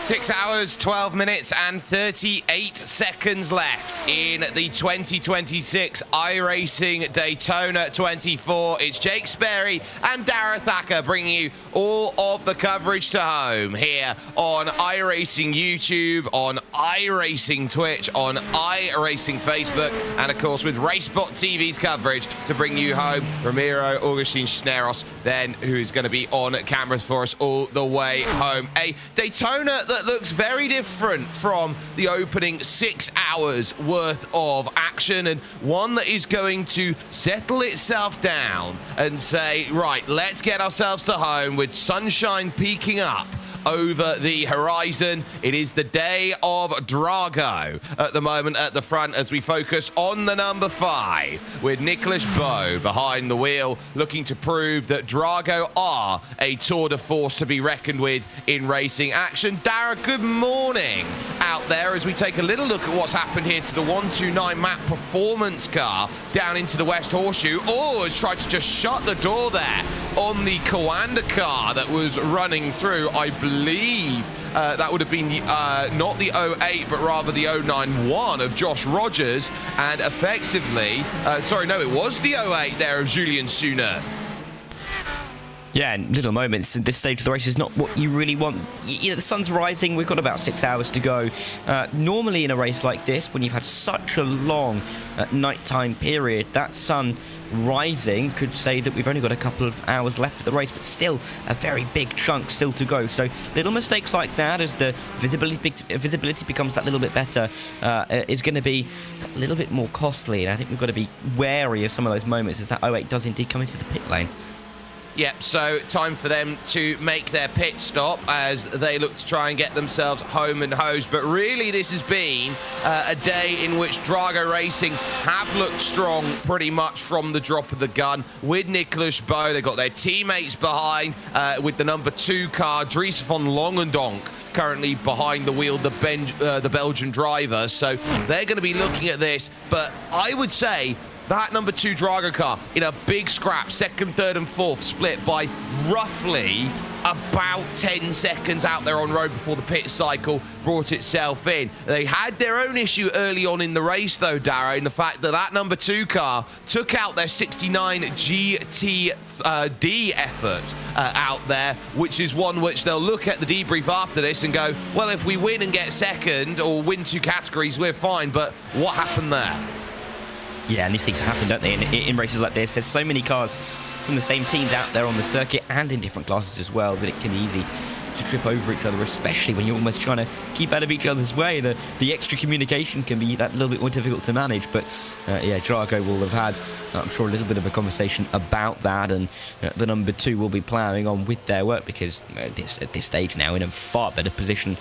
6 hours, 12 minutes and 38 seconds left in the 2026 iRacing Daytona 24. It's Jake Sperry and Dara Thacker bringing you all of the coverage to home here on iRacing YouTube, on iRacing Twitch, on iRacing Facebook, and of course with RaceBot TV's coverage to bring you home Ramiro Augustin Cisneros, then who is going to be on cameras for us all the way home. A Daytona that looks very different from the opening 6 hours worth of action, and one that is going to settle itself down and say, right, let's get ourselves to home with sunshine peeking up over the horizon. It is the day of Drago at the moment at the front as we focus on the number 5 with Nicholas Bowe behind the wheel, looking to prove that Drago are a tour de force to be reckoned with in racing action. Dara, good morning out there as we take a little look at what's happened here to the 129 map performance car down into the West Horseshoe. Oh, has tried to just shut the door there on the Coanda car that was running through, I believe that would have been the, not the 08, but rather the 091 of Josh Rogers, and effectively, sorry, no, it was the 08 there of Julien Suner. Yeah, in little moments at this stage of the race is not what you really want. The sun's rising, we've got about 6 hours to go. Normally in a race like this, when you've had such a long nighttime period, that sun rising could say that we've only got a couple of hours left of the race, but still a very big chunk still to go. So little mistakes like that, as the visibility becomes that little bit better, is going to be a little bit more costly. And I think we've got to be wary of some of those moments as that 08 does indeed come into the pit lane. Yep, so time for them to make their pit stop as they look to try and get themselves home and hosed. But really, this has been a day in which Drago Racing have looked strong pretty much from the drop of the gun with Nicholas Bowe. They've got their teammates behind with the number 2 car, Dries van Longendonk, currently behind the wheel, the Belgian driver. So they're going to be looking at this. But I would say that number 2 Drago car in a big scrap, 2nd, 3rd and 4th split by roughly about 10 seconds out there on road before the pit cycle brought itself in. They had their own issue early on in the race though, Dara, in the fact that that number 2 car took out their 69 GTD effort out there, which is one which they'll look at the debrief after this and go, well, if we win and get 2nd or win 2 categories, we're fine, but what happened there? Yeah, and these things happen, don't they, in races like this. There's so many cars from the same teams out there on the circuit and in different classes as well that it can be easy to trip over each other, especially when you're almost trying to keep out of each other's way. The extra communication can be that little bit more difficult to manage. But yeah, Drago will have had, I'm sure, a little bit of a conversation about that, and the number 2 will be ploughing on with their work because at this stage now in a far better position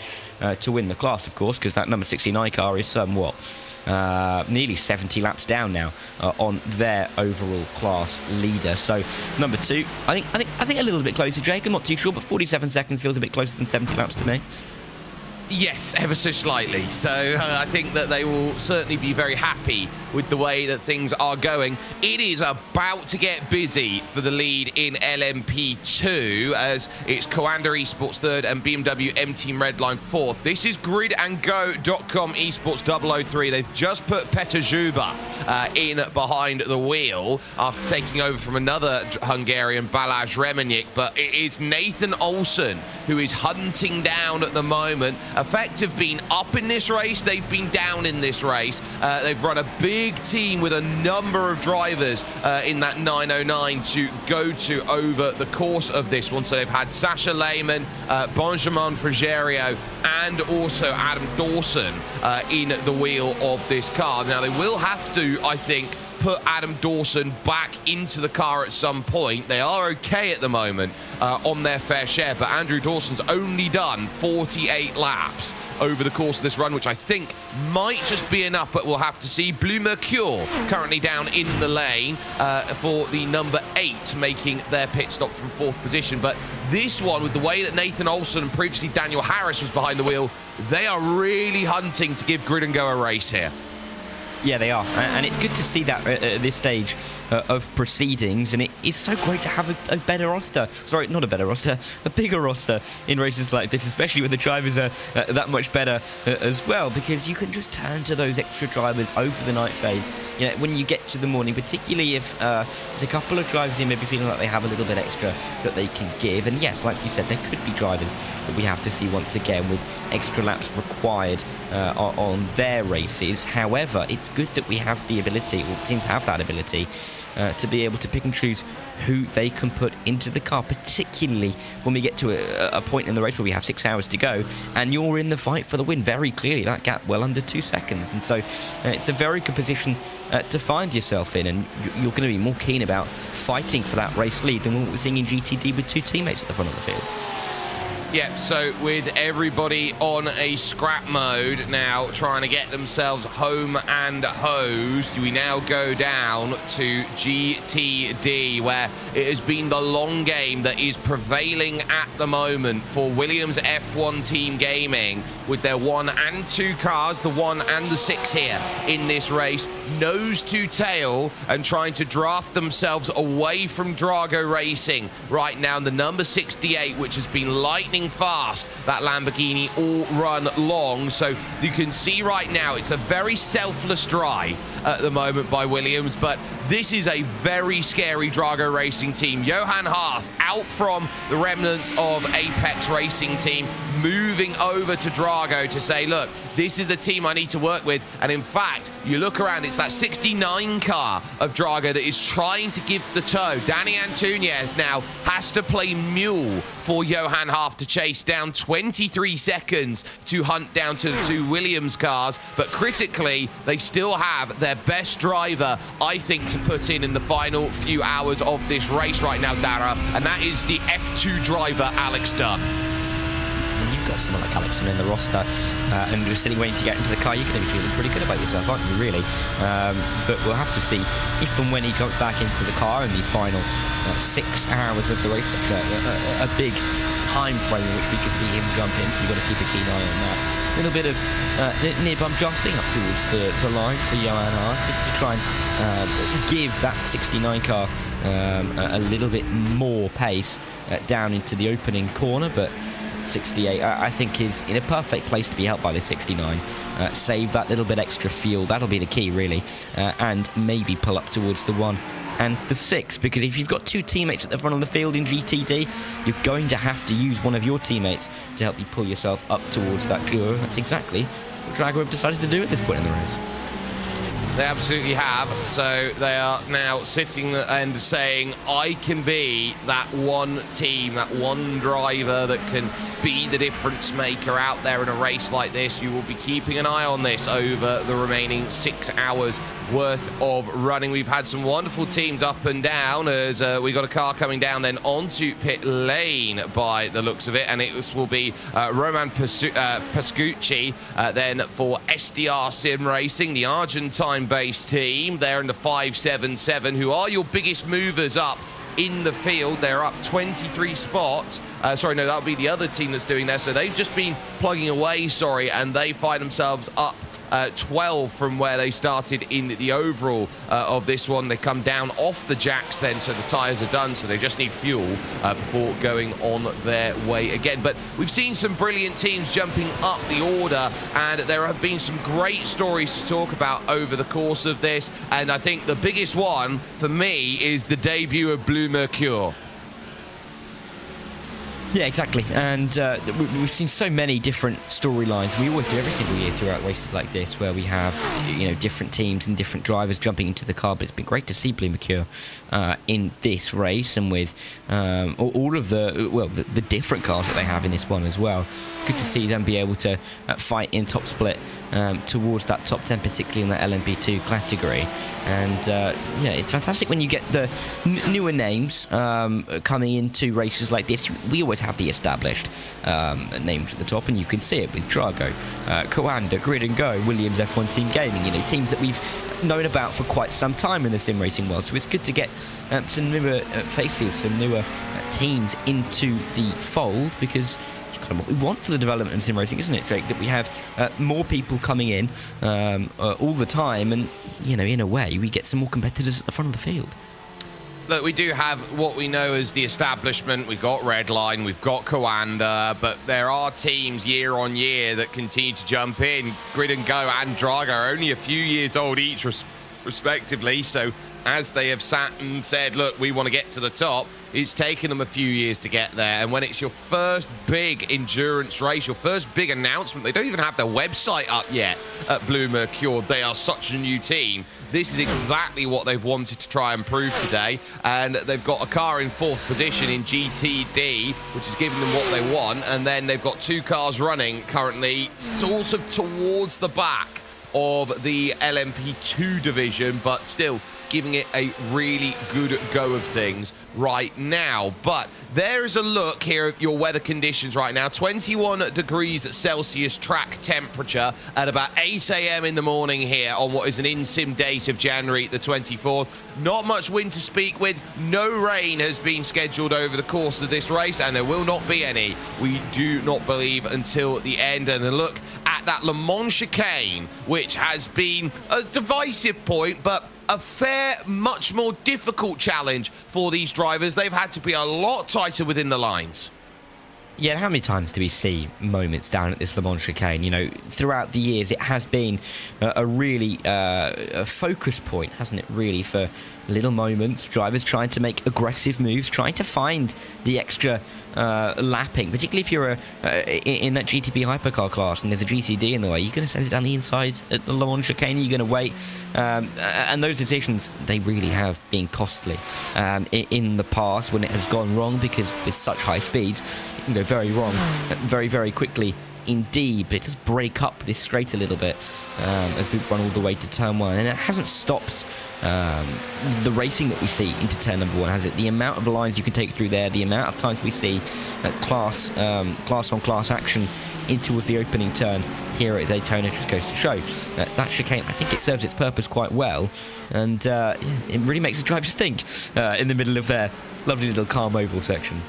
to win the class, of course, because that number 69 car is somewhat nearly 70 laps down now on their overall class leader. So number 2, I think a little bit closer, Jake. I'm not too sure, but 47 seconds feels a bit closer than 70 laps to me. Yes, ever so slightly. So I think that they will certainly be very happy with the way that things are going. It is about to get busy for the lead in LMP2 as it's Coanda Esports 3rd and BMW M Team Redline 4th. This is gridandgo.com Esports 003. They've just put Petr Zsuba in behind the wheel after taking over from another Hungarian, Balázs Remenyik, but it is Nathan Olsen who is hunting down at the moment. Effective been up in this race, they've been down in this race. They've run a big team with a number of drivers in that 909 to go to over the course of this one. So they've had Sasha Lehmann, Benjamin Frigerio, and also Adam Dawson in the wheel of this car. Now they will have to, I think, put Adam Dawson back into the car at some point. They are okay at the moment on their fair share, but Andrew Dawson's only done 48 laps over the course of this run, which I think might just be enough, but we'll have to see. Blue Mercure currently down in the lane for the number 8, making their pit stop from 4th position. But this one, with the way that Nathan Olsen and previously Daniel Harris was behind the wheel, they are really hunting to give Grid and Go a race here. Yeah, they are, and it's good to see that at this stage of proceedings, and it is so great to have a better roster. Sorry, not a better roster, a bigger roster in races like this, especially when the drivers are that much better as well, because you can just turn to those extra drivers over the night phase. You know, when you get to the morning, particularly if there's a couple of drivers who may be feeling like they have a little bit extra that they can give, and yes, like you said, there could be drivers that we have to see once again with extra laps required on their races. However, it's good that we have the ability, or teams have that ability, to be able to pick and choose who they can put into the car, particularly when we get to a point in the race where we have 6 hours to go and you're in the fight for the win. Very clearly, that gap well under 2 seconds, and so it's a very good position to find yourself in, and you're going to be more keen about fighting for that race lead than what we're seeing in GTD with 2 teammates at the front of the field. Yep, so with everybody on a scrap mode now, trying to get themselves home and hosed, we now go down to GTD, where it has been the long game that is prevailing at the moment for Williams F1 Team Gaming, with their 1 and 2 cars, the 1 and the 6 here in this race, nose to tail, and trying to draft themselves away from Drago Racing right now. The number 68, which has been lightning fast, that Lamborghini all run long. So you can see right now it's a very selfless drive at the moment by Williams, but this is a very scary Drago Racing team. Johan Harth out from the remnants of Apex Racing team, moving over to Drago to say, look, this is the team I need to work with. And in fact, you look around, it's that 69 car of Drago that is trying to give the tow. Danny Antunes now has to play mule for Johan Harth to chase down 23 seconds to hunt down to the 2 Williams cars. But critically, they still have their best driver, I think, to put in the final few hours of this race right now, Dara, and that is the F2 driver, Alex Dunn. You've got someone like Alex in the roster, and you're sitting waiting to get into the car. You're going to be feeling pretty good about yourself, aren't you, really? But we'll have to see if and when he comes back into the car in these final 6 hours of the race. Such a big time frame in which we could see him jump in, so you've got to keep a keen eye on that. A little bit of near bump jumping up towards the line for Johan Harth, just to try and give that 69 car a little bit more pace down into the opening corner. But 68, I think, is in a perfect place to be helped by the 69. Save that little bit extra fuel, that'll be the key, really, and maybe pull up towards the 1 and the 6, because if you've got 2 teammates at the front of the field in GTD, you're going to have to use one of your teammates to help you pull yourself up towards that duo. That's exactly what Drago have decided to do at this point in the race. They absolutely have. So they are now sitting and saying, I can be that one team, that one driver that can be the difference maker out there in a race like this. You will be keeping an eye on this over the remaining 6 hours worth of running. We've had some wonderful teams up and down as we got a car coming down then onto pit lane by the looks of it, and it will be Roman Pascucci then for SDR Sim Racing, the Argentine-based team. They're in the 577, who are your biggest movers up in the field. They're up 23 spots. Sorry, no, that would be the other team that's doing that. So they've just been plugging away, and they find themselves up 12 from where they started in the overall of this one. They come down off the jacks then, so the tyres are done, so they just need fuel before going on their way again. But we've seen some brilliant teams jumping up the order, and there have been some great stories to talk about over the course of this, and I think the biggest one for me is the debut of Blue Mercure. Yeah, exactly, and we've seen so many different storylines. We always do every single year throughout races like this, where we have, you know, different teams and different drivers jumping into the car. But it's been great to see Blue Mercure in this race, and with all of the different cars that they have in this one as well. Good to see them be able to fight in top split towards that top 10, particularly in that LMP2 category. And yeah, it's fantastic when you get the newer names coming into races like this. We always have the established names at the top, and you can see it with Drago, Coanda, Grid and Go, Williams F1 Team Gaming, you know, teams that we've known about for quite some time in the sim racing world. So it's good to get some newer faces, some newer teams into the fold, because you've got kind of what we want for the development in sim racing, isn't it, Jake? That we have more people coming in all the time, and in a way, we get some more competitors at the front of the field. Look, we do have what we know as the establishment. We've got Redline, we've got Coanda, but there are teams year on year that continue to jump in. Grid and Go and Drago are only a few years old each, respectively. So as they have sat and said, look, we want to get to the top, it's taken them a few years to get there. And when it's your first big endurance race, your first big announcement, they don't even have their website up yet at Blue Mercure. They are such a new team. This is exactly what they've wanted to try and prove today. And they've got a car in 4th position in GTD, which is giving them what they want. And then they've got 2 cars running currently sort of towards the back of the LMP2 division, but still giving it a really good go of things right now. But there is a look here at your weather conditions right now. 21 degrees Celsius track temperature at about 8 a.m. in the morning here on what is an in-sim date of January the 24th. Not much wind to speak with. No rain has been scheduled over the course of this race, and there will not be any, we do not believe, until the end. And a look at that Le Mans chicane, which has been a divisive point, but a fair, much more difficult challenge for these drivers. They've had to be a lot tighter within the lines. Yeah, how many times do we see moments down at this Le Mans chicane? Throughout the years, it has been a really a focus point, hasn't it, really, for little moments, drivers trying to make aggressive moves, trying to find the extra lapping, particularly if you're in that GTB hypercar class and there's a GTD in the way. You're going to send it down the inside at the Le Mans chicane, you're going to wait. And those decisions, they really have been costly in the past when it has gone wrong, because with such high speeds, it can go very wrong very, very quickly indeed. But it does break up this straight a little bit as we've run all the way to turn 1, and it hasn't stopped the racing that we see into turn number 1, has it? The amount of lines you can take through there, the amount of times we see class on class action in towards the opening turn here at Daytona just goes to show that chicane, I think it serves its purpose quite well, and it really makes the drivers think in the middle of their lovely little calm oval section.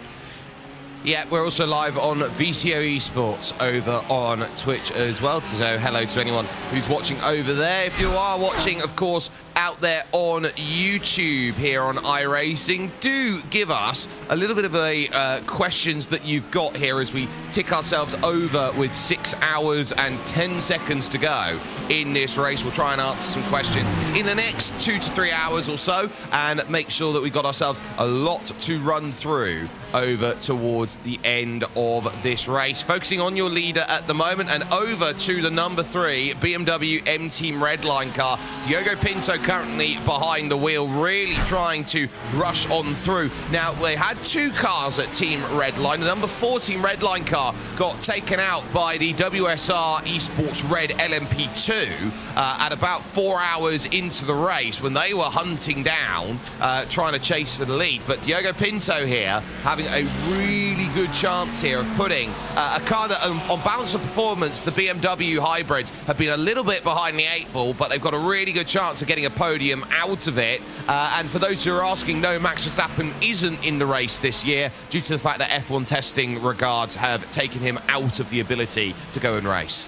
Yeah, we're also live on VCO Esports over on Twitch as well. So hello to anyone who's watching over there. If you are watching, of course, out there on YouTube here on iRacing, do give us a little bit of a questions that you've got here as we tick ourselves over with 6 hours and 10 seconds to go in this race. We'll try and answer some questions in the next 2 to 3 hours or so, and make sure that we've got ourselves a lot to run through over towards the end of this race. Focusing on your leader at the moment, and over to the number 3 BMW M Team Redline car. Diogo Pinto currently behind the wheel, really trying to rush on through. Now, they had 2 cars at Team Redline. The number 4 Team Redline car got taken out by the WSR Esports Red LMP2 at about 4 hours into the race, when they were hunting down, trying to chase for the lead. But Diogo Pinto here having a really good chance here of putting a car that, on balance of performance, the BMW hybrids have been a little bit behind the 8 ball, but they've got a really good chance of getting a podium out of it. And for those who are asking, no, Max Verstappen isn't in the race this year due to the fact that F1 testing regards have taken him out of the ability to go and race.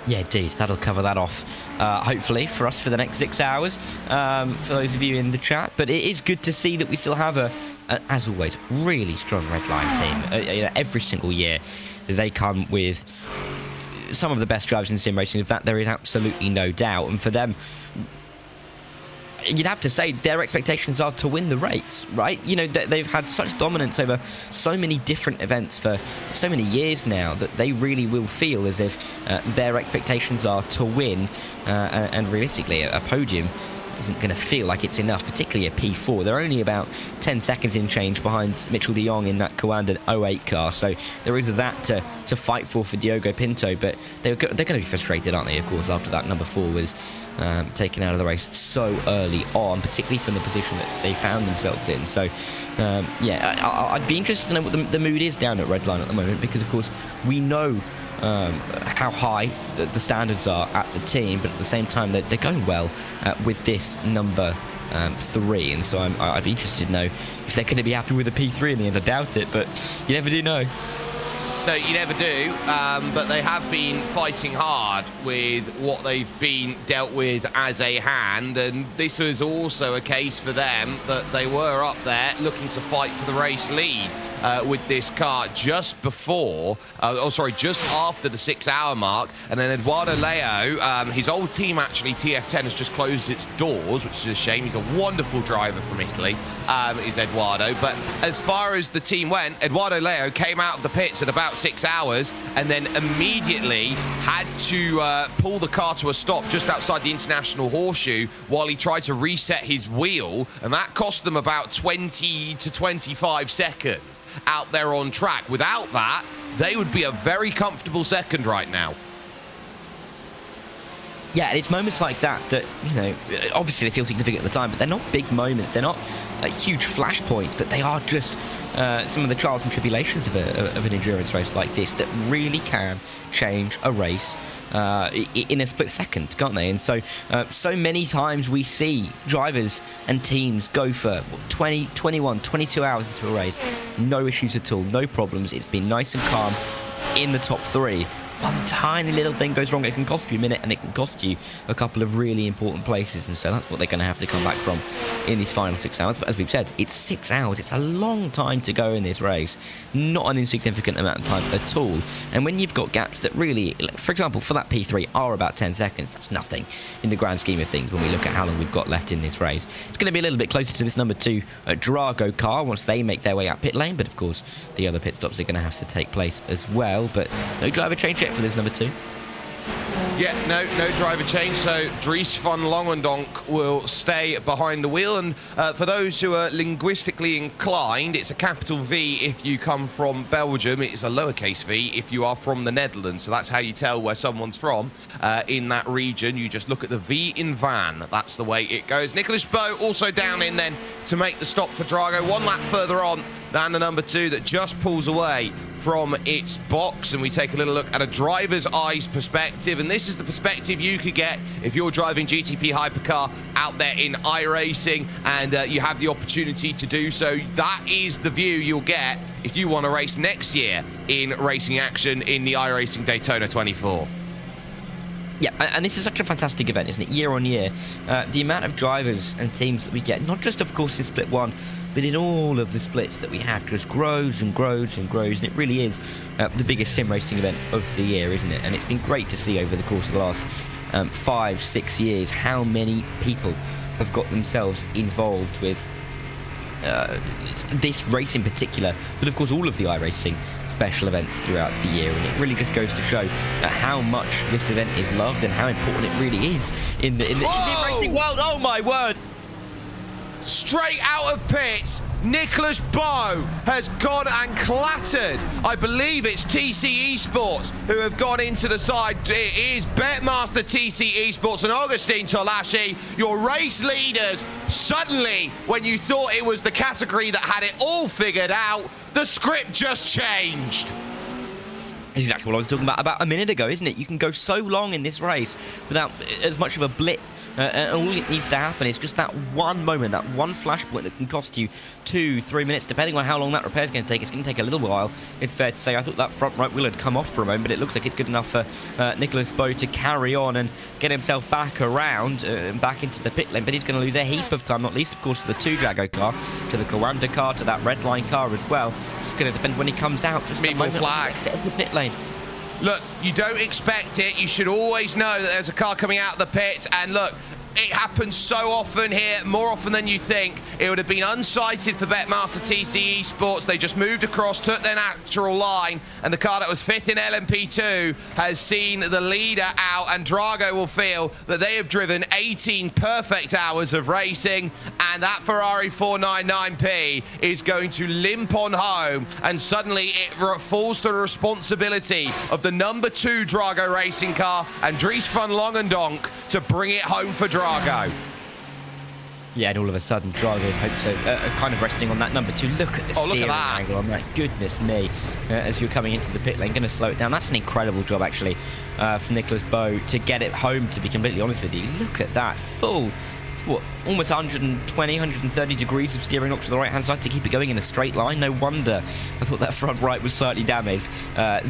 Yeah, indeed. That'll cover that off, hopefully, for us for the next 6 hours, for those of you in the chat. But it is good to see that we still have as always, really strong Redline team. Every single year, they come with some of the best drivers in sim racing. Of that, there is absolutely no doubt. And for them, you'd have to say their expectations are to win the race, right? They've had such dominance over so many different events for so many years now that they really will feel as if their expectations are to win, and realistically, a podium isn't going to feel like it's enough, particularly at P4. They're only about 10 seconds in change behind Mitchell de Jong in that Coanda 08 car, so there is that to fight for Diogo Pinto, but they're going to be frustrated, aren't they, of course, after that number 4 was taken out of the race so early on, particularly from the position that they found themselves in. So, I'd be interested to know what the mood is down at Redline at the moment, because, of course, we know how high the standards are at the team, but at the same time they're going well with this number P3, and so I'd be interested to know if they're going to be happy with the P3 in the end. I doubt it, but you never do know. No, you never do, but they have been fighting hard with what they've been dealt with as a hand, and this was also a case for them that they were up there looking to fight for the race lead. With this car just just after the 6-hour mark. And then Eduardo Leo, his old team actually, TF10, has just closed its doors, which is a shame. He's a wonderful driver from Italy, is Eduardo. But as far as the team went, Eduardo Leo came out of the pits at about 6 hours and then immediately had to pull the car to a stop just outside the International Horseshoe while he tried to reset his wheel. And that cost them about 20 to 25 seconds out there on track. Without that, they would be a very comfortable second right now. Yeah, and it's moments like that, you know, obviously they feel significant at the time, but they're not big moments. They're not huge flashpoints, but they are just some of the trials and tribulations of an endurance race like this that really can change a race in a split second, can't they? And so many times we see drivers and teams go for 20, 21, 22 hours into a race, no issues at all, no problems. It's been nice and calm in the top 3. One tiny little thing goes wrong, it can cost you a minute, and it can cost you a couple of really important places, and so that's what they're going to have to come back from in these final 6 hours. But as we've said, it's 6 hours. It's a long time to go in this race, not an insignificant amount of time at all. And when you've got gaps that really, for example, for that P3 are about 10 seconds, that's nothing in the grand scheme of things when we look at how long we've got left in this race. It's going to be a little bit closer to this number 2 Drago car once they make their way out pit lane, but of course the other pit stops are going to have to take place as well. But no driver change yet for this number 2. Yeah, no driver change, so Dries van Longendonk will stay behind the wheel. And for those who are linguistically inclined, it's a capital V if you come from Belgium. It's a lowercase v if you are from the Netherlands. So that's how you tell where someone's from in that region. You just look at the V in van. That's the way it goes. Nicholas Bow also down in then to make the stop for Drago. 1 lap further on than the number 2 that just pulls away from its box. And we take a little look at a driver's eyes perspective, and this is the perspective you could get if you're driving GTP Hypercar out there in iRacing, and you have the opportunity to do so. That is the view you'll get if you want to race next year in racing action in the iRacing Daytona 24. Yeah, and this is such a fantastic event, isn't it? Year on year, the amount of drivers and teams that we get, not just, of course, in Split 1, but in all of the splits that we have, just grows and grows and grows, and it really is the biggest sim racing event of the year, isn't it? And it's been great to see over the course of the last 5-6 years how many people have got themselves involved with this race in particular, but of course all of the iRacing special events throughout the year. And it really just goes to show how much this event is loved and how important it really is in the racing world. Oh my word! Straight out of pits, Nicholas Bow has gone and clattered. I believe it's TC Esports who have gone into the side. It is Betmaster TC Esports and Augustine Tolashi, your race leaders. Suddenly, when you thought it was the category that had it all figured out, the script just changed. Exactly what I was talking about a minute ago, isn't it? You can go so long in this race without as much of a blip. And all it needs to happen is just that one moment, that one flashpoint that can cost you 2-3 minutes, depending on how long that repair is going to take. It's going to take a little while, it's fair to say. I thought that front right wheel had come off for a moment, but it looks like it's good enough for Nicholas Bow to carry on and get himself back around and back into the pit lane. But he's going to lose a heap of time, not least, of course, to the 2 Drago car, to the Kawanda car, to that red line car as well. It's going to depend when he comes out. Just the moment flag. Of the pit lane. Look, you don't expect it. You should always know that there's a car coming out of the pit. And look, it happens so often here, more often than you think. It would have been unsighted for Betmaster TC Esports. They just moved across, took their natural line, and the car that was 5th in LMP2 has seen the leader out, and Drago will feel that they have driven 18 perfect hours of racing, and that Ferrari 499P is going to limp on home, and suddenly it falls to the responsibility of the number 2 Drago racing car and Dries van Longendonk to bring it home for Drago. Yeah, and all of a sudden, Drago's hopes are kind of resting on that number 2. Look at the steering angle on that. Goodness me. As you're coming into the pit lane, going to slow it down. That's an incredible job, actually, from Nicholas Bow to get it home, to be completely honest with you. Look at that. Full what, almost 120, 130 degrees of steering lock to the right-hand side to keep it going in a straight line. No wonder I thought that front right was slightly damaged.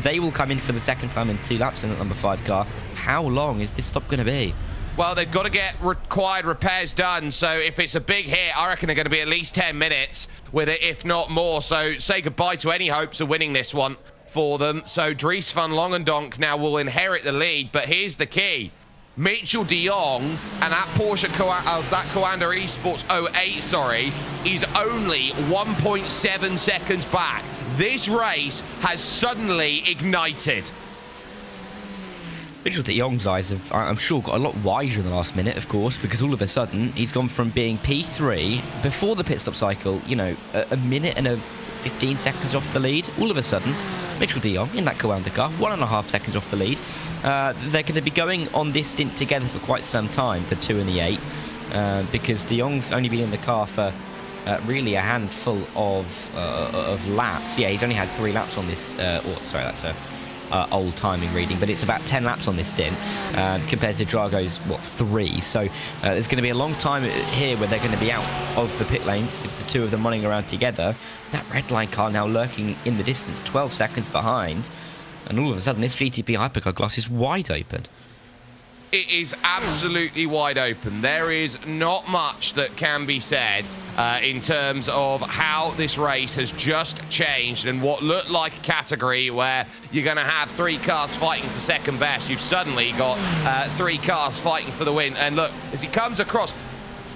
They will come in for the second time in 2 laps in the number 5 car. How long is this stop going to be? Well, they've got to get required repairs done, so if it's a big hit, I reckon they're going to be at least 10 minutes with it, if not more. So say goodbye to any hopes of winning this one for them. So Dries van Longendonk now will inherit the lead, but here's the key. Mitchell de Jong and that Porsche that Coanda Esports 08, is only 1.7 seconds back. This race has suddenly ignited. Mitchell de Jong's eyes have, I'm sure, got a lot wiser in the last minute, of course, because all of a sudden he's gone from being P3 before the pit stop cycle, you know, a minute and 15 seconds off the lead. All of a sudden, Mitchell de Jong in that Coanda car, 1.5 seconds off the lead. They're going to be going on this stint together for quite some time, the 2 and the 8, because de Jong's only been in the car for really a handful of laps. Yeah, he's only had 3 laps on this. Sorry, that's a old timing reading, but it's about 10 laps on this stint compared to Drago's 3. So there's going to be a long time here where they're going to be out of the pit lane with the 2 of them running around together. That red line car now lurking in the distance, 12 seconds behind, and all of a sudden this GTP hypercar glass is wide open. It is absolutely wide open. There is not much that can be said in terms of how this race has just changed, and what looked like a category where you're going to have 3 cars fighting for second best. You've suddenly got 3 cars fighting for the win. And look, as he comes across,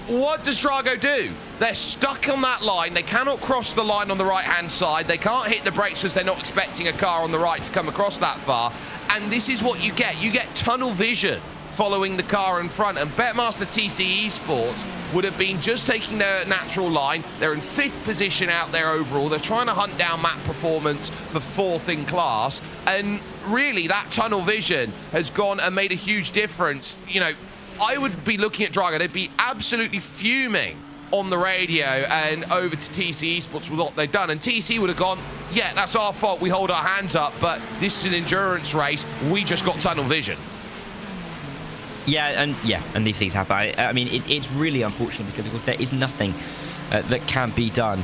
what does Drago do? They're stuck on that line. They cannot cross the line on the right-hand side. They can't hit the brakes because they're not expecting a car on the right to come across that far. And this is what you get. You get tunnel vision following the car in front, and Betmaster TC Esports would have been just taking their natural line. They're in 5th position out there overall. They're trying to hunt down map performance for 4th in class, and really that tunnel vision has gone and made a huge difference. You know, I would be looking at Drago, they'd be absolutely fuming on the radio and over to TC Esports with what they've done, and TC would have gone, yeah, that's our fault, we hold our hands up, but this is an endurance race, we just got tunnel vision. Yeah, and these things happen. I mean, it's really unfortunate because, of course, there is nothing that can be done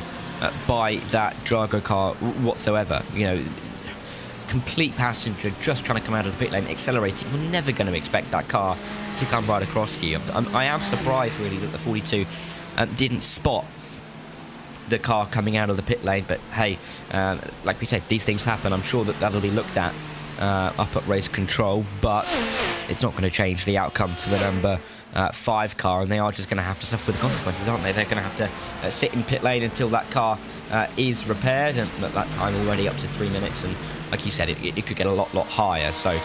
by that Drago car whatsoever. You know, complete passenger just trying to come out of the pit lane, accelerating. You're never going to expect that car to come right across you. I am surprised, really, that the 42 didn't spot the car coming out of the pit lane. But, hey, like we said, these things happen. I'm sure that that'll be looked at up at race control, but it's not going to change the outcome for the number 5 car, and they are just going to have to suffer with the consequences, aren't they? They're going to have to sit in pit lane until that car is repaired, and at that time already up to 3 minutes, and like you said, it could get a lot higher, so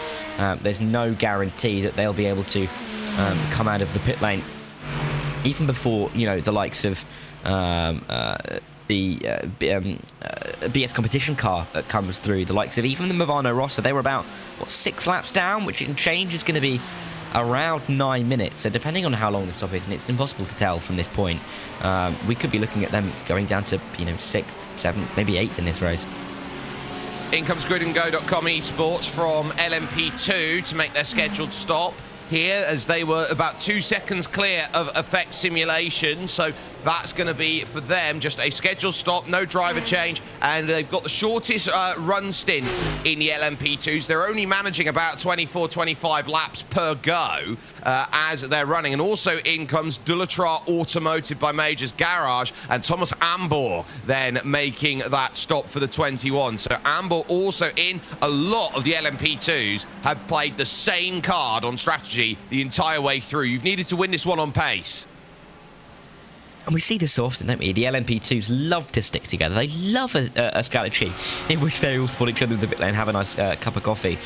there's no guarantee that they'll be able to come out of the pit lane even before, you know, the likes of the BS competition car that comes through, the likes of even the Movano Rossa. They were about, 6 laps down, which in change is going to be around 9 minutes. So depending on how long the stop is, and it's impossible to tell from this point, we could be looking at them going down to, 6th, 7th, maybe 8th in this race. In comes gridandgo.com Esports from LMP2 to make their scheduled stop here, as they were about 2 seconds clear of effect simulation. So that's going to be for them just a scheduled stop, no driver change, and they've got the shortest run stint in the LMP2s. They're only managing about 24-25 laps per go as they're running. And also in comes Dulatra Automotive by Majors Garage, and Thomas Ambor then making that stop for the 21. So Ambor also in. A lot of the LMP2s have played the same card on strategy the entire way through. You've needed to win this one on pace. And we see this so often, don't we? The LMP2s love to stick together. They love a strategy in which they all spot each other in the pit lane, have a nice cup of coffee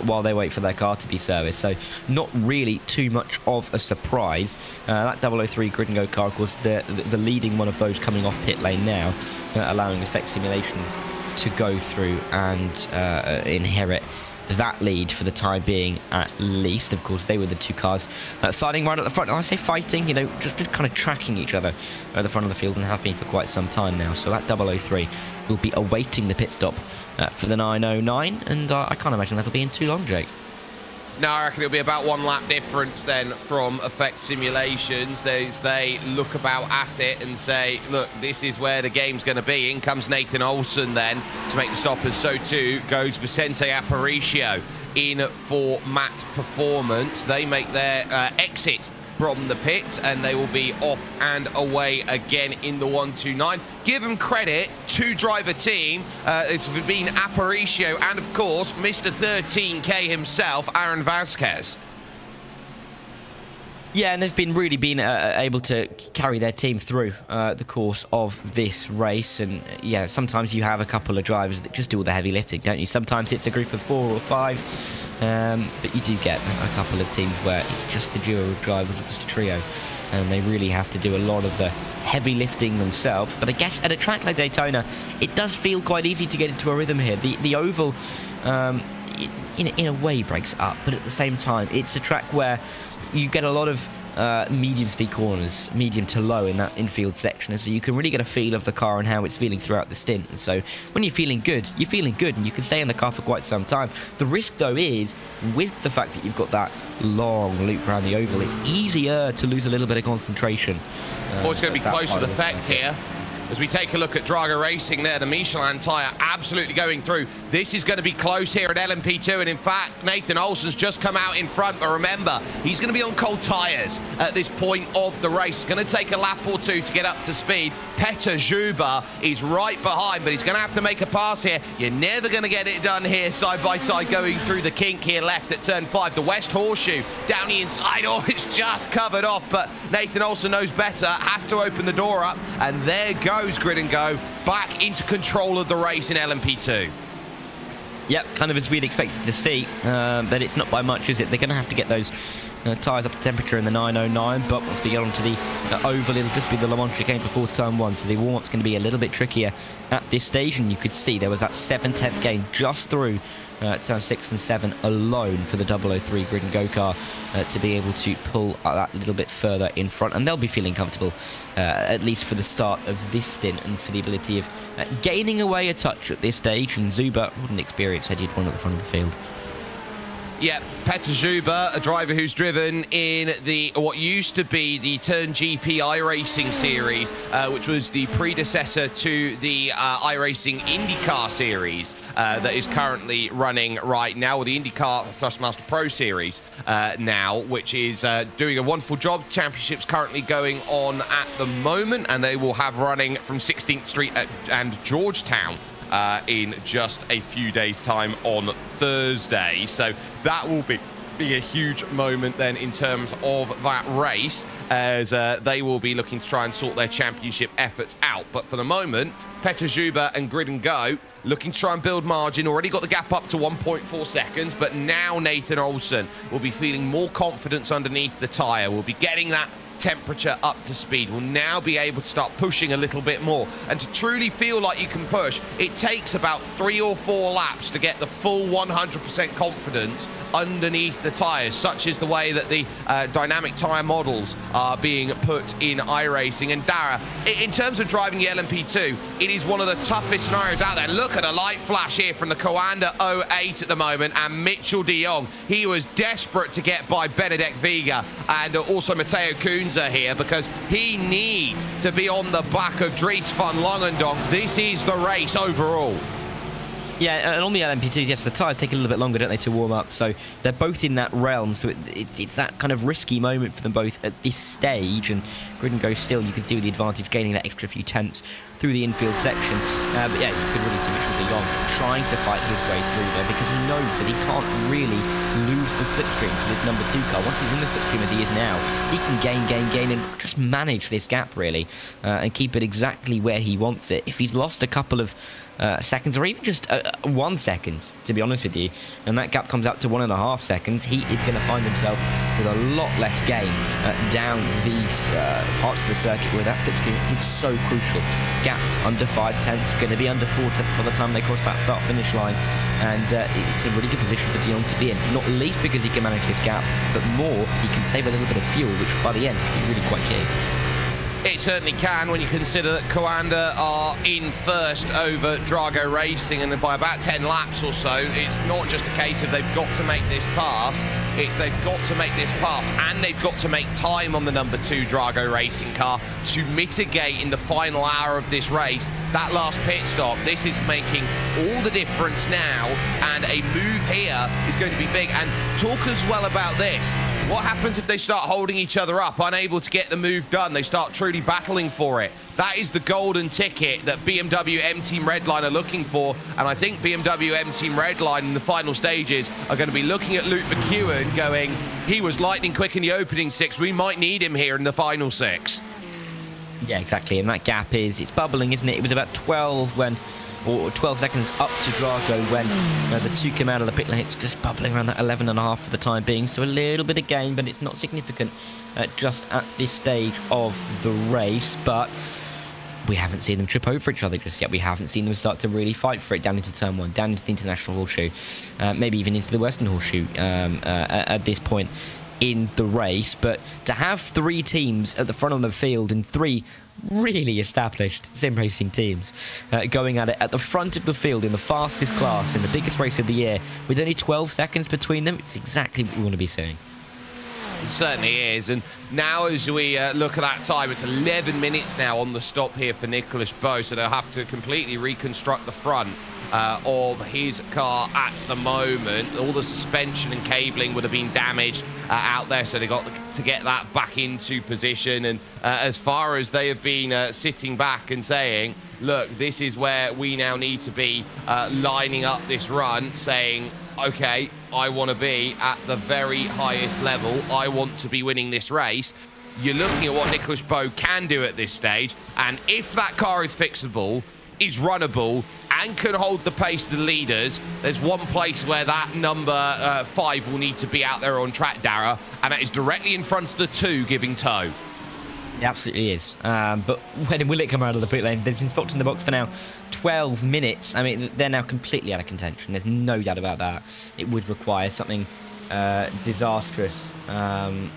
while they wait for their car to be serviced. So not really too much of a surprise. That 003 Grid and Go car, of course, the leading one of those coming off pit lane now, allowing effect simulations to go through and inherit that lead for the time being, at least. Of course, they were the 2 cars fighting right at the front. And I say fighting, you know, just kind of tracking each other at the front of the field, and have been for quite some time now. So that 003 will be awaiting the pit stop for the 909, and I can't imagine that'll be in too long, Jake. No, I reckon it'll be about 1 lap difference then from Effect Simulations. They look about at it and say, look, this is where the game's going to be. In comes Nathan Olsen then to make the stop, and so too goes Vicente Aparicio in for Matt Performance. They make their exit from the pits, and they will be off and away again in the 129. Give them credit, 2-driver team. It's been Aparicio and, of course, Mr. 13K himself, Aaron Vasquez. Yeah, and they've been really able to carry their team through the course of this race. And yeah, sometimes you have a couple of drivers that just do all the heavy lifting, don't you? Sometimes it's a group of 4 or 5. But you do get a couple of teams where it's just the duo of drivers, or just a trio, and they really have to do a lot of the heavy lifting themselves. But I guess at a track like Daytona, it does feel quite easy to get into a rhythm here. The oval, in a way, breaks up, but at the same time, it's a track where you get a lot of medium speed corners, medium to low in that infield section, and so you can really get a feel of the car and how it's feeling throughout the stint. And so when you're feeling good, and you can stay in the car for quite some time. The risk though is, with the fact that you've got that long loop around the oval, it's easier to lose a little bit of concentration. It's going to be close with effect here. As we take a look at Draga Racing there, the Michelin tyre absolutely going through. This is going to be close here at LMP2, and in fact, Nathan Olsen's just come out in front, but remember, he's going to be on cold tyres at this point of the race. It's going to take a lap or two to get up to speed. Petter Zuber is right behind, but he's going to have to make a pass here. You're never going to get it done here, side by side, going through the kink here left at turn 5. The West Horseshoe down the inside, it's just covered off, but Nathan Olsen knows better, has to open the door up, and there goes Grid and Go back into control of the race in LMP2. Yep, kind of as we'd expected to see, but it's not by much, is it? They're going to have to get those tyres up to temperature in the 909, but once we get onto the oval, it'll just be the La Manche chicane before turn 1, so the warm-up's going to be a little bit trickier at this stage, and you could see there was that 7/10 gain just through turn 6 and 7 alone for the 003 Grid and Go car to be able to pull that little bit further in front, and they'll be feeling comfortable at least for the start of this stint, and for the ability of gaining away a touch at this stage. And Zuber, what an experience, headed one at the front of the field. Yeah, Petter Zuber, a driver who's driven in what used to be the Turn GP iRacing series, which was the predecessor to the iRacing IndyCar series that is currently running right now, or the IndyCar Thrustmaster Pro series now, which is doing a wonderful job. Championship's currently going on at the moment, and they will have running from 16th Street and Georgetown in just a few days' time on Thursday. So that will be a huge moment then in terms of that race, as they will be looking to try and sort their championship efforts out. But for the moment, Petter Zuber and Grid and Go looking to try and build margin. Already got the gap up to 1.4 seconds, but now Nathan Olsen will be feeling more confidence underneath the tyre. Will be getting that temperature up to speed, will now be able to start pushing a little bit more. And to truly feel like you can push, it takes about 3 or 4 laps to get the full 100% confidence underneath the tyres, such is the way that the dynamic tyre models are being put in iRacing. And Dara, in terms of driving the LMP2, it is one of the toughest scenarios out there. Look at a light flash here from the Coanda 08 at the moment, and Mitchell de Jong. He was desperate to get by Benedek Viga and also Matteo Kunze here, because he needs to be on the back of Dries van Langendonk. This is the race overall. Yeah, and on the LMP2, yes, the tyres take a little bit longer, don't they, to warm up, so they're both in that realm, so it's that kind of risky moment for them both at this stage. And Grid and Go still, you can see with the advantage, gaining that extra few tenths through the infield section. But yeah, you can really see Mitchell de Jong trying to fight his way through there, because he knows that he can't really lose the slipstream to this number 2 car. Once he's in the slipstream as he is now, he can gain, and just manage this gap, really, and keep it exactly where he wants it. If he's lost a couple of seconds, or even just 1 second, to be honest with you, and that gap comes out to 1.5 seconds, he is going to find himself with a lot less gain down these parts of the circuit where that slipstream is so crucial. Gap under 5/10, going to be under 4/10 by the time they cross that start-finish line, and it's a really good position for de Jong to be in, not least because he can manage this gap, but more, he can save a little bit of fuel, which by the end can be really quite key. It certainly can when you consider that Coanda are in first over Drago Racing, and by about 10 laps or so. It's not just a case of they've got to make this pass, it's they've got to make this pass and they've got to make time on the number 2 Drago Racing car to mitigate in the final hour of this race that last pit stop. This is making all the difference now, and a move here is going to be big. And talk as well about this. What happens if they start holding each other up, unable to get the move done? They start truly battling for it. That is the golden ticket that BMW M Team Redline are looking for, and I think BMW M Team Redline in the final stages are going to be looking at Luke McEwen going, he was lightning quick in the opening 6, we might need him here in the final 6. Yeah, exactly, and that gap it's bubbling, isn't it? It was about 12 seconds up to Drago when the two came out of the pit lane. It's just bubbling around that 11.5 for the time being, so a little bit of gain, but it's not significant just at this stage of the race. But we haven't seen them trip over each other just yet. We haven't seen them start to really fight for it down into turn 1, down into the International Horseshoe, maybe even into the Western Horseshoe at this point in the race. But to have 3 teams at the front of the field and 3 really established sim racing teams going at it at the front of the field in the fastest class in the biggest race of the year with only 12 seconds between them, it's exactly what we want to be seeing. It certainly is. And now as we look at that time, it's 11 minutes now on the stop here for Nicholas Bowe, so they'll have to completely reconstruct the front of his car at the moment. All the suspension and cabling would have been damaged out there, so they got to get that back into position. And as far as they have been sitting back and saying, look, this is where we now need to be lining up this run, saying, okay, I want to be at the very highest level, I want to be winning this race. You're looking at what Nicholas Bowe can do at this stage, and if that car is fixable, is runnable, and can hold the pace of the leaders, there's one place where that number 5 will need to be out there on track, Dara, and that is directly in front of the 2 giving tow. It absolutely is. But when will it come out of the pit lane? They've been spotted in the box for now 12 minutes. I mean, they're now completely out of contention. There's no doubt about that. It would require something disastrous to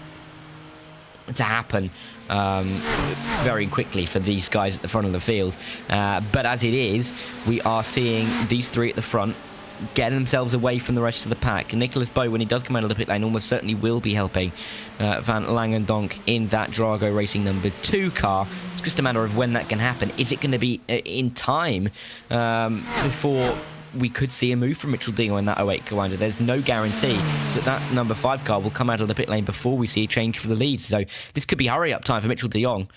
happen very quickly for these guys at the front of the field. But as it is, we are seeing these 3 at the front getting themselves away from the rest of the pack. And Nicholas Bowe, when he does come out of the pit lane, almost certainly will be helping Van Langendonk in that Drago Racing number 2 car. It's just a matter of when that can happen. Is it going to be in time before we could see a move from Mitchell Dingo in that 08 Coanda? There's no guarantee that that number 5 car will come out of the pit lane before we see a change for the lead. So this could be hurry-up time for Mitchell de Jong.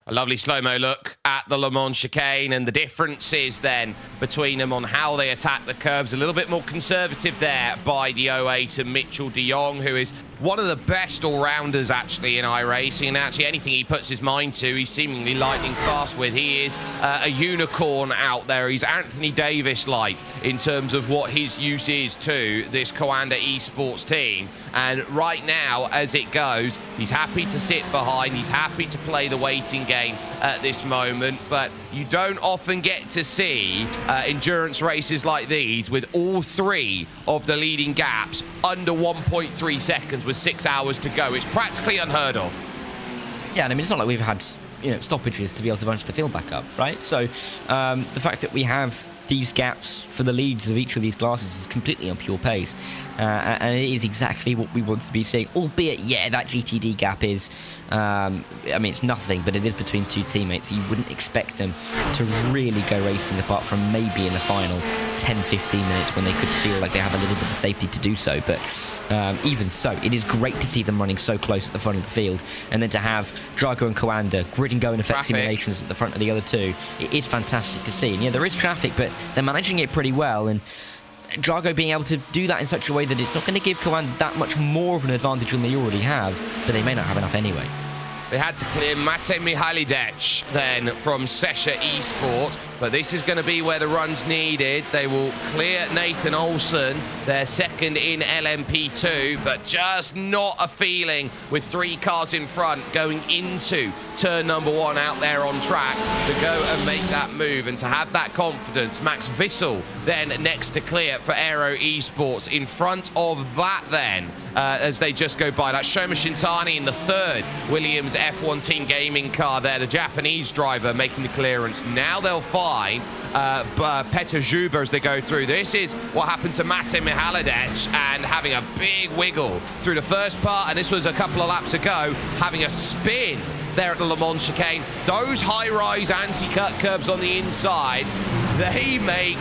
A lovely slow-mo look at the Le Mans chicane, and the differences then between them on how they attack the curbs. A little bit more conservative there by the 08 and Mitchell de Jong, who is one of the best all-rounders actually in iRacing, and actually anything he puts his mind to, he's seemingly lightning fast with. He is a unicorn out there. He's Anthony Davis-like in terms of what his use is to this Coanda esports team. And right now, as it goes, he's happy to sit behind. He's happy to play the waiting game at this moment. But you don't often get to see endurance races like these with all 3 of the leading gaps under 1.3 seconds with 6 hours to go. It's practically unheard of. Yeah, and I mean, it's not like we've had stoppages to be able to bunch the field back up, right? So the fact that we have these gaps for the leads of each of these classes is completely on pure pace, and it is exactly what we want to be seeing, albeit, yeah, that GTD gap is, I mean, it's nothing, but it is between 2 teammates. You wouldn't expect them to really go racing apart from maybe in the final 10-15 minutes when they could feel like they have a little bit of safety to do so. But even so, it is great to see them running so close at the front of the field, and then to have Drago and Coanda grid and go and effect simulations at the front of the other 2. It is fantastic to see. And yeah, there is traffic, but they're managing it pretty well, and Drago being able to do that in such a way that it's not going to give Coanda that much more of an advantage than they already have, but they may not have enough anyway. They had to clear Mate Mihalidec then from Sesha Esports, but this is going to be where the run's needed. They will clear Nathan Olsen, their second in LMP2, but just not a feeling with 3 cars in front going into turn number 1 out there on track to go and make that move and to have that confidence. Max Vissel then next to clear for Aero Esports. In front of that then, as they just go by. That's Shoma Shintani in the third Williams F1 Team Gaming car there, the Japanese driver making the clearance. Now they'll find Petr Žuba as they go through. This is what happened to Mate Mihalidec, and having a big wiggle through the first part, and this was a couple of laps ago, having a spin there at the Le Mans chicane. Those high-rise anti-cut curbs on the inside, they make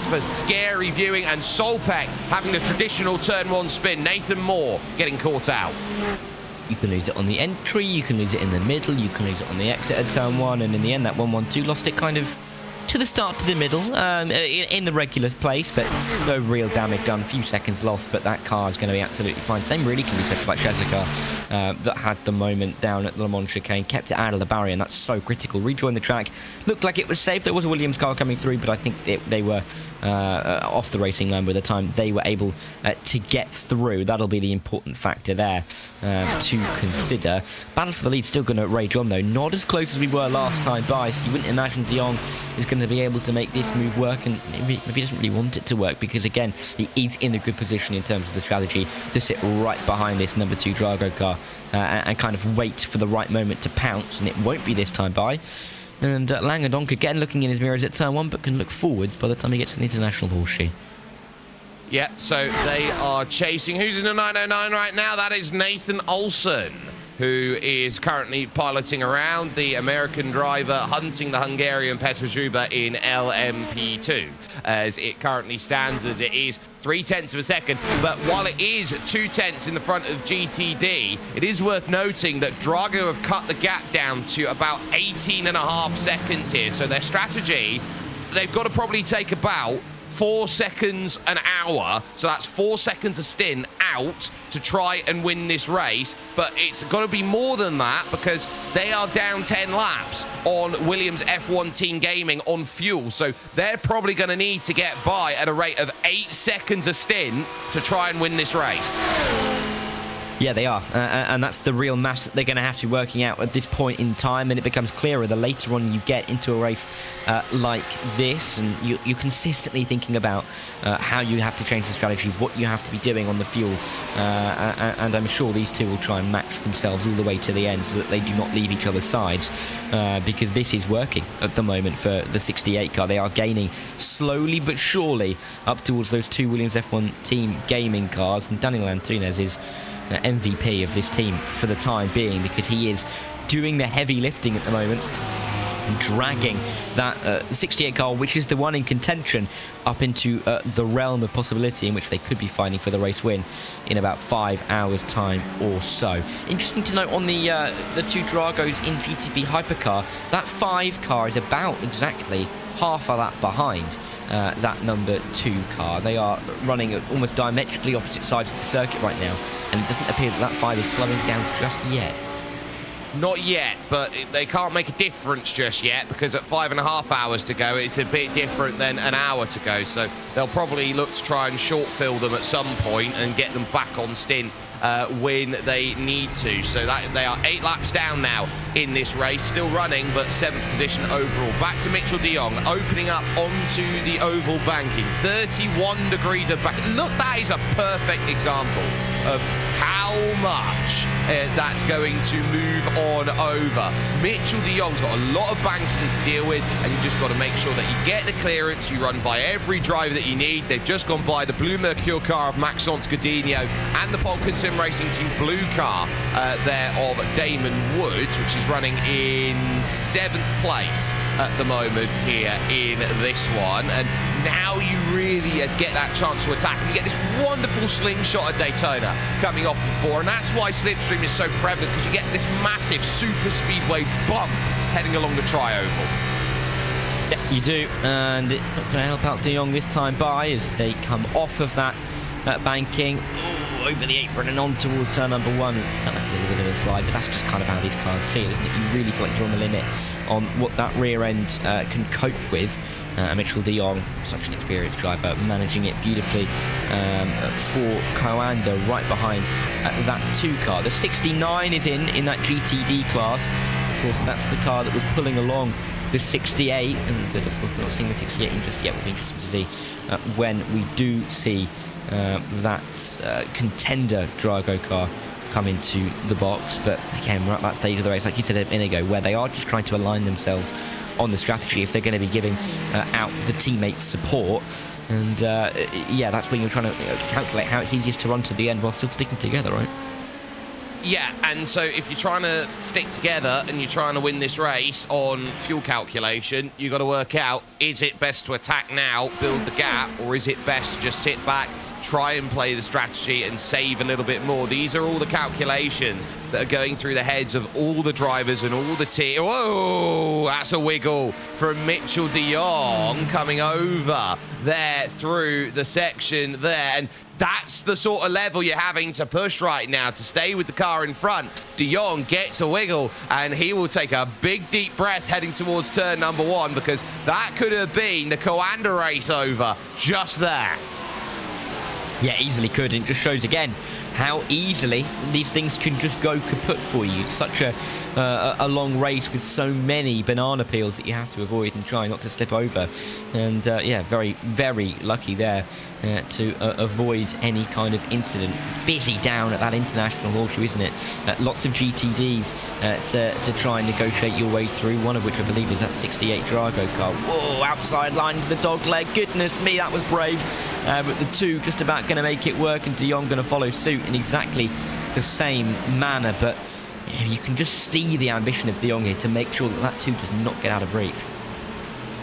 for scary viewing, and Solpek having the traditional turn one spin. Nathan Moore getting caught out. You can lose it on the entry, you can lose it in the middle, you can lose it on the exit at turn one, and in the end that 1-1-2 lost it kind of to the start, to the middle, in the regular place, but no real damage done. A few seconds lost, but that car is going to be absolutely fine. Same really can be said for that Cheza car that had the moment down at the Le Mans chicane, kept it out of the barrier, and that's so critical. Rejoined the track, looked like it was safe. There was a Williams car coming through, but I think they were off the racing line by the time they were able to get through. That'll be the important factor there to consider. Battle for the lead still going to rage on, though. Not as close as we were last time by, so you wouldn't imagine De Jong is going to be able to make this move work, and maybe he doesn't really want it to work, because again, he is in a good position in terms of the strategy to sit right behind this number 2 Drago car and kind of wait for the right moment to pounce, and it won't be this time by. And Langendonk again looking in his mirrors at turn one, but can look forwards by the time he gets to the international horseshoe. Yeah, so they are chasing. Who's in the 909 right now? That is Nathan Olsen, who is currently piloting around the American driver, hunting the Hungarian Petr Žuba in LMP2. As it currently stands, as it is 0.3 of a second, but while it is 0.2 in the front of GTD, it is worth noting that Drago have cut the gap down to about 18.5 seconds here. So their strategy, they've got to probably take about 4 seconds an hour, so that's 4 seconds a stint out to try and win this race, but it's got to be more than that, because they are down 10 laps on Williams F1 Team Gaming on fuel, so they're probably going to need to get by at a rate of 8 seconds a stint to try and win this race. Yeah, they are, and that's the real maths that they're going to have to be working out at this point in time, and it becomes clearer the later on you get into a race like this, and you're consistently thinking about how you have to change the strategy, what you have to be doing on the fuel, and I'm sure these two will try and match themselves all the way to the end so that they do not leave each other's sides, because this is working at the moment for the 68 car. They are gaining slowly but surely up towards those two Williams F1 Team Gaming cars, and Daniel Antunes is MVP of this team for the time being, because he is doing the heavy lifting at the moment and dragging that 68 car, which is the one in contention, up into the realm of possibility in which they could be fighting for the race win in about 5 hours time or so. Interesting to note on the two Dragos in GTB Hypercar, that 5 car is about exactly half a lap behind that number 2 car. They are running at almost diametrically opposite sides of the circuit right now, and it doesn't appear that that 5 is slowing down just yet. Not yet, but they can't make a difference just yet, because at 5.5 hours to go, it's a bit different than an hour to go. So they'll probably look to try and short fill them at some point and get them back on stint when they need to. So that they are 8 laps down now in this race, still running, but 7th position overall. Back to Mitchell de Jong, opening up onto the oval banking. 31 degrees of back. Look, that is a perfect example of how much that's going to move on over. Mitchell de Jong's got a lot of banking to deal with, and you just got to make sure that you get the clearance. You run by every driver that you need. They've just gone by the blue Mercure car of Maxence Godinho and the Falcon Sim Racing Team blue car there of Damon Woods, which is running in 7th place at the moment here in this one. And now you really get that chance to attack, and you get this wonderful slingshot at Daytona coming off before, and that's why slipstream is so prevalent, because you get this massive super speedway bump heading along the tri-oval. Yeah, you do, and it's not going to help out de Jong this time by, as they come off of that banking over the apron and on towards turn number 1. It felt like a little bit of a slide, but that's just kind of how these cars feel, isn't it? You really feel like you're on the limit on what that rear end can cope with. Mitchell de Jong, such an experienced driver, managing it beautifully for Coanda right behind that 2 car. The 69 is in that GTD class. Of course, that's the car that was pulling along the 68, and of course, not seeing the 68 in just yet. Will be interesting to see when we do see that contender Drago car come into the box. But again, we're at that stage of the race, like you said a minute ago, where they are just trying to align themselves on the strategy if they're going to be giving out the teammates support. And yeah, that's when you're trying to calculate how it's easiest to run to the end while still sticking together, right? Yeah, and so if you're trying to stick together and you're trying to win this race on fuel calculation, you've got to work out, is it best to attack now, build the gap, or is it best to just sit back, try and play the strategy and save a little bit more? These are all the calculations that are going through the heads of all the drivers and all the team. Whoa, that's a wiggle from Mitchell de Jong coming over there through the section there. And that's the sort of level you're having to push right now to stay with the car in front. De Jong gets a wiggle, and he will take a big, deep breath heading towards turn number 1, because that could have been the Coanda race over just there. Yeah, easily could. And it just shows again how easily these things can just go kaput for you. It's such a long race with so many banana peels that you have to avoid and try not to slip over. And yeah, very, very lucky there to avoid any kind of incident. Busy down at that international horseshoe, isn't it? Lots of GTDs to try and negotiate your way through, one of which I believe is that 68 Drago car. Whoa, outside line to the dog leg. Goodness me, that was brave. But the two just about going to make it work, and de Jong going to follow suit in exactly the same manner. But you can just see the ambition of de Jong here to make sure that that two does not get out of reach.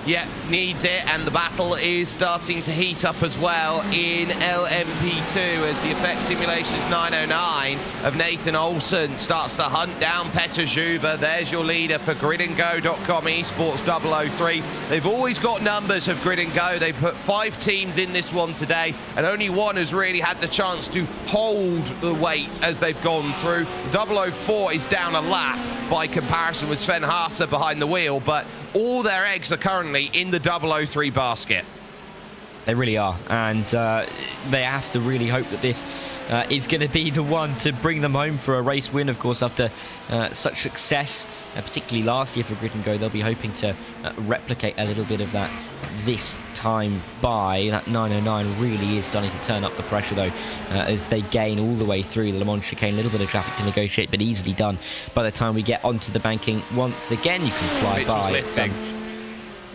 Yeah, needs it, and the battle is starting to heat up as well in LMP2 as the Effect Simulations 909 of Nathan Olsen starts to hunt down Petter Zuber. There's your leader for gridandgo.com esports 003. They've always got numbers of Grid and Go. They put 5 teams in this one today, and only one has really had the chance to hold the weight as they've gone through. 004 is down a lap by comparison with Sven Haase behind the wheel, but all their eggs are currently in the 003 basket. They really are, and they have to really hope that this is going to be the one to bring them home for a race win. Of course, after such success, particularly last year for Grid and Go, they'll be hoping to replicate a little bit of that this time by. That 909 really is starting to turn up the pressure, though, as they gain all the way through the Le Mans chicane. A little bit of traffic to negotiate, but easily done. By the time we get onto the banking once again, you can fly by.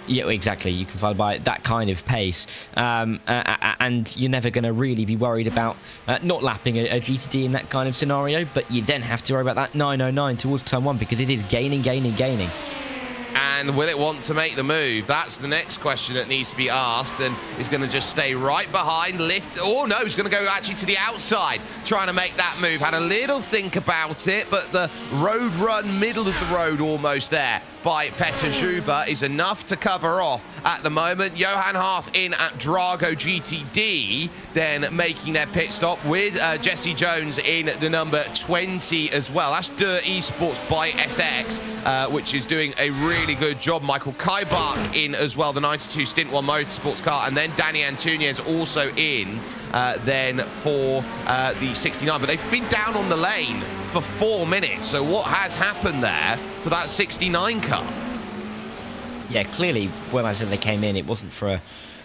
Yeah, exactly. You can fly by at that kind of pace, and you're never going to really be worried about not lapping a GTD in that kind of scenario. But you then have to worry about that 909 towards turn 1, because it is gaining. And will it want to make the move? That's the next question that needs to be asked. And is going to just stay right behind, lift. Oh no, he's going to go actually to the outside, trying to make that move. Had a little think about it, but the road run, middle of the road almost there by Petter Zuber is enough to cover off at the moment. Johan Harth in at Drago GTD, then making their pit stop with Jesse Jones in the number 20 as well. That's Dirt Esports by SX, which is doing a really good job. Michael Kaibach in as well, the 92 Stint 1 Motorsports car, and then Danny Antunes also in then for the 69. But they've been down on the lane for 4 minutes. So what has happened there for that 69 car? Yeah, clearly when I said they came in, it wasn't for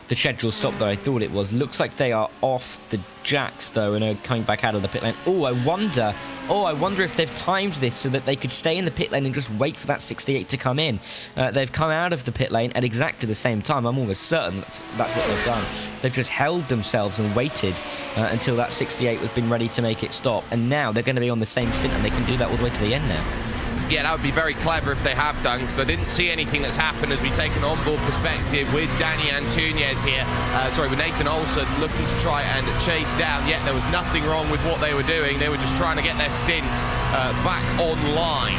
the scheduled stop that I thought it was. Looks like they are off the jacks, though, and are coming back out of the pit lane. Oh, I wonder if they've timed this so that they could stay in the pit lane and just wait for that 68 to come in. They've come out of the pit lane at exactly the same time. I'm almost certain that's what they've done. They've just held themselves and waited until that 68 has been ready to make it stop, and now they're going to be on the same stint, and they can do that all the way to the end now. Yeah, that would be very clever if they have done, because I didn't see anything that's happened as we take an onboard perspective with Danny Antunes here. With Nathan Olsen looking to try and chase down. Yet there was nothing wrong with what they were doing. They were just trying to get their stint back online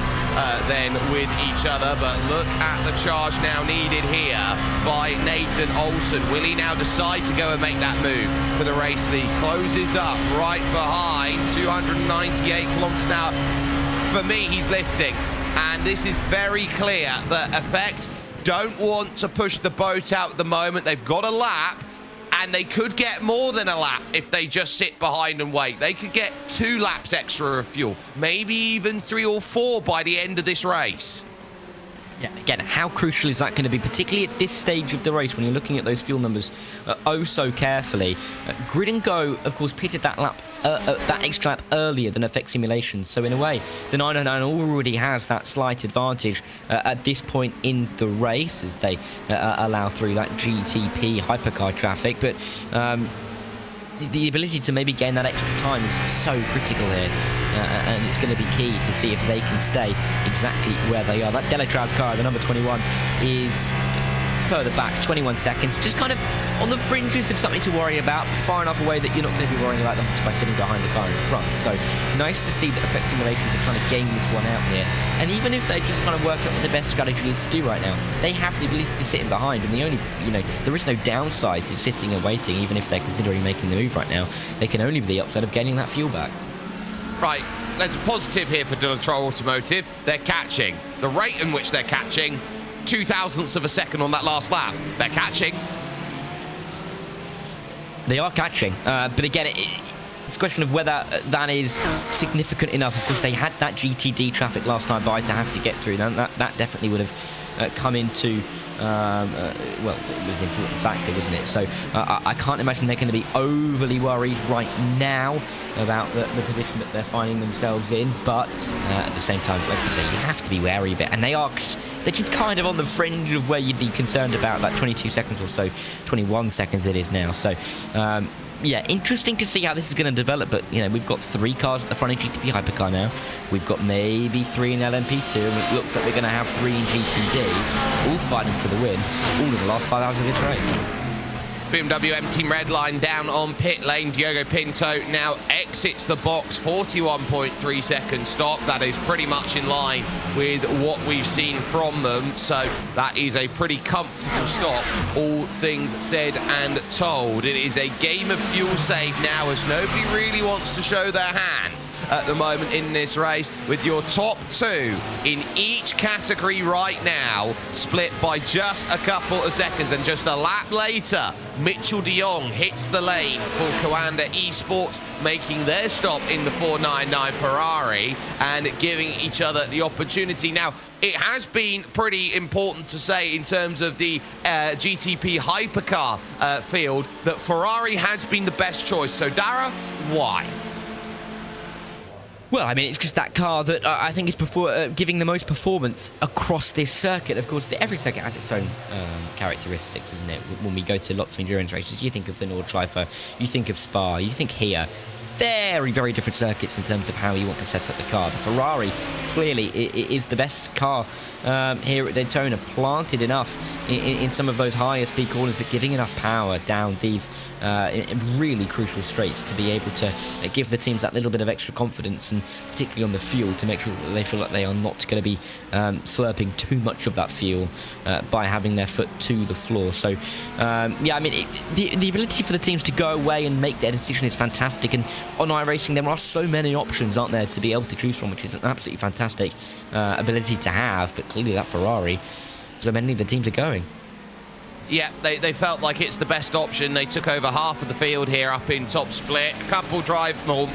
then with each other. But look at the charge now needed here by Nathan Olsen. Will he now decide to go and make that move for the race lead? Closes up right behind, 298 kilometers an hour. For me, he's lifting, and this is very clear that Effect don't want to push the boat out at the moment. They've got a lap, and they could get more than a lap if they just sit behind and wait. They could get 2 laps extra of fuel, maybe even 3 or 4 by the end of this race. Yeah, again, how crucial is that going to be, particularly at this stage of the race when you're looking at those fuel numbers oh so carefully? Grid and Go, of course, pitted that lap, that extra lap earlier than Effect Simulations, so in a way, the 909 already has that slight advantage at this point in the race as they allow through that GTP hypercar traffic, but the ability to maybe gain that extra time is so critical here, and it's going to be key to see if they can stay exactly where they are. That Delatraz car, the number 21, is further back, 21 seconds, just kind of on the fringes of something to worry about, far enough away that you're not going to be worrying about them just by sitting behind the car in front. So nice to see that Effect Simulations are kind of gaming this one out here, and even if they just kind of work out what the best strategy is to do right now, they have the ability to sit in behind, and the only, there is no downside to sitting and waiting. Even if they're considering making the move right now, they can only be the upside of gaining that fuel back. Right, there's a positive here for Delatraz Automotive. They're catching. The rate in which they're catching, 0.02 of a second on that last lap. They're catching. They are catching, but again, it's a question of whether that is significant enough. Of course, they had that GTD traffic last time by to have to get through. That definitely would have come into, well, it was an important factor, wasn't it? So I can't imagine they're going to be overly worried right now about the position that they're finding themselves in, but at the same time, like you say, you have to be wary of it, and they're just kind of on the fringe of where you'd be concerned about, like 22 seconds or so, 21 seconds it is now. So yeah, interesting to see how this is going to develop, but we've got 3 cars at the front of GTP Hypercar now. We've got maybe 3 in LMP2, and it looks like we're going to have 3 in GTD, all fighting for the win, all in the last 5 hours of this race. BMW M Team Redline down on pit lane. Diogo Pinto now exits the box, 41.3 second stop. That is pretty much in line with what we've seen from them. So that is a pretty comfortable stop, all things said and told. It is a game of fuel save now, as nobody really wants to show their hand at the moment in this race, with your top 2 in each category right now split by just a couple of seconds. And just a lap later, Mitchell de Jong hits the lane for Coanda Esports, making their stop in the 499 Ferrari and giving each other the opportunity. Now, it has been pretty important to say in terms of the GTP hypercar field that Ferrari has been the best choice. So Dara, why? Well, I mean, it's just that car that I think is giving the most performance across this circuit. Of course, every circuit has its own characteristics, isn't it? When we go to lots of endurance races, you think of the Nordschleife, you think of Spa, you think here. Very, very different circuits in terms of how you want to set up the car. The Ferrari clearly is the best car here at Daytona, planted enough in some of those higher speed corners, but giving enough power down these really crucial straights to be able to give the teams that little bit of extra confidence, and particularly on the fuel, to make sure that they feel like they are not going to be slurping too much of that fuel by having their foot to the floor. So yeah, I mean, the ability for the teams to go away and make their decision is fantastic, and on iRacing there are so many options, aren't there, to be able to choose from, which is an absolutely fantastic ability to have. But clearly that Ferrari, so many of the teams are going. Yeah, they felt like it's the best option. They took over half of the field here up in top split.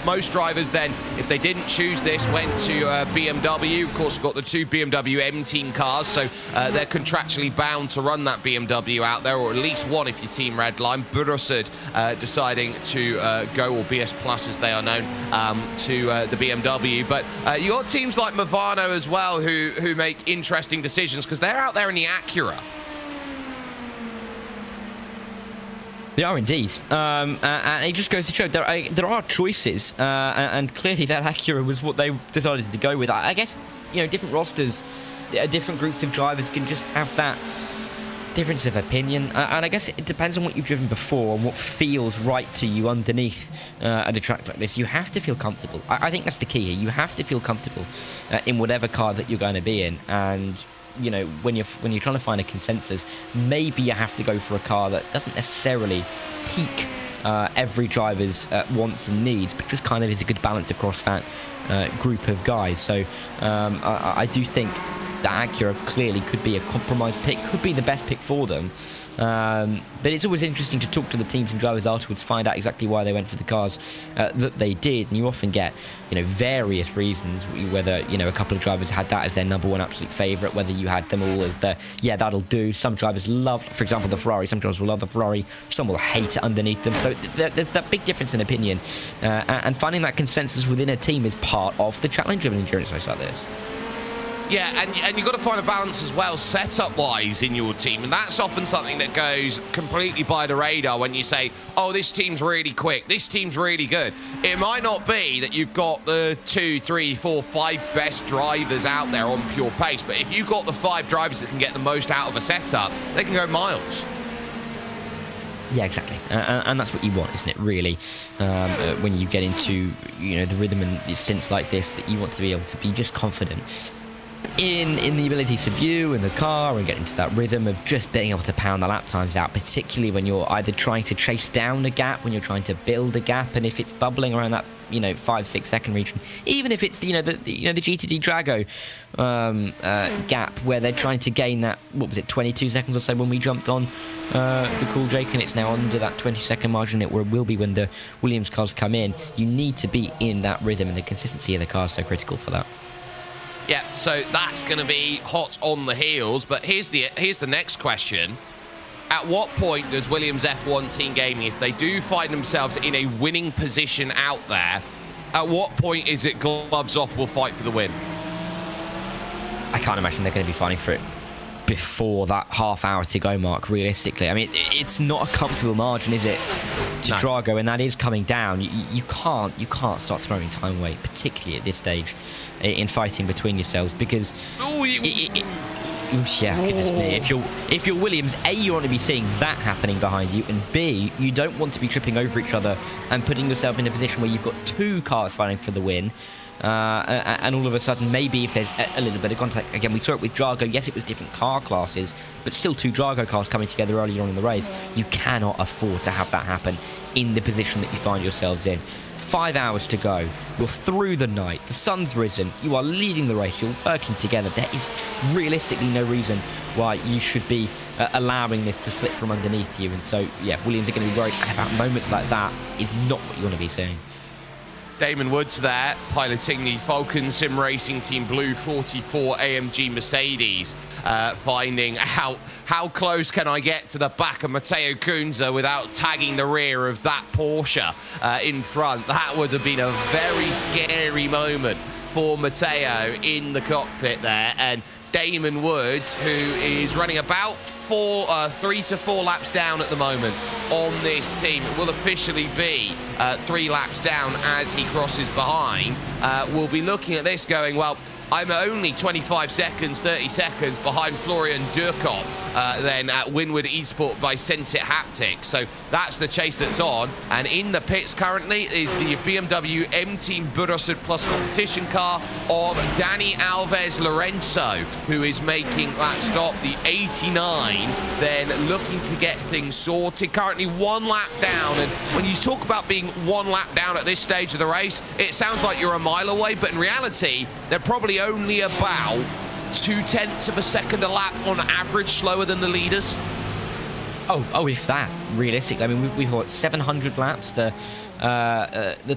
Most drivers then, if they didn't choose this, went to BMW. Of course, we've got the 2 BMW M Team cars, so they're contractually bound to run that BMW out there, or at least one if you're Team Redline. Burasud deciding to go, or BS Plus as they are known, to the BMW. But you got teams like Movano as well who make interesting decisions, because they're out there in the Acura. They are indeed, and it just goes to show there are choices, and clearly that Acura was what they decided to go with. I guess, different rosters, different groups of drivers can just have that difference of opinion, and I guess it depends on what you've driven before and what feels right to you underneath at a track like this. You have to feel comfortable. I think that's the key here. You have to feel comfortable in whatever car that you're going to be in, and when you're trying to find a consensus, maybe you have to go for a car that doesn't necessarily peak every driver's wants and needs, but just kind of is a good balance across that group of guys. So I do think that Acura clearly could be a compromise pick, could be the best pick for them. But it's always interesting to talk to the teams and drivers afterwards, find out exactly why they went for the cars that they did. And you often get, various reasons, whether, a couple of drivers had that as their number one absolute favourite, whether you had them all as that'll do. Some drivers love, for example, the Ferrari. Some drivers will love the Ferrari. Some will hate it underneath them. So there's that big difference in opinion. And finding that consensus within a team is part of the challenge of an endurance race like this. Yeah, and you've got to find a balance as well, setup-wise, in your team. And that's often something that goes completely by the radar when you say, oh, this team's really quick, this team's really good. It might not be that you've got the 2, 3, 4, 5 best drivers out there on pure pace, but if you've got the 5 drivers that can get the most out of a setup, they can go miles. Yeah, exactly. And that's what you want, isn't it, really? When you get into, the rhythm and stints like this, that you want to be able to be just confident in the ability to view in the car and get into that rhythm of just being able to pound the lap times out, particularly when you're either trying to chase down a gap, when you're trying to build a gap, and if it's bubbling around that 5-6 second region, even if it's the GTD Drago gap where they're trying to gain that, 22 seconds or so when we jumped on the Cool Jake, and it's now under that 20-second margin. It will be when the Williams cars come in. You need to be in that rhythm, and the consistency of the car is so critical for that. Yeah, so that's going to be hot on the heels. But here's the next question. At what point does Williams F1 Team Gaming, if they do find themselves in a winning position out there, at what point is it gloves off, we'll fight for the win? I can't imagine they're going to be fighting for it before that half hour to go mark, realistically. I mean, it's not a comfortable margin, is it, to Drago, and that is coming down. You can't start throwing time away, particularly at this stage in fighting between yourselves, because goodness me, if you're Williams, A, you want to be seeing that happening behind you, and B, you don't want to be tripping over each other and putting yourself in a position where you've got 2 cars fighting for the win. And all of a sudden, maybe if there's a little bit of contact, again, we saw it with Drago. Yes, it was different car classes, but still 2 Drago cars coming together earlier on in the race. You cannot afford to have that happen in the position that you find yourselves in. 5 hours to go. You're through the night. The sun's risen. You are leading the race. You're working together. There is realistically no reason why you should be allowing this to slip from underneath you. And so, yeah, Williams are going to be worried about moments like that. Is not what you want to be seeing. Damon Woods there, piloting the Falcon Sim Racing Team Blue 44 AMG Mercedes, finding out how close can I get to the back of Matteo Kunze without tagging the rear of that Porsche in front. That would have been a very scary moment for Matteo in the cockpit there. And Damon Woods, who is running about 3 to 4 laps down at the moment on this team. It will officially be 3 laps down as he crosses behind. We'll be looking at this going, well, I'm only 25 seconds, 30 seconds behind Florian Durkop, then at Winward Esport by Sensit Haptics. So that's the chase that's on. And in the pits currently is the BMW M-Team Burosud Plus competition car of Danny Alves Lorenzo, who is making that stop, the 89, then looking to get things sorted. Currently 1 lap down. And when you talk about being 1 lap down at this stage of the race, it sounds like you're a mile away, but in reality, they're probably only about 0.2 of a second a lap on average slower than the leaders. Oh, if that, realistically. I mean, we've got 700 laps. The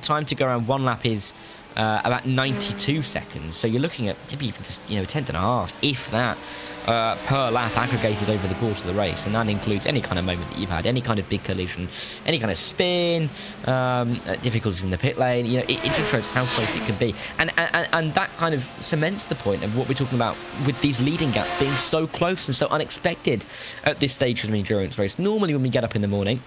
time to go around 1 lap is about 92 seconds. So you're looking at maybe even just, 10.5, if that, per lap aggregated over the course of the race. And that includes any kind of moment that you've had, any kind of big collision, any kind of spin, difficulties in the pit lane. It just shows how close it can be. And that kind of cements the point of what we're talking about with these leading gaps being so close and so unexpected at this stage of an endurance race. Normally when we get up in the morning,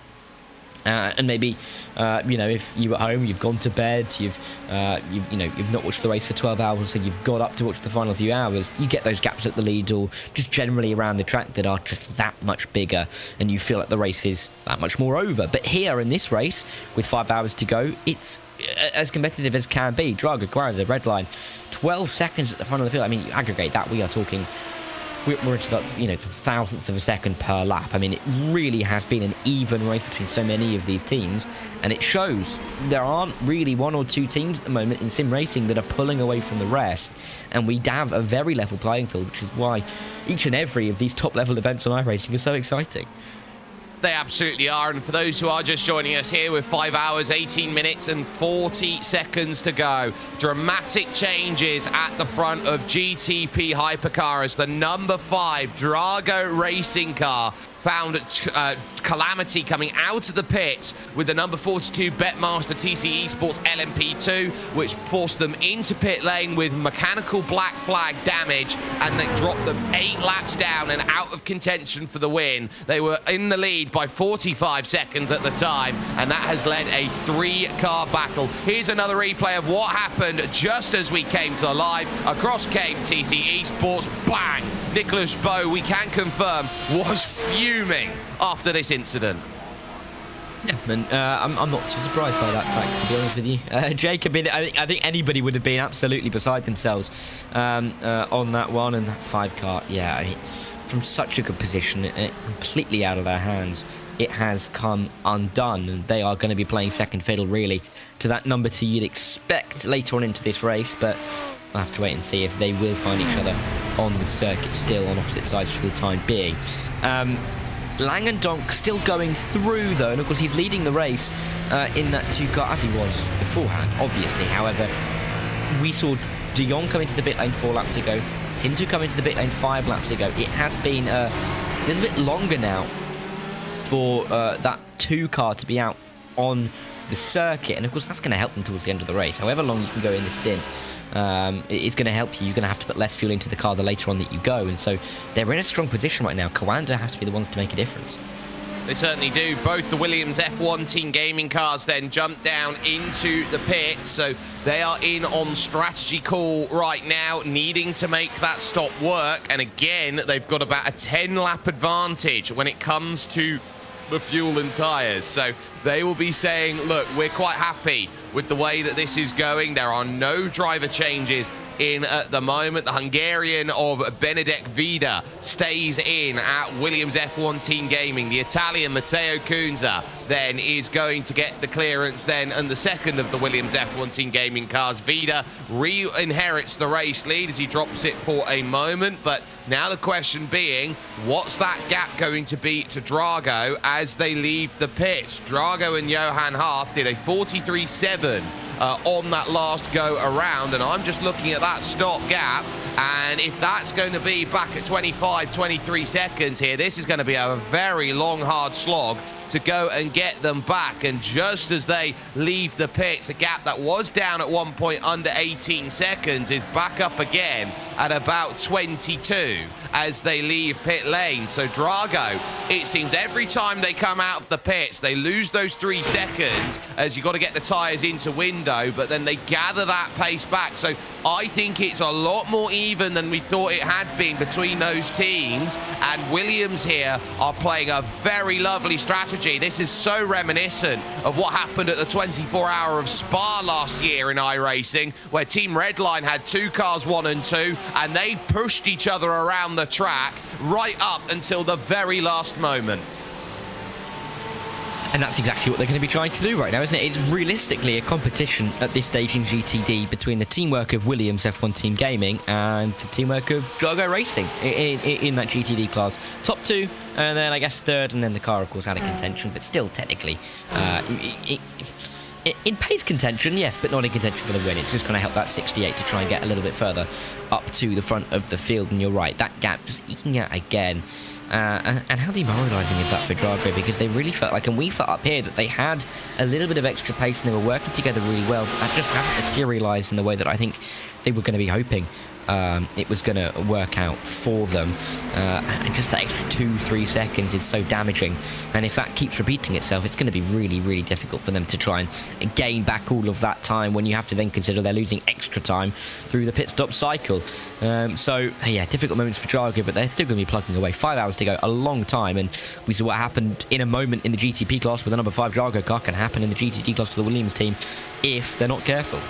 and maybe, if you at home, you've gone to bed, you've not watched the race for 12 hours, so you've got up to watch the final few hours, you get those gaps at the lead or just generally around the track that are just that much bigger, and you feel like the race is that much more over. But here in this race, with 5 hours to go, it's as competitive as can be. Drago, Guarda, red line, 12 seconds at the front of the field. I mean, you aggregate that, we are talking... We're into the thousandths of a second per lap. I mean, it really has been an even race between so many of these teams, and it shows there aren't really 1 or 2 teams at the moment in sim racing that are pulling away from the rest, and we have a very level playing field, which is why each and every of these top level events on iRacing are so exciting. They absolutely are. And for those who are just joining us here with 5 hours, 18 minutes and 40 seconds to go, dramatic changes at the front of GTP Hypercar as the number 5 Drago racing car found calamity coming out of the pit with the number 42 Betmaster TC Esports LMP2, which forced them into pit lane with mechanical black flag damage, and they dropped them 8 laps down and out of contention for the win. They were in the lead by 45 seconds at the time, and that has led a 3-car battle. Here's another replay of what happened just as we came to live. Across came TC Esports, bang! Nicholas Bowe, we can confirm, was fuming after this incident. Yeah, and I'm not too surprised by that fact, to be honest with you. Jake, I think anybody would have been absolutely beside themselves on that one, and that 5-car, yeah, I mean, from such a good position, completely out of their hands, it has come undone, and they are going to be playing second fiddle, really, to that number 2 you'd expect later on into this race, but we'll have to wait and see if they will find each other on the circuit still on opposite sides for the time being. Langendonk still going through, though, and of course he's leading the race in that 2-car, as he was beforehand, obviously. However, we saw De Jong come into the pit lane 4 laps ago, Hindu come into the pit lane 5 laps ago. It has been a little bit longer now for that 2-car to be out on the circuit, and of course that's going to help them towards the end of the race. However long you can go in the stint, it's going to help you. You're going to have to put less fuel into the car the later on that you go, and so they're in a strong position right now. Kawanda has to be the ones to make a difference. They certainly do. Both the Williams F1 Team Gaming cars then jump down into the pit, so they are in on strategy call right now, needing to make that stop work. And again, they've got about a 10-lap advantage when it comes to the fuel and tyres. So they will be saying, look, we're quite happy with the way that this is going. There are no driver changes in at the moment. The Hungarian of Benedek Vida stays in at Williams F1 Team Gaming. The Italian Matteo Cunza then is going to get the clearance then, and the second of the Williams F1 Team Gaming cars. Vida re-inherits the race lead as he drops it for a moment, but now the question being, what's that gap going to be to Drago as they leave the pits? Drago and Johan Hart did a 43.7 on that last go around, and I'm just looking at that stop gap, and if that's going to be back at 23 seconds here, this is going to be a very long, hard slog to go and get them back. And just as they leave the pits, a gap that was down at one point under 18 seconds is back up again at about 22 as they leave pit lane. So Drago, it seems every time they come out of the pits, they lose those 3 seconds as you've got to get the tyres into window, but then they gather that pace back. So I think it's a lot more even than we thought it had been between those teams, and Williams here are playing a very lovely strategy. This is so reminiscent of what happened at the 24 Hour of Spa last year in iRacing, where Team Redline had 2 cars, 1 and 2, and they pushed each other around the track right up until the very last moment. And that's exactly what they're going to be trying to do right now, isn't it? It's realistically a competition at this stage in GTD between the teamwork of Williams F1 Team Gaming and the teamwork of Drago Racing in that GTD class. Top 2, and then I guess 3rd, and then the car, of course, out of contention, but still technically in pace contention, yes, but not in contention for the win. It's just going to help that 68 to try and get a little bit further up to the front of the field, and you're right, that gap just eking out again. And how demoralising is that for Drago, because they really felt like, and we felt up here, that they had a little bit of extra pace and they were working together really well, but that just hasn't materialised in the way that I think they were going to be hoping it was going to work out for them. And just that extra 2-3 seconds is so damaging, and if that keeps repeating itself, it's going to be really, really difficult for them to try and gain back all of that time when you have to then consider they're losing extra time through the pit stop cycle. So yeah, difficult moments for Drago, but they're still going to be plugging away. 5 hours to go, a long time, and we saw what happened in a moment in the GTP class with the number 5 Drago car can happen in the GTD class for the Williams team if they're not careful.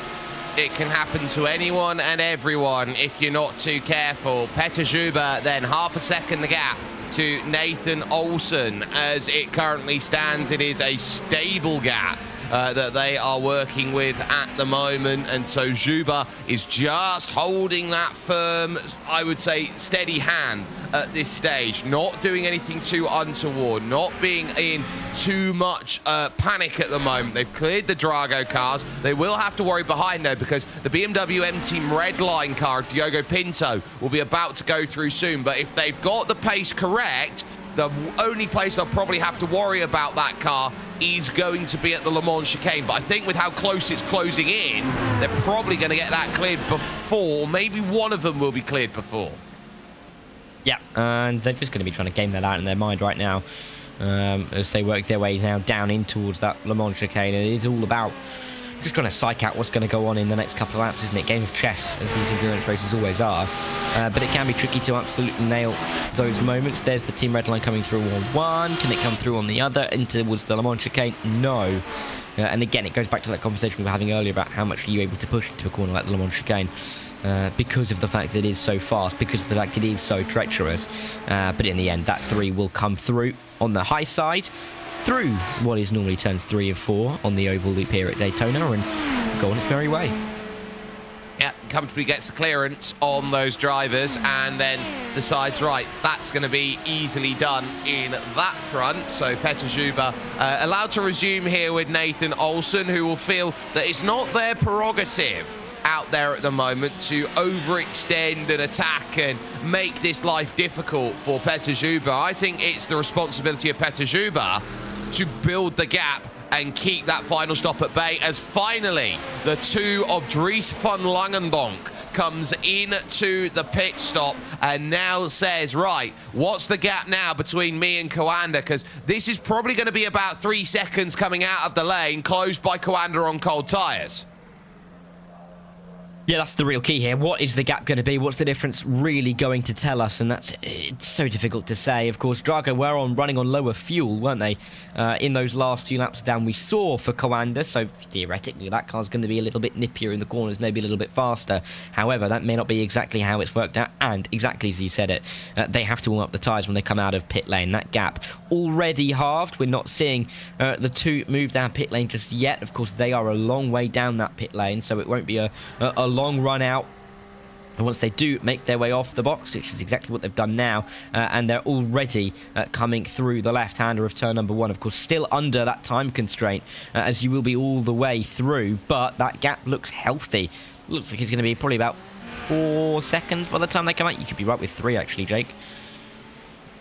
It can happen to anyone and everyone if you're not too careful. Petter Zuber then half a second the gap to Nathan Olsen. As it currently stands, it is a stable gap that they are working with at the moment. And so Juba is just holding that firm, I would say, steady hand at this stage, not doing anything too untoward, not being in too much panic at the moment. They've cleared the Drago cars. They will have to worry behind, though, because the BMW M Team Redline car, Diogo Pinto, will be about to go through soon. But if they've got the pace correct, the only place they'll probably have to worry about that car is going to be at the Le Mans chicane. But I think with how close it's closing in, they're probably going to get that cleared before. Maybe one of them will be cleared before. Yeah, and they're just going to be trying to game that out in their mind right now as they work their way now down in towards that Le Mans chicane. And it's all about just trying to psych out what's going to go on in the next couple of laps, isn't it? Game of chess, as these endurance races always are. But it can be tricky to absolutely nail those moments. There's the Team Redline coming through on one. Can it come through on the other into towards the Le Mans chicane? No. And again, it goes back to that conversation we were having earlier about how much are you able to push into a corner like the Le Mans chicane. Because of the fact that it is so fast, because of the fact it is so treacherous. But in the end, that 3 will come through on the high side, through what is normally turns 3 and 4 on the oval loop here at Daytona, and go on its merry way. Yeah, comfortably gets the clearance on those drivers and then decides, right, that's going to be easily done in that front. So Petr Juba allowed to resume here with Nathan Olsen, who will feel that it's not their prerogative out there at the moment to overextend and attack and make this life difficult for Petr Juba. I think it's the responsibility of Petr Juba to build the gap and keep that final stop at bay, as finally the 2 of Dries van Langendonk comes into the pit stop and now says, right, what's the gap now between me and Coanda? Because this is probably going to be about 3 seconds coming out of the lane, closed by Coanda on cold tyres. Yeah, that's the real key here. What is the gap going to be? What's the difference really going to tell us? And it's so difficult to say. Of course, Drago were running on lower fuel, weren't they? In those last few laps down we saw for Coanda. So theoretically, that car's going to be a little bit nippier in the corners, maybe a little bit faster. However, that may not be exactly how it's worked out. And exactly as you said it, they have to warm up the tyres when they come out of pit lane. That gap already halved. We're not seeing the 2 move down pit lane just yet. Of course, they are a long way down that pit lane, so it won't be a long run out. And once they do make their way off the box, which is exactly what they've done now, and they're already coming through the left-hander of turn number 1, of course, still under that time constraint, as you will be all the way through, but that gap looks healthy. Looks like it's going to be probably about 4 seconds by the time they come out. You could be right with 3, actually, Jake.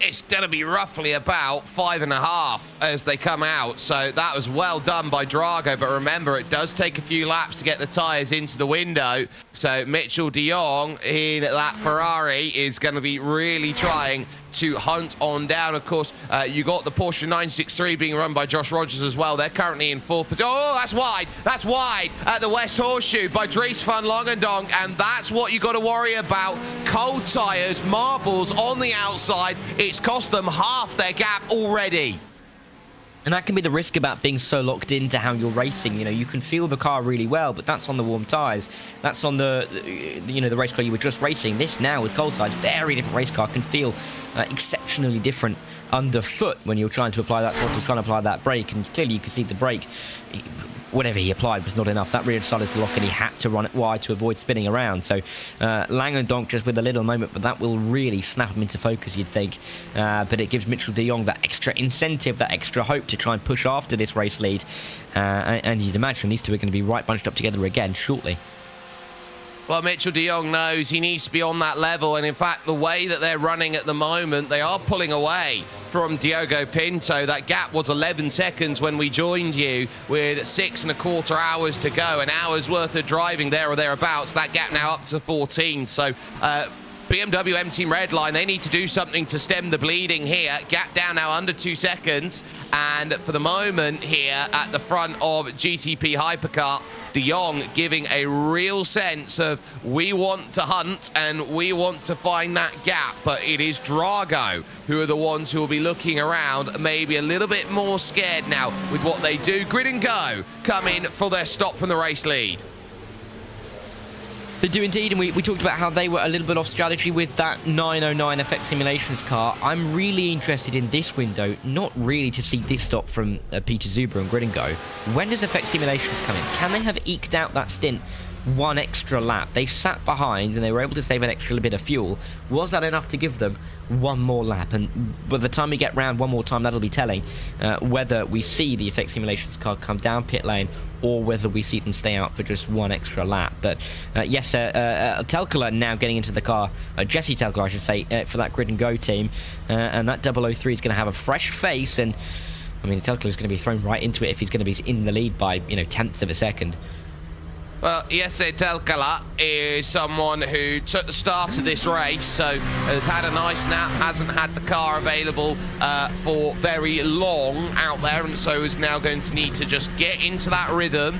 It's going to be roughly about 5.5 as they come out. So that was well done by Drago. But remember, it does take a few laps to get the tyres into the window. So Mitchell de Jong in that Ferrari is going to be really trying to hunt on down. Of course, you got the Porsche 963 being run by Josh Rogers as well. They're currently in 4th position. Oh, that's wide. That's wide at the West Horseshoe by Dries van Langendonk. And that's what you got to worry about. Cold tyres, marbles on the outside. It's cost them half their gap already. And that can be the risk about being so locked into how you're racing. You know, you can feel the car really well, but that's on the warm tyres. That's on the race car you were just racing. This now with cold tyres, very different race car, can feel exceptionally different underfoot when you're trying to apply that throttle, trying to apply that brake. And clearly you can see the brake, whatever he applied was not enough. That rear decided to lock and he had to run it wide to avoid spinning around. So Langendonk just with a little moment, but that will really snap him into focus, you'd think. But it gives Mitchell de Jong that extra incentive, that extra hope to try and push after this race lead. And you'd imagine these two are going to be right bunched up together again shortly. Well, Mitchell de Jong knows he needs to be on that level, and in fact, the way that they're running at the moment, they are pulling away from Diogo Pinto. That gap was 11 seconds when we joined you, with 6.25 hours to go, an hour's worth of driving there or thereabouts. That gap now up to 14. So BMW M Team Redline, they need to do something to stem the bleeding here. Gap down now under 2 seconds. And for the moment here at the front of GTP Hypercar, de Jong giving a real sense of we want to hunt and we want to find that gap. But it is Drago who are the ones who will be looking around, maybe a little bit more scared now with what they do. Grid and Go come in for their stop from the race lead. They do indeed, and we talked about how they were a little bit off strategy with that 909 FX Simulations car. I'm really interested in this window, not really to see this stop from Peter Zuber and Grid and Go. When does FX Simulations come in? Can they have eked out that stint one extra lap? They sat behind and they were able to save an extra bit of fuel. Was that enough to give them one more lap? And by the time we get round one more time, that'll be telling whether we see the FX Simulations car come down pit lane or whether we see them stay out for just one extra lap. But yes, Telkala now getting into the car, Jesse Telkala I should say, for that Grid and Go team, and that 003 is going to have a fresh face, and I mean Telkala is going to be thrown right into it if he's going to be in the lead by tenths of a second. Well, Jesse Telkala is someone who took the start of this race, so has had a nice nap, hasn't had the car available for very long out there, and so is now going to need to just get into that rhythm.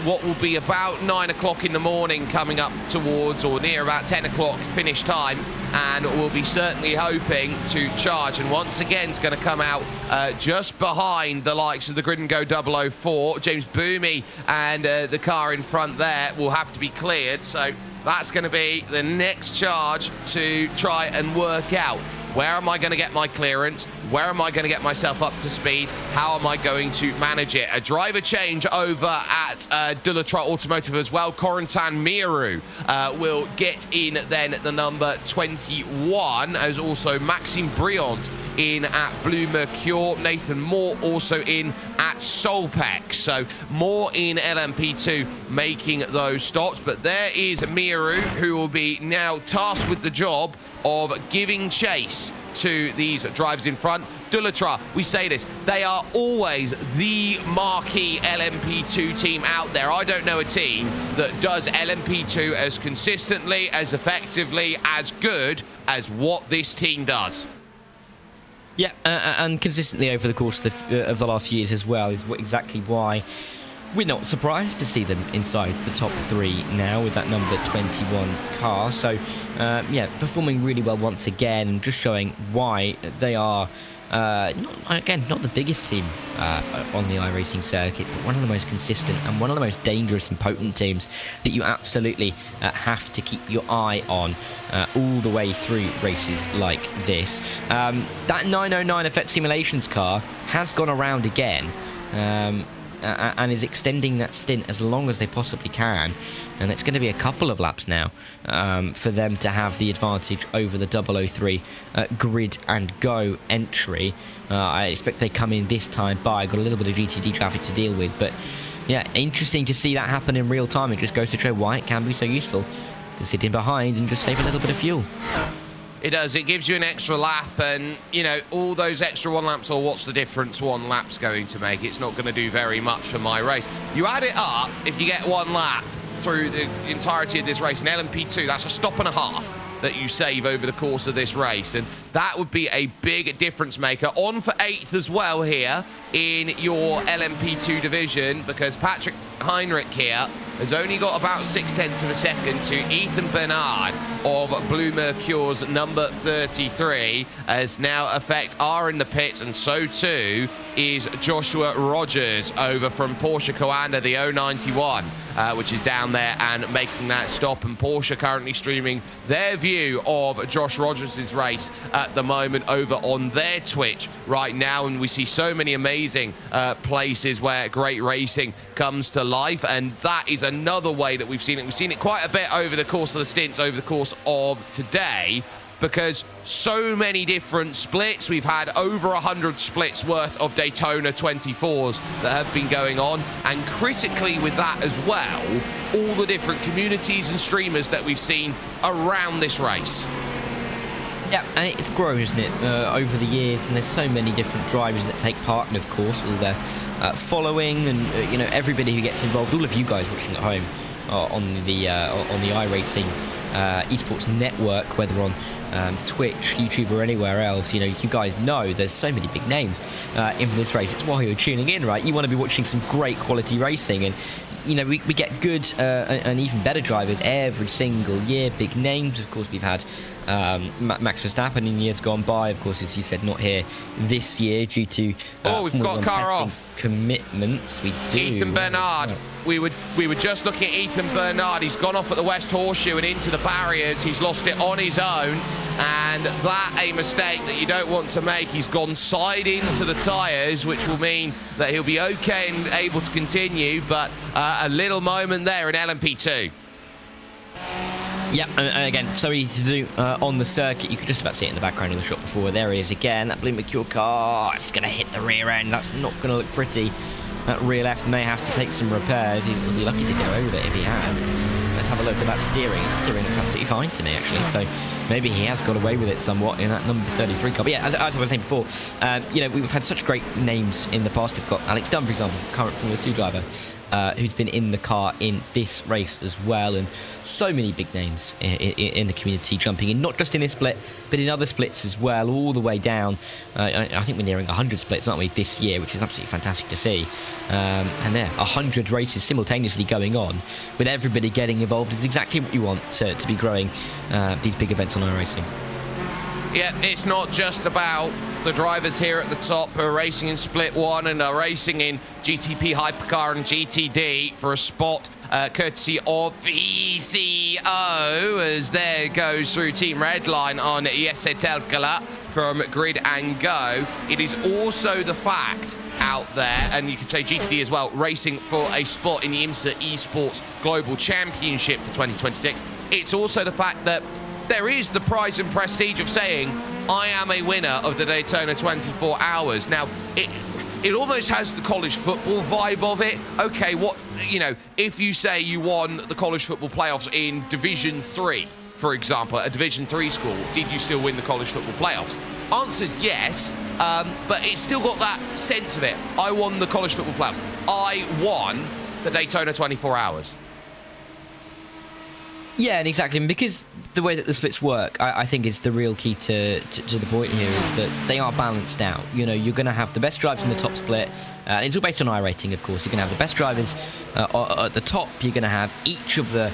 What will be about 9 o'clock in the morning coming up towards, or near about 10 o'clock finish time, and we'll be certainly hoping to charge. And once again, it's going to come out just behind the likes of the Grid and Go 004. James Boomy and the car in front there will have to be cleared. So that's going to be the next charge to try and work out. Where am I going to get my clearance? Where am I going to get myself up to speed? How am I going to manage it? A driver change over at Dulatra Automotive as well. Corentin Miru will get in then the number 21, as also Maxime Briand in at Blue Mercure. Nathan Moore also in at Solpex. So more in LMP2 making those stops. But there is Miru, who will be now tasked with the job of giving chase to these drivers in front. Dulatra, we say this, they are always the marquee LMP2 team out there. I don't know a team that does LMP2 as consistently, as effectively, as good as what this team does. Yeah, and consistently over the course of the last years as well is exactly why we're not surprised to see them inside the top 3 now with that number 21 car. So, yeah, performing really well once again, and just showing why they are, not the biggest team on the iRacing circuit, but one of the most consistent and one of the most dangerous and potent teams that you absolutely have to keep your eye on all the way through races like this. That 909 FX Simulations car has gone around again, and is extending that stint as long as they possibly can, and it's going to be a couple of laps now for them to have the advantage over the 003 Grid and Go entry. I expect they come in this time by, got a little bit of GTD traffic to deal with, but yeah, interesting to see that happen in real time. It just goes to show why it can be so useful to sit in behind and just save a little bit of fuel. It does. It gives you an extra lap, and, all those extra 1 laps, or what's the difference 1 lap's going to make? It's not going to do very much for my race. You add it up, if you get 1 lap through the entirety of this race in LMP2, that's a stop and a half that you save over the course of this race, and that would be a big difference maker. On for 8th as well here in your LMP2 division, because Patrick Heinrich here has only got about 0.6 of a second to Ethan Bernard of Blue Mercure's number 33, as now Effect are in the pits, and so too is Joshua Rogers over from Porsche Coanda, the 091, which is down there and making that stop. And Porsche currently streaming their view of Josh Rogers' race at the moment over on their Twitch right now, and we see so many amazing places where great racing comes to life, and that is another way that we've seen it. We've seen it quite a bit over the course of the stints, over the course of today, because so many different splits. We've had over 100 splits worth of Daytona 24s that have been going on, and critically with that as well, all the different communities and streamers that we've seen around this race. Yeah, and it's grown, isn't it, over the years, and there's so many different drivers that take part, and of course all their following, and everybody who gets involved, all of you guys watching at home on the iRacing esports network, whether on Twitch, YouTube, or anywhere else. You guys know there's so many big names in this race. It's why you're tuning in, right? You want to be watching some great quality racing, and you know, we get good and even better drivers every single year. Big names, of course. We've had Max Verstappen in years gone by. Of course, as you said, not here this year due to we've got a car off. Commitments. We do. Ethan Bernard. We were just looking at Ethan Bernard. He's gone off at the West Horseshoe and into the barriers. He's lost it on his own, and that a mistake that you don't want to make. He's gone side into the tyres, which will mean that he'll be okay and able to continue, but a little moment there in LMP2. Yeah, and again, so easy to do on the circuit. You could just about see it in the background of the shot before. There he is again, that Blue Mercure car. It's going to hit the rear end. That's not going to look pretty. That rear left may have to take some repairs. He'll be lucky to get over it if he has. Let's have a look at that steering. The steering looks absolutely fine to me, actually. So maybe he has got away with it somewhat in that number 33 car. But yeah, as I was saying before, you know, we've had such great names in the past. We've got Alex Dunn, for example, current Formula 2 driver, who's been in the car in this race as well, and so many big names in the community jumping in, not just in this split, but in other splits as well, all the way down. I think we're nearing 100 splits, aren't we, this year, which is absolutely fantastic to see. And there, 100 races simultaneously going on, with everybody getting involved, is exactly what you want to be growing these big events on iRacing. Yeah, it's not just about the drivers here at the top who are racing in Split 1 and are racing in GTP Hypercar and GTD for a spot courtesy of VCO, as there goes through Team Redline on Jesse Telkala from Grid and Go. It is also the fact out there, and you could say GTD as well, racing for a spot in the IMSA Esports Global Championship for 2026. It's also the fact that there is the prize and prestige of saying, I am a winner of the Daytona 24 Hours. Now, it almost has the college football vibe of it. Okay, what, you know, if you say you won the college football playoffs in Division 3, for example, at a Division 3 school, did you still win the college football playoffs? Answer's yes, but it's still got that sense of it. I won the college football playoffs. I won the Daytona 24 Hours. Yeah, and exactly, and because the way that the splits work, I think is the real key to the point here, is that they are balanced out. You know, you're going to have the best drivers in the top split. It's all based on iRating, of course. You're going to have the best drivers at the top. You're going to have each of the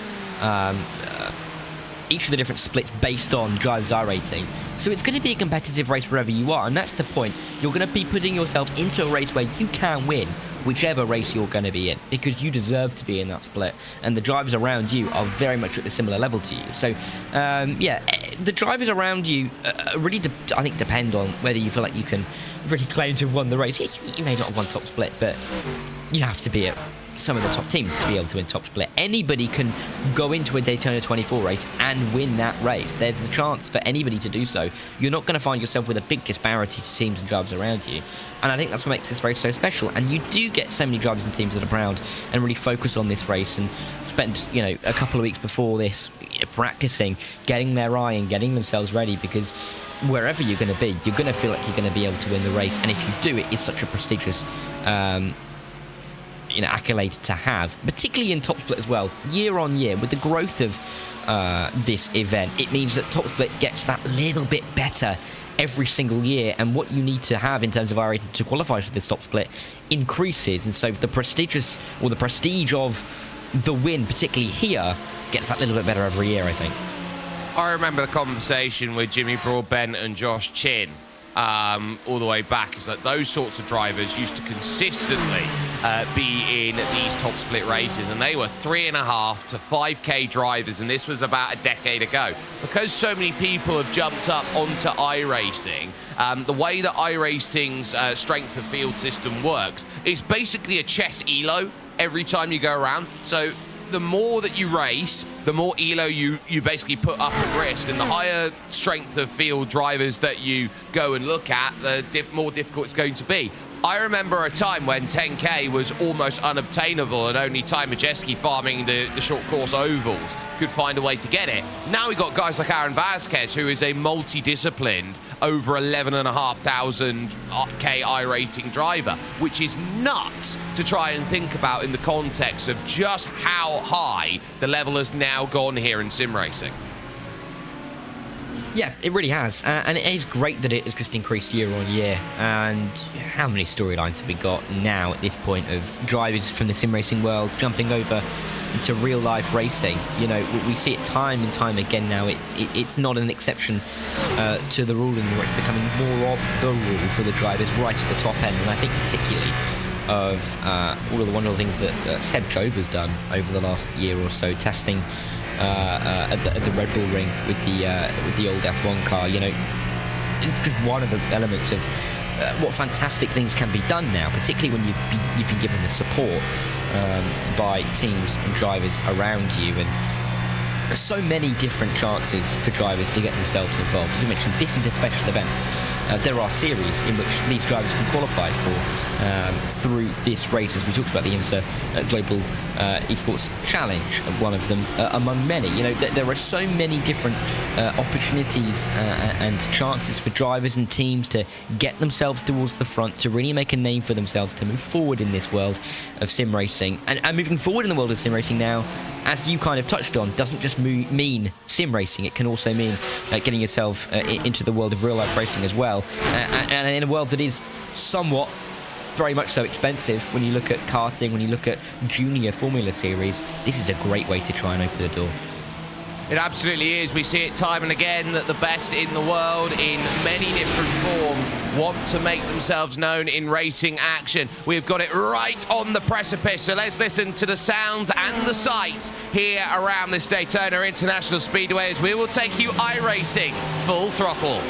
different splits based on drivers' iRating. So it's going to be a competitive race wherever you are, and that's the point. You're going to be putting yourself into a race where you can win whichever race you're going to be in, because you deserve to be in that split, and the drivers around you are very much at a similar level to you. So yeah, the drivers around you really I think depend on whether you feel like you can really claim to have won the race. You may not have won top split, but you have to be at some of the top teams to be able to win top split. Anybody can go into a Daytona 24 race and win that race. There's the chance for anybody to do so. You're not going to find yourself with a big disparity to teams and drivers around you, and I think that's what makes this race so special. And you do get so many drivers and teams that are proud and really focus on this race and spend, you know, a couple of weeks before this practicing, getting their eye and getting themselves ready, because wherever you're going to be, you're going to feel like you're going to be able to win the race. And if you do, it is such a prestigious accolade to have, particularly in top split as well. Year on year, with the growth of this event, it means that top split gets that little bit better every single year, and what you need to have in terms of iRating to qualify for this top split increases, and so the prestige of the win, particularly here, gets that little bit better every year, I think. I remember the conversation with Jimmy Broadbent and Josh Chin all the way back, is that those sorts of drivers used to consistently be in these top split races, and they were 3.5 to 5k drivers, and this was about a decade ago. Because so many people have jumped up onto iRacing, the way that iRacing's strength of field system works is basically a chess elo every time you go around. So the more that you race, the more elo you basically put up at risk, and the higher strength of field drivers that you go and look at, the more difficult it's going to be. I remember a time when 10k was almost unobtainable, and only Ty Majeski farming the short course ovals could find a way to get it. Now we've got guys like Aaron Vasquez, who is a multi-disciplined, over 11,500 k iRating driver, which is nuts to try and think about in the context of just how high the level has now gone here in sim racing. Yeah, it really has, and it is great that it has just increased year on year. And how many storylines have we got now at this point of drivers from the sim racing world jumping over into real life racing? You know, we see it time and time again now. It's not an exception to the rule anymore. It's becoming more of the rule for the drivers right at the top end, and I think particularly of all of the wonderful things that Seb Job has done over the last year or so, testing at the Red Bull Ring with the old F1 car. You know, it's just one of the elements of what fantastic things can be done now, particularly when you've been given the support by teams and drivers around you, and so many different chances for drivers to get themselves involved. As you mentioned, this is a special event. There are series in which these drivers can qualify for through this race, as we talked about the IMSA Global Esports Challenge, one of them among many. You know, there are so many different opportunities and chances for drivers and teams to get themselves towards the front, to really make a name for themselves, to move forward in this world of sim racing. And moving forward in the world of sim racing now, as you kind of touched on, doesn't just mean sim racing. It can also mean getting yourself into the world of real life racing as well. And in a world that is somewhat, very much so expensive, when you look at karting, when you look at junior Formula Series, this is a great way to try and open the door. It absolutely is. We see it time and again that the best in the world in many different forms want to make themselves known in racing action. We've got it right on the precipice, so let's listen to the sounds and the sights here around this Daytona International Speedway as we will take you iRacing full throttle.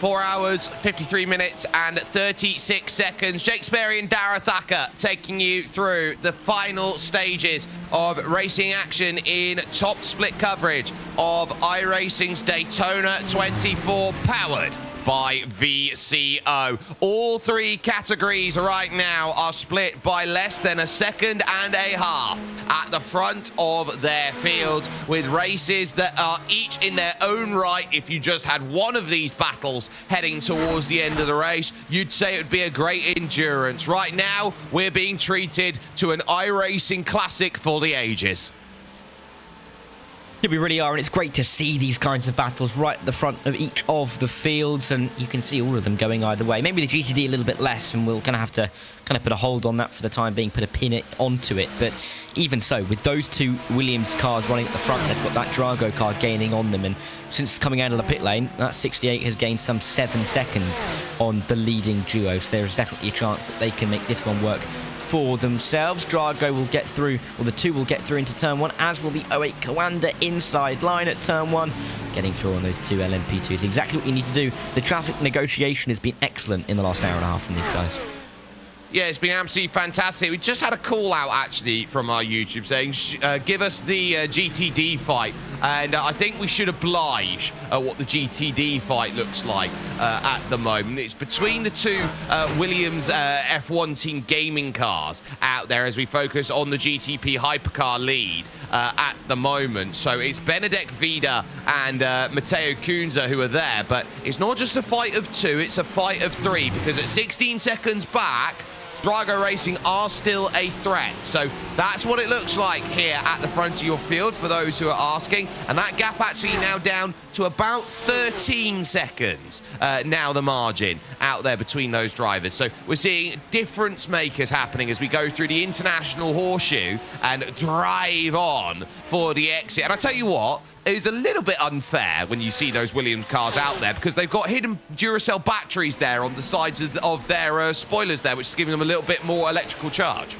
4 hours, 53 minutes, and 36 seconds. Jake Sperry and Dara Thacker taking you through the final stages of racing action in top split coverage of iRacing's Daytona 24, powered by VCO. All three categories right now are split by less than a second and a half at the front of their fields, with races that are each in their own right. If you just had one of these battles heading towards the end of the race, you'd say it would be a great endurance. Right now, we're being treated to an iRacing classic for the ages. Yeah, we really are, and it's great to see these kinds of battles right at the front of each of the fields, and you can see all of them going either way. Maybe the GTD a little bit less, and we're going to have to kind of put a hold on that for the time being, put a pin onto it. But even so, with those two Williams cars running at the front, they've got that Drago car gaining on them, and since coming out of the pit lane, that 68 has gained some 7 seconds on the leading duo, so there's definitely a chance that they can make this one work for themselves. Drago will get through, or the two will get through into turn 1, as will the 08 Coanda inside line at turn 1. Getting through on those two LMP2s, exactly what you need to do. The traffic negotiation has been excellent in the last hour and a half from these guys. Yeah, it's been absolutely fantastic. We just had a call out actually from our YouTube saying, give us the GTD fight. And I think we should oblige what the GTD fight looks like at the moment. It's between the two Williams F1 team gaming cars out there as we focus on the GTP hypercar lead at the moment. So it's Benedek Vida and Matteo Kunze who are there. But it's not just a fight of 2, it's a fight of 3, because at 16 seconds back, Drago Racing are still a threat. So that's what it looks like here at the front of your field for those who are asking. And that gap actually now down to about 13 seconds. Now the margin out there between those drivers. So we're seeing difference makers happening as we go through the international horseshoe and drive on for the exit. And I tell you what, it's a little bit unfair when you see those Williams cars out there, because they've got hidden Duracell batteries there on the sides of their spoilers there, which is giving them a little bit more electrical charge.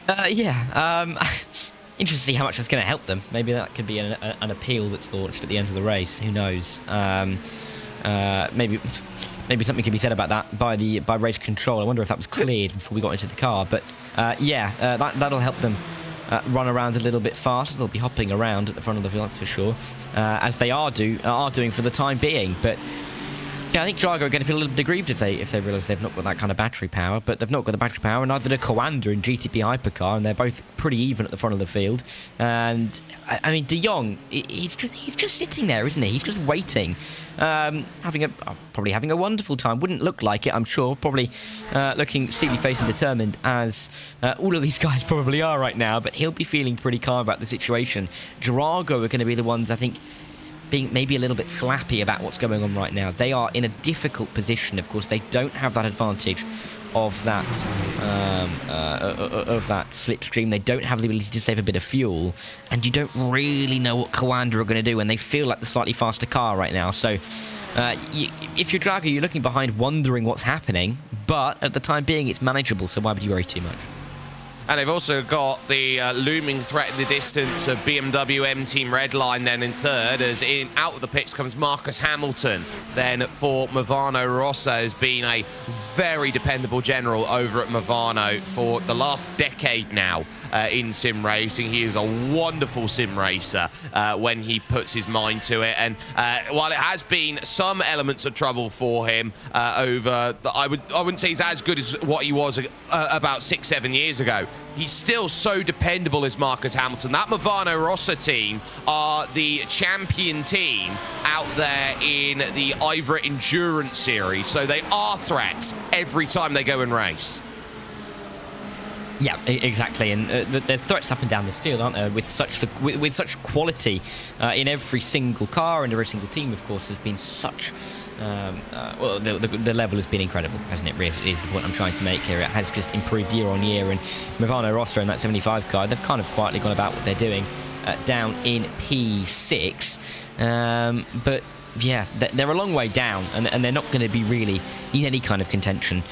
Interesting to see how much that's going to help them. Maybe that could be an appeal that's launched at the end of the race. Who knows? Maybe something can be said about that by race control. I wonder if that was cleared before we got into the car. But that'll help them run around a little bit faster. They'll be hopping around at the front of the field, that's for sure, as they are doing for the time being. But yeah, I think Drago are going to feel a little bit aggrieved if they realise they've not got that kind of battery power. But they've not got the battery power, and neither do Coanda and GTP Hypercar, and they're both pretty even at the front of the field. And I mean, De Jong, he's just sitting there, isn't he? He's just waiting, probably having a wonderful time. Wouldn't look like it, I'm sure. Probably looking steely-faced and determined, as all of these guys probably are right now. But he'll be feeling pretty calm about the situation. Drago are going to be the ones, I think, being maybe a little bit flappy about what's going on right now. They are in a difficult position. Of course, they don't have that advantage of that slipstream. They don't have the ability to save a bit of fuel, and you don't really know what Coanda are going to do, and they feel like the slightly faster car right now. So if you're Drago, you're looking behind wondering what's happening, but at the time being it's manageable, so why would you worry too much? And they've also got the looming threat in the distance of BMW M Team Redline then in third, as out of the pits comes Marcus Hamilton. Then for Movano Rossa has been a very dependable general over at Movano for the last decade now in sim racing. He is a wonderful sim racer when he puts his mind to it. And while it has been some elements of trouble for him over, I wouldn't say he's as good as what he was about 6-7 years ago. He's still so dependable as Marcus Hamilton. That Movano Rossa team are the champion team out there in the IMSA Endurance Series, so they are threats every time they go and race. Yeah, exactly, and there's threats up and down this field, aren't there? With such quality in every single car and every single team. Of course, there's been such. The level has been incredible, hasn't it? Really, is the point I'm trying to make here. It has just improved year on year, and Movano Rossa in that 75 car, they've kind of quietly gone about what they're doing down in P6, but yeah, they're a long way down, and they're not going to be really in any kind of contention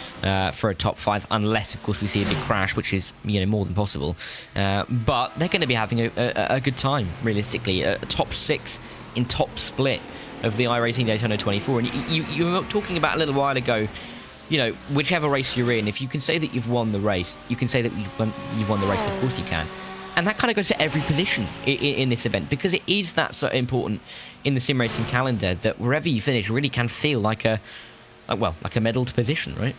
for a top 5 unless, of course, we see a big crash, which is more than possible. But they're going to be having a good time, realistically. A top 6 in top split of the iRacing Daytona 24. And you were talking about a little while ago, you know, whichever race you're in, if you can say that you've won the race, you can say that you've won the race. Of course you can. And that kind of goes for every position in this event, because it is that so important in the sim racing calendar that wherever you finish really can feel like a medalled position, right?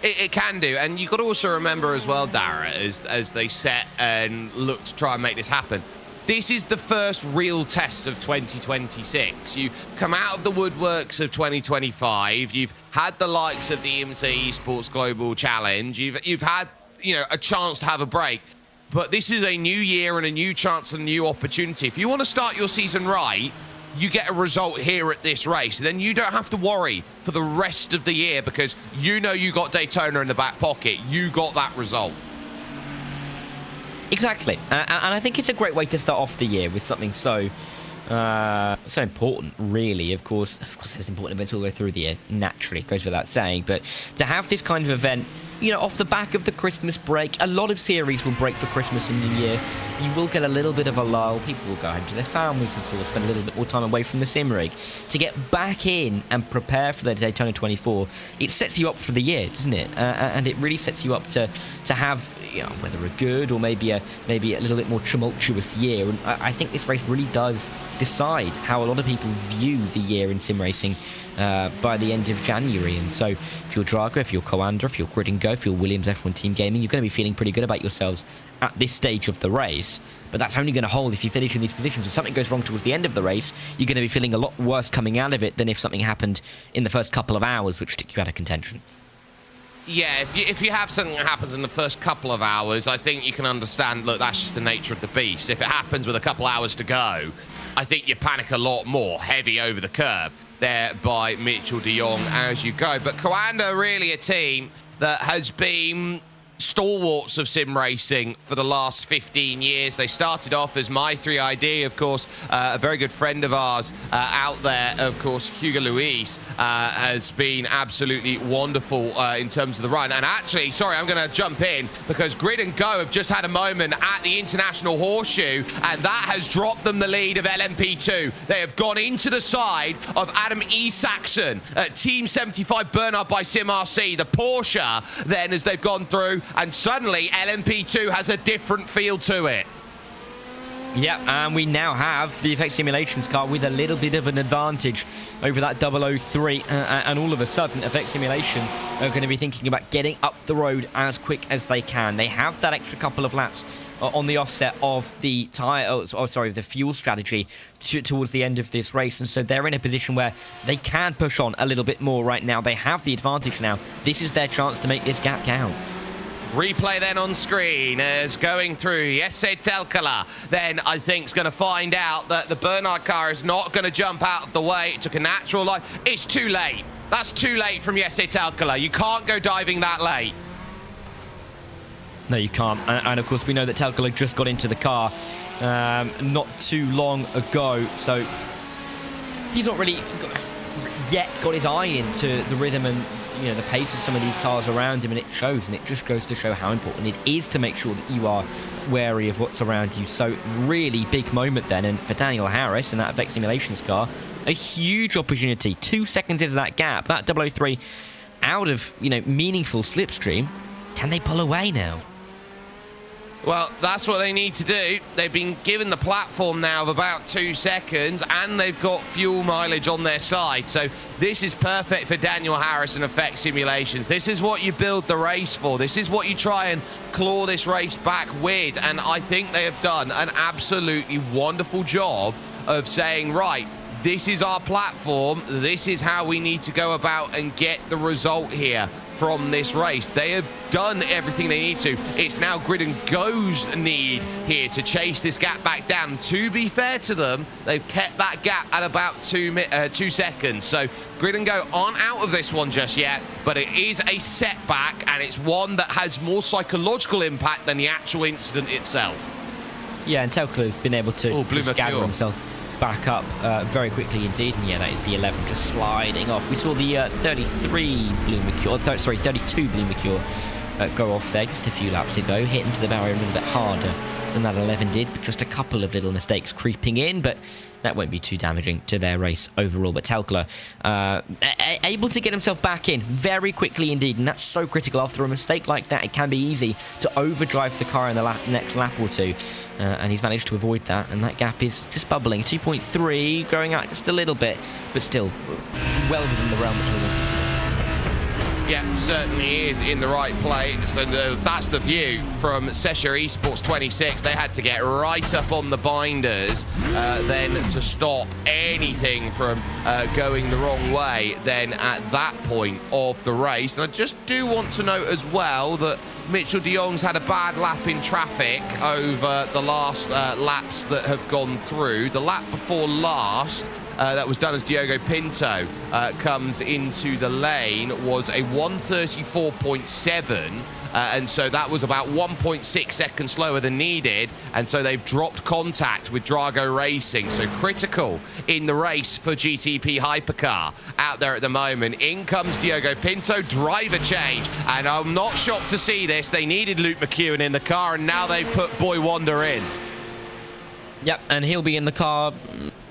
It can do, and you've got to also remember as well, Dara, as they set and look to try and make this happen, this is the first real test of 2026. You come out of the woodworks of 2025, you've had the likes of the IMSA Esports Global Challenge, you've had, you know, a chance to have a break, but this is a new year and a new chance and a new opportunity. If you want to start your season right, you get a result here at this race, then you don't have to worry for the rest of the year, because you know you got Daytona in the back pocket. You got that result. Exactly, and I think it's a great way to start off the year with something so important, really. Of course, there's important events all the way through the year. Naturally, it goes without saying, but to have this kind of event, you know, off the back of the Christmas break, a lot of series will break for Christmas and New Year. You will get a little bit of a lull. People will go home to their families, of course, spend a little bit more time away from the sim rig. To get back in and prepare for the Daytona 24, it sets you up for the year, doesn't it? And it really sets you up to have, you know, whether a good or maybe a little bit more tumultuous year. And I think this race really does decide how a lot of people view the year in sim racing by the end of January. And so if you're Drago, if you're Coanda, if you're Grid and Go, if you're Williams F1 Team Gaming, you're going to be feeling pretty good about yourselves at this stage of the race. But that's only going to hold if you finish in these positions. If something goes wrong towards the end of the race, you're going to be feeling a lot worse coming out of it than if something happened in the first couple of hours, which took you out of contention. Yeah, if you have something that happens in the first couple of hours, I think you can understand, look, that's just the nature of the beast. If it happens with a couple hours to go, I think you panic a lot more, heavy over the curb there by Mitchell de Jong as you go. But Coanda, really a team that has been stalwarts of sim racing for the last 15 years. They started off as My 3ID, of course, a very good friend of ours out there, of course, Hugo Luis, has been absolutely wonderful in terms of the run. And actually, sorry, I'm going to jump in, because Grid and Go have just had a moment at the International Horseshoe, and that has dropped them the lead of LMP2. They have gone into the side of Adam Isaacson at Team 75 Bernard by SimRC, the Porsche, then, as they've gone through. And suddenly, LMP2 has a different feel to it. Yeah, and we now have the Effect Simulations car with a little bit of an advantage over that 003. And all of a sudden, Effect Simulation are going to be thinking about getting up the road as quick as they can. They have that extra couple of laps on the offset of the the fuel strategy towards the end of this race, and so they're in a position where they can push on a little bit more right now. They have the advantage now. This is their chance to make this gap count. Replay then on screen as going through Jesse Telkala. Then I think is going to find out that the Bernard car is not going to jump out of the way. It took a natural line. It's too late. That's too late from Jesse Telkala. You can't go diving that late. No, you can't. And of course, we know that Telkala just got into the car not too long ago. So he's not really yet got his eye into the rhythm and, you know, the pace of some of these cars around him, and it shows, and it just goes to show how important it is to make sure that you are wary of what's around you. So really big moment then, and for Daniel Harris in that Effect Simulations car, a huge opportunity. 2 seconds into that gap, that 003 out of, you know, meaningful slipstream. Can they pull away now? Well, that's what they need to do. They've been given the platform now of about 2 seconds, and they've got fuel mileage on their side. So this is perfect for Daniel Harris and Effect Simulations. This is what you build the race for. This is what you try and claw this race back with. And I think they have done an absolutely wonderful job of saying, right, this is our platform. This is how we need to go about and get the result here from this race. They have done everything they need to. It's now Grid and Go's need here to chase this gap back down. To be fair to them, they've kept that gap at about 2 seconds. So Grid and Go aren't out of this one just yet, but it is a setback, and it's one that has more psychological impact than the actual incident itself. Yeah, and Telkala's been able to gather himself back up very quickly indeed, and yeah, that is the 11 just sliding off. We saw the 33 Blue Mercure, 32 Blue Mercure go off there just a few laps ago, hit into the barrier a little bit harder than that 11 did, but just a couple of little mistakes creeping in, but that won't be too damaging to their race overall. But Telkler able to get himself back in very quickly indeed, and that's so critical. After a mistake like that, it can be easy to overdrive the car in the next lap or two, and he's managed to avoid that, and that gap is just bubbling. 2.3, growing out just a little bit, but still well within the realm that he wanted to. Yeah, certainly is in the right place, and that's the view from Sesha Esports 26. They had to get right up on the binders then to stop anything from going the wrong way then at that point of the race. And I just do want to note as well that Mitchell de Jong's had a bad lap in traffic over the last laps that have gone through. The lap before last, that was done as Diogo Pinto comes into the lane, was a 1:34.7, and so that was about 1.6 seconds slower than needed, and so they've dropped contact with Drago Racing. So critical in the race for GTP Hypercar out there at the moment. In comes Diogo Pinto, driver change, and I'm not shocked to see this. They needed Luke McEwen in the car, and now they've put Boy Wonder in. Yep, and he'll be in the car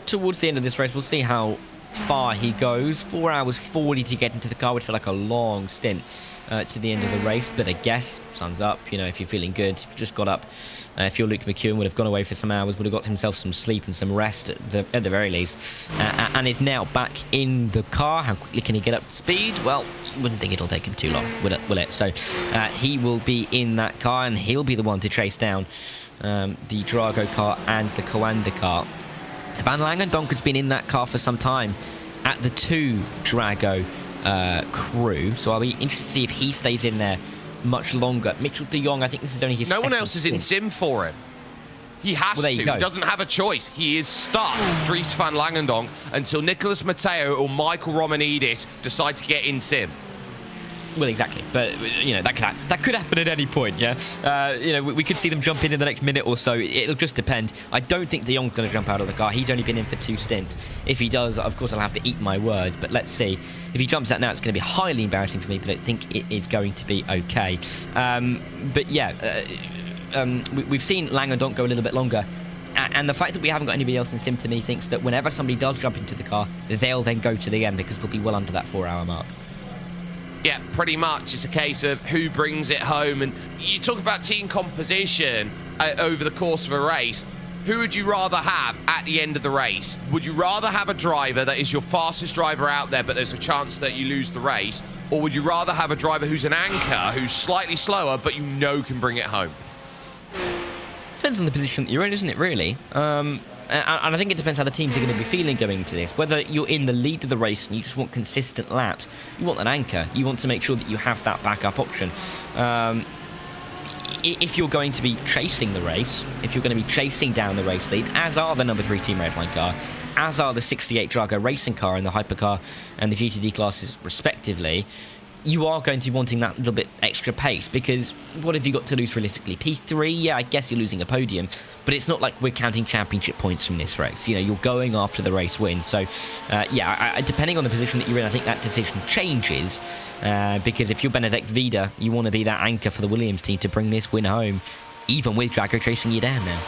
towards the end of this race. We'll see how far he goes. 4 hours 40 to get into the car, which felt like a long stint to the end of the race, but I guess sun's up. You know, if you're feeling good, if you just got up, if you're Luke McEwen, would have gone away for some hours, would have got himself some sleep and some rest at the very least, and is now back in the car. How quickly can he get up to speed? Well, you wouldn't think it'll take him too long, will it? So he will be in that car, and he'll be the one to chase down the Drago car and the Coanda car. Van Langendonk has been in that car for some time at the 2 Drago crew, so I'll be interested to see if he stays in there much longer. Mitchell de Jong, I think this is only his No one else is in sim for him. He has to. He doesn't have a choice. He is stuck, Dries van Langendonk, until Nicholas Matteo or Michael Romanidis decide to get in sim. Well, exactly, but you know that could happen at any point. Yeah, you know, we could see them jump in the next minute or so. It'll just depend. I don't think de Jong's going to jump out of the car. He's only been in for 2 stints. If he does, of course, I'll have to eat my words. But let's see. If he jumps out now, it's going to be highly embarrassing for me. But I think it is going to be okay. But yeah, we've seen Langendonk go a little bit longer. And the fact that we haven't got anybody else in sim, to me, thinks that whenever somebody does jump into the car, they'll then go to the end, because we'll be well under that 4-hour mark. Yeah, pretty much. It's a case of who brings it home. And you talk about team composition over the course of a race. Who would you rather have at the end of the race? Would you rather have a driver that is your fastest driver out there, but there's a chance that you lose the race? Or would you rather have a driver who's an anchor, who's slightly slower, but you know can bring it home? Depends on the position that you're in, isn't it, really? And I think it depends how the teams are going to be feeling going into this. Whether you're in the lead of the race and you just want consistent laps, you want an anchor. You want to make sure that you have that backup option. If you're going to be chasing the race, if you're going to be chasing down the race lead, as are the number 3 Team Redline car, as are the 68 Drago Racing car and the Hypercar and the GTD classes respectively, you are going to be wanting that little bit extra pace, because what have you got to lose realistically? P3, yeah, I guess you're losing a podium, but it's not like we're counting championship points from this race. You know, you're going after the race win. So, yeah, depending on the position that you're in, I think that decision changes, because if you're Benedict Vida, you want to be that anchor for the Williams team to bring this win home, even with Drago chasing you down now.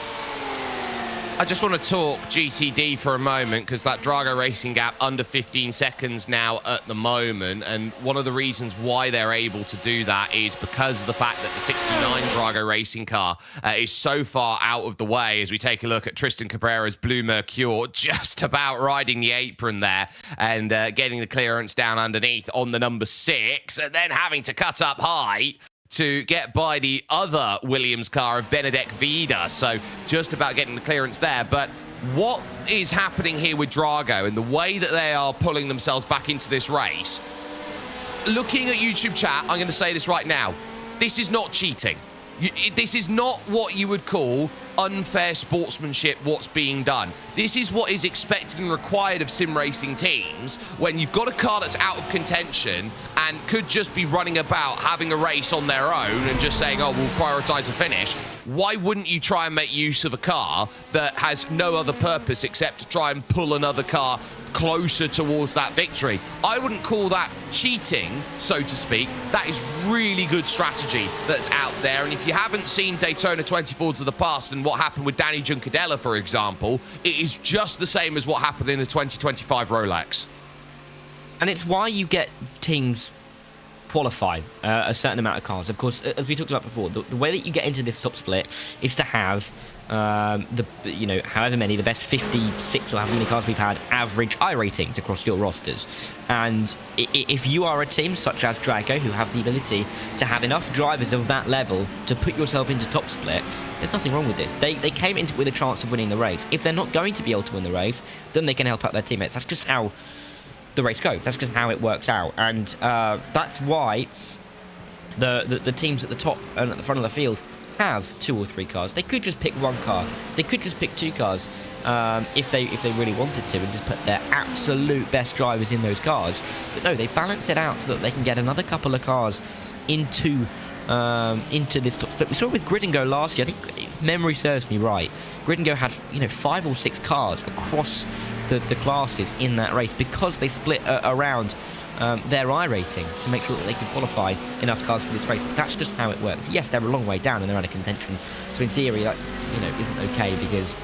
I just want to talk GTD for a moment, because that Drago Racing gap under 15 seconds now at the moment, and one of the reasons why they're able to do that is because of the fact that the 69 Drago Racing car is so far out of the way. As we take a look at Tristan Cabrera's Blue Mercure, just about riding the apron there and getting the clearance down underneath on the number 6, and then having to cut up high to get by the other Williams car of Benedict Vida. So just about getting the clearance there. But what is happening here with Drago and the way that they are pulling themselves back into this race, looking at YouTube chat, I'm going to say this right now, this is not cheating. This is not what you would call unfair sportsmanship, what's being done. This is what is expected and required of sim racing teams when you've got a car that's out of contention and could just be running about having a race on their own and just saying, oh, we'll prioritise a finish. why wouldn't you try and make use of a car that has no other purpose except to try and pull another car closer towards that victory? I wouldn't call that cheating, so to speak. That is really good strategy that's out there. And if you haven't seen Daytona 24s of the past and what happened with Danny Juncadella, for example, it is just the same as what happened in the 2025 Rolex. And it's why you get teams qualify a certain amount of cars. Of course, as we talked about before, the way that you get into this top split is to have however many, the best 56 or however many cars we've had, average iRatings across your rosters. And if you are a team such as Drago, who have the ability to have enough drivers of that level to put yourself into top split, there's nothing wrong with this. They came into it with a chance of winning the race. If they're not going to be able to win the race, then they can help out their teammates. That's just how the race goes. That's just how it works out. And that's why the teams at the top and at the front of the field have 2 or 3 cars. They could just pick 1 car. They could just pick 2 cars if they really wanted to, and just put their absolute best drivers in those cars. But no, they balance it out so that they can get another couple of cars into this top split. We saw it with Grid and Go last year. I think, if memory serves me right, Grid and Go had 5 or 6 cars across the classes in that race because they split around their iRating to make sure that they could qualify enough cars for this race. That's just how it works. Yes, they're a long way down and they're out of contention, so in theory that isn't okay because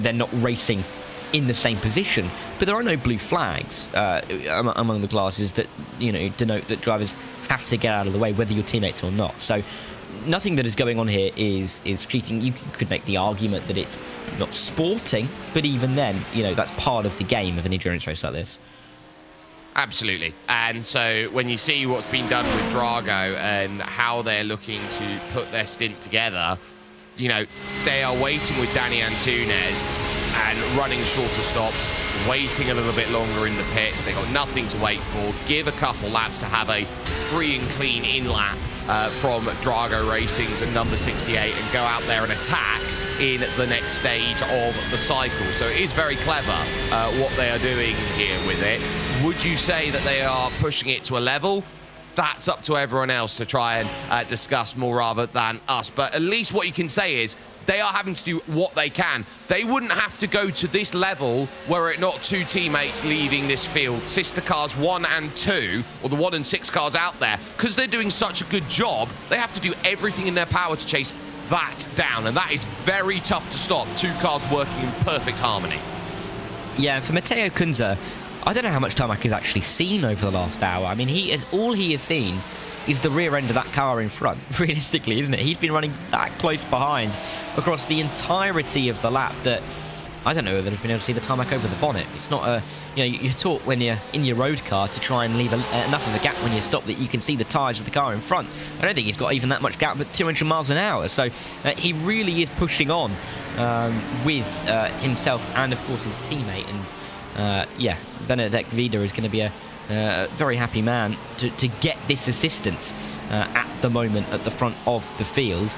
they're not racing in the same position. But there are no blue flags among the classes that denote that drivers have to get out of the way whether you're teammates or not. So nothing that is going on here is cheating. You could make the argument that it's not sporting, but even then, that's part of the game of an endurance race like this. Absolutely. And so when you see what's been done with Drago and how they're looking to put their stint together, they are waiting with Danny Antunes and running shorter stops, waiting a little bit longer in the pits. They've got nothing to wait for. Give a couple laps to have a free and clean in-lap from Drago Racing's and number 68 and go out there and attack in the next stage of the cycle. So it is very clever what they are doing here with it. Would you say that they are pushing it to a level? That's up to everyone else to try and discuss more rather than us. But at least what you can say is they are having to do what they can. They wouldn't have to go to this level were it not 2 teammates leaving this field, sister cars 1 and 2, or the 1 and 6 cars out there. Because they're doing such a good job, they have to do everything in their power to chase that down. And that is very tough to stop. 2 cars working in perfect harmony. Yeah, for Matteo Kunze, I don't know how much tarmac he's actually seen over the last hour. I mean, all he has seen is the rear end of that car in front, realistically, isn't it? He's been running that close behind across the entirety of the lap that I don't know whether they've been able to see the tarmac over the bonnet. It's not a, you're taught when you're in your road car to try and leave enough of a gap when you stop that you can see the tyres of the car in front. I don't think he's got even that much gap at 200 miles an hour. So he really is pushing on with himself and, of course, his teammate. And Benedek Vida is going to be a very happy man to get this assistance at the moment at the front of the field.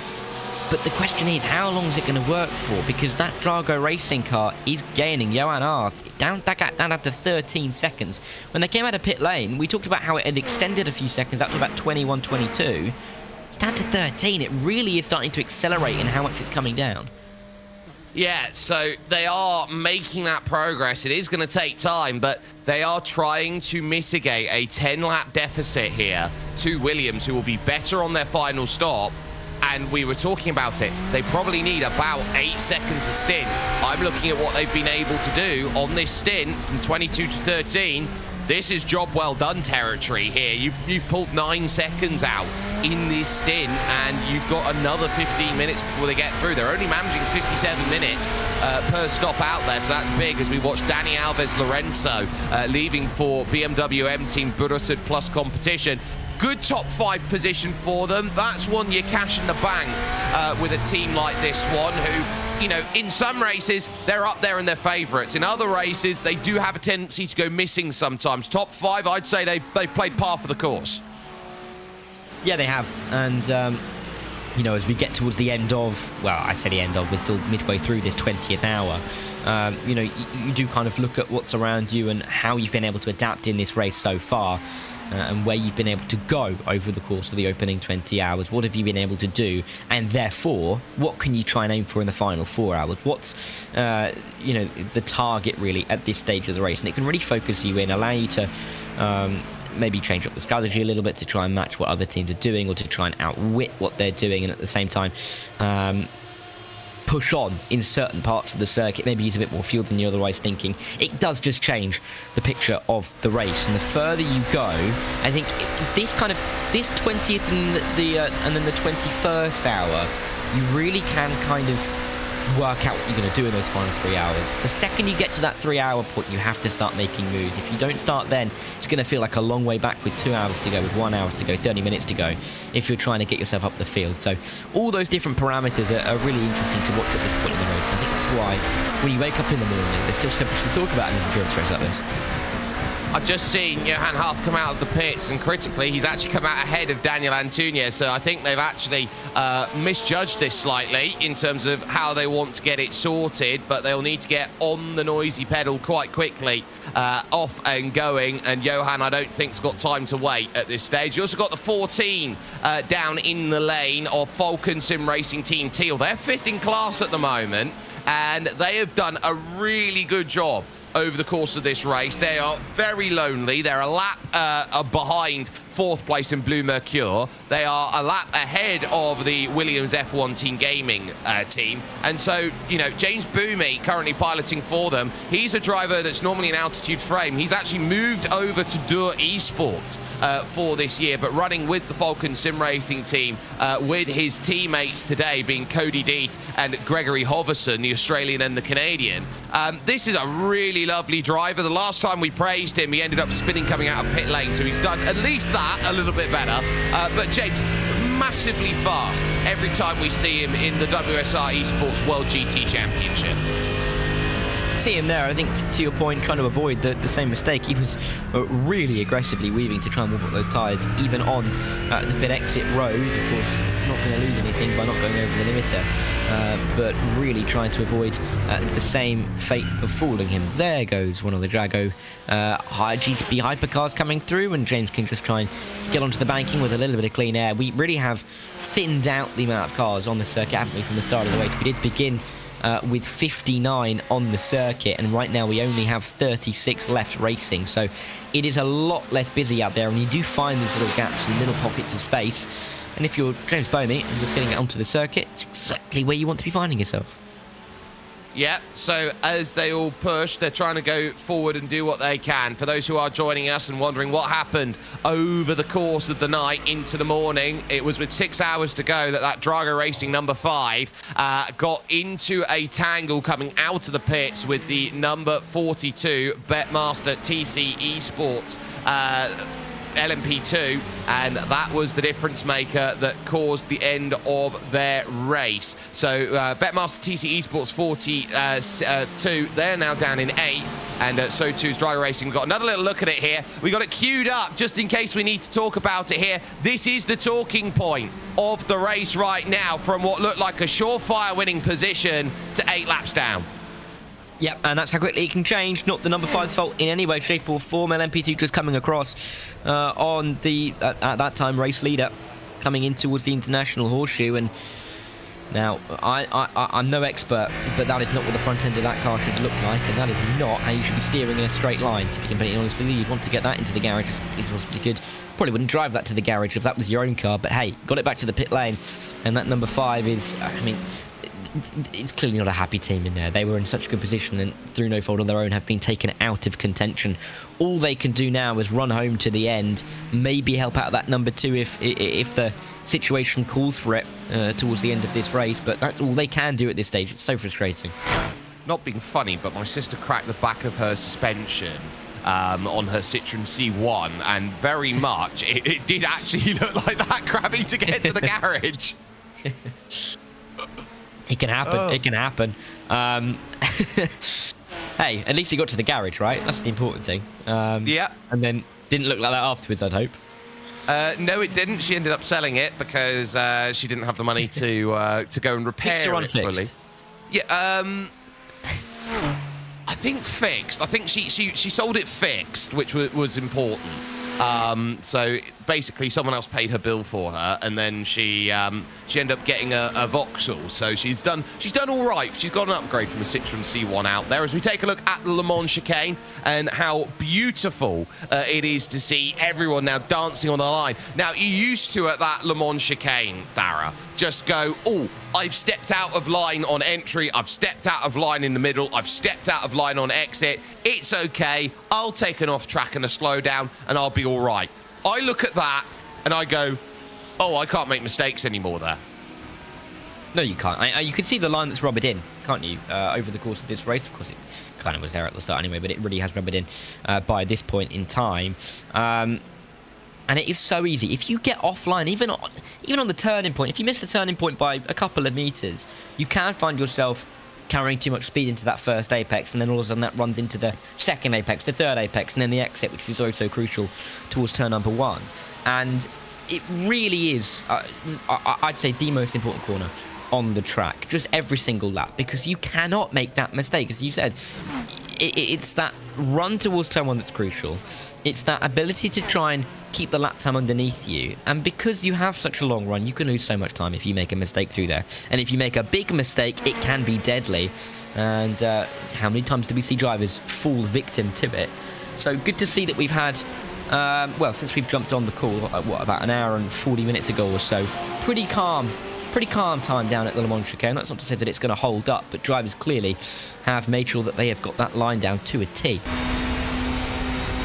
But the question is, how long is it going to work for? Because that Drago Racing car is gaining Johan Arth down to 13 seconds. When they came out of pit lane, we talked about how it had extended a few seconds up to about 21, 22. It's down to 13. It really is starting to accelerate in how much it's coming down. Yeah, so they are making that progress. It is going to take time, but they are trying to mitigate a 10-lap deficit here to Williams, who will be better on their final stop. And we were talking about it. They probably need about 8 seconds a stint. I'm looking at what they've been able to do on this stint from 22 to 13. This is job well done territory here. You've pulled 9 seconds out in this stint, and you've got another 15 minutes before they get through. They're only managing 57 minutes per stop out there, so that's big as we watch Dani Alves Lorenzo leaving for BMW M Team Burusud Plus competition. Good top 5 position for them. That's one you cash in the bank with a team like this one who, in some races, they're up there and they're favourites. In other races, they do have a tendency to go missing sometimes. Top 5, I'd say they've played par for the course. Yeah, they have. And, as we get towards the end of, well, I say the end of, we're still midway through this 20th hour. You do kind of look at what's around you and how you've been able to adapt in this race so far. and where you've been able to go over the course of the opening 20 hours. What have you been able to do? And therefore, what can you try and aim for in the final 4 hours? What's, the target really at this stage of the race? And it can really focus you in, allow you to maybe change up the strategy a little bit to try and match what other teams are doing, or to try and outwit what they're doing, and at the same time push on in certain parts of the circuit, maybe use a bit more fuel than you're otherwise thinking. It does just change the picture of the race, and the further you go, I think this 20th and then the 21st hour, you really can kind of work out what you're going to do in those final 3 hours. The second you get to that 3 hour point, you have to start making moves. If you don't start then, it's going to feel like a long way back with 2 hours to go, with 1 hour to go, 30 minutes to go, if you're trying to get yourself up the field. So all those different parameters are really interesting to watch at this point in the race. And I think that's why when you wake up in the morning, there's still so much to talk about in an endurance race like this. I've just seen Johan Huff come out of the pits, and critically, he's actually come out ahead of Daniel Antunes. So I think they've actually misjudged this slightly in terms of how they want to get it sorted, but they'll need to get on the noisy pedal quite quickly, off and going. And Johan, I don't think, has got time to wait at this stage. You also got the 14 down in the lane of Falcon Sim Racing Team Teal. They're 5th in class at the moment, and they have done a really good job over the course of this race. They are very lonely. They're a lap behind 4th place in Blue Mercure. They are a lap ahead of the Williams F1 Team Gaming team. And so, James Boomey, currently piloting for them, he's a driver that's normally an altitude frame. He's actually moved over to Dur Esports for this year, but running with the Falcon Sim Racing team with his teammates today being Cody Deeth and Gregory Hoverson, the Australian and the Canadian. This is a really lovely driver. The last time we praised him, he ended up spinning coming out of pit lane, so he's done at least that a little bit better. But James, massively fast every time we see him in the WSR Esports World GT Championship. See him there, I think, to your point, trying to avoid the same mistake. He was really aggressively weaving to try and warm up those tyres, even on the pit exit road. Of course, not going to lose anything by not going over the limiter, but really trying to avoid the same fate of fooling him. There goes one of the Drago high GTP hypercars coming through, and James can just try and get onto the banking with a little bit of clean air. We really have thinned out the amount of cars on the circuit, haven't we, from the start of the race. We did begin with 59 on the circuit, and right now we only have 36 left racing, so it is a lot less busy out there, and you do find these little gaps and little pockets of space. And if you're James Boumey and you're getting it onto the circuit, it's exactly where you want to be finding yourself. Yeah, so as they all push, they're trying to go forward and do what they can. For those who are joining us and wondering what happened over the course of the night into the morning, it was with 6 hours to go that Drago Racing number 5 got into a tangle coming out of the pits with the number 42 Betmaster TC Esports LMP2, and that was the difference maker that caused the end of their race. So Betmaster TC Esports 42, they're now down in 8th, and so too is Drago Racing. We've got another little look at it here. We got it queued up just in case we need to talk about it here. This is the talking point of the race right now, from what looked like a surefire winning position to 8 laps down. Yep, and that's how quickly it can change. Not the number 5's fault in any way, shape or form. LMP2 just coming across on the, at that time, race leader, coming in towards the International Horseshoe. And now, I'm no expert, but that is not what the front end of that car should look like, and that is not how you should be steering in a straight line, to be completely honest with you. You'd want to get that into the garage as possibly good. Probably wouldn't drive that to the garage if that was your own car, but hey, got it back to the pit lane, and that number 5 is, I mean, it's clearly not a happy team in there. They were in such a good position, and through no fault of their own have been taken out of contention. All they can do now is run home to the end, maybe help out that number 2 if the situation calls for it towards the end of this race, but that's all they can do at this stage. It's so frustrating. Not being funny, but my sister cracked the back of her suspension on her Citroen C1, and very much it did actually look like that, crabbing to get to the garage. It can happen. Oh. It can happen. Hey, at least he got to the garage, right? That's the important thing. Yeah. And then didn't look like that afterwards, I'd hope. No, it didn't. She ended up selling it because she didn't have the money to go and repair it fully. Yeah. I think fixed. I think she sold it fixed, which was important. So basically, someone else paid her bill for her, and then she ended up getting a Vauxhall. So she's done all right. She's got an upgrade from a Citroen C1 out there. As we take a look at the Le Mans chicane and how beautiful it is to see everyone now dancing on the line. Now, you used to, at that Le Mans chicane, Dara, just go, oh, I've stepped out of line on entry, I've stepped out of line in the middle, I've stepped out of line on exit. It's okay. I'll take an off track and a slowdown, and I'll be all right. I look at that and I go, oh, I can't make mistakes anymore there. No, you can't. You can see the line that's rubbered in, can't you, over the course of this race? Of course, it kind of was there at the start anyway, but it really has rubbered in by this point in time. And it is so easy. If you get offline, even on the turning point, if you miss the turning point by a couple of meters, you can find yourself carrying too much speed into that first apex, and then all of a sudden that runs into the second apex, the third apex, and then the exit, which is also crucial towards turn number 1. And it really is, I'd say, the most important corner on the track, just every single lap, because you cannot make that mistake. As you said, it's that run towards turn 1 that's crucial. It's that ability to try and keep the lap time underneath you, and because you have such a long run, you can lose so much time if you make a mistake through there. And if you make a big mistake, it can be deadly. And how many times do we see drivers fall victim to it? So good to see that we've had, well, since we've jumped on the call, about an hour and 40 minutes ago or so, pretty calm time down at the Le Mans chicane. That's not to say that it's going to hold up, but drivers clearly have made sure that they have got that line down to a T.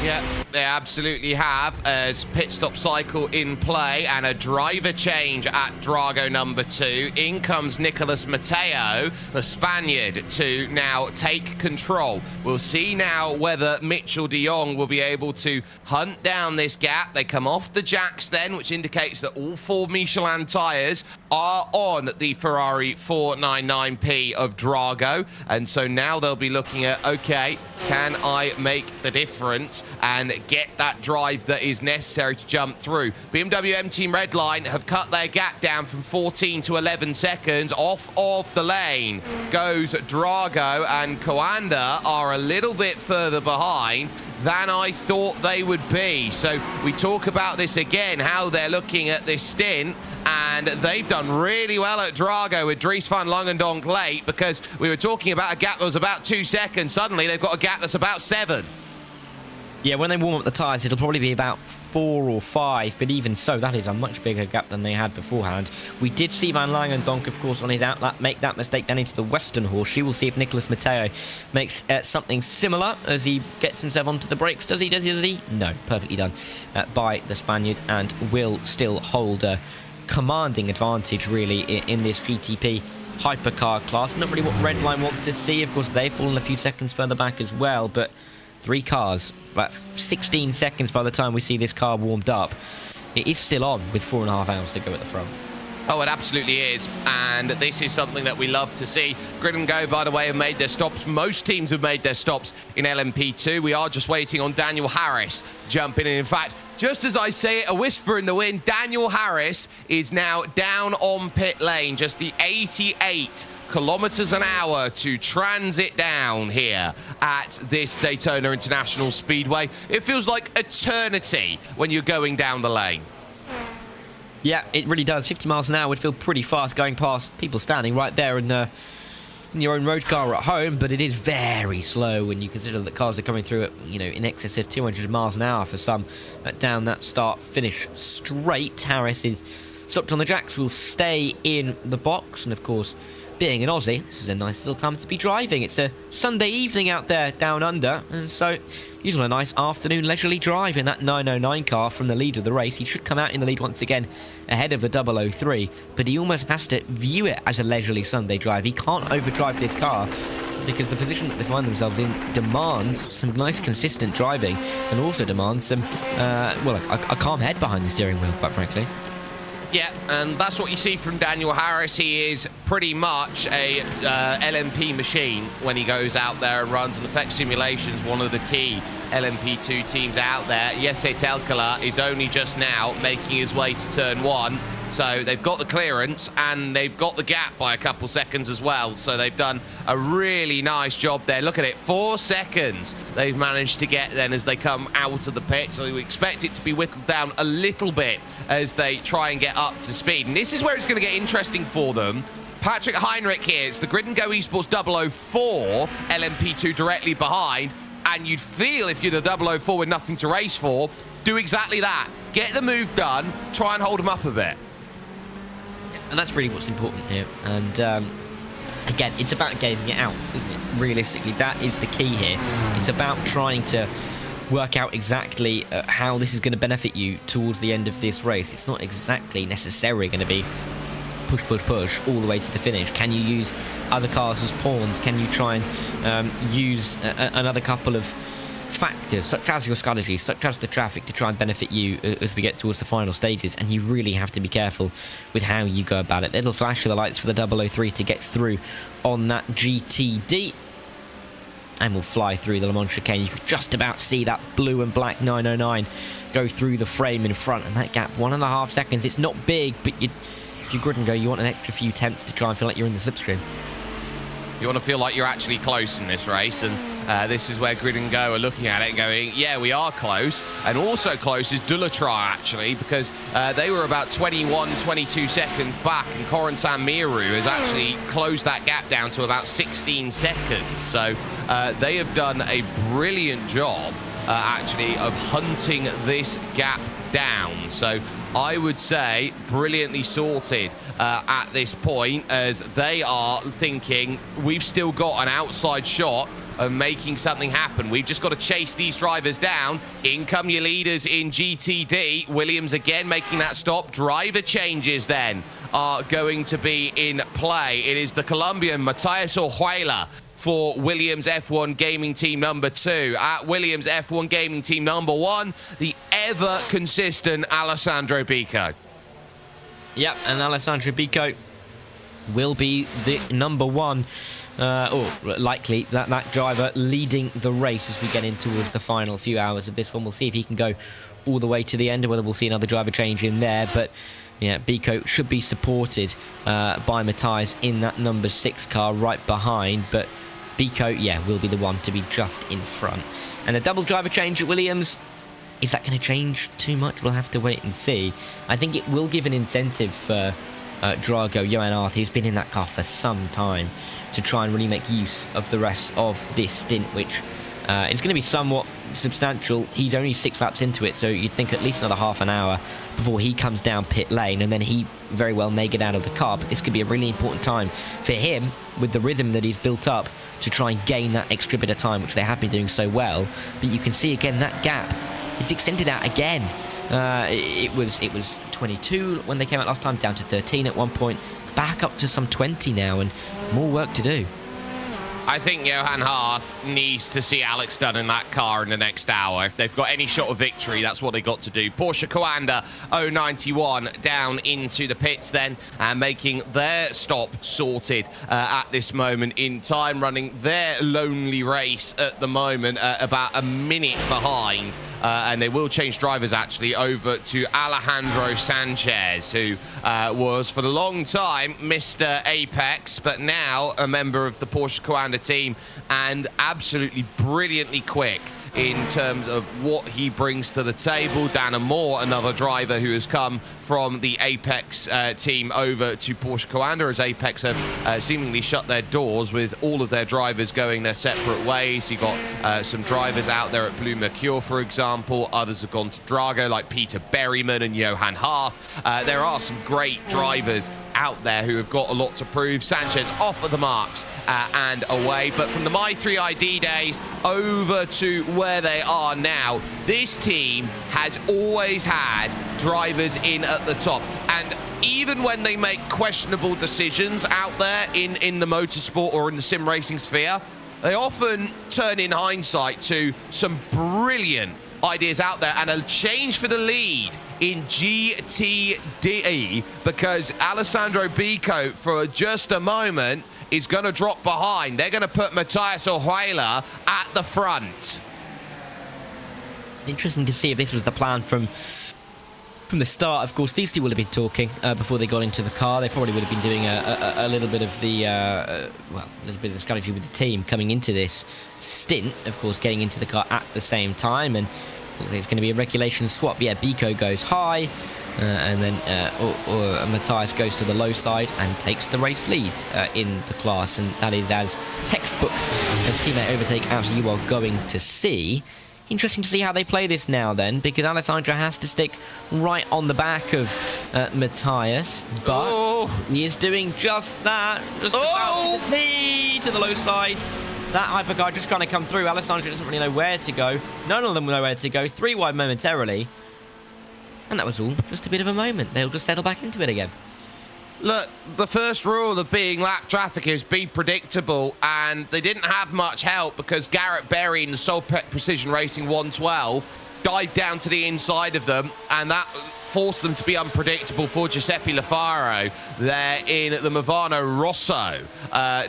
Yeah, they absolutely have, as pit stop cycle in play and a driver change at Drago number 2. In comes Nicolas Mateo, the Spaniard, to now take control. We'll see now whether Mitchell de Jong will be able to hunt down this gap. They come off the jacks then, which indicates that all 4 Michelin tyres are on the Ferrari 499P of Drago. And so now they'll be looking at, okay, can I make the difference and get that drive that is necessary to jump through? BMW M Team Redline have cut their gap down from 14 to 11 seconds. Off of the lane goes Drago, and Coanda are a little bit further behind than I thought they would be. So we talk about this again, how they're looking at this stint, and they've done really well at Drago with Dries van Langendonk late, because we were talking about a gap that was about 2 seconds. Suddenly they've got a gap that's about 7. Yeah, when they warm up the tyres, it'll probably be about 4 or 5, but even so, that is a much bigger gap than they had beforehand. We did see Van Langendonk, of course, on his outlap make that mistake down into the Western Horseshoe. We'll see if Nicolas Mateo makes something similar as he gets himself onto the brakes. Does he? No, perfectly done by the Spaniard, and will still hold a commanding advantage, really, in this GTP hypercar class. Not really what Redline want to see. Of course, they've fallen a few seconds further back as well, but 3 cars, about 16 seconds by the time we see this car warmed up. It is still on with 4.5 hours to go at the front. Oh, it absolutely is, and this is something that we love to see. Grid and Go, by the way, have made their stops. Most teams have made their stops in LMP2. We are just waiting on Daniel Harris to jump in, and in fact, just as I say it, a whisper in the wind, Daniel Harris is now down on pit lane, just the 88 kilometers an hour to transit down here at this Daytona International Speedway. It feels like eternity when you're going down the lane. Yeah, it really does. 50 miles an hour would feel pretty fast going past people standing right there in your own road car at home, but it is very slow when you consider that cars are coming through at, in excess of 200 miles an hour for some down that start-finish straight. Harris is stopped on the jacks, will stay in the box, and of course, being an Aussie, this is a nice little time to be driving. It's a Sunday evening out there down under, and so usually a nice afternoon leisurely drive in that 909 car from the lead of the race. He should come out in the lead once again ahead of the 003, but he almost has to view it as a leisurely Sunday drive. He can't overdrive this car because the position that they find themselves in demands some nice consistent driving, and also demands some, a calm head behind the steering wheel, quite frankly. Yeah, and that's what you see from Daniel Harris. He is pretty much a LMP machine when he goes out there and runs, and Effect Simulations, one of the key LMP2 teams out there. Jesse Telkala is only just now making his way to turn 1. So they've got the clearance and they've got the gap by a couple seconds as well. So they've done a really nice job there. Look at it, 4 seconds they've managed to get then as they come out of the pit. So we expect it to be whittled down a little bit as they try and get up to speed. And this is where it's going to get interesting for them. Patrick Heinrich here, it's the Grid and Go Esports 004, LMP2 directly behind. And you'd feel if you're the 004 with nothing to race for, do exactly that. Get the move done, try and hold them up a bit. And that's really what's important here. And again, it's about gaming it out, isn't it? Realistically, that is the key here. It's about trying to work out exactly how this is going to benefit you towards the end of this race. It's not exactly necessarily going to be push, push, push all the way to the finish. Can you use other cars as pawns? Can you try and use another couple of factors, such as your strategy, such as the traffic, to try and benefit you as we get towards the final stages? And you really have to be careful with how you go about it. Little flash of the lights for the 003 to get through on that GTD. And we'll fly through the Le Mans chicane. You could just about see that blue and black 909 go through the frame in front. And that gap, 1.5 seconds. It's not big, but if you grid and go, you want an extra few tenths to try and feel like you're in the slipstream. You want to feel like you're actually close in this race, and this is where Grid and Go are looking at it and going, yeah, we are close. And also close is Dulatrar, actually, because they were about 21, 22 seconds back, and Corentin Miru has actually closed that gap down to about 16 seconds. So they have done a brilliant job, actually, of hunting this gap down. So I would say brilliantly sorted at this point, as they are thinking we've still got an outside shot of making something happen. We've just got to chase these drivers down. In come your leaders in GTD. Williams again making that stop. Driver changes then are going to be in play. It is the Colombian Matías Orjuela for Williams F1 Gaming Team number 2. At Williams F1 Gaming Team number 1, the ever-consistent Alessandro Bico. Yep, and Alessandro Bico will be the number 1, or likely that driver leading the race as we get in towards the final few hours of this one. We'll see if he can go all the way to the end, or whether we'll see another driver change in there. But yeah, Bico should be supported by Matías in that number 6 car right behind. But Bico, yeah, will be the one to be just in front. And a double driver change at Williams. Is that going to change too much? We'll have to wait and see. I think it will give an incentive for Drago Johan Arth, who's been in that car for some time, to try and really make use of the rest of this stint, which is going to be somewhat substantial. He's only 6 laps into it, so you'd think at least another half an hour before he comes down pit lane, and then he very well may get out of the car. But this could be a really important time for him, with the rhythm that he's built up, to try and gain that extra bit of time, which they have been doing so well. But you can see again that gap. It's extended out again. It was 22 when they came out last time, down to 13 at one point, back up to some 20 now, and more work to do. I think Johan Harth needs to see Alex Dunn in that car in the next hour. If they've got any shot of victory, that's what they got to do. Porsche Coanda 091 down into the pits then, and making their stop sorted at this moment in time, running their lonely race at the moment, about a minute behind. And they will change drivers actually over to Alejandro Sanchez, who was for a long time Mr. Apex, but now a member of the Porsche Coanda team, and absolutely brilliantly quick in terms of what he brings to the table. Dana Moore, another driver who has come from the Apex team over to Porsche Coanda, as Apex have seemingly shut their doors with all of their drivers going their separate ways. You got some drivers out there at Blue Mercure, for example. Others have gone to Drago, like Peter Berryman and Johan Harth. There are some great drivers out there who have got a lot to prove. Sanchez off at the marks and away. But from the My3ID days over to where they are now, this team has always had drivers in at the top. And even when they make questionable decisions out there in the motorsport or in the sim racing sphere, they often turn in hindsight to some brilliant ideas out there, and a change for the lead in GTD, because Alessandro Bico for just a moment is going to drop behind. They're going to put Matías Orjuela at the front. Interesting to see if this was the plan from From the start, of course, these two would have been talking before they got into the car. They probably would have been doing a little bit of the a little bit of the strategy with the team coming into this stint. Of course, getting into the car at the same time, and it's going to be a regulation swap. Yeah, Biko goes high, and then Matthias goes to the low side and takes the race lead in the class, and that is as textbook as teammate overtake as you are going to see. Interesting to see how they play this now then, because Alessandro has to stick right on the back of Matthias, but he is doing just that. Just about to the low side. That hypercar just trying to come through. Alessandro doesn't really know where to go. None of them know where to go. 3 wide momentarily. And that was all just a bit of a moment. They'll just settle back into it again. Look, the first rule of being lap traffic is be predictable, and they didn't have much help because Garrett Berry in the Solpec Precision Racing 112 dived down to the inside of them, and that forced them to be unpredictable for Giuseppe Lafaro there in the Movano Rosso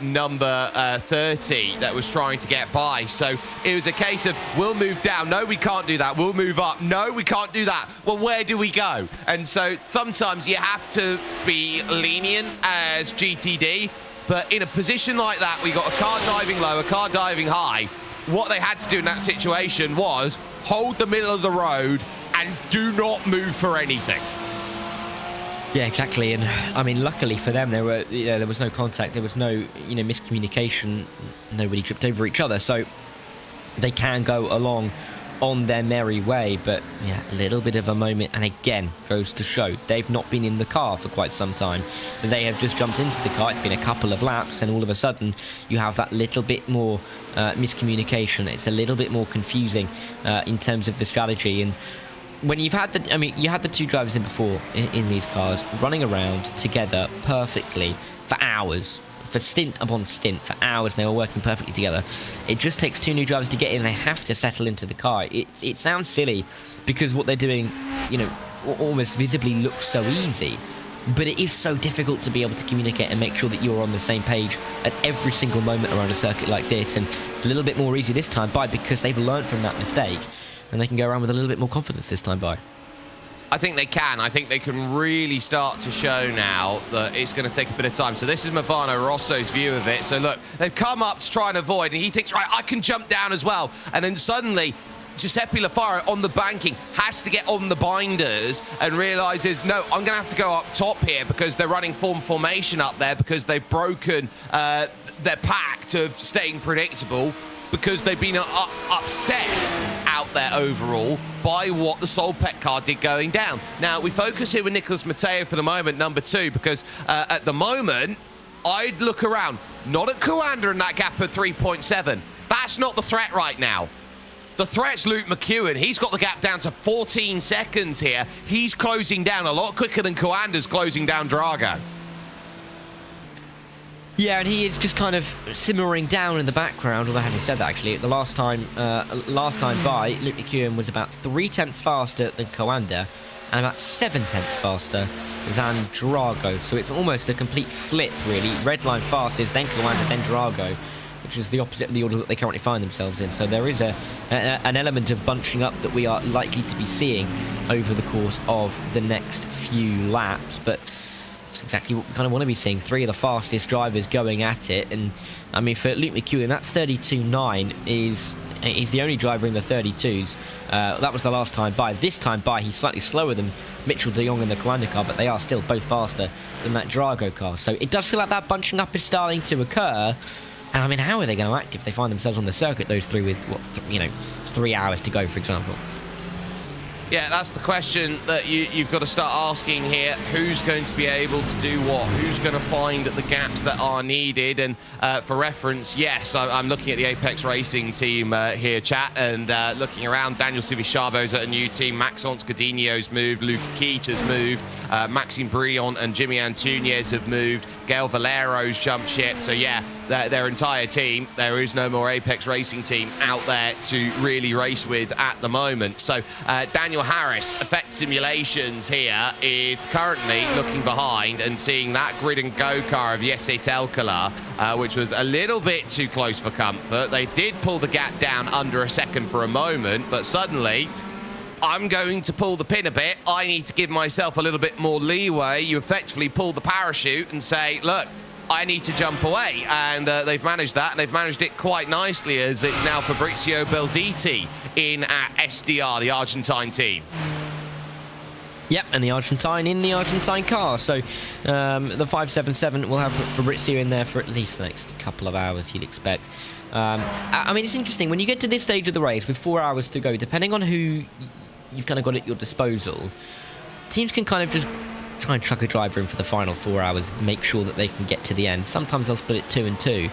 number 30 that was trying to get by. So it was a case of, we'll move down. No, we can't do that. We'll move up. No, we can't do that. Well, where do we go? And so sometimes you have to be lenient as GTD, but in a position like that, we got a car diving low, a car diving high. What they had to do in that situation was hold the middle of the road and do not move for anything. Yeah, exactly. And I mean, luckily for them, there was no contact, there was no miscommunication, nobody tripped over each other, so they can go along on their merry way. But yeah, a little bit of a moment, and again goes to show they've not been in the car for quite some time. They have just jumped into the car. It's been a couple of laps, and all of a sudden you have that little bit more miscommunication. It's a little bit more confusing in terms of the strategy. And when you've had you had the two drivers in before in these cars running around together perfectly for hours, for stint upon stint, for hours, and they were working perfectly together. It just takes 2 new drivers to get in. They have to settle into the car. It sounds silly because what they're doing, almost visibly looks so easy, but it is so difficult to be able to communicate and make sure that you're on the same page at every single moment around a circuit like this. And it's a little bit more easy this time by because they've learned from that mistake, and they can go around with a little bit more confidence this time by. I think they can. I think they can really start to show now that it's going to take a bit of time. So this is Movano Rosso's view of it. So look, they've come up to try and avoid, and he thinks, right, I can jump down as well. And then suddenly, Giuseppe Lafaro on the banking has to get on the binders and realizes, no, I'm going to have to go up top here because they're running formation up there because they've broken their pact of staying predictable, because they've been upset out there overall by what the Solpec car did going down. Now, we focus here with Nicholas Matteo for the moment, number 2, because at the moment, I'd look around, not at Coanda in that gap of 3.7. That's not the threat right now. The threat's Luke McEwen. He's got the gap down to 14 seconds here. He's closing down a lot quicker than Coanda's closing down Drago. Yeah, and he is just kind of simmering down in the background. Although having said that, actually, the last time by, Luke McEwen was about 0.3 faster than Coanda and about 0.7 faster than Drago. So it's almost a complete flip, really. Redline fastest, then Coanda, then Drago, which is the opposite of the order that they currently find themselves in. So there is an element of bunching up that we are likely to be seeing over the course of the next few laps. But it's exactly what we kind of want to be seeing. 3 of the fastest drivers going at it. And I mean, for Luke McEwen, that 32.9 is the only driver in the 32s. That was the last time by. This time by, he's slightly slower than Mitchell de Jong in the Coanda car, but they are still both faster than that Drago car. So it does feel like that bunching up is starting to occur. And I mean, how are they going to act if they find themselves on the circuit, those 3 with, 3 hours to go, for example? Yeah, that's the question that you've got to start asking here. Who's going to be able to do what? Who's going to find the gaps that are needed? And for reference, yes, I'm looking at the Apex Racing team here, chat, and looking around. Daniel Civisciavo's at a new team. Maxence Godinho's moved. Luca Keita's moved. Maxime Brion and Jimmy Antunes have moved. Gail Valero's jumped ship. So, yeah, their entire team. There is no more Apex Racing team out there to really race with at the moment. So, Daniel Harris, Effect Simulations here, is currently looking behind and seeing that grid and go car of Jesse Telkala, which was a little bit too close for comfort. They did pull the gap down under a second for a moment, but suddenly I'm going to pull the pin a bit. I need to give myself a little bit more leeway. You effectively pull the parachute and say, look, I need to jump away. And they've managed that, and they've managed it quite nicely, as it's now Fabrizio Belziti in at SDR, the Argentine team. Yep, and the Argentine in the Argentine car. So the 577 will have Fabrizio in there for at least the next couple of hours, you'd expect. I mean, it's interesting. When you get to this stage of the race with 4 hours to go, depending on who you've kind of got at your disposal, teams can kind of just try and chuck a driver in for the final 4 hours, make sure that they can get to the end. Sometimes they'll split it 2 and 2. You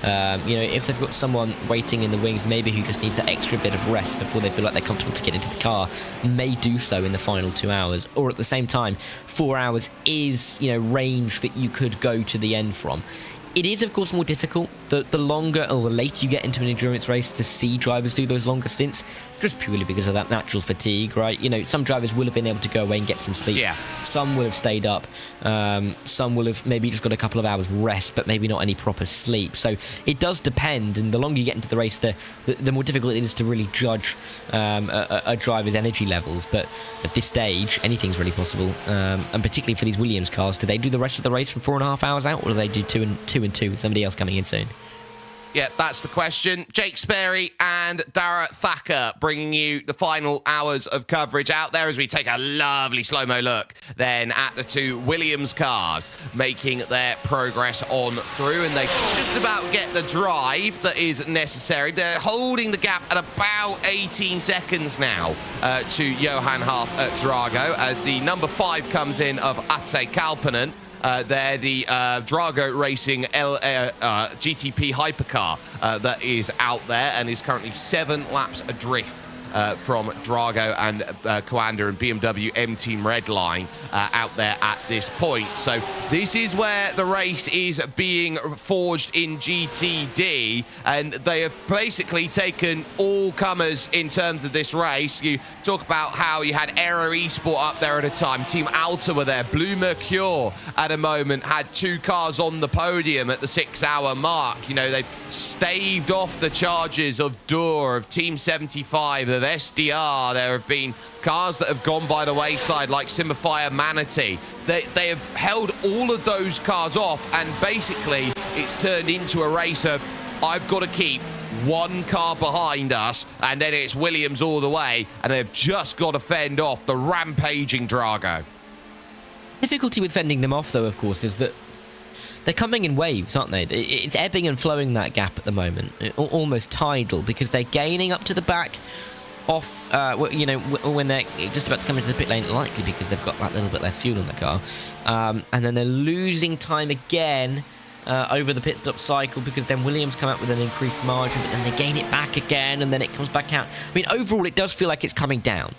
know, if they've got someone waiting in the wings, maybe who just needs that extra bit of rest before they feel like they're comfortable to get into the car, may do so in the final 2 hours. Or at the same time, 4 hours is, you know, range that you could go to the end from. It is, of course, more difficult the longer or the later you get into an endurance race to see drivers do those longer stints, just purely because of that natural fatigue, right? You know, some drivers will have been able to go away and get some sleep. Yeah. Some will have stayed up. Some will have maybe just got a couple of hours rest, but maybe not any proper sleep. So it does depend, and the longer you get into the race, the more difficult it is to really judge a driver's energy levels. But at this stage, anything's really possible, and particularly for these Williams cars. Do they do the rest of the race from 4.5 hours out, or do they do two and two with somebody else coming in soon? Yeah, that's the question. Jake Sperry and Dara Thacker bringing you the final hours of coverage out there as we take a lovely slow-mo look then at the two Williams cars making their progress on through, and they just about get the drive that is necessary. They're holding the gap at about 18 seconds now to Johan Hart at Drago as the number 5 comes in of Ate Kalpanen. They're the Drago Racing GTP hypercar that is out there and is currently 7 laps adrift from Drago and Coanda and BMW M Team Redline out there at this point. So this is where the race is being forged in GTD, and they have basically taken all comers in terms of this race. You talk about how you had Aero Esport up there at a time, Team Alta were there, Blue Mercure at a moment had 2 cars on the podium at the 6-hour mark. You know, they've staved off the charges of Dur, of Team 75, of SDR. There have been cars that have gone by the wayside like Simify Manatee. They have held all of those cars off, and basically it's turned into a race of I've got to keep 1 car behind us, and then it's Williams all the way, and they've just got to fend off the rampaging Drago. Difficulty with fending them off, though, of course, is that they're coming in waves, aren't they? It's ebbing and flowing, that gap at the moment, almost tidal, because they're gaining up to the back off, you know, when they're just about to come into the pit lane, likely because they've got that little bit less fuel in the car, and then they're losing time again over the pit stop cycle, because then Williams come out with an increased margin, but then they gain it back again, and then it comes back out. I mean, overall, it does feel like it's coming down.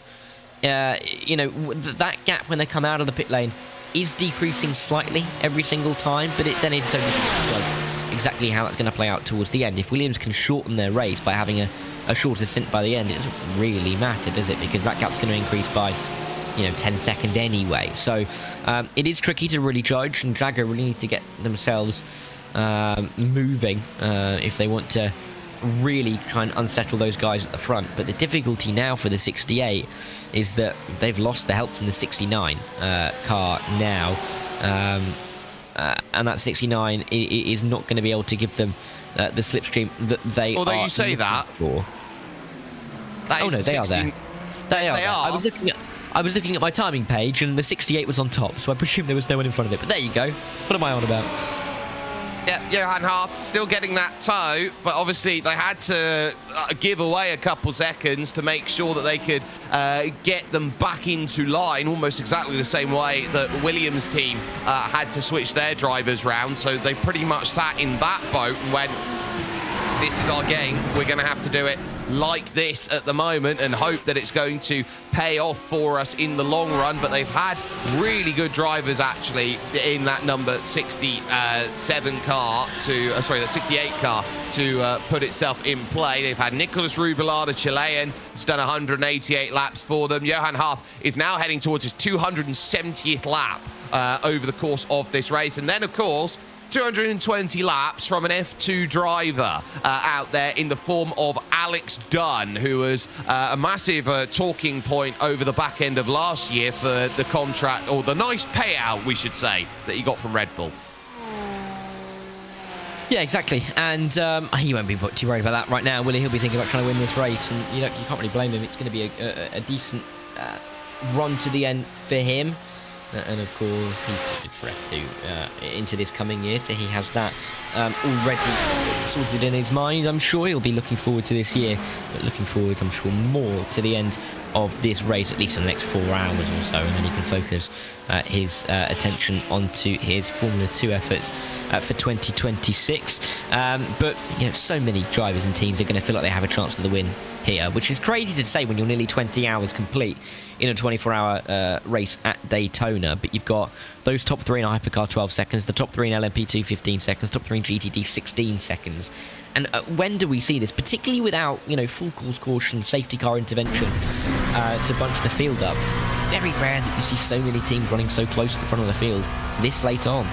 You know, that gap when they come out of the pit lane is decreasing slightly every single time, but then it's so difficult to judge exactly how that's going to play out towards the end. If Williams can shorten their race by having a shorter stint by the end, it doesn't really matter, does it? Because that gap's going to increase by, you know, 10 seconds anyway. So it is tricky to really judge, and Drago really need to get themselves moving if they want to really try and unsettle those guys at the front. But the difficulty now for the 68 is that they've lost the help from the 69 car now, and that 69 is not going to be able to give them the slipstream that they are. Although you say that for. That oh no, they are there. They are. I was looking at my timing page, and the 68 was on top, so I presume there was no one in front of it. But there you go. What am I on about? Yeah, Johan Hart still getting that toe, but obviously they had to give away a couple seconds to make sure that they could get them back into line, almost exactly the same way that the Williams team had to switch their drivers round. So they pretty much sat in that boat and went, this is our game, we're going to have to do it like this at the moment and hope that it's going to pay off for us in the long run. But they've had really good drivers actually in that number 67 car to the 68 car to put itself in play. They've had Nicolas Rubilar, the Chilean, who's done 188 laps for them. Johan Hart is now heading towards his 270th lap over the course of this race. And then, of course, 220 laps from an F2 driver out there in the form of Alex Dunn, who was a massive talking point over the back end of last year for the contract, or the nice payout, we should say, that he got from Red Bull. Yeah, exactly. And he won't be too worried about that right now, will he? He'll be thinking about trying to win this race. And you can't really blame him. It's going to be a decent run to the end for him. And of course, he's sorted for F2 into this coming year, so he has that already sorted in his mind. I'm sure he'll be looking forward to this year, but looking forward, I'm sure, more to the end of this race, at least in the next 4 hours or so, and then he can focus his attention onto his Formula 2 efforts for 2026. But so many drivers and teams are going to feel like they have a chance for the win here, which is crazy to say when you're nearly 20 hours complete in a 24-hour race at Daytona. But you've got those top 3 in a hypercar 12 seconds, the top 3 in LMP2 15 seconds, top 3 in GTD 16 seconds. And when do we see this, particularly without full course caution, safety car intervention to bunch the field up? It's very rare that you see so many teams running so close to the front of the field this late on.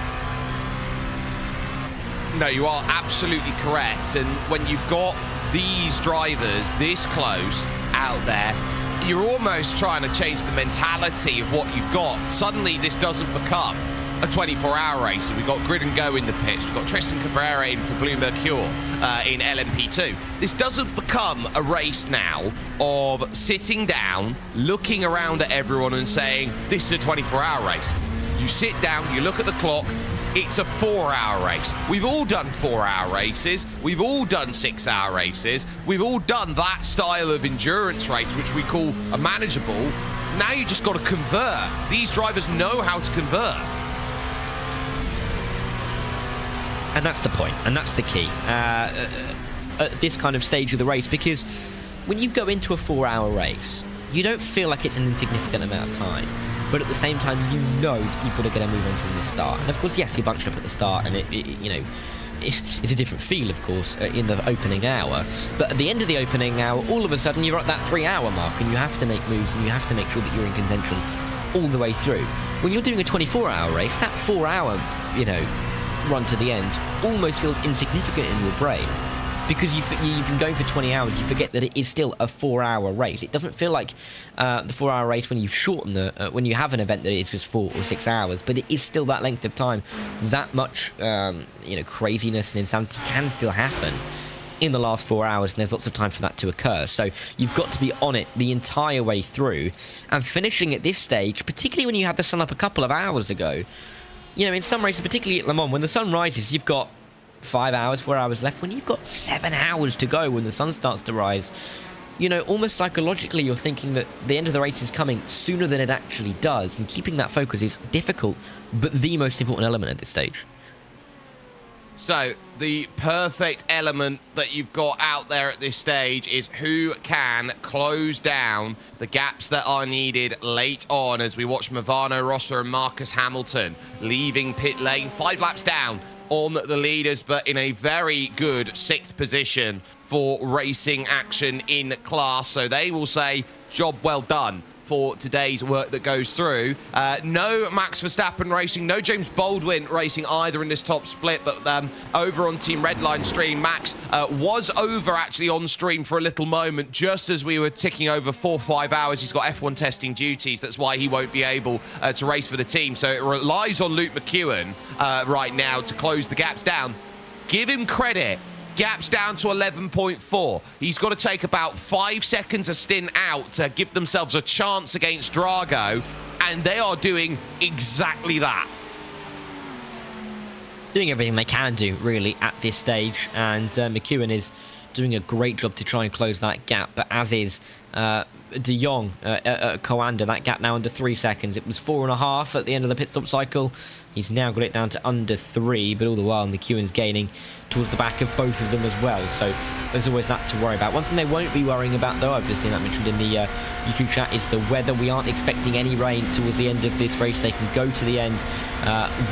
No, you are absolutely correct. And when you've got these drivers this close out there, you're almost trying to change the mentality of what you've got. Suddenly, this doesn't become a 24-hour race. We've got Grid and Go in the pits. We've got Tristan Cabrera in for Blue Mercure in LMP2. This doesn't become a race now of sitting down, looking around at everyone and saying, this is a 24-hour race. You sit down, you look at the clock, it's a 4-hour race. We've all done 4-hour races. We've all done 6-hour races. We've all done that style of endurance race, which we call a manageable. Now you just got to convert. These drivers know how to convert. And that's the point, and that's the key at this kind of stage of the race, because when you go into a 4-hour race, you don't feel like it's an insignificant amount of time. But at the same time, you've got to get a move on from the start. And of course, yes, you're bunched up at the start, and it's a different feel, of course, in the opening hour. But at the end of the opening hour, all of a sudden, you're at that 3-hour mark, and you have to make moves, and you have to make sure that you're in contention all the way through. When you're doing a 24-hour race, that 4-hour, run to the end almost feels insignificant in your brain. Because you've been going for 20 hours, you forget that it is still a 4-hour race. It doesn't feel like the 4-hour race when you've shortened when you have an event that is just 4 or 6 hours, but it is still that length of time. That much, craziness and insanity can still happen in the last 4 hours, and there's lots of time for that to occur. So you've got to be on it the entire way through, and finishing at this stage, particularly when you had the sun up a couple of hours ago. In some races, particularly at Le Mans, when the sun rises, you've got 4 hours left. When you've got 7 hours to go when the sun starts to rise, almost psychologically you're thinking that the end of the race is coming sooner than it actually does, and keeping that focus is difficult, but the most important element at this stage. So the perfect element that you've got out there at this stage is who can close down the gaps that are needed late on, as we watch Movano Rosser and Marcus Hamilton leaving pit lane 5 laps down on the leaders, but in a very good 6th position for racing action in class. So they will say, job well done for today's work that goes through. No Max Verstappen racing, no James Baldwin racing either in this top split, but over on Team Redline stream, Max was over actually on stream for a little moment, just as we were ticking over 4 or 5 hours. He's got F1 testing duties. That's why he won't be able to race for the team. So it relies on Luke McEwen right now to close the gaps down. Give him credit. Gaps down to 11.4. He's got to take about 5 seconds a stint out to give themselves a chance against Drago, and they are doing exactly that. Doing everything they can do, really, at this stage, and McEwen is doing a great job to try and close that gap, but as is De Jong at Coanda. That gap now under 3 seconds. It was 4.5 at the end of the pit stop cycle. He's now got it down to under 3, but all the while McEwen's gaining towards the back of both of them as well. So there's always that to worry about. One thing they won't be worrying about, though, I've just seen that mentioned in the YouTube chat, is the weather. We aren't expecting any rain towards the end of this race. They can go to the end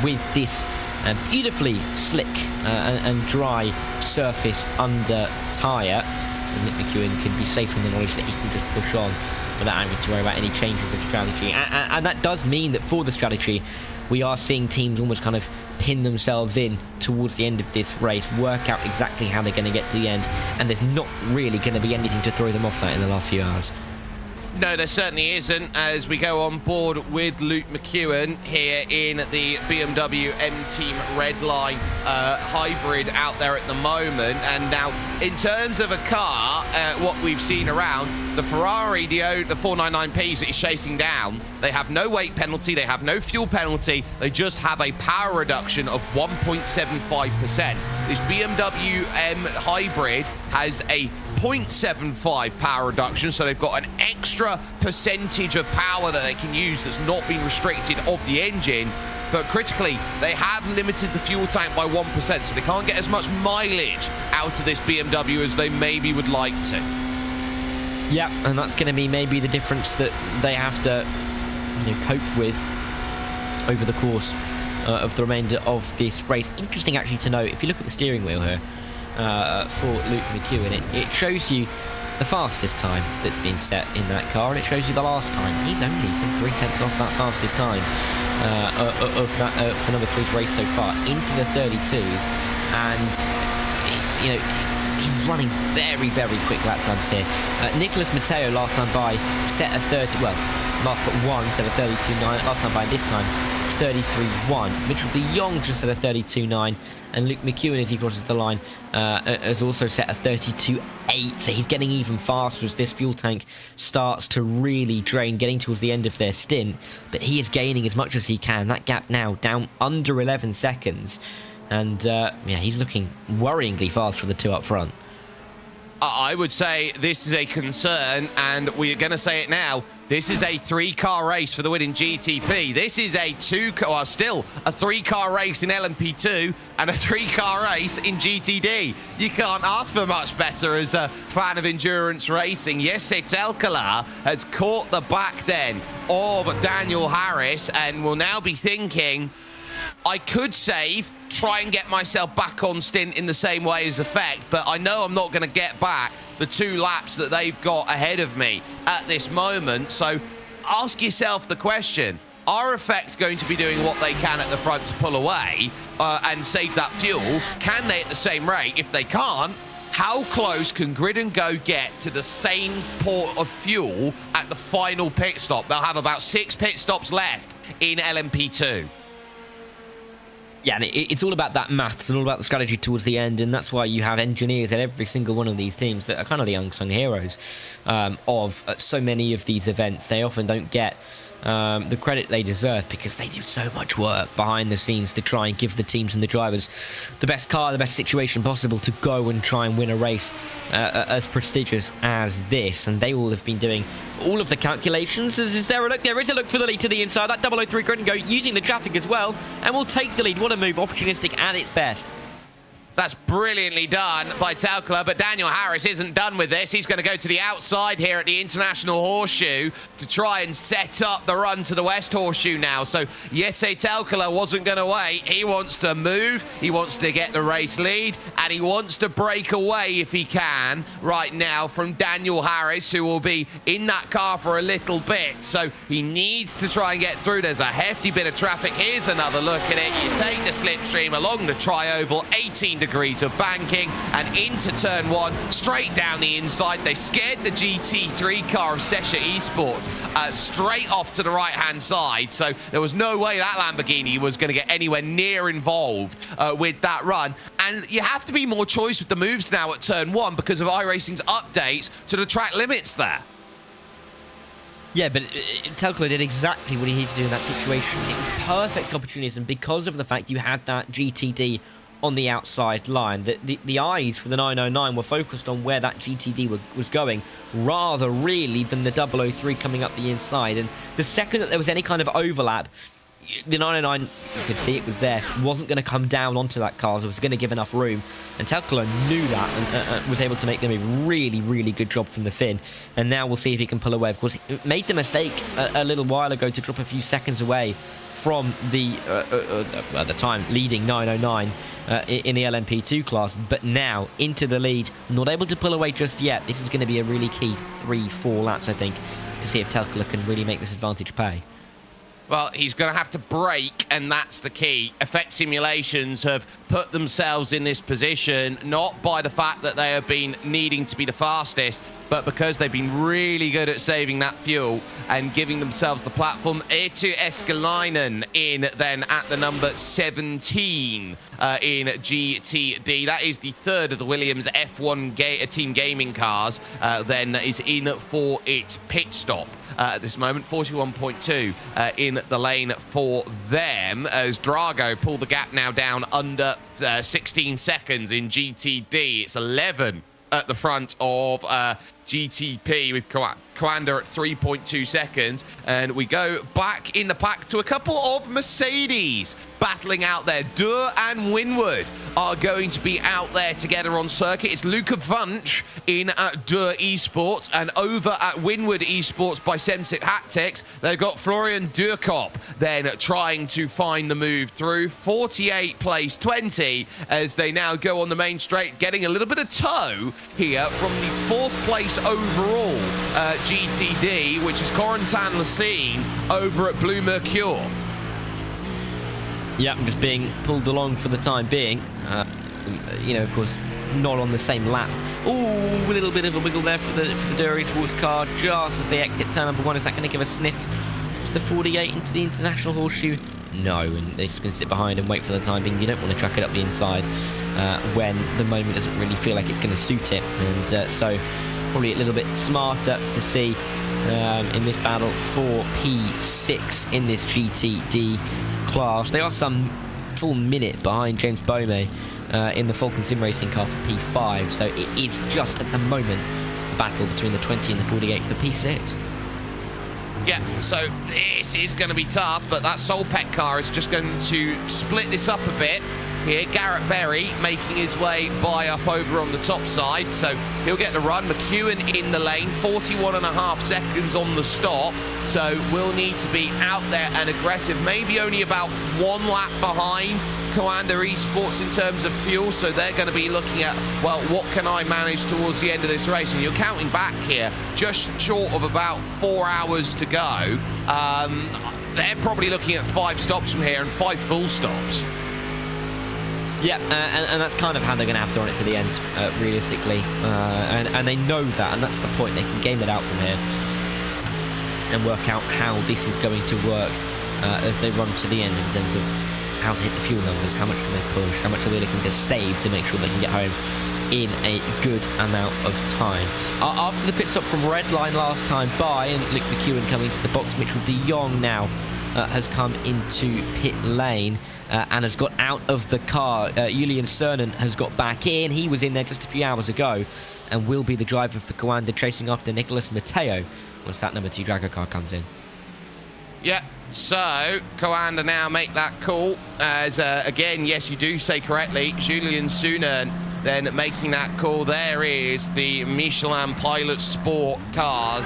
with this beautifully slick and dry surface under tyre. And Nick McEwen can be safe in the knowledge that he can just push on without having to worry about any changes of strategy. And that does mean that for the strategy, we are seeing teams almost kind of pin themselves in towards the end of this race, work out exactly how they're going to get to the end, and there's not really going to be anything to throw them off that in the last few hours. No, there certainly isn't, as we go on board with Luke McEwen here in the BMW M-Team Redline hybrid out there at the moment. And now, in terms of a car, what we've seen around, the Ferrari, the 499Ps that is chasing down, they have no weight penalty, they have no fuel penalty, they just have a power reduction of 1.75%. This BMW M hybrid has a 0.75 power reduction, so they've got an extra percentage of power that they can use that's not been restricted of the engine. But critically, they have limited the fuel tank by 1%, so they can't get as much mileage out of this BMW as they maybe would like to. Yeah, and that's going to be maybe the difference that they have to, cope with over the course of the remainder of this race. Interesting, actually, to note, if you look at the steering wheel here for Luke McEwen, it shows you the fastest time that's been set in that car, and it shows you the last time. He's only some 3/10 off that fastest time of that for number 3's race so far, into the 32s, and he's running very, very quick lap times here. Nicholas Matteo last time by set a 30, well, last but one set a 32.9. Last time by this time 33.1. Mitchell de Jong just set a 32.9, and Luke McEwen, as he crosses the line, has also set a 32.8. So he's getting even faster as this fuel tank starts to really drain, getting towards the end of their stint. But he is gaining as much as he can. That gap now down under 11 seconds. And he's looking worryingly fast for the two up front. I would say this is a concern, and we're going to say it now. This is a 3-car race for the win in GTP. This is a 3-car race in LMP2 and a 3-car race in GTD. You can't ask for much better as a fan of endurance racing. Jesse Telkala has caught the back then of Daniel Harris and will now be thinking, I could save, try and get myself back on stint in the same way as Effect, but I know I'm not going to get back the 2 laps that they've got ahead of me at this moment. So ask yourself the question, are Effect going to be doing what they can at the front to pull away and save that fuel? Can they at the same rate? If they can't, how close can Grid and Go get to the same port of fuel at the final pit stop? They'll have about 6 pit stops left in LMP2. Yeah, and it's all about that maths and all about the strategy towards the end, and that's why you have engineers at every single one of these teams that are kind of the unsung heroes of so many of these events. They often don't get the credit they deserve because they do so much work behind the scenes to try and give the teams and the drivers the best car, the best situation possible to go and try and win a race as prestigious as this. And they all have been doing all of the calculations. Is there a look? There is a look for the lead to the inside. That 003 Grid and Go using the traffic as well, and will take the lead. What a move, opportunistic at its best. That's brilliantly done by Telkla, but Daniel Harris isn't done with this. He's going to go to the outside here at the International Horseshoe to try and set up the run to the West Horseshoe now. So Jesse Telkla wasn't going to wait. He wants to move, he wants to get the race lead, and he wants to break away if he can right now from Daniel Harris, who will be in that car for a little bit. So he needs to try and get through. There's a hefty bit of traffic. Here's another look at it. You take the slipstream along the tri-oval, 18 degrees of banking, and into turn 1, straight down the inside. They scared the GT3 car of Sesha Esports straight off to the right-hand side, so there was no way that Lamborghini was going to get anywhere near involved with that run. And you have to be more choice with the moves now at turn 1 because of iRacing's updates to the track limits there. Yeah, but Telkla did exactly what he needed to do in that situation. It was perfect opportunism because of the fact you had that GTD on the outside line. The eyes for the 909 were focused on where that GTD was going, rather really than the 003 coming up the inside. And the second that there was any kind of overlap, the 909, you could see it was there, wasn't going to come down onto that car, so it was going to give enough room. And Telkla knew that and was able to make them a really, really good job from the fin. And now we'll see if he can pull away. Of course, he made the mistake a little while ago to drop a few seconds away from the, at the time, leading 909 in the LMP2 class, but now into the lead, not able to pull away just yet. This is going to be a really key 3-4 laps, I think, to see if Telkula can really make this advantage pay. Well, he's going to have to brake, and that's the key. Effect Simulations have put themselves in this position, not by the fact that they have been needing to be the fastest, but because they've been really good at saving that fuel and giving themselves the platform. Eetu Eskalainen in then at the number 17 in GTD. That is the third of the Williams F1 team gaming cars, then is in for its pit stop. At this moment, 41.2 in the lane for them, as Drago pull the gap now down under 16 seconds in GTD. It's 11 at the front of GTP with Coanda at 3.2 seconds. And we go back in the pack to a couple of Mercedes battling out there. Durr and Winward are going to be out there together on circuit. It's Luca Vunch in at Durr Esports, and over at Winward Esports by Semsic Haptics, they've got Florian Durkop then trying to find the move through. 48 place 20 as they now go on the main straight, getting a little bit of tow here from the 4th place overall GTD, which is Corentin Lassine over at Blue Mercure. Yeah, I'm just being pulled along for the time being. You know, of course, not on the same lap. Ooh, a little bit of a wiggle there for the Durr Esports car just as they exit turn number 1. Is that going to give a sniff to the 48 into the International Horseshoe? No, and they're just going to sit behind and wait for the time being. You don't want to truck it up the inside when the moment doesn't really feel like it's going to suit it. And so probably a little bit smarter to see in this battle for P6 in this GTD class. They are some full minute behind James Bome in the Falcon Sim Racing car for P5, so it is just at the moment a battle between the 20 and the 48 for P6. Yeah, so this is going to be tough, but that Solpec car is just going to split this up a bit. Here, Garrett Berry making his way by up over on the top side, so he'll get the run. McEwen in the lane, 41.5 seconds on the stop, so we'll need to be out there and aggressive. Maybe only about 1 lap behind Coanda Esports in terms of fuel, so they're going to be looking at, well, what can I manage towards the end of this race? And you're counting back here, just short of about 4 hours to go. They're probably looking at 5 stops from here and 5 full stops. Yeah, and that's kind of how they're going to have to run it to the end, realistically. And they know that, and that's the point. They can game it out from here and work out how this is going to work as they run to the end in terms of how to hit the fuel numbers, how much can they push, how much are they looking to save to make sure they can get home in a good amount of time. After the pit stop from Redline last time by, and Luke McEwen coming to the box, Mitchell de Jong now has come into pit lane and has got out of the car. Julian Cernan has got back in. He was in there just a few hours ago and will be the driver for Coanda, chasing after Nicolas Matteo once that number 2 Drago car comes in. Yeah, so Coanda now make that call as, again, yes, you do say correctly, Julian Cernan then making that call. There is the Michelin Pilot Sport car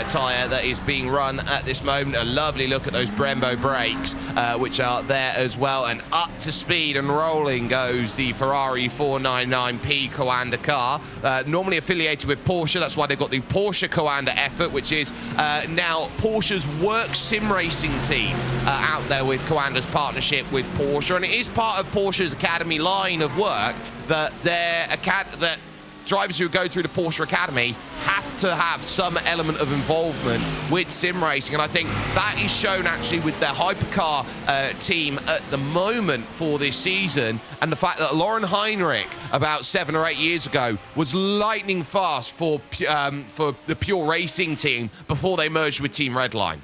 tyre that is being run at this moment. A lovely look at those Brembo brakes, which are there as well. And up to speed and rolling goes the Ferrari 499P Coanda car, normally affiliated with Porsche. That's why they've got the Porsche Coanda effort, which is now Porsche's work sim racing team out there with Coanda's partnership with Porsche. And it is part of Porsche's Academy line of work that that drivers who go through the Porsche Academy have to have some element of involvement with sim racing. And I think that is shown actually with their hypercar team at the moment for this season, and the fact that Lauren Heinrich about 7 or 8 years ago was lightning fast for the Pure Racing team before they merged with Team Redline.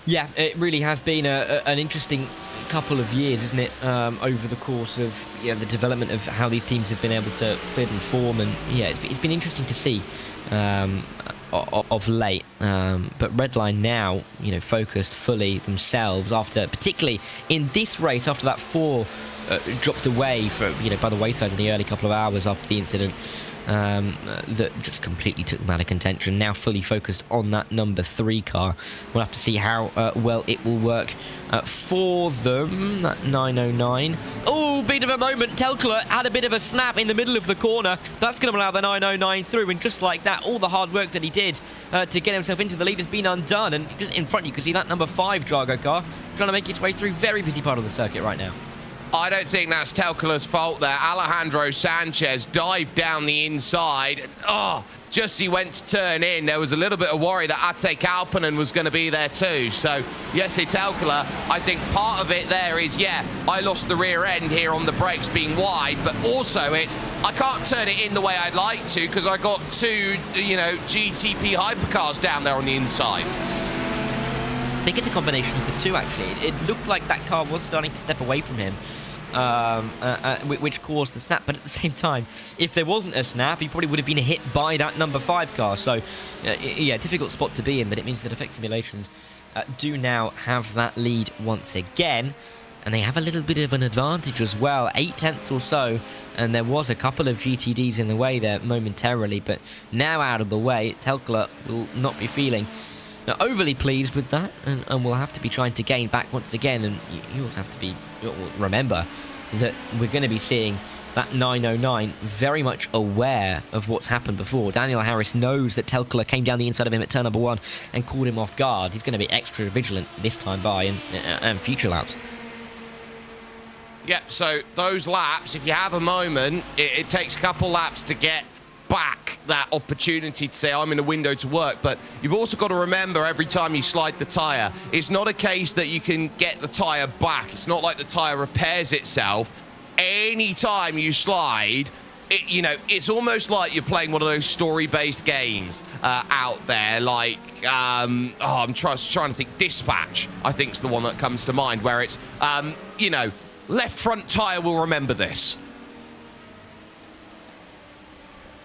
Yeah, it really has been an interesting couple of years, isn't it, over the course of the development of how these teams have been able to split and form. And yeah, it's been interesting to see of late, but Redline now focused fully themselves after, particularly in this race, after that 4 dropped away for by the wayside in the early couple of hours after the incident. That just completely took them out of contention. Now fully focused on that number 3 car. We'll have to see how well it will work for them. That 909. Oh, bit of a moment. Telkler had a bit of a snap in the middle of the corner. That's going to allow the 909 through, and just like that, all the hard work that he did to get himself into the lead has been undone. And just in front, you can see that number 5 Drago car trying to make its way through. Very busy part of the circuit right now. I don't think that's Telkler's fault there. Alejandro Sanchez dived down the inside. Oh, just as he went to turn in, there was a little bit of worry that Ate Kalpanen was going to be there too. So, yes, Telkler, I think part of it there is, yeah, I lost the rear end here on the brakes being wide, but also it's, I can't turn it in the way I'd like to because I got 2, GTP hypercars down there on the inside. I think it's a combination of the two, actually. It looked like that car was starting to step away from him, which caused the snap. But at the same time, if there wasn't a snap, he probably would have been hit by that number 5 car. So, yeah, difficult spot to be in, but it means that Effect Simulations do now have that lead once again. And they have a little bit of an advantage as well, 8 tenths or so. And there was a couple of GTDs in the way there momentarily, but now out of the way, Telkler will not be feeling overly pleased with that, and we'll have to be trying to gain back once again. And you also have to remember that we're going to be seeing that 909 very much aware of what's happened before. Daniel Harris knows that Telkler came down the inside of him at turn number 1 and caught him off guard. He's going to be extra vigilant this time by and future laps. Yeah, so those laps, if you have a moment, it takes a couple laps to get back that opportunity to say I'm in a window to work, but you've also got to remember every time you slide the tyre, it's not a case that you can get the tyre back. It's not like the tyre repairs itself. Any time you slide, it's almost like you're playing one of those story-based games out there, like I'm trying to think. Dispatch, I think, is the one that comes to mind, where it's left front tyre will remember this.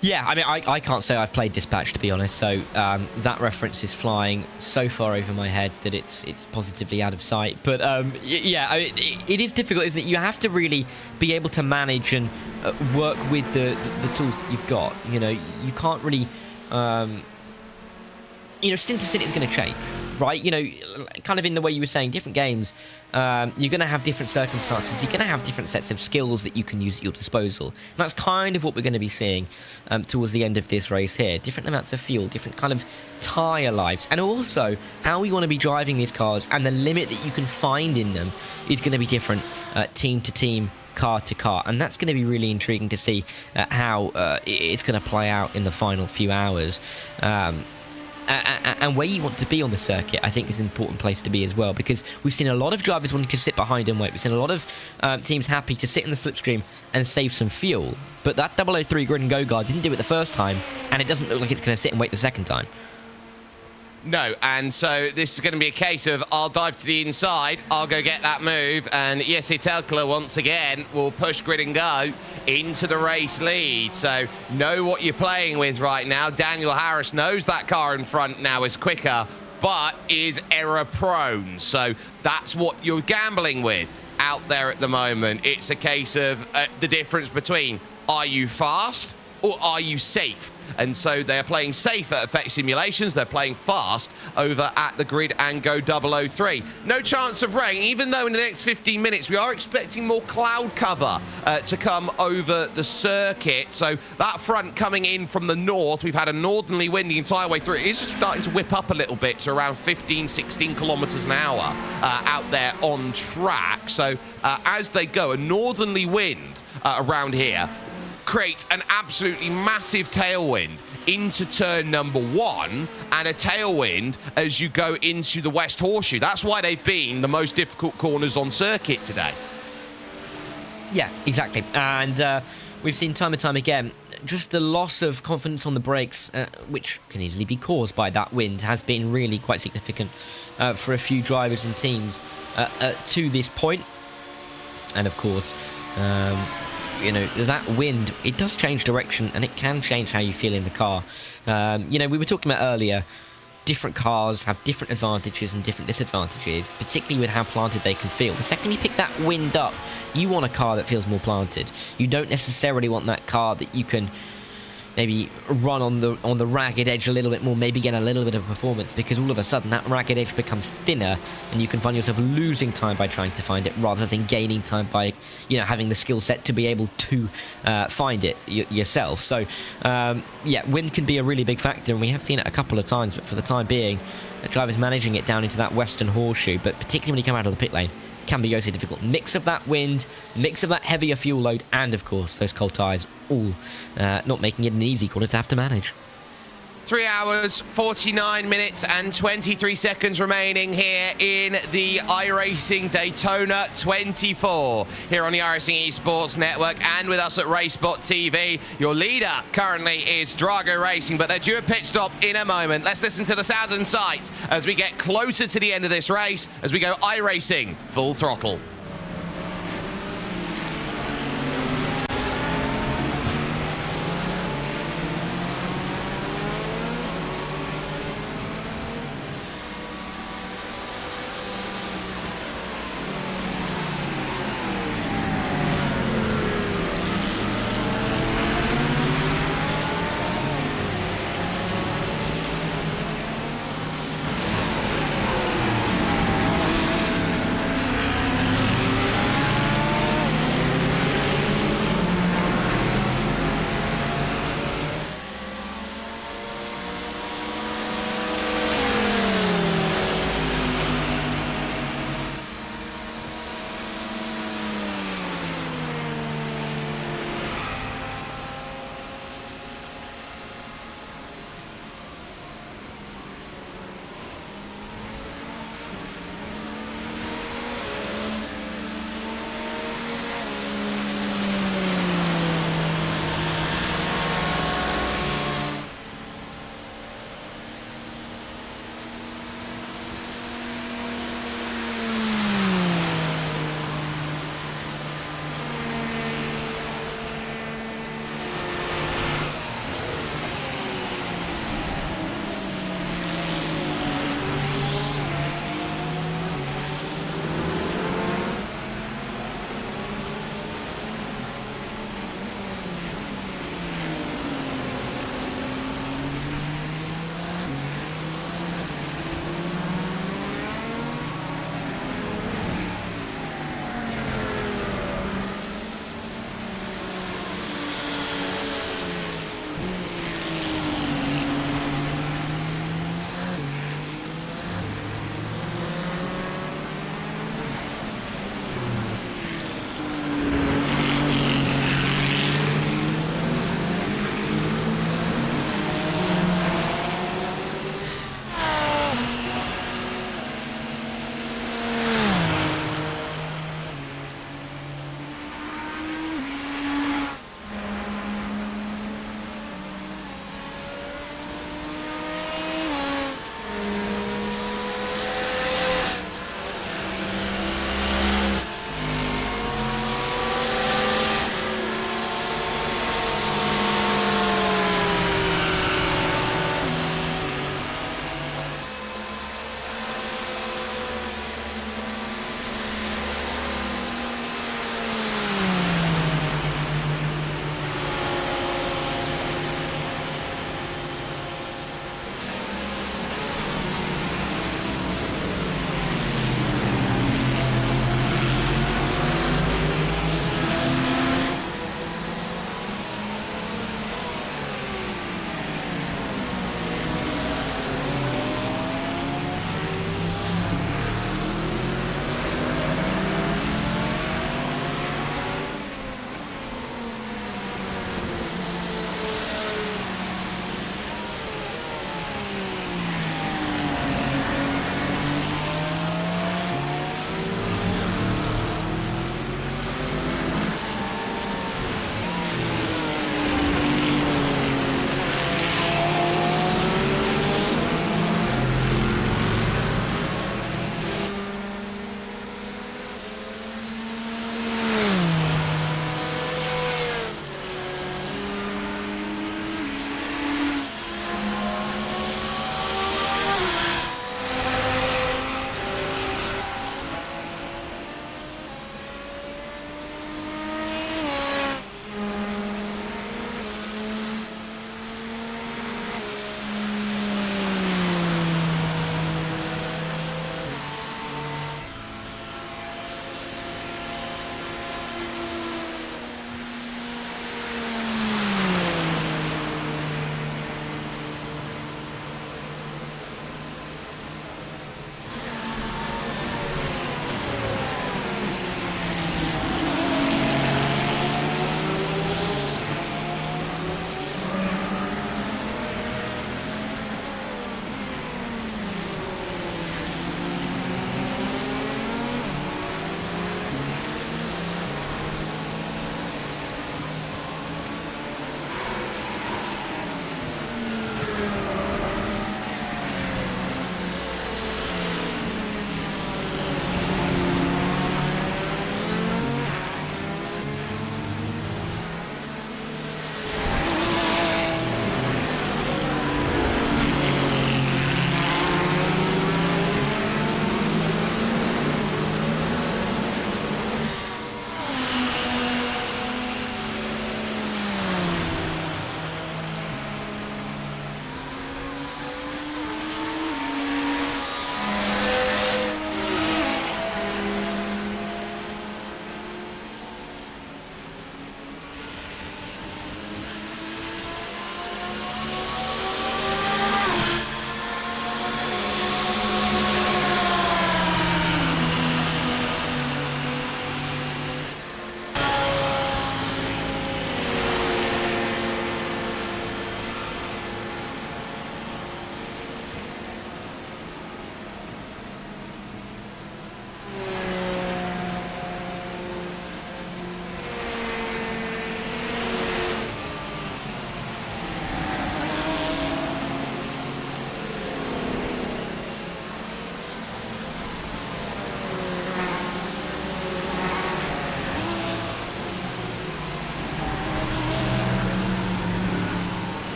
Yeah, I mean, I can't say I've played Dispatch, to be honest, so that reference is flying so far over my head that it's positively out of sight. But yeah, it is difficult, isn't it? You have to really be able to manage and work with the tools that you've got. You can't really... stint to stint is going to change, right? Kind of in the way you were saying, different games, you're going to have different circumstances. You're going to have different sets of skills that you can use at your disposal. And that's kind of what we're going to be seeing towards the end of this race here. Different amounts of fuel, different kind of tyre lives, and also how we want to be driving these cars, and the limit that you can find in them is going to be different team to team, car to car, and that's going to be really intriguing to see how it's going to play out in the final few hours. And where you want to be on the circuit, I think, is an important place to be as well, because we've seen a lot of drivers wanting to sit behind and wait. We've seen a lot of teams happy to sit in the slipstream and save some fuel, but that 003 Grid and Go guard didn't do it the first time, and it doesn't look like it's going to sit and wait the second time. No, and so this is going to be a case of I'll dive to the inside, I'll go get that move, and Jesse Telkler once again will push Grid and Go into the race lead. So know what you're playing with right now. Daniel Harris knows that car in front now is quicker, but is error prone. So that's what you're gambling with out there at the moment. It's a case of the difference between are you fast or are you safe? And so they're playing safe at Effect Simulations. They're playing fast over at the Grid and Go 003. No chance of rain, even though in the next 15 minutes we are expecting more cloud cover to come over the circuit. So that front coming in from the north, we've had a northerly wind the entire way through. It is just starting to whip up a little bit to around 15, 16 kilometers an hour out there on track. So as they go, a northerly wind around here creates an absolutely massive tailwind into turn number 1 and a tailwind as you go into the West Horseshoe. That's why they've been the most difficult corners on circuit today. Yeah, exactly. And we've seen time and time again, just the loss of confidence on the brakes, which can easily be caused by that wind, has been really quite significant for a few drivers and teams to this point. And of course, that wind, it does change direction, and it can change how you feel in the car. We were talking about earlier, different cars have different advantages and different disadvantages, particularly with how planted they can feel. The second you pick that wind up, you want a car that feels more planted. You don't necessarily want that car that you can maybe run on the ragged edge a little bit more, maybe get a little bit of performance, because all of a sudden that ragged edge becomes thinner and you can find yourself losing time by trying to find it rather than gaining time by, you know, having the skill set to be able to find it yourself. So yeah, wind can be a really big factor, and we have seen it a couple of times, but for the time being, drivers managing it down into that western horseshoe, but particularly when you come out of the pit lane, can be so difficult. Mix of that wind, mix of that heavier fuel load, and of course those cold tyres, all not making it an easy corner to have to manage. 3 hours, 49 minutes and 23 seconds remaining here in the iRacing Daytona 24 here on the iRacing Esports Network and with us at RaceBot TV. Your leader currently is Drago Racing, but they're due a pit stop in a moment. Let's listen to the sound and sights as we get closer to the end of this race as we go iRacing full throttle.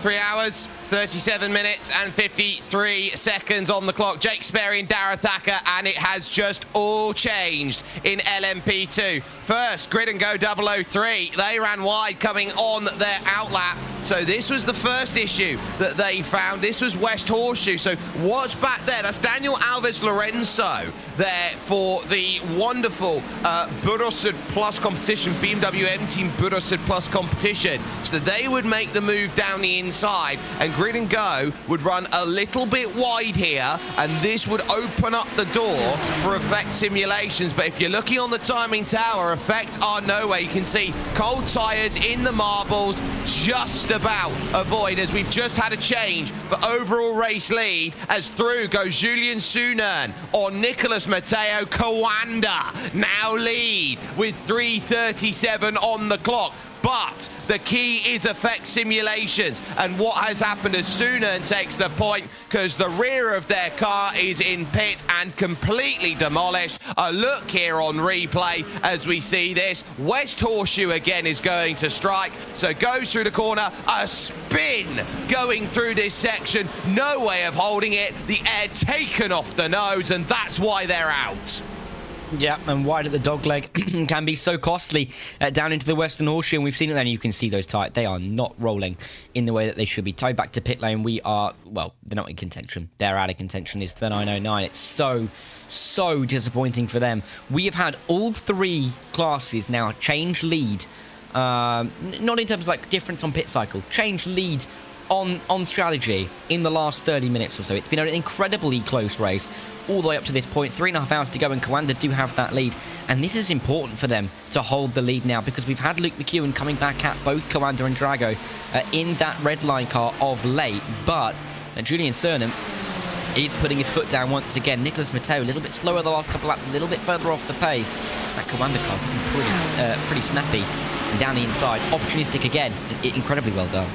3 hours, 37 minutes and 53 seconds on the clock. Jake Sperry and Darragh Thacker, and it has just all changed in LMP2. First, Grid and Go 003. They ran wide coming on their outlap. So this was the first issue that they found. This was West Horseshoe. So what's back there? That's Daniel Alves Lorenzo there for the wonderful Burosud Plus competition, BMW M Team Burosud Plus competition. So they would make the move down the inside, and Grid and Go would run a little bit wide here, and this would open up the door for Effect simulations. But if you're looking on the timing tower, Effect are nowhere. You can see cold tyres in the marbles, just about avoid, as we've just had a change for overall race lead, as through goes Julian Sunern on Nicholas Mateo. Kawanda now lead with 3:37 on the clock. But the key is Effect simulations, and what has happened is Sunern takes the point because the rear of their car is in pit and completely demolished. A look here on replay as we see this. West Horseshoe again is going to strike, so goes through the corner, a spin going through this section, no way of holding it, the air taken off the nose, and that's why they're out. Yeah, and wide at the dogleg can be so costly down into the Western Horseshoe, and we've seen it then. You can see those tyres, they are not rolling in the way that they should be. Tied back to pit lane, we are, well, they're not in contention. They're out of contention. It's the 909. It's so disappointing for them. We have had all three classes now change lead, not in terms of like difference on pit cycle, change lead on strategy in the last 30 minutes or so. It's been an incredibly close race all the way up to this point. 3.5 hours to go, and Kawanda do have that lead, and this is important for them to hold the lead now, because we've had Luke McEwen coming back at both Kawanda and Drago in that red line car of late, but Julian Sunern is putting his foot down once again. Nicholas Mateo a little bit slower the last couple laps, a little bit further off the pace. That Kawanda car's been pretty snappy down the inside. Opportunistic again, incredibly well done.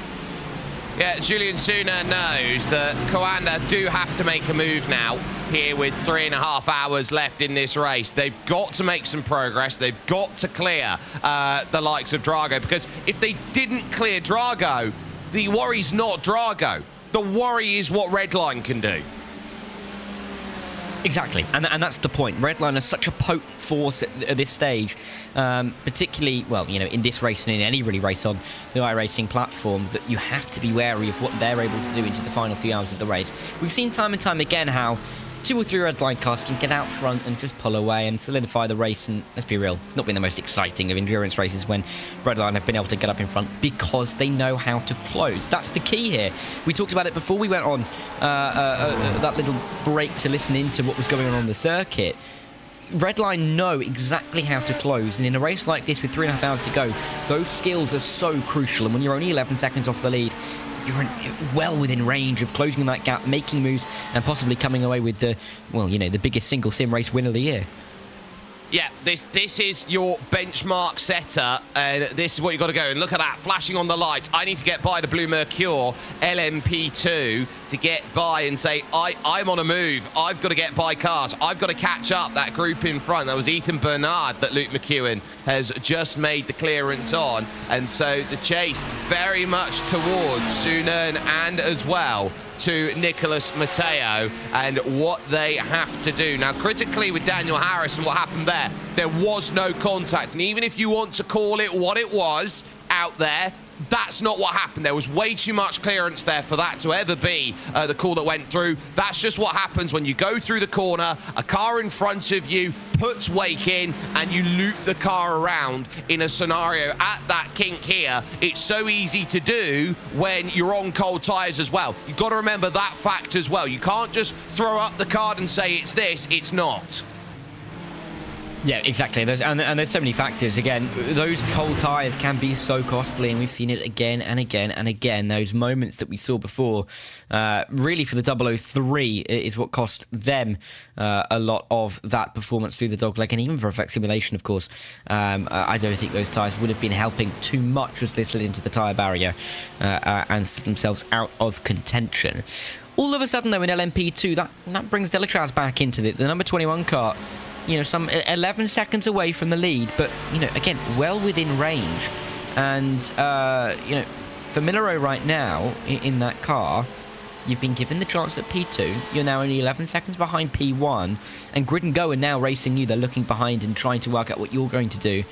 Yeah, Julian Sunern knows that Kawanda do have to make a move now here with 3.5 hours left in this race. They've got to make some progress. They've got to clear the likes of Drago, because if they didn't clear Drago, the worry's not Drago. The worry is what Redline can do. Exactly, and that's the point. Redline is such a potent force at this stage, particularly, well, you know, in this race and in any really race on the iRacing platform, that you have to be wary of what they're able to do into the final few hours of the race. We've seen time and time again how 2 or 3 Redline cars can get out front and just pull away and solidify the race, and let's be real, not been the most exciting of endurance races when Redline have been able to get up in front, because they know how to close. That's the key here. We talked about it before we went on that little break to listen into what was going on the circuit. Redline know exactly how to close, and in a race like this with 3.5 hours to go, those skills are so crucial, and when you're only 11 seconds off the lead, you're well within range of closing that gap, making moves, and possibly coming away with the, well, you know, the biggest single sim race win of the year. Yeah, this is your benchmark setter, and this is what you've got to go. And look at that, flashing on the lights. I need to get by the Blue Mercure LMP2 to get by and say, I'm on a move. I've got to get by cars. I've got to catch up that group in front. That was Ethan Bernard that Luke McEwen has just made the clearance on. And so the chase very much towards Sunern, and as well to Nicholas Mateo, and what they have to do. Now, critically with Daniel Harris and what happened there was no contact. And even if you want to call it what it was out there, that's not what happened. There was way too much clearance there for that to ever be the call that went through. That's just what happens when you go through the corner, a car in front of you puts wake in, and you loop the car around in a scenario at that kink here. It's so easy to do when you're on cold tyres as well. You've got to remember that fact as well. You can't just throw up the card and say it's this, it's not. Yeah, exactly. There's so many factors. Again, those cold tyres can be so costly, and we've seen it again and again and again. Those moments that we saw before, really for the 003, is what cost them a lot of that performance through the dogleg, and even for Effect Simulation, of course. I don't think those tyres would have been helping too much as they slid into the tyre barrier and slid themselves out of contention. All of a sudden, though, in LMP2, that brings Delatraz back into the number 21 car. You know, some 11 seconds away from the lead, but, you know, again, well within range. And, you know, for Miller right now, in that car, you've been given the chance at P2. You're now only 11 seconds behind P1. And Grid and Go are now racing you. They're looking behind and trying to work out what you're going to do,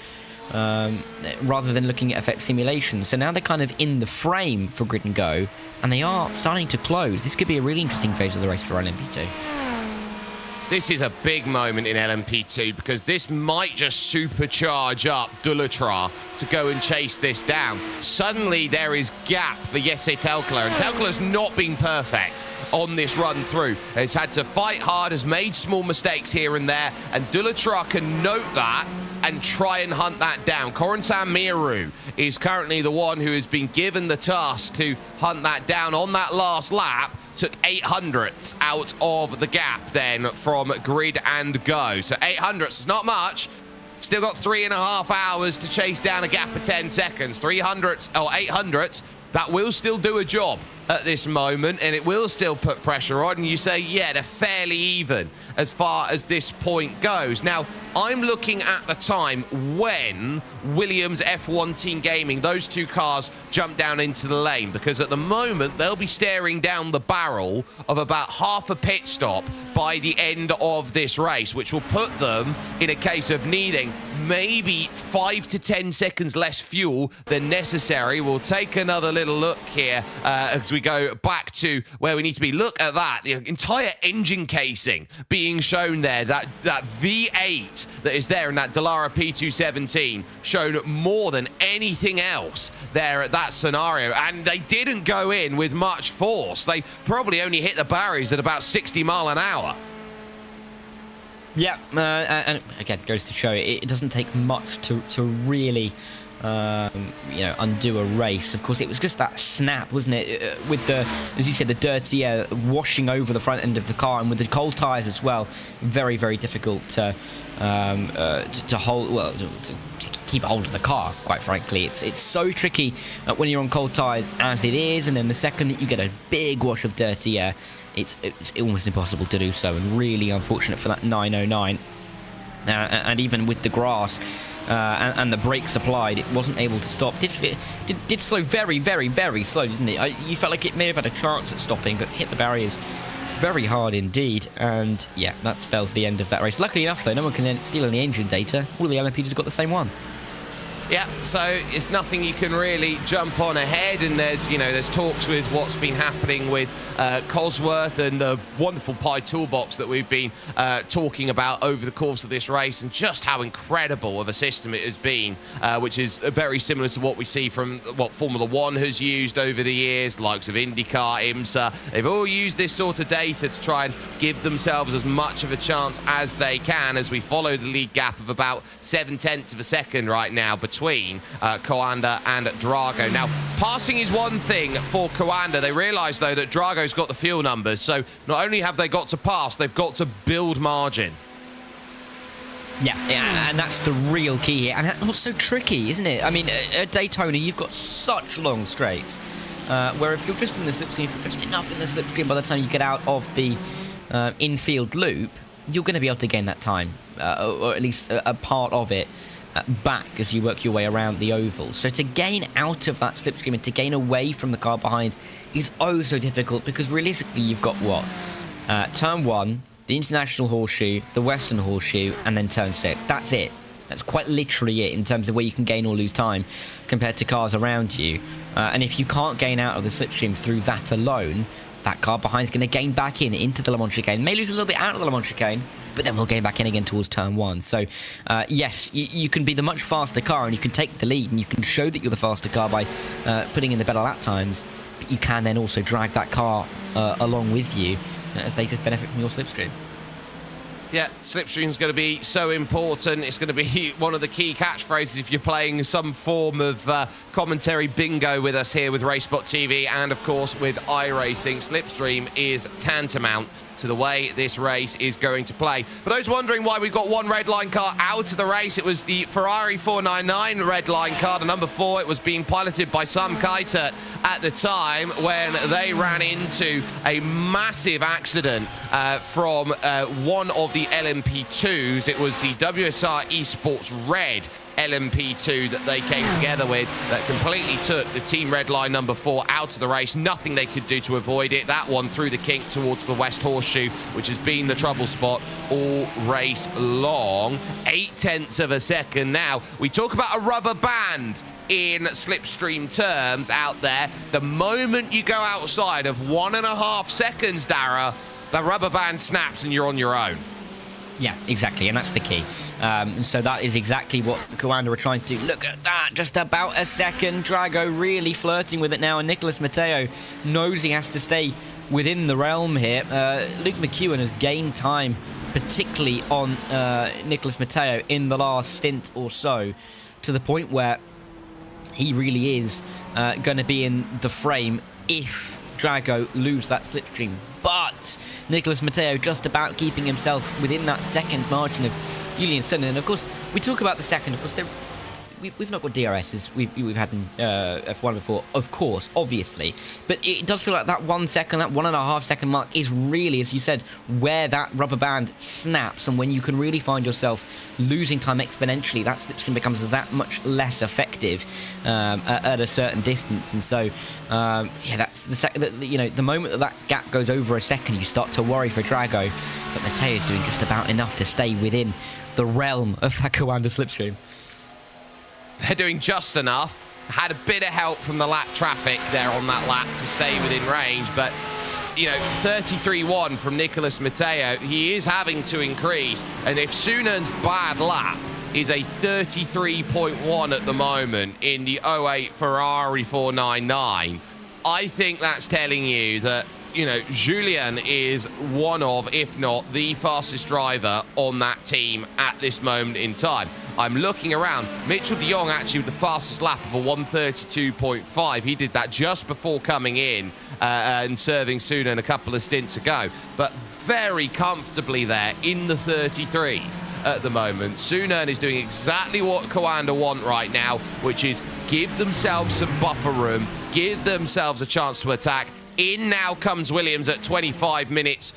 rather than looking at effect simulation. So now they're kind of in the frame for Grid and Go, and they are starting to close. This could be a really interesting phase of the race for LMP2. This is a big moment in LMP2 because this might just supercharge up Dullatra to go and chase this down. Suddenly there is gap for Jesse Telkler, and Telkler's not been perfect on this run through. He's had to fight hard, has made small mistakes here and there, and Dullatra can note that and try and hunt that down. Corentin Miru is currently the one who has been given the task to hunt that down on that last lap. Took 800ths out of the gap then from Grid and Go. So 800ths is not much. Still got 3.5 hours to chase down a gap of 10 seconds. 300ths or 800ths, that will still do a job at this moment, and it will still put pressure on. And you say, yeah, they're fairly even as far as this point goes. Now, I'm looking at the time when Williams F1 Team Gaming, those two cars jump down into the lane, because at the moment they'll be staring down the barrel of about half a pit stop by the end of this race, which will put them in a case of needing maybe 5 to 10 seconds less fuel than necessary. We'll take another little look here as we go back to where we need to be. Look at that, the entire engine casing being shown there, that V8 that is there in that Dallara P217 shown more than anything else there at that scenario. And they didn't go in with much force. They probably only hit the barriers at about 60 mile an hour. Yeah, and again, goes to show it doesn't take much to really undo a race. Of course, it was just that snap, wasn't it? With the, as you said, the dirty air washing over the front end of the car, and with the cold tyres as well. Very, very difficult to hold. Well, to keep a hold of the car. Quite frankly, it's so tricky when you're on cold tyres as it is, and then the second that you get a big wash of dirty air, it's almost impossible to do so, and really unfortunate for that 909. And even with the grass and the brakes applied, it wasn't able to stop. Did slow very, very, very slow, didn't it? You felt like it may have had a chance at stopping, but hit the barriers very hard indeed. And yeah, that spells the end of that race. Luckily enough, though, no one can steal any engine data. All the LMPs have got the same one. Yeah, so it's nothing you can really jump on ahead, and there's talks with what's been happening with Cosworth and the wonderful Pi toolbox that we've been talking about over the course of this race, and just how incredible of a system it has been, which is very similar to what we see from what Formula One has used over the years, likes of IndyCar, IMSA. They've all used this sort of data to try and give themselves as much of a chance as they can, as we follow the lead gap of about 0.7 of a second right now between Coanda and Drago. Now, passing is one thing for Coanda. They realise, though, that Drago's got the fuel numbers, so not only have they got to pass, they've got to build margin. Yeah, and that's the real key here. And that's so tricky, isn't it? I mean, at Daytona, you've got such long straights, where if you're just in the slipstream, if you're just enough in the slipstream by the time you get out of the infield loop, you're going to be able to gain that time, or at least a part of it, back as you work your way around the oval. So to gain out of that slipstream and to gain away from the car behind is oh so difficult, because realistically you've got what? Turn 1, the International Horseshoe, the Western Horseshoe, and then Turn 6. That's it. That's quite literally it in terms of where you can gain or lose time compared to cars around you. And if you can't gain out of the slipstream through that alone, that car behind is going to gain back into the Le Mans chicane. May lose a little bit out of the Le Mans chicane, but then we'll gain back in again towards Turn 1. So, yes, you can be the much faster car, and you can take the lead, and you can show that you're the faster car by putting in the better lap times, but you can then also drag that car along with you as they just benefit from your slipstream. Yeah, slipstream is going to be so important. It's going to be one of the key catchphrases if you're playing some form of commentary bingo with us here with RaceSpot TV and, of course, with iRacing. Slipstream is tantamount to the way this race is going to play. For those wondering why we've got one red line car out of the race, it was the Ferrari 499 red line car, the number 4. It was being piloted by Sam Keitel at the time when they ran into a massive accident from one of the LMP2s. It was the WSR Esports Red LMP2 that they came together with that completely took the Team Redline number 4 out of the race. Nothing they could do to avoid it. That one through the kink towards the West Horseshoe, which has been the trouble spot all race long. 0.8 of a second now. We talk about a rubber band in slipstream terms out there. The moment you go outside of 1.5 seconds, Dara, the rubber band snaps and you're on your own. Yeah, exactly, and that's the key. So that is exactly what Coanda were trying to do. Look at that, just about a second. Drago really flirting with it now, and Nicholas Matteo knows he has to stay within the realm here. Luke McEwen has gained time, particularly on Nicholas Matteo in the last stint or so, to the point where he really is going to be in the frame if Drago lose that slipstream. But Nicholas Matteo just about keeping himself within that second margin of Julian Sonnen. And of course, we talk about the second. Of course, we've not got DRSs. We've had in F1 before, of course, obviously. But it does feel like that 1 second, that 1.5 second mark is really, as you said, where that rubber band snaps. And when you can really find yourself losing time exponentially, that slipstream becomes that much less effective at a certain distance. And so, yeah, that's the second. The moment that gap goes over a second, you start to worry for Drago. But Matteo's doing just about enough to stay within the realm of that Coanda slipstream. They're doing just enough. Had a bit of help from the lap traffic there on that lap to stay within range, but 33.1 from Nicholas Matteo. He is having to increase, and if Sunen's bad lap is a 33.1 at the moment in the 08 Ferrari 499, I think that's telling you that Julien is one of, if not the fastest driver on that team at this moment in time. I'm looking around. Mitchell de Jong actually with the fastest lap of a 132.5. He did that just before coming in and serving Sunen a couple of stints ago. But very comfortably there in the 33s at the moment. Sunen is doing exactly what Coanda want right now, which is give themselves some buffer room, give themselves a chance to attack. In now comes Williams at 25 minutes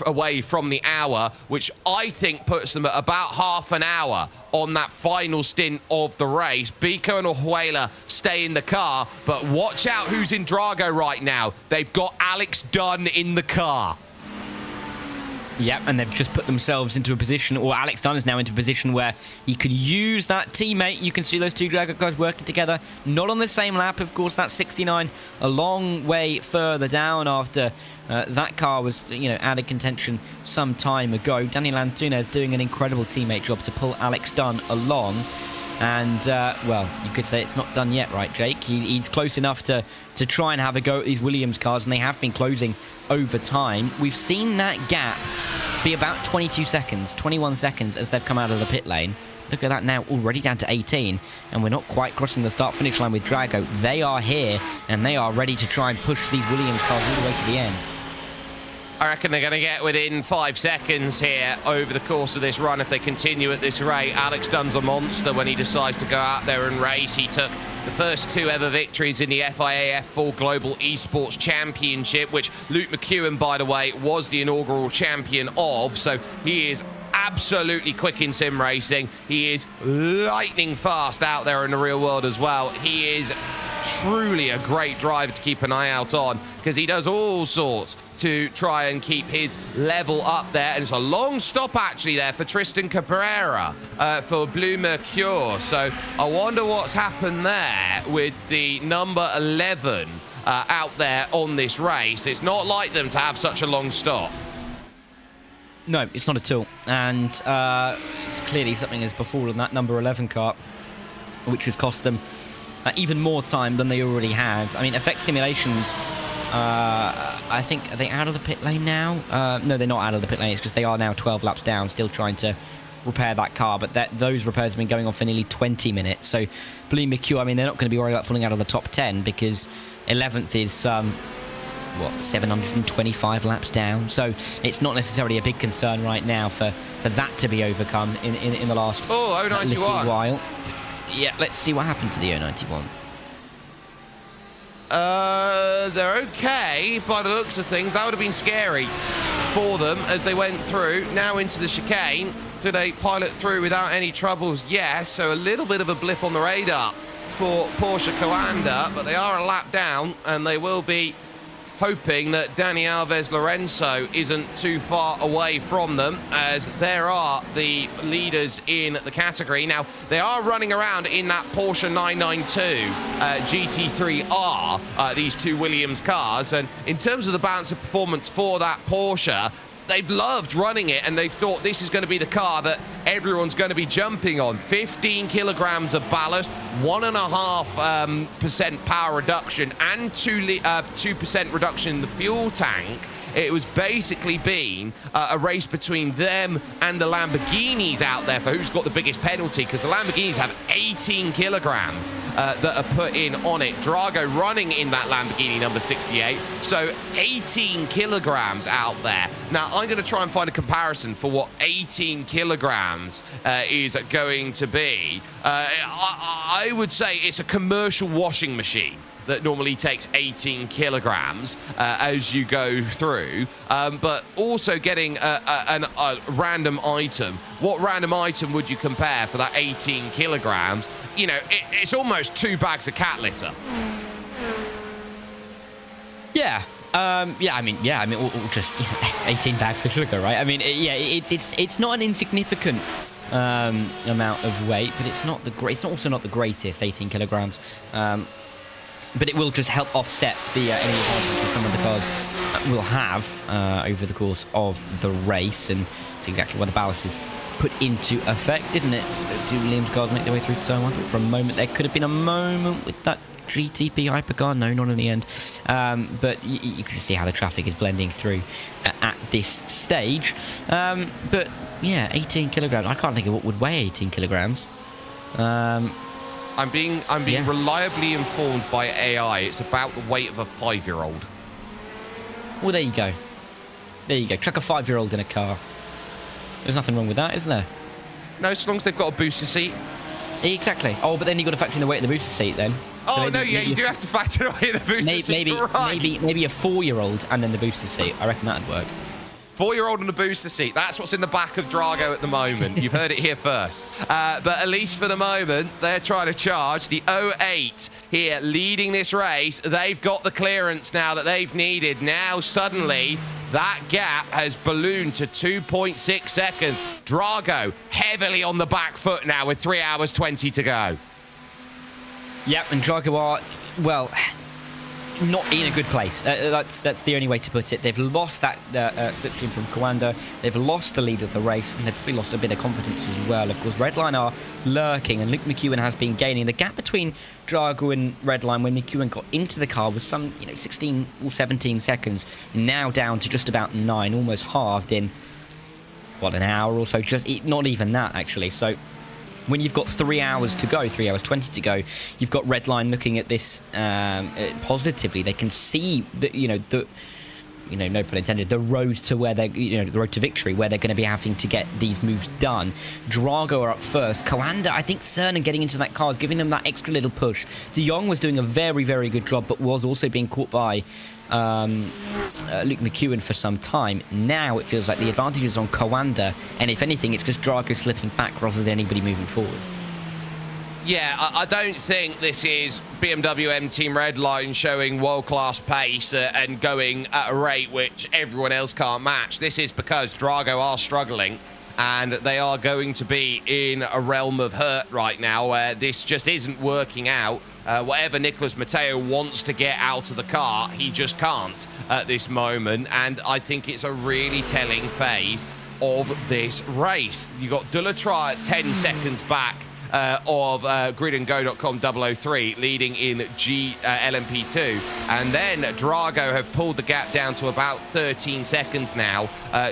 away from the hour, which I think puts them at about half an hour on that final stint of the race. Biko and Ojuela stay in the car, but watch out who's in Drago right now. They've got Alex Dunn in the car. Yep, and they've just put themselves into a position, or Alex Dunn is now into a position where he could use that teammate. You can see those two Drago guys working together. Not on the same lap, of course. That's 69, a long way further down after that car was, out of contention some time ago. Daniel Antunes doing an incredible teammate job to pull Alex Dunn along. And, well, you could say it's not done yet, right, Jake? He's close enough to try and have a go at these Williams cars, and they have been closing over time. We've seen that gap be about 22 seconds, 21 seconds as they've come out of the pit lane. Look at that now, already down to 18, and we're not quite crossing the start-finish line with Drago. They are here, and they are ready to try and push these Williams cars all the way to the end. I reckon they're going to get within 5 seconds here over the course of this run if they continue at this rate. Alex Dunn's a monster when he decides to go out there and race. He took the first 2 ever victories in the FIA F4 Global Esports Championship, which Luke McEwen, by the way, was the inaugural champion of. So he is absolutely quick in sim racing. He is lightning fast out there in the real world as well. He is truly a great driver to keep an eye out on because he does all sorts to try and keep his level up there. And it's a long stop actually there for Tristan Cabrera for Blue Mercure. So I wonder what's happened there with the number 11 out there on this race. It's not like them to have such a long stop. No, it's not at all. And it's clearly something has befallen that number 11 car, which has cost them even more time than they already had. I mean, Effect Simulations, I think, are they out of the pit lane now? No, they're not out of the pit lane. It's because they are now 12 laps down, still trying to repair that car. But those repairs have been going on for nearly 20 minutes. So, Blue McHugh, I mean, they're not going to be worried about falling out of the top 10 because 11th is, 725 laps down. So, it's not necessarily a big concern right now for that to be overcome in the last little while. Yeah, let's see what happened to the 091. They're okay by the looks of things. That would have been scary for them as they went through now into the chicane. do they pilot through without any troubles? Yes, so a little bit of a blip on the radar for Porsche Coanda, but they are a lap down, and they will be hoping that Dani Alves Lorenzo isn't too far away from them, as there are the leaders in the category. Now, they are running around in that Porsche 992 GT3R, these two Williams cars, and in terms of the balance of performance for that Porsche, they've loved running it, and they've thought this is going to be the car that everyone's going to be jumping on. 15 kilograms of ballast, 1.5% power reduction, and 2% reduction in the fuel tank. It was basically been a race between them and the Lamborghinis out there for who's got the biggest penalty, because the Lamborghinis have 18 kilograms that are put in on it. Drago running in that Lamborghini number 68, so 18 kilograms out there. Now, I'm going to try and find a comparison for what 18 kilograms is going to be. I would say it's a commercial washing machine that normally takes 18 kilograms as you go through, but also getting a random item. What random item would you compare for that 18 kilograms? You know, it's almost 2 bags of cat litter. Yeah. I mean, or just 18 bags of sugar, right? I mean, it's not an insignificant amount of weight, but it's also not the greatest, 18 kilograms. But it will just help offset the any advantages some of the cars will have over the course of the race, and it's exactly why the ballast is put into effect, isn't it? So two Williams cars make their way through turn 1. I thought for a moment there could have been a moment with that GTP hypercar. No, not in the end. But you can see how the traffic is blending through at this stage. But yeah, 18 kilograms. I can't think of what would weigh 18 kilograms. I'm being reliably informed by AI. It's about the weight of a 5-year-old. Well, there you go. There you go. Chuck a 5-year-old in a car. There's nothing wrong with that, is there? No, as long as they've got a booster seat. Exactly. Oh, but then you've got to factor in the weight of the booster seat then. Oh, so maybe, you do have to factor in the booster seat. Maybe a 4-year-old and then the booster seat. I reckon that'd work. 4-year-old on the booster seat. That's what's in the back of Drago at the moment. You've heard it here first. But at least for the moment, they're trying to charge. The 08 here leading this race. They've got the clearance now that they've needed. Now, suddenly, that gap has ballooned to 2.6 seconds. Drago heavily on the back foot now with 3 hours 20 to go. Yep, and Drago are, well, not in a good place. That's the only way to put it. They've lost that slipstream from Coanda. They've lost the lead of the race, and they've probably lost a bit of confidence as well. Of course, Redline are lurking, and Luke McEwen has been gaining. The gap between Drago and Redline when McEwen got into the car was some 16 or 17 seconds. Now down to just about 9, almost halved in, what, an hour or so? Just not even that, actually. So when you've got 3 hours to go, 3 hours 20 to go, you've got Redline looking at this positively. They can see that, no pun intended, the road to where they're, the road to victory, where they're going to be having to get these moves done. Drago are up first. Coanda, I think Cernan getting into that car is giving them that extra little push. De Jong was doing a very, very good job, but was also being caught by Luke McEwen for some time. Now it feels like the advantage is on Coanda, and if anything, it's just Drago slipping back rather than anybody moving forward. Yeah, I don't think this is BMW M Team Redline showing world-class pace and going at a rate which everyone else can't match. This is because Drago are struggling, and they are going to be in a realm of hurt right now where this just isn't working out. Whatever Nicolas Matteo wants to get out of the car, he just can't at this moment, and I think it's a really telling phase of this race. You got Delattre at 10 seconds back of gridandgo.com 003 leading in LMP2, and then Drago have pulled the gap down to about 13 seconds now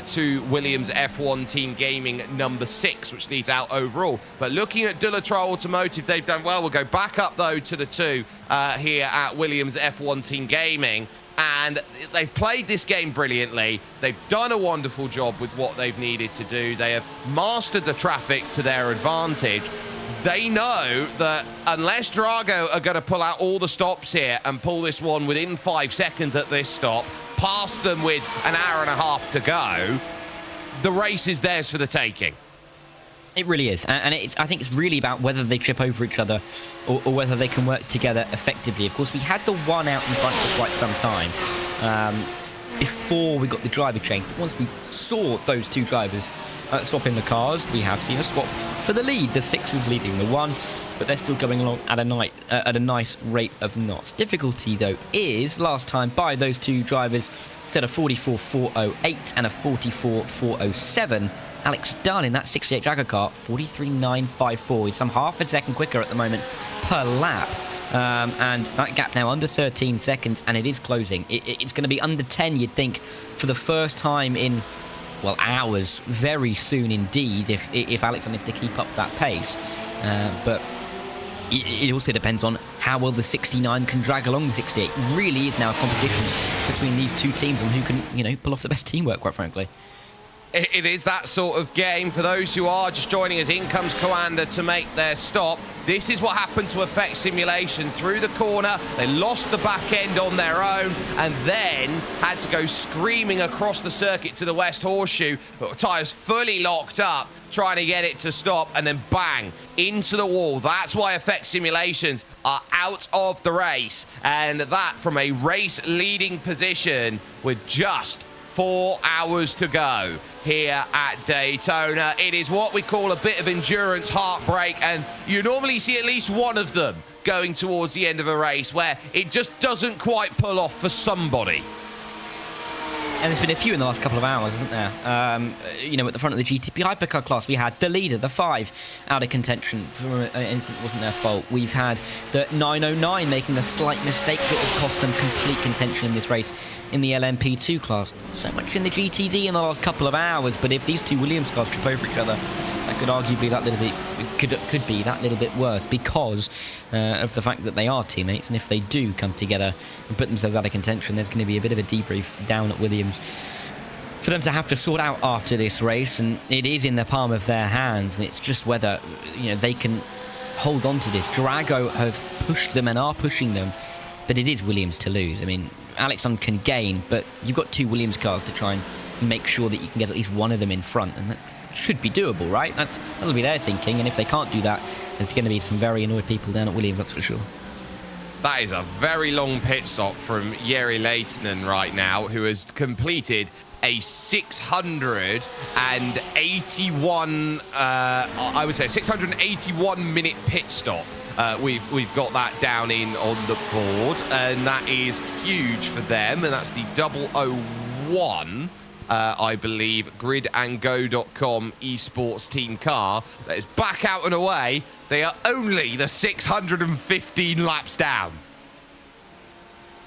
to Williams F1 Team Gaming number 6, which leads out overall. But looking at Delattre Automotive, they've done well. We'll go back up though to the 2 here at Williams F1 Team Gaming, and they've played this game brilliantly. They've done a wonderful job with what they've needed to do. They have mastered the traffic to their advantage. They know that unless Drago are going to pull out all the stops here and pull this one within 5 seconds at this stop, past them with an hour and a half to go, the race is theirs for the taking. It really is, and I think it's really about whether they trip over each other or whether they can work together effectively. Of course, we had the one out in front for quite some time before we got the driver change. But once we saw those two drivers swap in the cars, we have seen a swap for the lead. The 6 is leading the 1, but they're still going along at a nice rate of knots. Difficulty, though, is last time by those two drivers set a 44.408 and a 44.407. Alex Dunn in that 68 Jagger car, 43.954. He's some half a second quicker at the moment per lap. And that gap now under 13 seconds, and it is closing. It's going to be under 10, you'd think, for the first time in, well, hours, very soon indeed, if Alex managed to keep up that pace. But it also depends on how well the 69 can drag along the 68. It really is now a competition between these two teams on who can, pull off the best teamwork, quite frankly. It is that sort of game. For those who are just joining us, in comes Coanda to make their stop. This is what happened to Effect Simulation. Through the corner, they lost the back end on their own and then had to go screaming across the circuit to the West Horseshoe. Tyres fully locked up, trying to get it to stop, and then bang, into the wall. That's why Effect Simulations are out of the race. And that from a race-leading position with just 4 hours to go here at Daytona. It is what we call a bit of endurance heartbreak, and you normally see at least one of them going towards the end of a race where it just doesn't quite pull off for somebody. And there's been a few in the last couple of hours, isn't there? At the front of the GTP Hypercar class, we had the leader, the 5, out of contention for an incident that wasn't their fault. We've had the 909 making a slight mistake that has cost them complete contention in this race in the LMP2 class. So much in the GTD in the last couple of hours, but if these two Williams cars trip over each other, that could arguably could be that little bit worse because of the fact that they are teammates, and if they do come together and put themselves out of contention, there's going to be a bit of a debrief down at Williams for them to have to sort out after this race, and it is in the palm of their hands, and it's just whether they can hold on to this. Drago have pushed them and are pushing them, but it is Williams to lose. I mean, Alexon can gain, but you've got two Williams cars to try and make sure that you can get at least one of them in front, and that should be doable, right? That'll be their thinking, and if they can't do that, there's going to be some very annoyed people down at Williams, that's for sure. That is a very long pit stop from Jere Leitonen right now, who has completed a 681, 681 minute pit stop. We've got that down in on the board, and that is huge for them, and that's the 001. I believe, gridandgo.com esports team car that is back out and away. They are only the 615 laps down.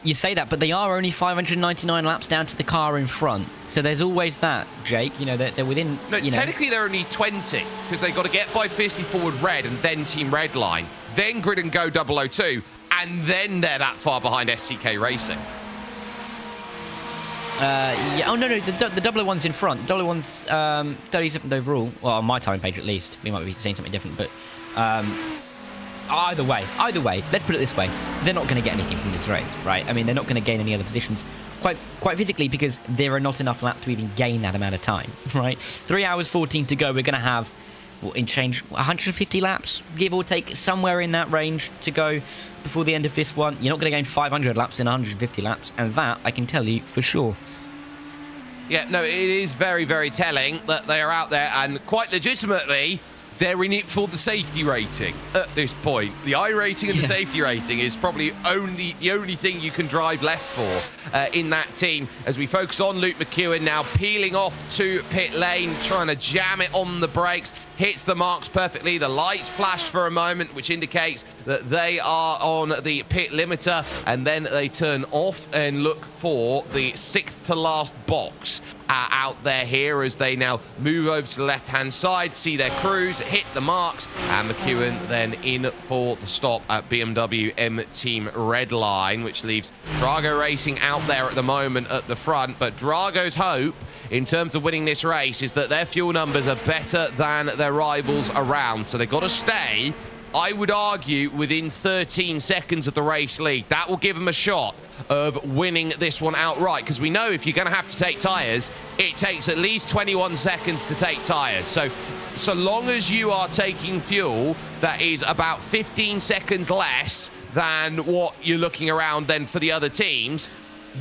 You say that, but they are only 599 laps down to the car in front. So there's always that, Jake. They're within... No, technically they're only 20, because they've got to get by 50 forward red and then Team Redline, then Grid and Go 002, and then they're that far behind SCK Racing. Oh, no, the 001's in front. The 001's 37th overall. Well, on my time page at least. We might be saying something different, but either way, let's put it this way. They're not going to get anything from this race, right? I mean, they're not going to gain any other positions quite physically because there are not enough laps to even gain that amount of time, right? 3 hours 14 to go. We're going to have, in change, 150 laps, give or take, somewhere in that range to go before the end of this one. You're not going to gain 500 laps in 150 laps, and that I can tell you for sure. Yeah, no, it is very, very telling that they are out there, and quite legitimately, they're in it for the safety rating at this point. The I rating and the safety rating is probably the only thing you can drive left for in that team, as we focus on Luke McEwen now peeling off to pit lane, trying to jam it on the brakes. Hits the marks perfectly. The lights flash for a moment, which indicates that they are on the pit limiter, and then they turn off and look for the 6th to last box out there here as they now move over to the left-hand side, see their crews, hit the marks, and McEwen then in for the stop at BMW M Team Redline, which leaves Drago Racing out there at the moment at the front. But Drago's hope in terms of winning this race is that their fuel numbers are better than their rivals around, so they've got to stay, I would argue, within 13 seconds of the race lead. That will give them a shot of winning this one outright, because we know if you're going to have to take tyres, it takes at least 21 seconds to take tyres. So so long as you are taking fuel that is about 15 seconds less than what you're looking around then for the other teams,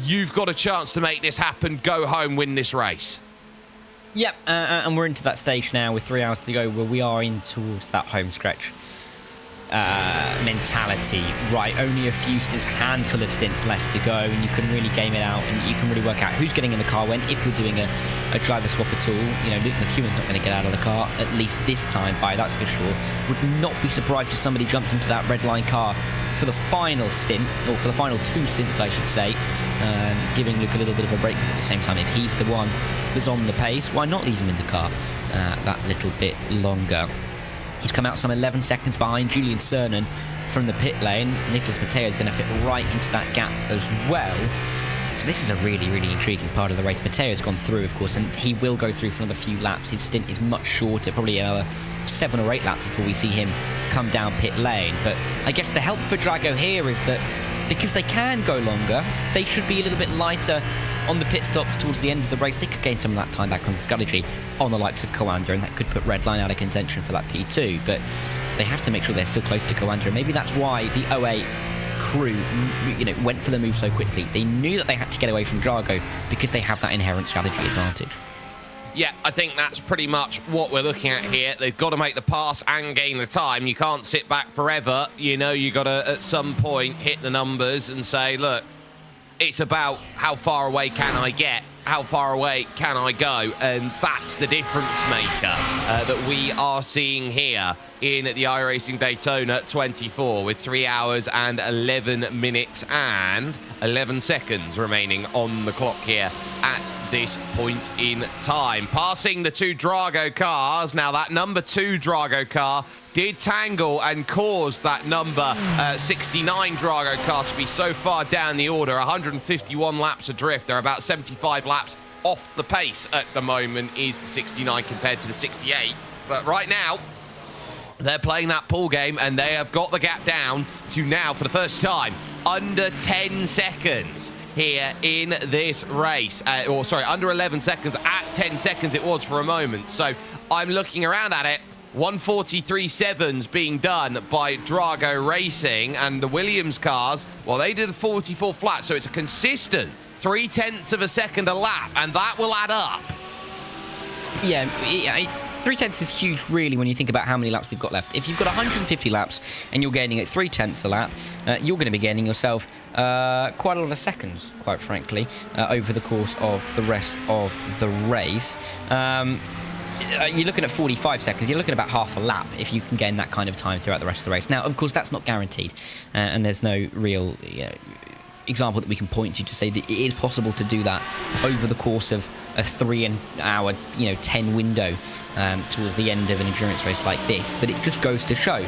you've got a chance to make this happen, go home, win this race. Yep, and we're into that stage now with 3 hours to go where we are in towards that home stretch mentality. Right, only a few stints, handful of stints left to go, and you can really game it out, and you can really work out who's getting in the car when, if you're doing a driver swap at all. You know, Luke McEwen's not going to get out of the car, at least this time by, that's for sure. Would not be surprised if somebody jumps into that red line car for the final stint, or for the final 2 stints, I should say, giving Luke a little bit of a break. At the same time, if he's the one that's on the pace, why not leave him in the car that little bit longer? He's come out some 11 seconds behind Julian Cernan from the pit lane. Nicholas Mateo is going to fit right into that gap as well. So this is a really, really intriguing part of the race. Mateo's gone through, of course, and he will go through for another few laps. His stint is much shorter, probably another 7 or 8 laps before we see him come down pit lane. But I guess the help for Drago here is that because they can go longer, they should be a little bit lighter on the pit stops towards the end of the race. They could gain some of that time back on the strategy on the likes of Coanda, and that could put Redline out of contention for that P2. But they have to make sure they're still close to Coanda, and maybe that's why the 08 crew, you know, went for the move so quickly. They knew that they had to get away from Drago because they have that inherent strategy advantage. Yeah, I think that's pretty much what we're looking at here. They've got to make the pass and gain the time. You can't sit back forever. You know, you got to, at some point, hit the numbers and say, look, it's about how far away can I get, how far away can I go, and that's the difference maker that we are seeing here in the iRacing Daytona 24 with 3 hours and 11 minutes and 11 seconds remaining on the clock here at this point in time. Passing the 2 Drago cars. Now that number 2 Drago car did tangle and cause that number 69 Drago car to be so far down the order. 151 laps adrift. They're about 75 laps off the pace at the moment is the 69 compared to the 68. But right now, they're playing that pool game, and they have got the gap down to now, for the first time, under 10 seconds here in this race. Under 11 seconds. At 10 seconds it was for a moment. So I'm looking around at it. 1:43.7's being done by Drago Racing, and the Williams cars, well, they did a 44 flat, so it's a consistent 0.3 of a second a lap, and that will add up. Yeah, it's 0.3 is huge, really, when you think about how many laps we've got left. If you've got 150 laps and you're gaining at 0.3 a lap, you're going to be gaining yourself quite a lot of seconds, quite frankly, over the course of the rest of the race. You're looking at 45 seconds. You're looking at about half a lap if you can gain that kind of time throughout the rest of the race. Now, of course, that's not guaranteed, and there's no real example that we can point to say that it is possible to do that over the course of a 3 hour, 10 window towards the end of an endurance race like this. But it just goes to show,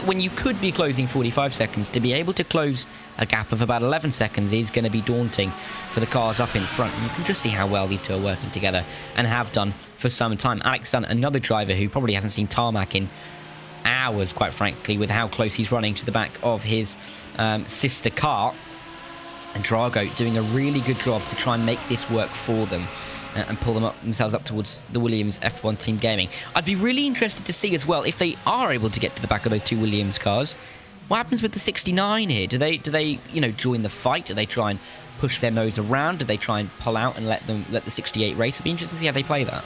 when you could be closing 45 seconds, to be able to close a gap of about 11 seconds is going to be daunting for the cars up in front. And you can just see how well these two are working together and have done for some time. Alex Dunn, another driver who probably hasn't seen tarmac in hours, quite frankly, with how close he's running to the back of his sister car. And Drago doing a really good job to try and make this work for them and pull themselves up towards the Williams F1 Team Gaming. I'd be really interested to see as well, if they are able to get to the back of those 2 Williams cars, what happens with the 69 here? Do they join the fight? Do they try and push their nose around? Do they try and pull out and let the 68 race? It'd be interesting to see how they play that.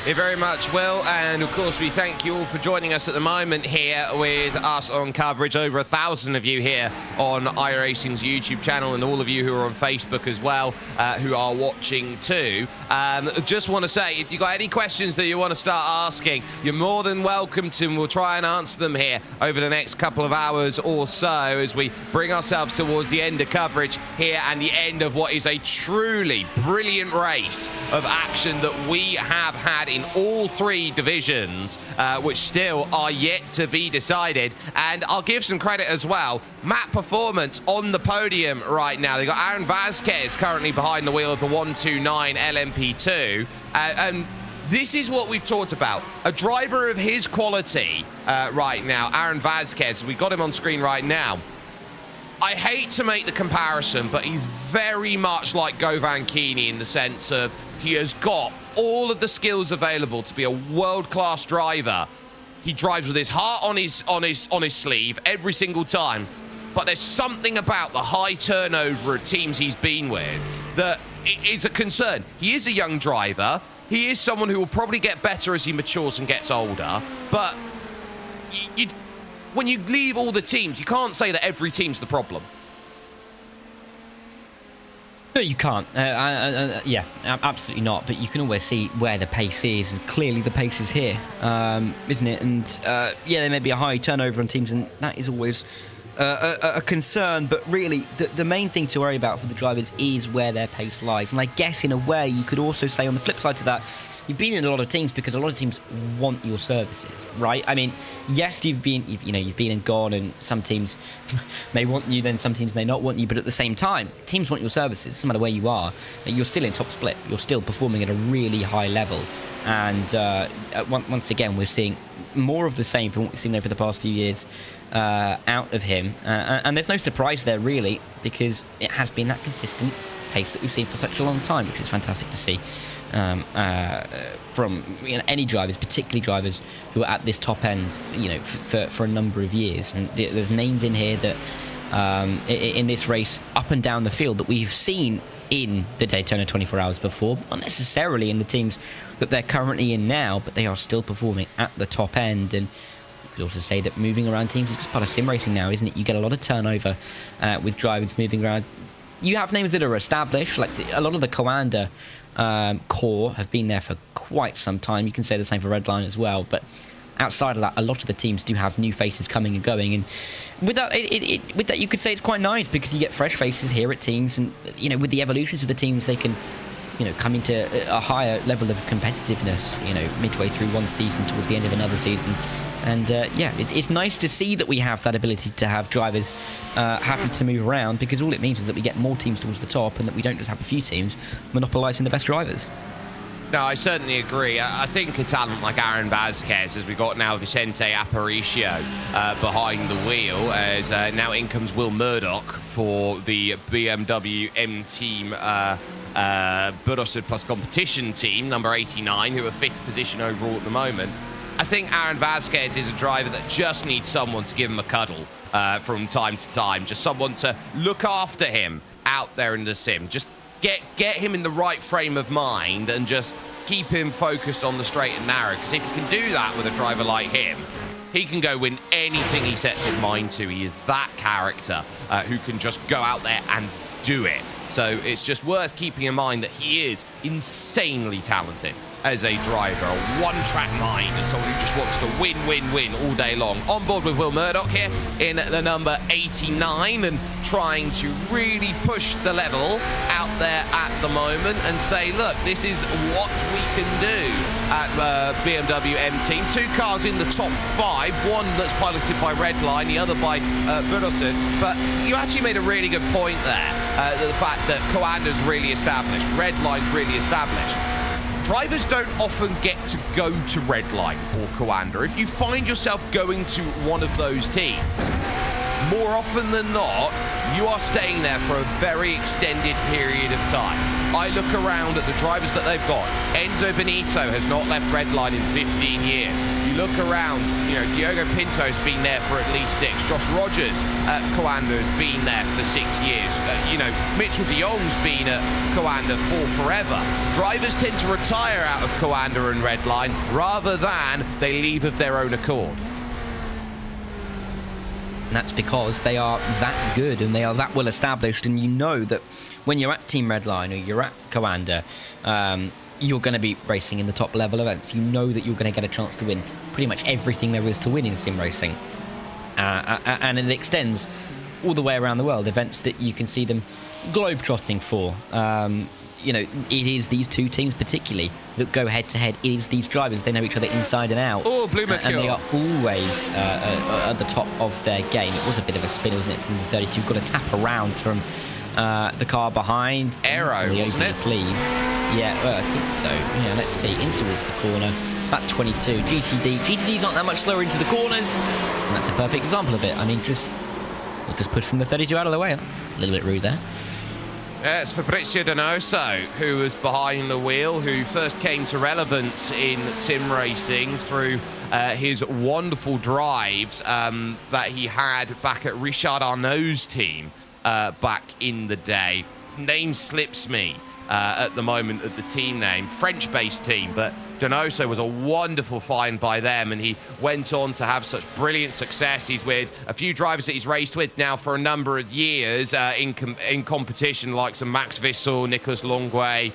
It very much will, and of course we thank you all for joining us at the moment here with us on coverage. Over 1,000 of you here on iRacing's YouTube channel, and all of you who are on Facebook as well, who are watching too. Just want to say, if you've got any questions that you want to start asking, you're more than welcome to, and we'll try and answer them here over the next couple of hours or so as we bring ourselves towards the end of coverage here and the end of what is a truly brilliant race of action that we have had in all 3 divisions, which still are yet to be decided. And I'll give some credit as well. Map Performance on the podium right now. They've got Aaron Vasquez currently behind the wheel of the 129 LMP2. And this is what we've talked about. A driver of his quality right now, Aaron Vasquez, we've got him on screen right now. I hate to make the comparison, but he's very much like Govan Keeney in the sense of he has got all of the skills available to be a world-class driver. He drives with his heart on his sleeve every single time. But there's something about the high turnover of teams he's been with that is a concern. He is a young driver. He is someone who will probably get better as he matures and gets older. But when you leave all the teams, you can't say that every team's the problem. No, you can't. Yeah, absolutely not. But you can always see where the pace is, and clearly the pace is here, isn't it? And yeah, there may be a high turnover on teams, and that is always a concern. But really, the main thing to worry about for the drivers is where their pace lies. And I guess in a way, you could also say on the flip side to that, you've been in a lot of teams because a lot of teams want your services, right? I mean, yes, you've been and gone, and some teams may want you, then some teams may not want you. But at the same time, teams want your services. No matter where you are, you're still in top split. You're still performing at a really high level. And once again, we're seeing more of the same from what we've seen over the past few years out of him. And there's no surprise there, really, because it has been that consistent pace that we've seen for such a long time, which is fantastic to see. From any drivers, particularly drivers who are at this top end, for a number of years. And there's names in here that in this race up and down the field that we've seen in the Daytona 24 Hours before, not necessarily in the teams that they're currently in now, but they are still performing at the top end. And you could also say that moving around teams is just part of sim racing now, isn't it? You get a lot of turnover with drivers moving around. You have names that are established, like a lot of the Coanda core have been there for quite some time. You can say the same for Redline as well, but outside of that, a lot of the teams do have new faces coming and going, and with that, with that, you could say it's quite nice because you get fresh faces here at teams, and with the evolutions of the teams, they can come into a higher level of competitiveness, midway through one season towards the end of another season. And yeah, it's nice to see that we have that ability to have drivers happy to move around, because all it means is that we get more teams towards the top and that we don't just have a few teams monopolising the best drivers. No, I certainly agree. I think a talent like Aaron Vasquez, as we got now Vicente Aparicio behind the wheel, as now in comes Will Murdoch for the BMW M Team Burosud Plus Competition team, number 89, who are 5th position overall at the moment. I think Aaron Vasquez is a driver that just needs someone to give him a cuddle from time to time, just someone to look after him out there in the sim. Just get him in the right frame of mind and just keep him focused on the straight and narrow, because if you can do that with a driver like him, he can go win anything he sets his mind to. He is that character who can just go out there and do it. So it's just worth keeping in mind that he is insanely talented as a driver, a one-track mind, and someone who just wants to win, win, win all day long. On board with Will Murdoch here in the number 89, and trying to really push the level out there at the moment and say, look, this is what we can do at BMW M Team. 2 cars in the top 5, one that's piloted by Redline, the other by Burosud. But you actually made a really good point there, the fact that Coanda's really established, Redline's really established. Drivers don't often get to go to Redline or Coanda. If you find yourself going to one of those teams, more often than not, you are staying there for a very extended period of time. I look around at the drivers that they've got. Enzo Benito has not left Redline in 15 years. You look around, Diogo Pinto's been there for at least 6. Josh Rogers at Coanda has been there for 6 years. Mitchell de Jong's been at Coanda for forever. Drivers tend to retire out of Coanda and Redline rather than they leave of their own accord. And that's because they are that good and they are that well established, and you know that when you're at Team Redline or you're at Coanda, you're going to be racing in the top level events. You know that you're going to get a chance to win pretty much everything there is to win in sim racing, and it extends all the way around the world, events that you can see them globetrotting for. It is these two teams particularly that go head to head. It is these drivers, they know each other inside and out. Oh, Blue and they are always at the top of their game. It was a bit of a spin, wasn't it, from the 32. Got a tap around from the car behind. Aero, wasn't it? Please. Yeah, well, I think so. Yeah, let's see. In towards the corner. That 22. GTDs aren't that much slower into the corners. And that's a perfect example of it. I mean, just We'll just push the 32 out of the way. That's a little bit rude there. It's Fabrizio Donoso who was behind the wheel, who first came to relevance in sim racing through his wonderful drives that he had back at Richard Arnault's team back in the day. Name slips me at the moment of the team name, French-based team, but Donoso was a wonderful find by them, and he went on to have such brilliant success. He's with a few drivers that he's raced with now for a number of years in competition, like some Max Wissel, Nicolas Longuet,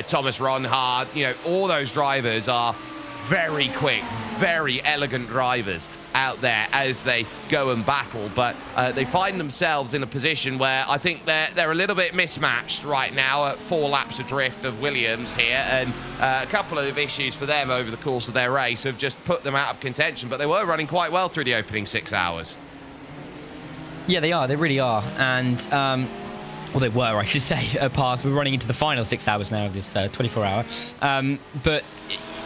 Thomas Ronhard. You know, all those drivers are very quick, very elegant drivers out there as they go and battle, but they find themselves in a position where I think they're a little bit mismatched right now at 4 laps adrift of Williams here, and a couple of issues for them over the course of their race have just put them out of contention, but they were running quite well through the opening 6 hours. Yeah, they are. They really are. And, well, they were, I should say, past. We're running into the final 6 hours now of this 24-hour. But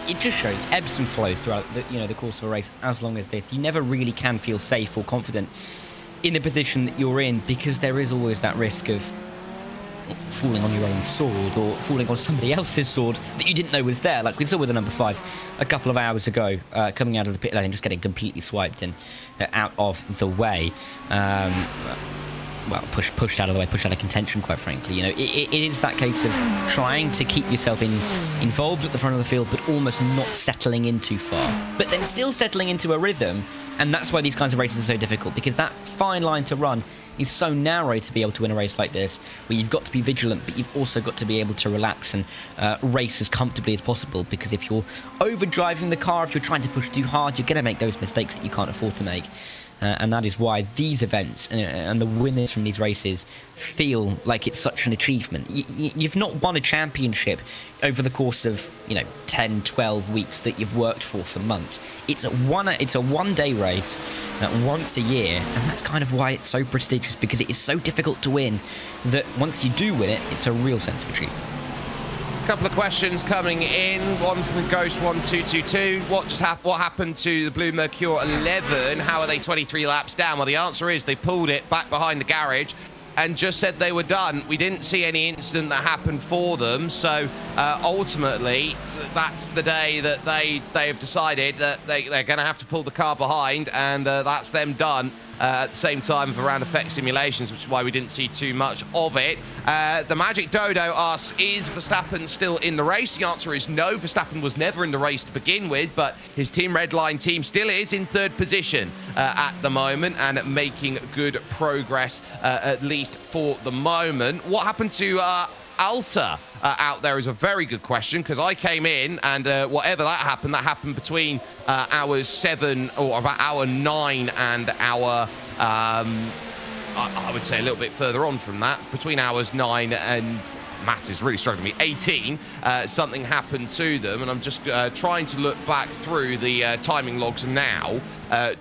it just shows ebbs and flows throughout the course of a race. As long as this, you never really can feel safe or confident in the position that you're in, because there is always that risk of falling on your own sword or falling on somebody else's sword that you didn't know was there. Like we saw with the number 5 a couple of hours ago, coming out of the pit lane and just getting completely swiped and out of the way. Well, pushed out of the way, pushed out of contention, quite frankly. You know, it is that case of trying to keep yourself involved at the front of the field, but almost not settling in too far, but then still settling into a rhythm. And that's why these kinds of races are so difficult, because that fine line to run is so narrow to be able to win a race like this, where you've got to be vigilant, but you've also got to be able to relax and race as comfortably as possible. Because if you're overdriving the car, if you're trying to push too hard, you're going to make those mistakes that you can't afford to make. And that is why these events and the winners from these races feel like it's such an achievement. You've not won a championship over the course of 10, 12 weeks that you've worked for months. It's a one-day race once a year, and that's kind of why it's so prestigious, because it is so difficult to win that once you do win it, it's a real sense of achievement. Couple of questions coming in. One from Ghost1222. What happened to the Blue Mercure 11? How are they 23 laps down? Well, the answer is they pulled it back behind the garage and just said they were done. We didn't see any incident that happened for them, so ultimately that's the day that they have decided that they're going to have to pull the car behind, and that's them done. At the same time of around effect simulations, which is why we didn't see too much of it. The Magic Dodo asks, is Verstappen still in the race? The answer is no. Verstappen was never in the race to begin with, but his Team Redline team still is in 3rd position at the moment and making good progress, at least for the moment. What happened to Alta out there is a very good question, because I came in and whatever that happened between hours 7 or about hour 9 and hour I would say a little bit further on from that, between hours 9 and maths is really struggling me, 18, something happened to them, and I'm just trying to look back through the timing logs now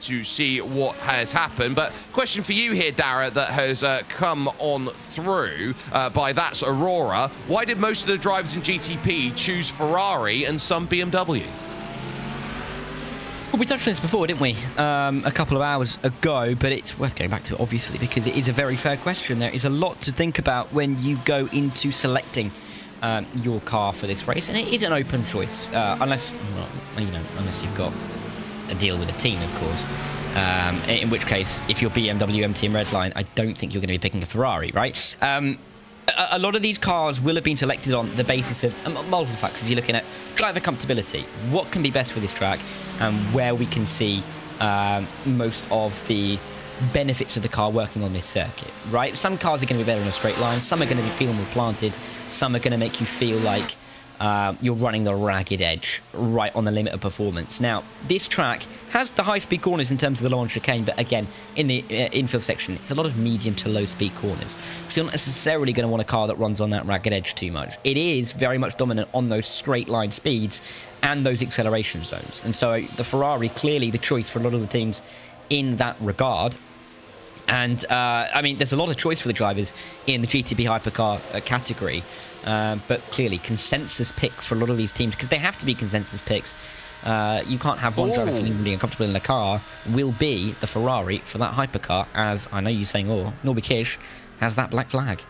to see what has happened. But question for you here, Dara, that has come on through by That's Aurora. Why did most of the drivers in GTP choose Ferrari and some BMW? Well, we touched on this before, didn't we? A couple of hours ago, but it's worth going back to it, obviously, because it is a very fair question. There is a lot to think about when you go into selecting your car for this race, and it is an open choice, unless you've got a deal with a team, of course. In which case, if you're BMW M Team Redline, I don't think you're going to be picking a Ferrari, right? A lot of these cars will have been selected on the basis of multiple factors. You're looking at driver comfortability, what can be best for this track, and where we can see most of the benefits of the car working on this circuit, right? Some cars are going to be better in a straight line, some are going to be feeling more planted, some are going to make you feel like you're running the ragged edge right on the limit of performance. Now, this track has the high-speed corners in terms of the low-on chicane, but again, in the infield section, it's a lot of medium to low-speed corners. So you're not necessarily going to want a car that runs on that ragged edge too much. It is very much dominant on those straight-line speeds and those acceleration zones. And so the Ferrari, clearly the choice for a lot of the teams in that regard. And, I mean, there's a lot of choice for the drivers in the GTP hypercar category. But clearly, consensus picks for a lot of these teams, because they have to be consensus picks, You can't have one driver feeling really uncomfortable in the car. Will be the Ferrari for that hypercar, as I know you're saying, Norby Kish has that black flag.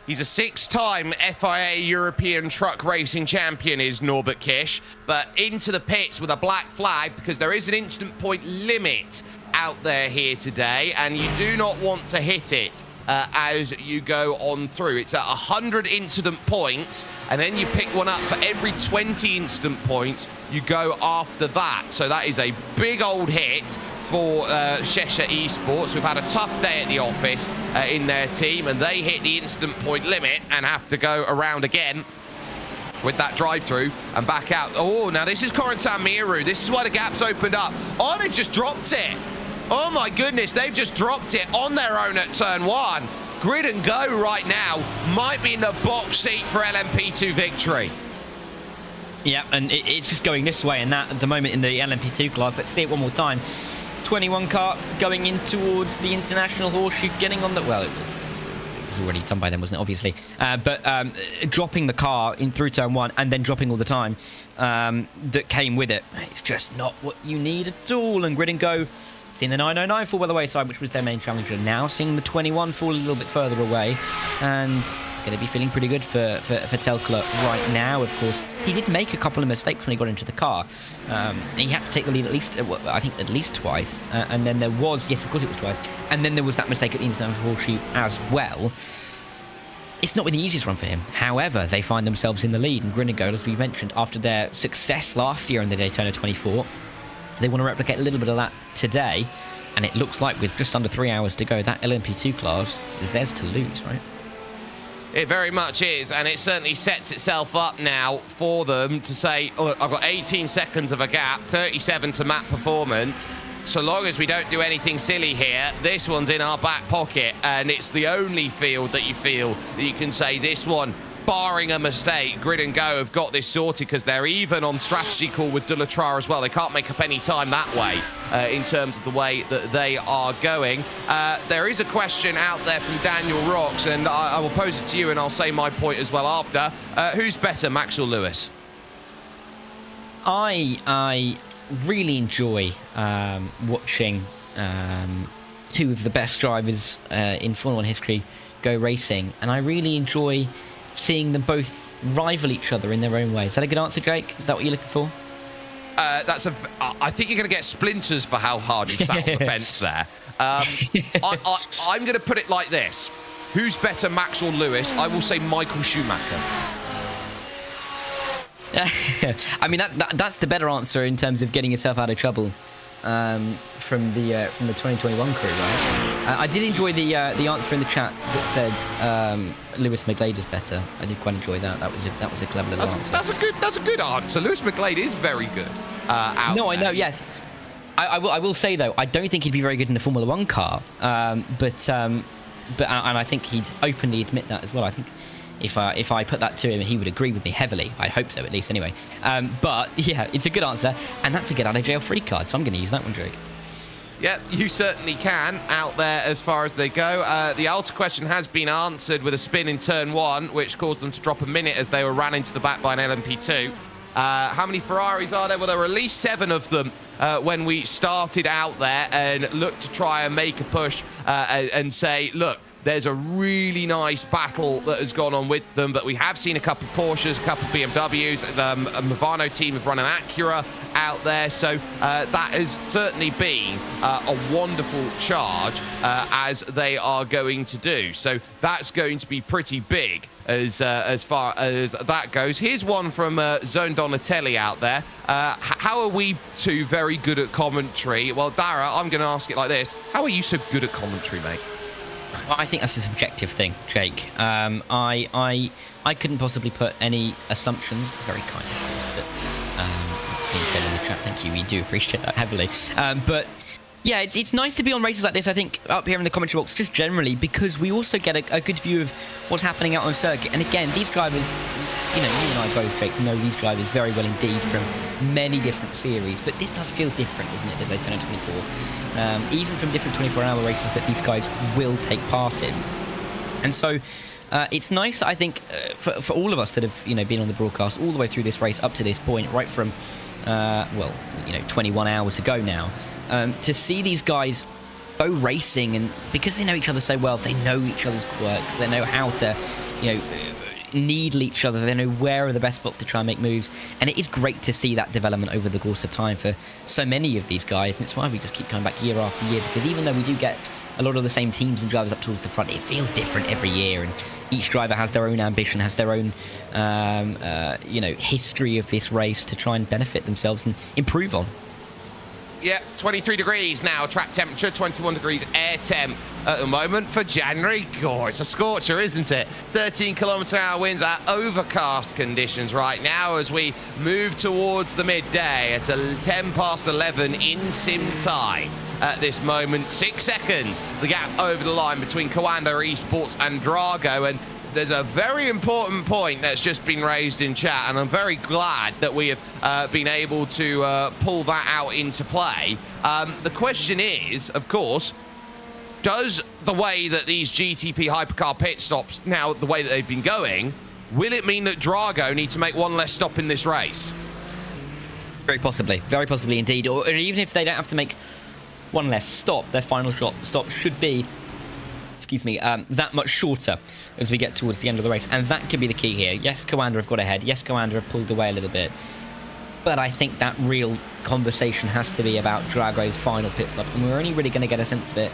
He's a 6-time FIA European Truck Racing Champion, is Norbert Kish, but into the pits with a black flag because there is an instant point limit out there here today, and you do not want to hit it as you go on through. It's at 100 incident points, and then you pick one up for every 20 instant points you go after that. So that is a big old hit for Shesha Esports, who've had a tough day at the office in their team, and they hit the instant point limit and have to go around again with that drive-through and back out. Oh, now this is Corentin Miru. This is why the gap's opened up. Oh, they've just dropped it. Oh my goodness, they've just dropped it on their own at turn 1. Grid and Go right now might be in the box seat for LMP2 victory. Yeah, and it's just going this way, and that at the moment in the LMP2 class. Let's see it one more time. 21 car going in towards the International Horseshoe, getting on the... Well, it was already done by them, wasn't it, obviously? But dropping the car in through turn 1 and then dropping all the time that came with it. It's just not what you need at all. And Grid and Go seeing the 909 fall by the wayside, which was their main challenger. Now seeing the 21 fall a little bit further away. And it's going to be feeling pretty good for Telkla right now, of course. He did make a couple of mistakes when he got into the car. He had to take the lead at least, I think, at least twice. And then there was, yes, of course it was twice. And then there was that mistake at the International Horseshoe as well. It's not been the easiest run for him. However, they find themselves in the lead. And Grid and Go, as we mentioned, after their success last year in the Daytona 24, they want to replicate a little bit of that today. And it looks like with just under 3 hours to go, that LMP2 class is theirs to lose, right? It very much is, and it certainly sets itself up now for them to say, look, I've got 18 seconds of a gap, 37 to map performance. So long as we don't do anything silly here, this one's in our back pocket, and it's the only field that you feel that you can say this one, barring a mistake, Grid and Go have got this sorted because they're even on strategy call with Dulatrar as well. They can't make up any time that way in terms of the way that they are going. There is a question out there from Daniel Rocks, and I will pose it to you and I'll say my point as well after. Who's better, Max or Lewis? I really enjoy watching two of the best drivers in Formula 1 history go racing, and I really enjoy seeing them both rival each other in their own way. Is that a good answer, Jake? Is that what you're looking for? I think you're going to get splinters for how hard you sat on the fence there. I'm going to put it like this. Who's better, Max or Lewis? I will say Michael Schumacher. I mean, that's the better answer in terms of getting yourself out of trouble from the 2021 crew, right? I did enjoy the answer in the chat that said Lewis McGlade is better. I did quite enjoy that. That was a clever little answer. That's a good answer. Lewis McGlade is very good. I know. Yes. I will say though, I don't think he'd be very good in a Formula 1 car. But and I think he'd openly admit that as well. I think if I put that to him, he would agree with me heavily. I hope so, at least, anyway. But yeah, it's a good answer, and that's a get out of jail free card. So I'm going to use that one, Drake. Yeah, you certainly can out there as far as they go. The Alta question has been answered with a spin in turn 1, which caused them to drop a minute as they were ran into the back by an LMP2. How many Ferraris are there? Well, there were at least 7 of them when we started out there and looked to try and make a push and say, look, there's a really nice battle that has gone on with them, but we have seen a couple of Porsches, a couple of BMWs. The Movano team have run an Acura out there, so that has certainly been a wonderful charge as they are going to do. So that's going to be pretty big as far as that goes. Here's one from Zone Donatelli out there. How are we two very good at commentary? Well, Dara, I'm going to ask it like this. How are you so good at commentary, mate? Well, I think that's a subjective thing, Jake. I couldn't possibly put any assumptions. It's very kind, of course, that it's being said in the chat. Thank you. We do appreciate that heavily. But yeah, it's nice to be on races like this, I think, up here in the commentary box, just generally, because we also get a good view of what's happening out on circuit. And again, these drivers, you and I both, Jake, know these drivers very well indeed from many different series. But this does feel different, doesn't it, the Daytona 24? Even from different 24-hour races that these guys will take part in. And so it's nice, I think, for all of us that have been on the broadcast all the way through this race up to this point, right from well, 21 hours ago now. To see these guys go racing, and because they know each other so well, they know each other's quirks, they know how to, needle each other, they know where are the best spots to try and make moves, and it is great to see that development over the course of time for so many of these guys, and it's why we just keep coming back year after year, because even though we do get a lot of the same teams and drivers up towards the front, it feels different every year, and each driver has their own ambition, has their own history of this race to try and benefit themselves and improve on. Yeah, 23 degrees now, track temperature, 21 degrees air temp at the moment for January. God, it's a scorcher, isn't it? 13 km/h winds at overcast conditions right now as we move towards the midday. It's 11 in sim time at this moment. 6 seconds, the gap over the line between Coanda Esports and Drago, and there's a very important point that's just been raised in chat, and I'm very glad that we have been able to pull that out into play. The question is, of course, does the way that these GTP hypercar pit stops, now the way that they've been going, will it mean that Drago need to make one less stop in this race? Very possibly indeed. Or even if they don't have to make one less stop, their final stop should be, that much shorter as we get towards the end of the race, and that could be the key here. Yes, Coanda have got ahead. Yes, Coanda have pulled away a little bit, but I think that real conversation has to be about Drago's final pit stop, and we're only really going to get a sense of it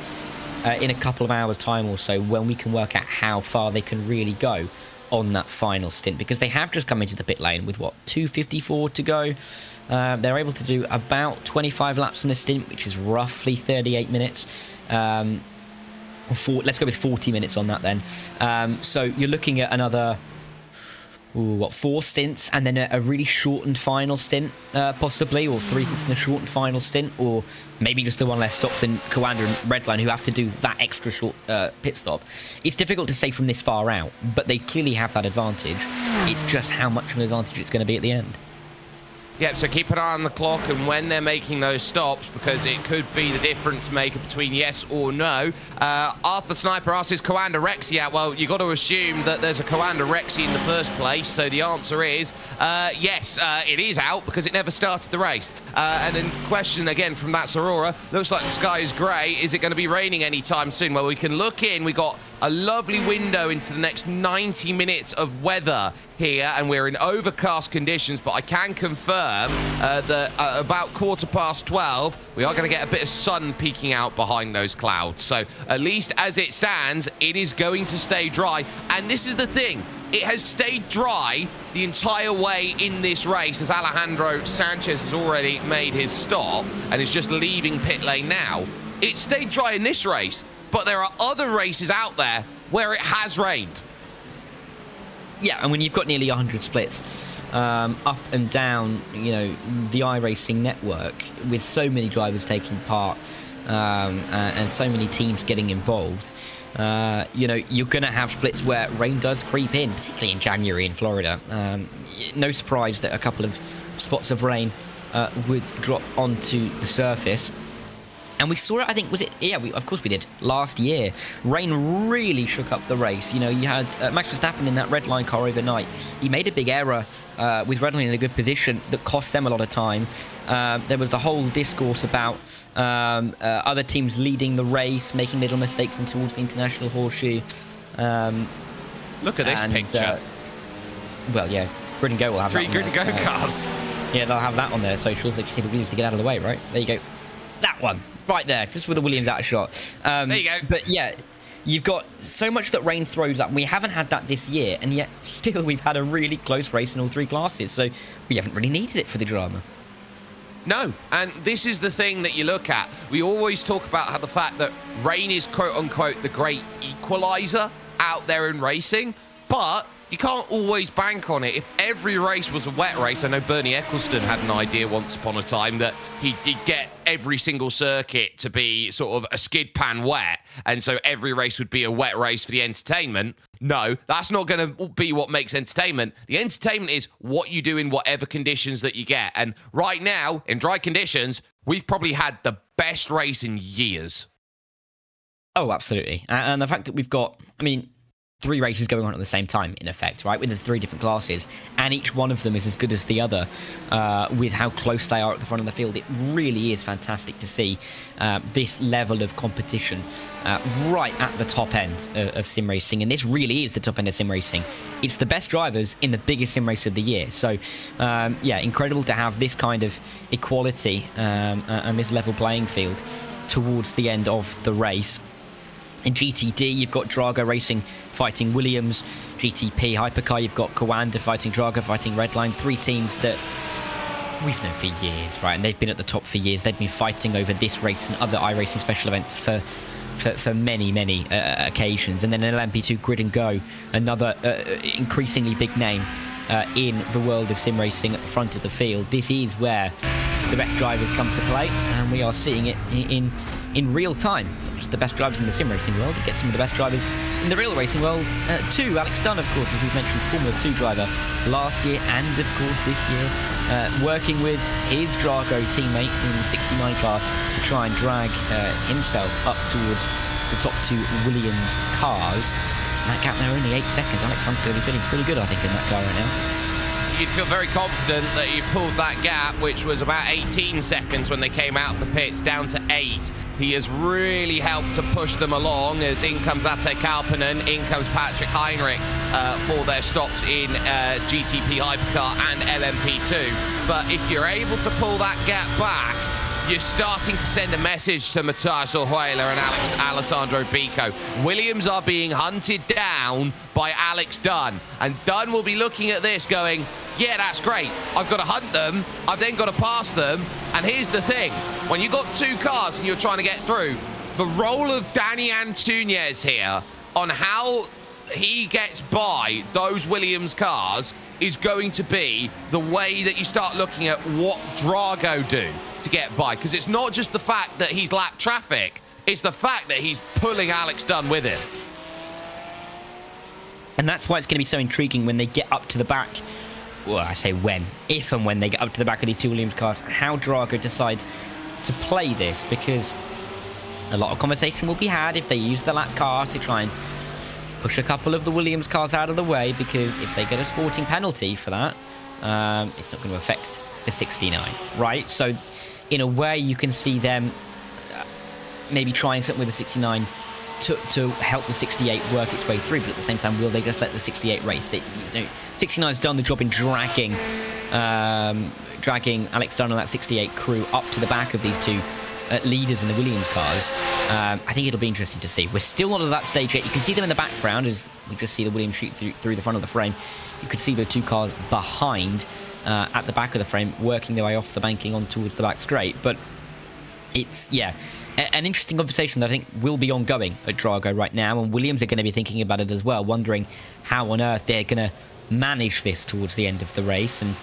in a couple of hours' time or so, when we can work out how far they can really go on that final stint, because they have just come into the pit lane with 2:54 to go. They're able to do about 25 laps in a stint, which is roughly 38 minutes. Let's go with 40 minutes on that then. So you're looking at another, 4 stints, and then a really shortened final stint, possibly, or 3 stints and a shortened final stint, or maybe just the one less stop than Coanda and Redline, who have to do that extra short pit stop. It's difficult to say from this far out, but they clearly have that advantage. It's just how much of an advantage it's going to be at the end. Yep, so keep an eye on the clock and when they're making those stops, because it could be the difference maker between yes or no. Arthur Sniper asks, is Coanda Rexy out? Well, you've got to assume that there's a Coanda Rexy in the first place, so the answer is yes, it is out because it never started the race. And then question again from that Aurora, looks like the sky is grey. Is it going to be raining anytime soon? Well, we can look in. We got a lovely window into the next 90 minutes of weather here, and we're in overcast conditions, but I can confirm that about 12:15 we are going to get a bit of sun peeking out behind those clouds. So at least as it stands, it is going to stay dry, and this is the thing, it has stayed dry the entire way in this race, as Alejandro Sanchez has already made his stop and is just leaving pit lane now. It stayed dry in this race, but there are other races out there where it has rained. Yeah, and when you've got nearly 100 splits up and down, the iRacing network, with so many drivers taking part and so many teams getting involved, you're going to have splits where rain does creep in, particularly in January in Florida. No surprise that a couple of spots of rain would drop onto the surface. And we saw it, I think, was it? Yeah, of course we did. Last year, rain really shook up the race. You had Max Verstappen in that red line car overnight. He made a big error with Red Line in a good position that cost them a lot of time. There was the whole discourse about other teams leading the race, making little mistakes in towards the international horseshoe. Look at this picture. Well, yeah, Grid and Go will have 3 that. 3 Grid and Go cars. Yeah, they'll have that on their socials. They just need the Williams to get out of the way, right? There you go. That one. Right there, just with the Williams out of shot. There you go. But yeah, you've got so much that rain throws up. We haven't had that this year, and yet still we've had a really close race in all 3 classes. So we haven't really needed it for the drama. No, and this is the thing that you look at. We always talk about how the fact that rain is quote-unquote the great equalizer out there in racing, but you can't always bank on it. If every race was a wet race, I know Bernie Eccleston had an idea once upon a time that he'd get every single circuit to be sort of a skid pan wet, and so every race would be a wet race for the entertainment. No, that's not going to be what makes entertainment. The entertainment is what you do in whatever conditions that you get. And right now, in dry conditions, we've probably had the best race in years. Oh, absolutely. And the fact that we've got, 3 races going on at the same time, in effect, right, with the 3 different classes, and each one of them is as good as the other, with how close they are at the front of the field. It really is fantastic to see this level of competition right at the top end of sim racing, and this really is the top end of sim racing. It's the best drivers in the biggest sim race of the year, so yeah, incredible to have this kind of equality and this level playing field towards the end of the race. In GTD, you've got Drago Racing fighting Williams. GTP Hypercar, you've got Kawanda fighting Drago, fighting Redline. 3 teams that we've known for years, right? And they've been at the top for years. They've been fighting over this race and other iRacing special events for many occasions. And then in LMP2 Grid and Go, another increasingly big name in the world of sim racing at the front of the field. This is where the best drivers come to play, and we are seeing it in real time. It's not just the best drivers in the sim racing world, you get some of the best drivers in the real racing world too. Alex Dunn, of course, as we've mentioned, Formula 2 driver last year and of course this year, working with his Drago teammate in the 69 car to try and drag himself up towards the top 2 Williams cars. And that gap there, only 8 seconds. Alex Dunn's going to be feeling pretty good, I think, in that car right now. You'd feel very confident that you pulled that gap, which was about 18 seconds when they came out of the pits, down to 8. He has really helped to push them along, as in comes Ate Kalpanen, in comes Patrick Heinrich for their stops in GTP Hypercar and LMP2. But if you're able to pull that gap back, you're starting to send a message to Matthias Orjuela and Alessandro Bico. Williams are being hunted down by Alex Dunn, and Dunn will be looking at this going, yeah, that's great. I've got to hunt them. I've then got to pass them. And here's the thing. When you've got 2 cars and you're trying to get through, the role of Danny Antunes here on how he gets by those Williams cars is going to be the way that you start looking at what Drago do to get by. Because it's not just the fact that he's lapped traffic, it's the fact that he's pulling Alex Dunn with him. And that's why it's going to be so intriguing when they get up to the back. Well, I say when. If and when they get up to the back of these 2 Williams cars, how Drago decides to play this. Because a lot of conversation will be had if they use the lap car to try and push a couple of the Williams cars out of the way. Because if they get a sporting penalty for that, it's not going to affect the 69, right? So in a way, you can see them maybe trying something with the 69 to help the 68 work its way through, but at the same time, will they just let the 68 race? 69's done the job in dragging Alex Dunn and that 68 crew up to the back of these 2 leaders in the Williams cars. I think it'll be interesting to see. We're still not at that stage yet. You can see them in the background as we just see the Williams shoot through the front of the frame. You could see the 2 cars behind at the back of the frame working their way off the banking on towards the back straight. But it's, yeah, an interesting conversation that I think will be ongoing at Drago right now, and Williams are going to be thinking about it as well, wondering how on earth they're going to manage this towards the end of the race. And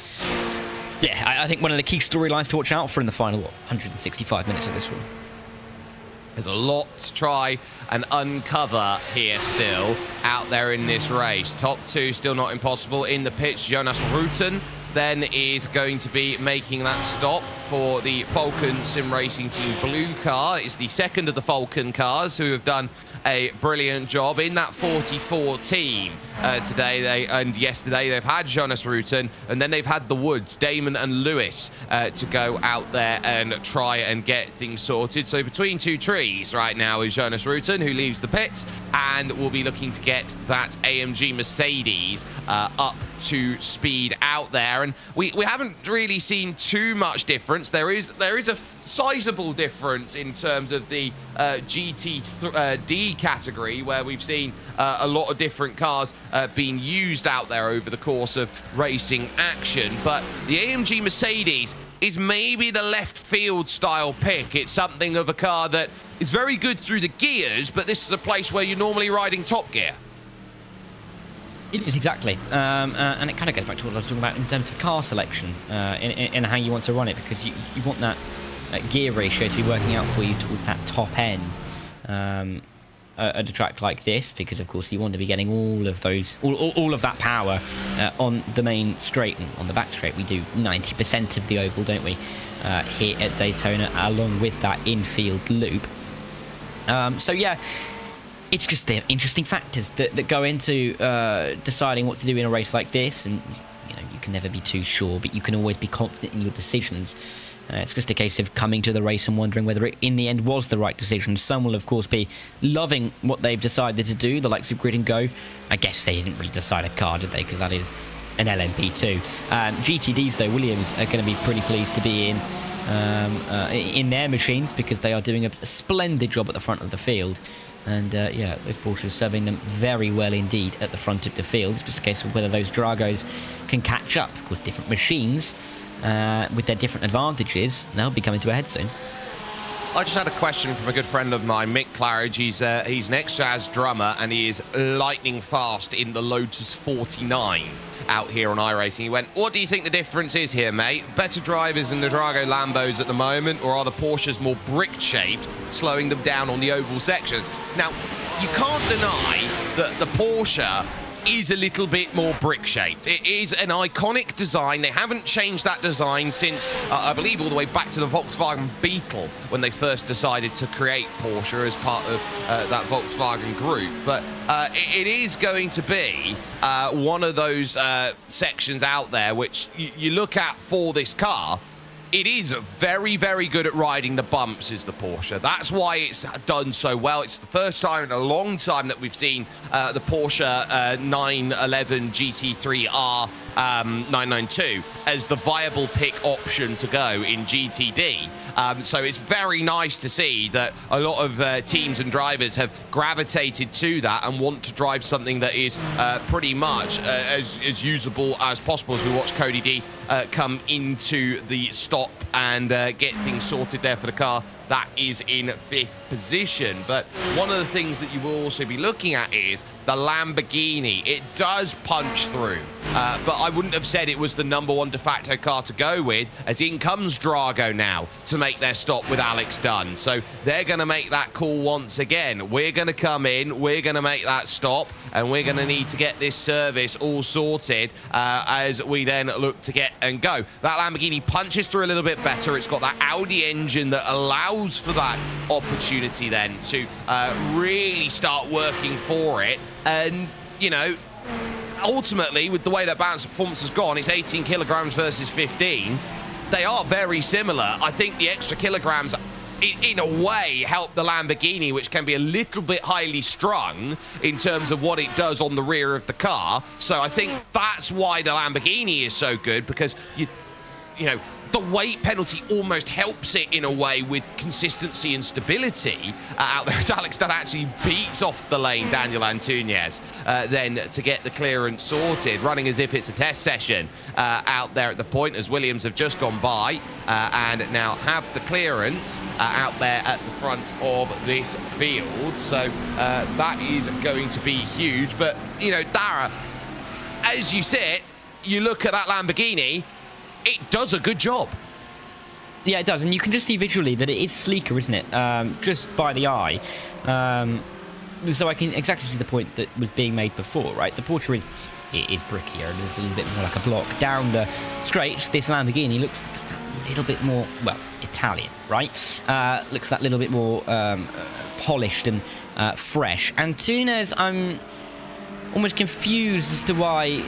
yeah, I think one of the key storylines to watch out for in the final 165 minutes of this one. There's a lot to try and uncover here still out there in this race. Top 2 still not impossible. In the pits, Jonas Rutten then is going to be making that stop for the Falcon Sim Racing Team blue car. It's the second of the Falcon cars who have done a brilliant job in that 44 team today and yesterday. They've had Jonas Rutten, and then they've had the Woods, Damon and Lewis, to go out there and try and get things sorted. So between 2 trees right now is Jonas Rutten, who leaves the pits, and will be looking to get that AMG Mercedes up to speed out there. And we haven't really seen too much difference. There is a sizable difference in terms of the GTD category, where we've seen a lot of different cars being used out there over the course of racing action. But the AMG Mercedes is maybe the left field style pick. It's something of a car that is very good through the gears, but this is a place where you're normally riding top gear. It is, exactly. And it kind of goes back to what I was talking about in terms of car selection in how you want to run it, because you want that gear ratio to be working out for you towards that top end at a track like this, because of course you want to be getting all of those, all of that power on the main straight. And on the back straight we do 90% of the oval, don't we, here at Daytona, along with that infield loop. So yeah, It's just the interesting factors that go into deciding what to do in a race like this, and you can never be too sure, but you can always be confident in your decisions. It's just a case of coming to the race and wondering whether it in the end was the right decision. Some will of course be loving what they've decided to do, the likes of Grid and Go. I guess they didn't really decide a car, did they, because that is an LMP2. GTDs though, Williams are going to be pretty pleased to be in their machines, because they are doing a splendid job at the front of the field. And yeah, those Porsches serving them very well indeed at the front of the field. It's just a case of whether those Dragos can catch up. Of course, different machines with their different advantages, they'll be coming to a head soon. I just had a question from a good friend of mine, Mick Claridge. He's an ex-Jazz drummer, and he is lightning fast in the Lotus 49 out here on iRacing. He went, what do you think the difference is here, mate? Better drivers in the Drago Lambos at the moment, or are the Porsches more brick-shaped, slowing them down on the oval sections? Now, you can't deny that the Porsche is a little bit more brick-shaped. It is an iconic design. They haven't changed that design since, I believe, all the way back to the Volkswagen Beetle, when they first decided to create Porsche as part of that Volkswagen group. But it is going to be one of those sections out there which you look at for this car. It is very, very good at riding the bumps, is the Porsche. That's why it's done so well. It's the first time in a long time that we've seen the Porsche 911 GT3R 992 as the viable pick option to go in GTD. So it's very nice to see that a lot of teams and drivers have gravitated to that and want to drive something that is pretty much as usable as possible, as we watch Cody Deeth come into the stop and get things sorted there for the car that is in 5th position. But one of the things that you will also be looking at is the Lamborghini. It does punch through, but I wouldn't have said it was the #1 de facto car to go with, as in comes Drago now to make their stop with Alex Dunn. So they're going to make that call once again. We're going to come in, we're going to make that stop, and we're going to need to get this service all sorted as we then look to get and go. That Lamborghini punches through a little bit better. It's got that Audi engine that allows for that opportunity then to really start working for it. And, ultimately, with the way that balance of performance has gone, it's 18 kilograms versus 15. They are very similar. I think the extra kilograms, in a way, help the Lamborghini, which can be a little bit highly strung in terms of what it does on the rear of the car. So I think that's why the Lamborghini is so good, because the weight penalty almost helps it in a way with consistency and stability out there, as Alex Dunn actually beats off the lane Daniel Antunes then to get the clearance sorted, running as if it's a test session out there at the point, as Williams have just gone by and now have the clearance out there at the front of this field. So that is going to be huge. But, Dara, as you said, you look at that Lamborghini, it does a good job. Yeah, it does, and you can just see visually that it is sleeker, isn't it? Just by the eye. So I can exactly see the point that was being made before, right? The Porsche is brickier, and it's a little bit more like a block. Down the straights, this Lamborghini looks a little bit more, well, Italian, right? Looks that little bit more polished and fresh. And Antunes, I'm almost confused as to why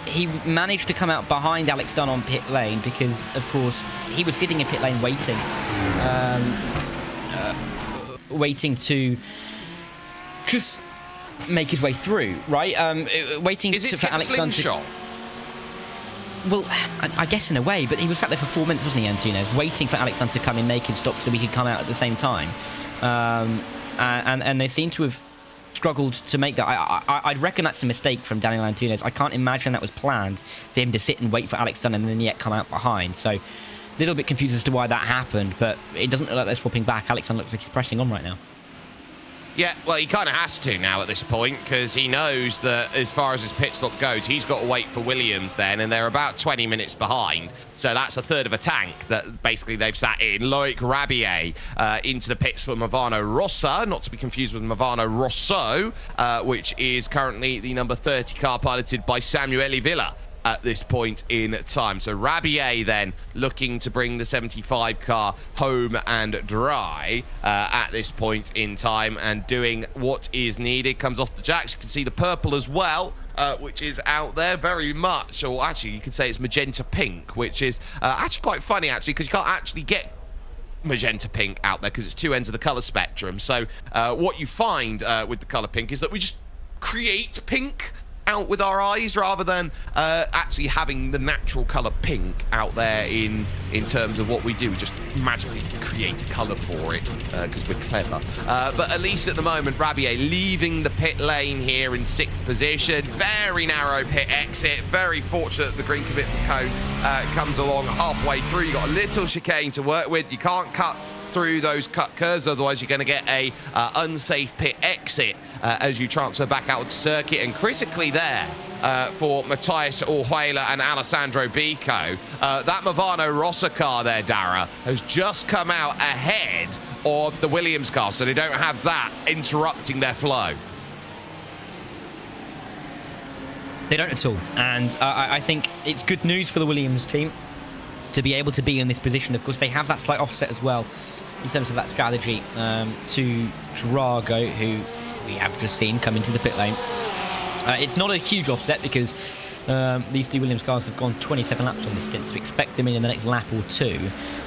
he managed to come out behind Alex Dunn on pit lane, because, of course, he was sitting in pit lane waiting. Waiting to just make his way through, right? Waiting for Alex Dunn to... Well, I guess in a way, but he was sat there for 4 minutes, wasn't he, Antunes, waiting for Alex Dunn to come in, make his stop so we could come out at the same time. And they seem to have struggled to make that. I'd reckon that's a mistake from Daniel Antunes. I can't imagine that was planned for him to sit and wait for Alex Dunn and then yet come out behind. So, a little bit confused as to why that happened, but it doesn't look like they're swapping back. Alex Dunn looks like he's pressing on right now. Yeah, well, he kind of has to now at this point, because he knows that as far as his pit stop goes, he's got to wait for Williams then, and they're about 20 minutes behind. So that's a third of a tank that basically they've sat in. Loic Rabier into the pits for Movano Rossa, not to be confused with Movano Rosso, which is currently the number 30 car piloted by Samuele Villa. at this point in time. So Rabier then looking to bring the 75 car home and dry at this point in time, and doing what is needed. Comes off the jacks. You can see the purple as well, which is out there very much, or actually you could say it's magenta pink, which is actually quite funny actually, because you can't actually get magenta pink out there because it's two ends of the color spectrum. So what you find with the color pink is that we just create pink out with our eyes rather than actually having the natural color pink out there in terms of what we do. We just magically create a color for it because we're clever. But at least at the moment, Rabier leaving the pit lane here in 6th position. Very narrow pit exit. Very fortunate that the green commitment cone comes along halfway through. You've got a little chicane to work with. You can't cut through those cut curves, otherwise you're going to get a unsafe pit exit as you transfer back out of the circuit. And critically there for Matthias Orjuela and Alessandro Bico, that Movano Rossa car there, Dara, has just come out ahead of the Williams car, so they don't have that interrupting their flow. They don't at all, and I think it's good news for the Williams team to be able to be in this position. Of course, they have that slight offset as well in terms of that strategy to Drago, who we have just seen come into the pit lane. It's not a huge offset because these two Williams cars have gone 27 laps on the stint, so expect them in the next lap or two.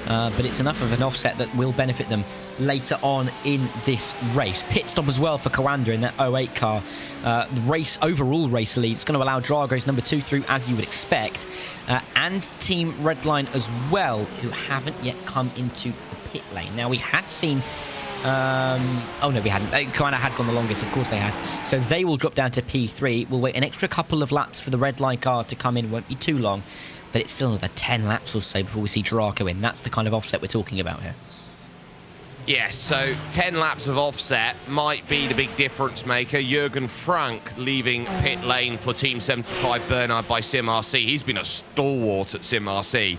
But it's enough of an offset that will benefit them later on in this race. Pit stop as well for Coanda in that 08 car. The overall race lead. It's going to allow Drago's number 2 through, as you would expect. And Team Redline as well, who haven't yet come into the pit lane. Now, we had seen... oh no, we hadn't. They kind of had gone the longest, of course they had. So they will drop down to P3. We'll wait an extra couple of laps for the red line car to come in. Won't be too long, but it's still another 10 laps or so before we see Draco in. That's the kind of offset we're talking about here. Yes, so 10 laps of offset might be the big difference maker. Jürgen Frank leaving pit lane for Team 75 Bernard by SimRC. He's been a stalwart at SimRC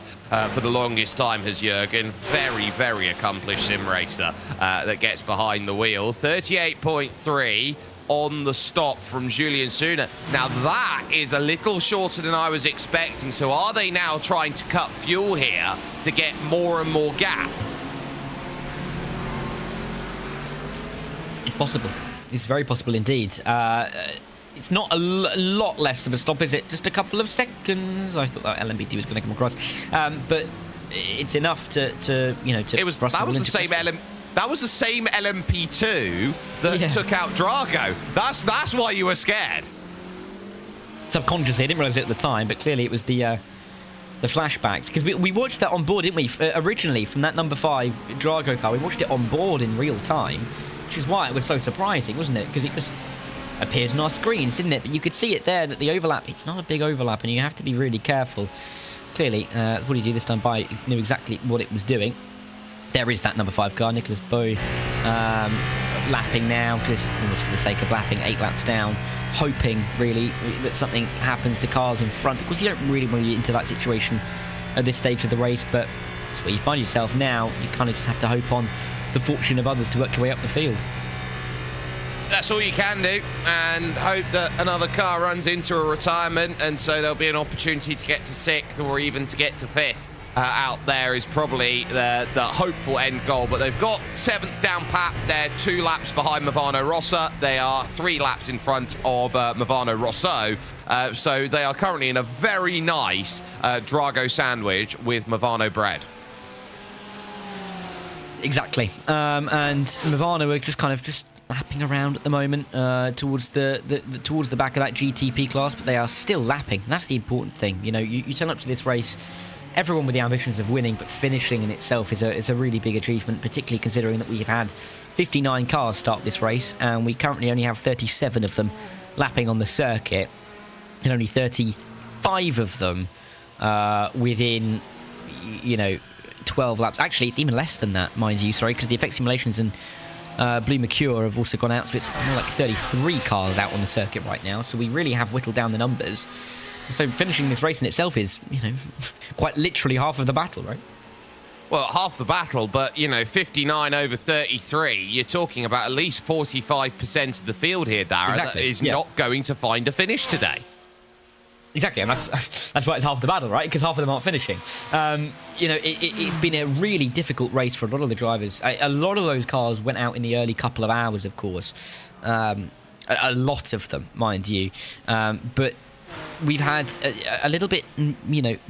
for the longest time, has Jürgen. Very, very accomplished sim racer that gets behind the wheel. 38.3 on the stop from Julien Suna. Now that is a little shorter than I was expecting. So are they now trying to cut fuel here to get more and more gap? It's possible. It's very possible indeed. It's not a lot less of a stop, is it? Just a couple of seconds. I thought that LMP2 was going to come across, but it's enough to you know to. It was that was the same that was the same LMP2 that took out Drago. That's why you were scared. Subconsciously, I didn't realise it at the time, but clearly it was the flashbacks, because we watched that on board, didn't we? Originally from that number 5 Drago car, we watched it on board in real time. Which is why it was so surprising, wasn't it? Because it just appeared on our screens, didn't it? But you could see it there, that the overlap, it's not a big overlap, and you have to be really careful. Clearly, what he did this time by knew exactly what it was doing. There is that number 5 car, Nicholas Bow, lapping now, just almost for the sake of lapping, 8 laps down, hoping, really, that something happens to cars in front. Of course, you don't really want to get into that situation at this stage of the race, but it's where you find yourself now. You kind of just have to hope on the fortune of others to work your way up the field. That's all you can do, and hope that another car runs into a retirement, and so there'll be an opportunity to get to 6th or even to get to 5th. Out there is probably the hopeful end goal, but they've got 7th down pat. They're 2 laps behind Movano Rossa. They are 3 laps in front of Movano Rosso. So they are currently in a very nice Drago sandwich with Movano bread. Exactly, and Movano are just kind of lapping around at the moment towards the back of that GTP class, but they are still lapping. That's the important thing. You know, you turn up to this race, everyone with the ambitions of winning, but finishing in itself is a really big achievement, particularly considering that we've had 59 cars start this race, and we currently only have 37 of them lapping on the circuit, and only 35 of them within, you know, 12 laps. Actually, it's even less than that, mind you, sorry, because the effect simulations and Blue Mercure have also gone out, so it's more like 33 cars out on the circuit right now, so we really have whittled down the numbers. So finishing this race in itself is, you know, quite literally half of the battle, right? Well, half the battle, but, you know, 59 over 33, you're talking about at least 45% of the field here, Dara, exactly. That is not going to find a finish today. Exactly, and that's why it's half the battle, right? Because half of them aren't finishing. It's been a really difficult race for a lot of the drivers. A lot of those cars went out in the early couple of hours, of course. A lot of them, mind you. But we've had a little bit,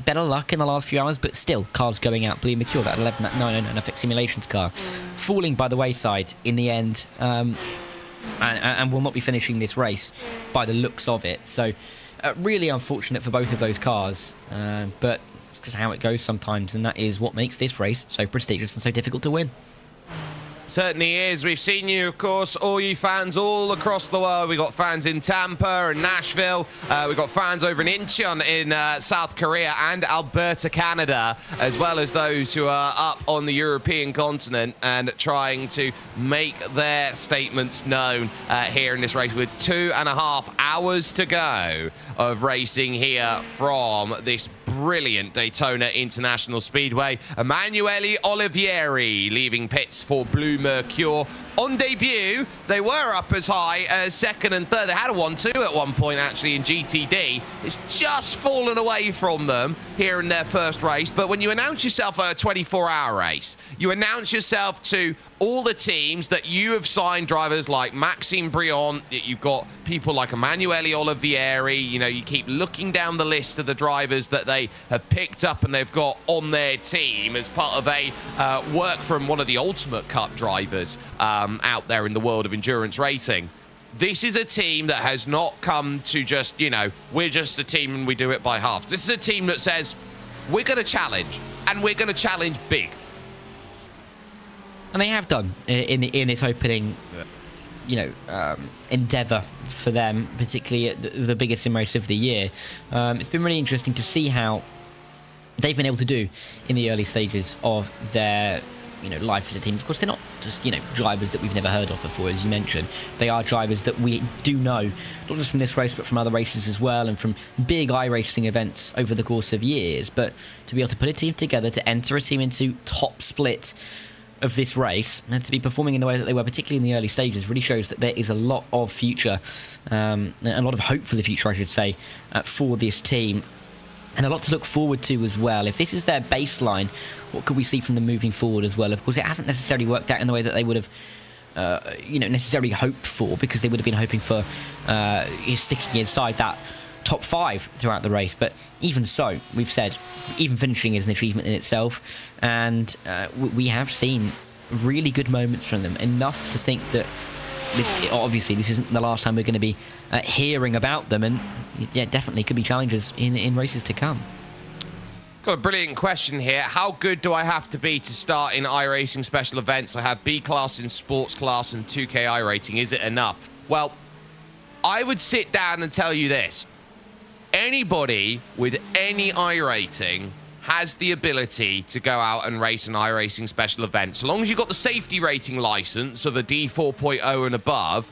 better luck in the last few hours, but still, cars going out. Blue Mercure, that 11, an Effect Simulations car, falling by the wayside in the end, and will not be finishing this race by the looks of it. So, really unfortunate for both of those cars, but it's just how it goes sometimes, and that is what makes this race so prestigious and so difficult to win. Certainly is. We've seen you, of course, all you fans all across the world. We've got fans in Tampa and Nashville. We've got fans over in Incheon in South Korea and Alberta, Canada, as well as those who are up on the European continent and trying to make their statements known here in this race with 2.5 hours to go of racing here from this brilliant Daytona International Speedway. Emanuele Olivieri leaving pits for Blue Mercure. On debut, they were up as high as second and third. They had a 1-2 at one point, actually, in GTD. It's just fallen away from them here in their first race. But when you announce yourself a 24-hour race, you announce yourself to all the teams that you have signed drivers like Maxime Briand. You've got people like Emanuele Olivieri. You keep looking down the list of the drivers that they have picked up and they've got on their team as part of a work from one of the Ultimate Cup drivers out there in the world of endurance racing. This is a team that has not come to just, we're just a team and we do it by halves. This is a team that says, we're going to challenge, and we're going to challenge big. And they have done in its opening, endeavour for them, particularly at the biggest sim race of the year. It's been really interesting to see how they've been able to do in the early stages of their life as a team. Of course, they're not just drivers that we've never heard of before, as you mentioned. They are drivers that we do know, not just from this race but from other races as well, and from big iRacing events over the course of years. But to be able to put a team together, to enter a team into top split of this race, and to be performing in the way that they were, particularly in the early stages, really shows that there is a lot of future, a lot of hope for the future, I should say, for this team. And a lot to look forward to as well. If this is their baseline, what could we see from them moving forward as well? Of course, it hasn't necessarily worked out in the way that they would have, necessarily hoped for, because they would have been hoping for sticking inside that top 5 throughout the race. But even so, we've said, even finishing is an achievement in itself. And we have seen really good moments from them, enough to think that obviously this isn't the last time we're going to be hearing about them, and definitely could be challengers in races to come. Got a brilliant question here. How good do I have to be to start in iRacing special events? I have B class in sports class and 2K iRacing. Is it enough? Well, I would sit down and tell you this. Anybody with any iRating has the ability to go out and race an iRacing special event. So long as you've got the safety rating license of a D4.0 and above,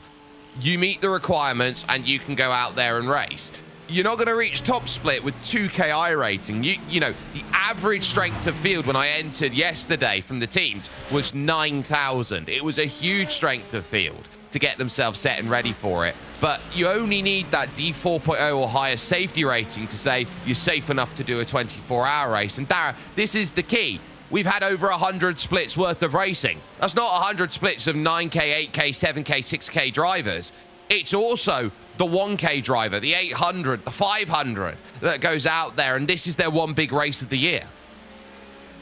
you meet the requirements and you can go out there and race. You're not going to reach top split with 2K iRating. The average strength of field when I entered yesterday from the teams was 9,000. It was a huge strength of field to get themselves set and ready for it. But you only need that D4.0 or higher safety rating to say you're safe enough to do a 24-hour race. And Dara, this is the key. We've had over 100 splits worth of racing. That's not 100 splits of 9K, 8K, 7K, 6K drivers. It's also the 1K driver, the 800, the 500 that goes out there, and this is their one big race of the year.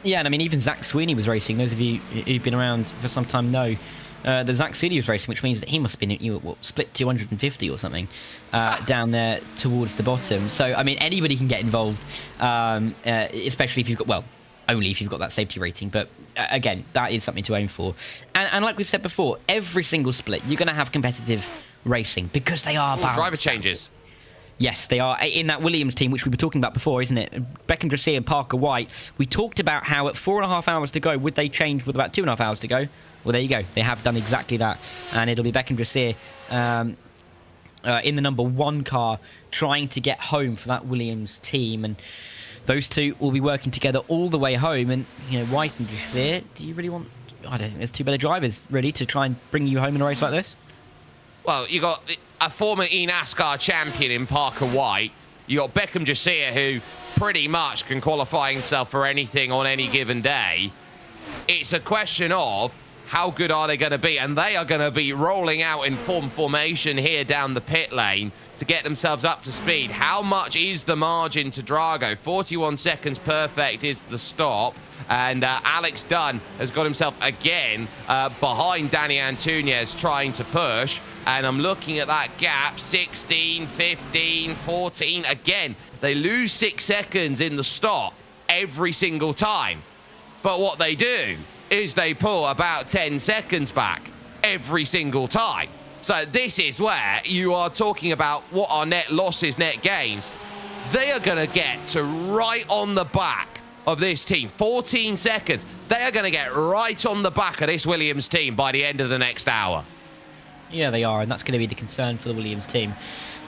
Yeah, and I mean, even Zach Sweeney was racing. Those of you who've been around for some time know that Zach Sweeney was racing, which means that he must have been split 250 or something down there towards the bottom. So, I mean, anybody can get involved, especially if you've got, only if you've got that safety rating. But again, that is something to aim for. And like we've said before, every single split, you're going to have competitive racing because they are balanced. Driver changes. Yes, they are. In that Williams team, which we were talking about before, isn't it? Beckham Dressier and Parker White. We talked about how at 4.5 hours to go, would they change with about 2.5 hours to go? Well, there you go. They have done exactly that. And it'll be Beckham Dressier in the number 1 car trying to get home for that Williams team. And those two will be working together all the way home. And, White and Dressier, do you really want... I don't think there's 2 better drivers, really, to try and bring you home in a race like this. Well, you got a former eNASCAR champion in Parker White. You got Beckham Josiah, who pretty much can qualify himself for anything on any given day. It's a question of how good are they going to be? And they are going to be rolling out in formation here down the pit lane to get themselves up to speed. How much is the margin to Drago? 41 seconds perfect is the stop. And Alex Dunn has got himself again behind Danny Antunes trying to push. And I'm looking at that gap, 16, 15, 14. Again, they lose 6 seconds in the stop every single time. But what they do is they pull about 10 seconds back every single time. So this is where you are talking about what are net losses, net gains. They are going to get to right on the back of this team. 14 seconds. They are going to get right on the back of this Williams team by the end of the next hour. Yeah, they are, and that's going to be the concern for the Williams team,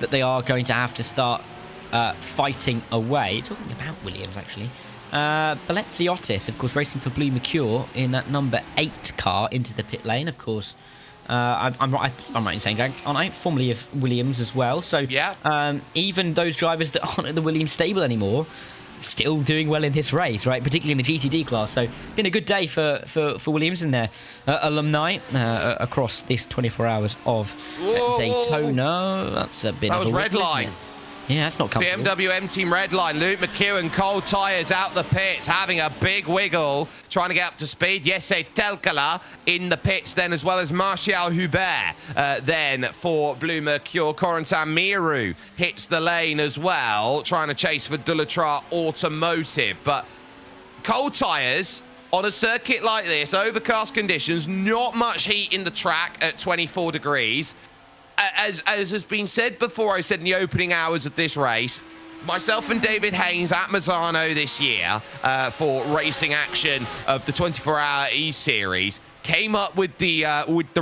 that they are going to have to start fighting away. Talking about Williams, actually. Balezziotis, of course, racing for Blue Mercure in that number 8 car into the pit lane, of course. I'm right in saying, Jack, aren't I? Formerly of Williams as well. So yeah. Even those drivers that aren't at the Williams stable anymore, still doing well in this race, right? Particularly in the GTD class. So been a good day for Williams and their alumni across this 24 hours of Daytona. That's a bit. That was red line. Yeah, that's not comfortable. BMW M Team red line. Luke McEwen, cold tyres out the pits, having a big wiggle, trying to get up to speed. Jesse Telkala in the pits then, as well as Martial Hubert. Then for Blue Mercure, Corentin Miru hits the lane as well, trying to chase for Dullatra Automotive. But cold tyres on a circuit like this, overcast conditions, not much heat in the track at 24 degrees. As has been said before, I said in the opening hours of this race, myself and David Haynes at Mazzano this year for racing action of the 24-hour E-Series came up with the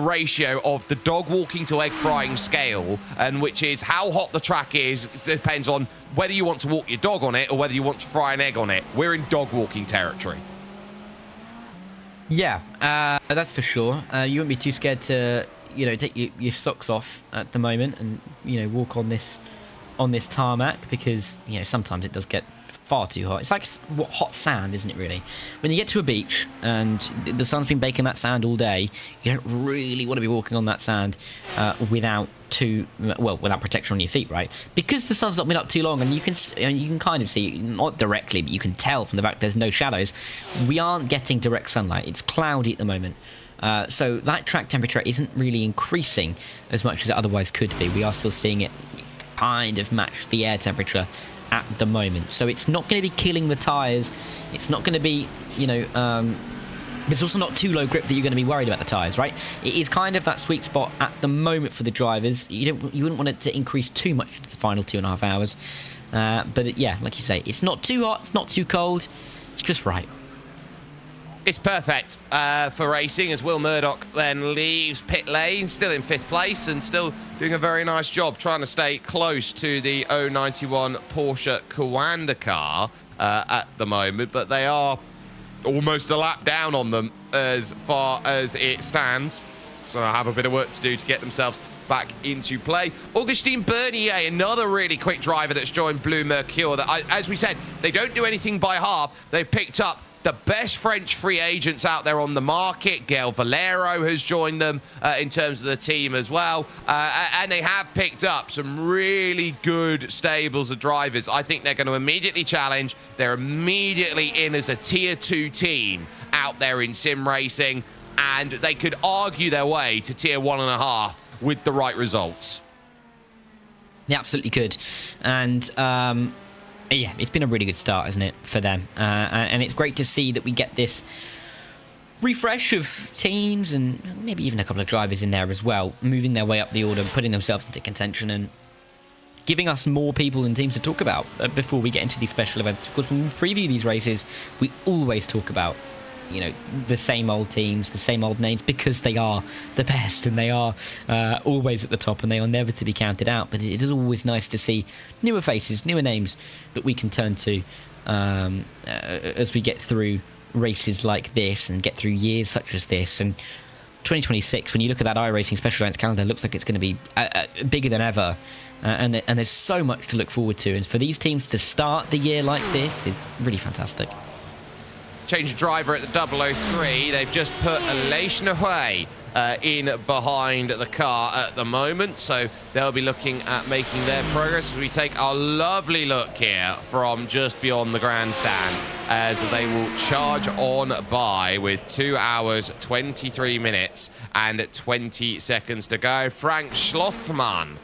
ratio of the dog walking to egg frying scale, and which is how hot the track is depends on whether you want to walk your dog on it or whether you want to fry an egg on it. We're in dog walking territory. Yeah, that's for sure. You wouldn't be too scared to take your socks off at the moment and walk on this tarmac, because sometimes it does get far too hot. It's like hot sand, isn't it, really? When you get to a beach and the sun's been baking that sand all day, you don't really want to be walking on that sand without protection on your feet, right? Because the sun's not been up too long, and you can kind of see, not directly, but you can tell from the fact there's no shadows, we aren't getting direct sunlight. It's cloudy at the moment. So that track temperature isn't really increasing as much as it otherwise could be. We are still seeing it kind of match the air temperature at the moment. So it's not going to be killing the tyres. It's not going to be, it's also not too low grip that you're going to be worried about the tyres, right? It is kind of that sweet spot at the moment for the drivers. You wouldn't want it to increase too much to the final 2.5 hours. But yeah, like you say, it's not too hot, it's not too cold. It's just right. It's perfect for racing, as Will Murdoch then leaves pit lane, still in 5th place and still doing a very nice job trying to stay close to the 091 Porsche Coanda car at the moment, but they are almost a lap down on them as far as it stands. So I have a bit of work to do to get themselves back into play. Augustin Bernier, another really quick driver that's joined Blue Mercure. That, as we said, they don't do anything by half. They've picked up the best French free agents out there on the market. Gail Valero has joined them in terms of the team as well. And they have picked up some really good stables of drivers. I think they're going to immediately challenge. They're immediately in as a tier 2 team out there in sim racing. And they could argue their way to tier 1.5 with the right results. They absolutely could. And yeah, it's been a really good start, isn't it, for them? And it's great to see that we get this refresh of teams and maybe even a couple of drivers in there as well, moving their way up the order, putting themselves into contention and giving us more people and teams to talk about before we get into these special events. Of course, when we preview these races, we always talk about the same old teams, the same old names, because they are the best and they are always at the top and they are never to be counted out. But it is always nice to see newer faces, newer names that we can turn to as we get through races like this and get through years such as this. And 2026, when you look at that iRacing special events calendar, it looks like it's going to be bigger than ever. And there's so much to look forward to. And for these teams to start the year like this is really fantastic. Change of driver at the 003. They've just put Elation away in behind the car at the moment, so they'll be looking at making their progress as we take our lovely look here from just beyond the grandstand as they will charge on by with 2 hours 23 minutes and 20 seconds to go. Frank Schlothmann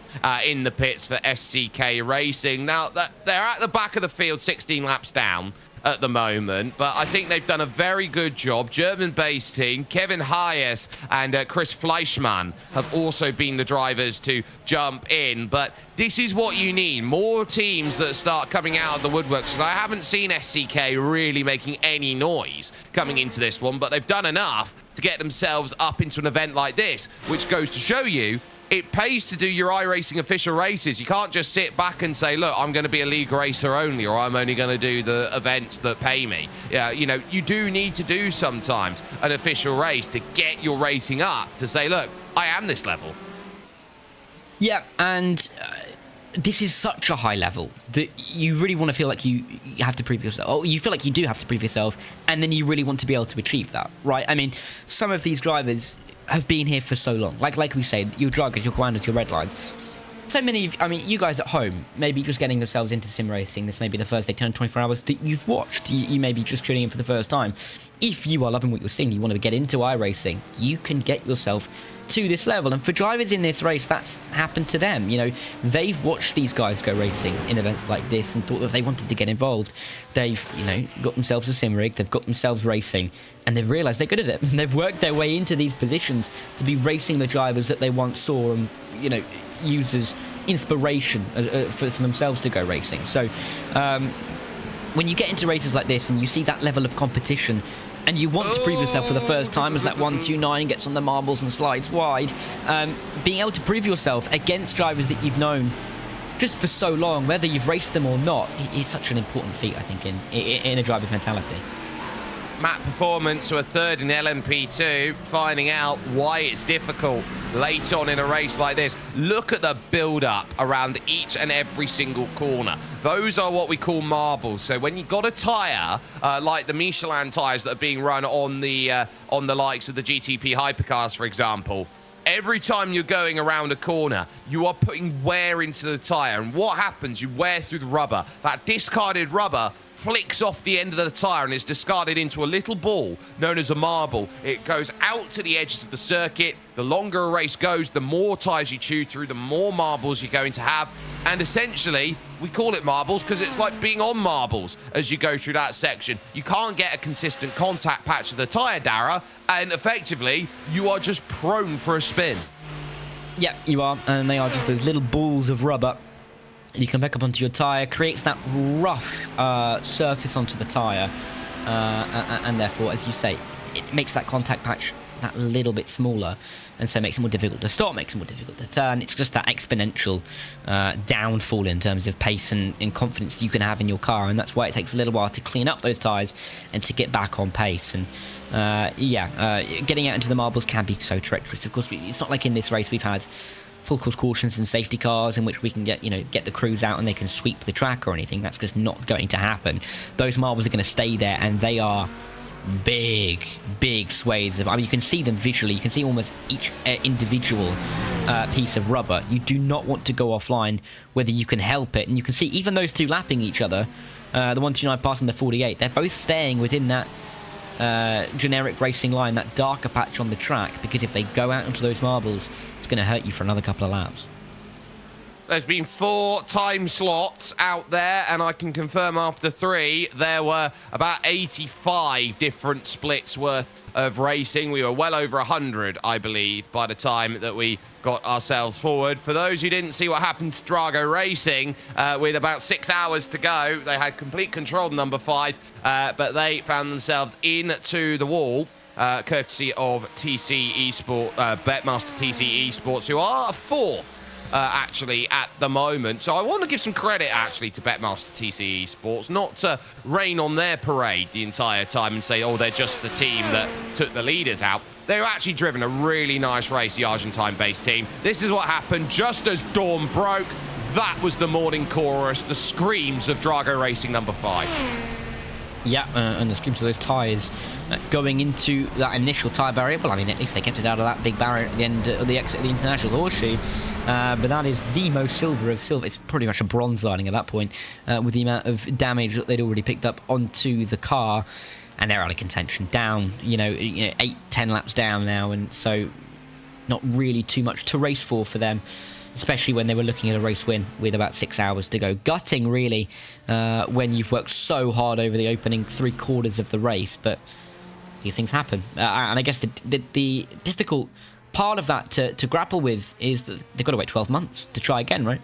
in the pits for SCK Racing. Now they're at the back of the field, 16 laps down at the moment, but I think they've done a very good job. German-based team, Kevin Hayes and Chris Fleischmann have also been the drivers to jump in, but this is what you need. More teams that start coming out of the woodworks, because I haven't seen SCK really making any noise coming into this one, but they've done enough to get themselves up into an event like this, which goes to show you it pays to do your iRacing official races. You can't just sit back and say, look, I'm going to be a league racer only, or I'm only going to do the events that pay me. Yeah, you know, you do need to do sometimes an official race to get your racing up, to say, look, I am this level. Yeah, and this is such a high level that you really want to feel like you have to prove yourself. Oh, you feel like you do have to prove yourself, and then you really want to be able to achieve that, right? I mean, some of these drivers have been here for so long. Like we say, your Dragas, your Guanas, your Red Lines. So many of, I mean, you guys at home, maybe just getting yourselves into sim racing, this may be the first Daytona 24 hours that you've watched. You may be just tuning in for the first time. If you are loving what you're seeing, you want to get into iRacing, you can get yourself to this level. And for drivers in this race, that's happened to them. You know, they've watched these guys go racing in events like this and thought that they wanted to get involved. They've, you know, got themselves a sim rig, they've got themselves racing, and they've realized they're good at it. And they've worked their way into these positions to be racing the drivers that they once saw and, you know, use as inspiration for themselves to go racing. So when you get into races like this and you see that level of competition, and you want to prove yourself for the first time as that 129 gets on the marbles and slides wide, being able to prove yourself against drivers that you've known just for so long, whether you've raced them or not, is such an important feat, I think, in a driver's mentality. Matt Performance, who are third in LMP2, finding out why it's difficult late on in a race like this. Look at the build-up around each and every single corner. Those are what we call marbles. So when you've got a tyre, like the Michelin tyres that are being run on the likes of the GTP hypercars, for example, every time you're going around a corner, you are putting wear into the tyre. And what happens? You wear through the rubber. That discarded rubber flicks off the end of the tyre and is discarded into a little ball known as a marble. It goes out to the edges of the circuit. The longer a race goes, the more tyres you chew through, the more marbles you're going to have. And essentially, we call it marbles because it's like being on marbles as you go through that section. You can't get a consistent contact patch of the tyre, Dara, and effectively, you are just prone for a spin. Yeah, you are, and they are just those little balls of rubber. You can back up onto your tyre, creates that rough surface onto the tyre, and therefore, as you say, it makes that contact patch that little bit smaller, and so it makes it more difficult to stop, makes it more difficult to turn. It's just that exponential downfall in terms of pace and confidence you can have in your car, and that's why it takes a little while to clean up those tyres and to get back on pace. And getting out into the marbles can be so treacherous. Of course, it's not like in this race we've had full course cautions and safety cars in which we can get the crews out and they can sweep the track or anything. That's just not going to happen. Those marbles are going to stay there, and they are big swathes of, I mean, you can see them visually. You can see almost each individual piece of rubber. You do not want to go offline whether you can help it. And you can see even those two lapping each other, the 129 passing the 48, they're both staying within that generic racing line, that darker patch on the track, because if they go out into those marbles, it's going to hurt you for another couple of laps. There's been 4 time slots out there, and I can confirm after 3, there were about 85 different splits worth of racing. We were well over 100, I believe, by the time that we got ourselves forward. For those who didn't see what happened to Drago Racing, with about 6 hours to go, they had complete control of number 5, but they found themselves into the wall, courtesy of TC Esport, Betmaster TC Esports, who are 4th. Actually, at the moment. So I want to give some credit, actually, to Betmaster TC Esports, not to rain on their parade the entire time and say, oh, they're just the team that took the leaders out. They've actually driven a really nice race, the Argentine-based team. This is what happened just as dawn broke. that was the morning chorus, the screams of Drago Racing number 5. Yeah, and the screams of those tyres going into that initial tyre barrier. Well, I mean, at least they kept it out of that big barrier at the end of the exit of the International Horseshoe. But that is the most silver of silver. It's pretty much a bronze lining at that point, with the amount of damage that they'd already picked up onto the car. And they're out of contention, down, 8-10 laps down now. And so not really too much to race for them, especially when they were looking at a race win with about 6 hours to go. Gutting, really, when you've worked so hard over the opening 3/4 of the race. But these things happen. And I guess the difficult part of that to grapple with is that they've got to wait 12 months to try again, right?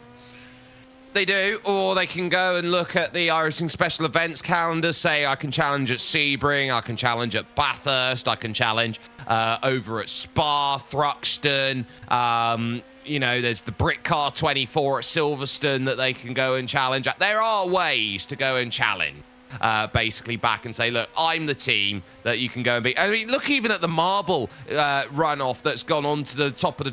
They do, or they can go and look at the iRacing special events calendar, say I can challenge at Sebring, I can challenge at Bathurst, I can challenge over at Spa, Thruxton, there's the Brick Car 24 at Silverstone that they can go and challenge at. There are ways to go and challenge. Basically back and say, look, I'm the team that you can go and beat. I mean, look even at the marble runoff that's gone on to the top of the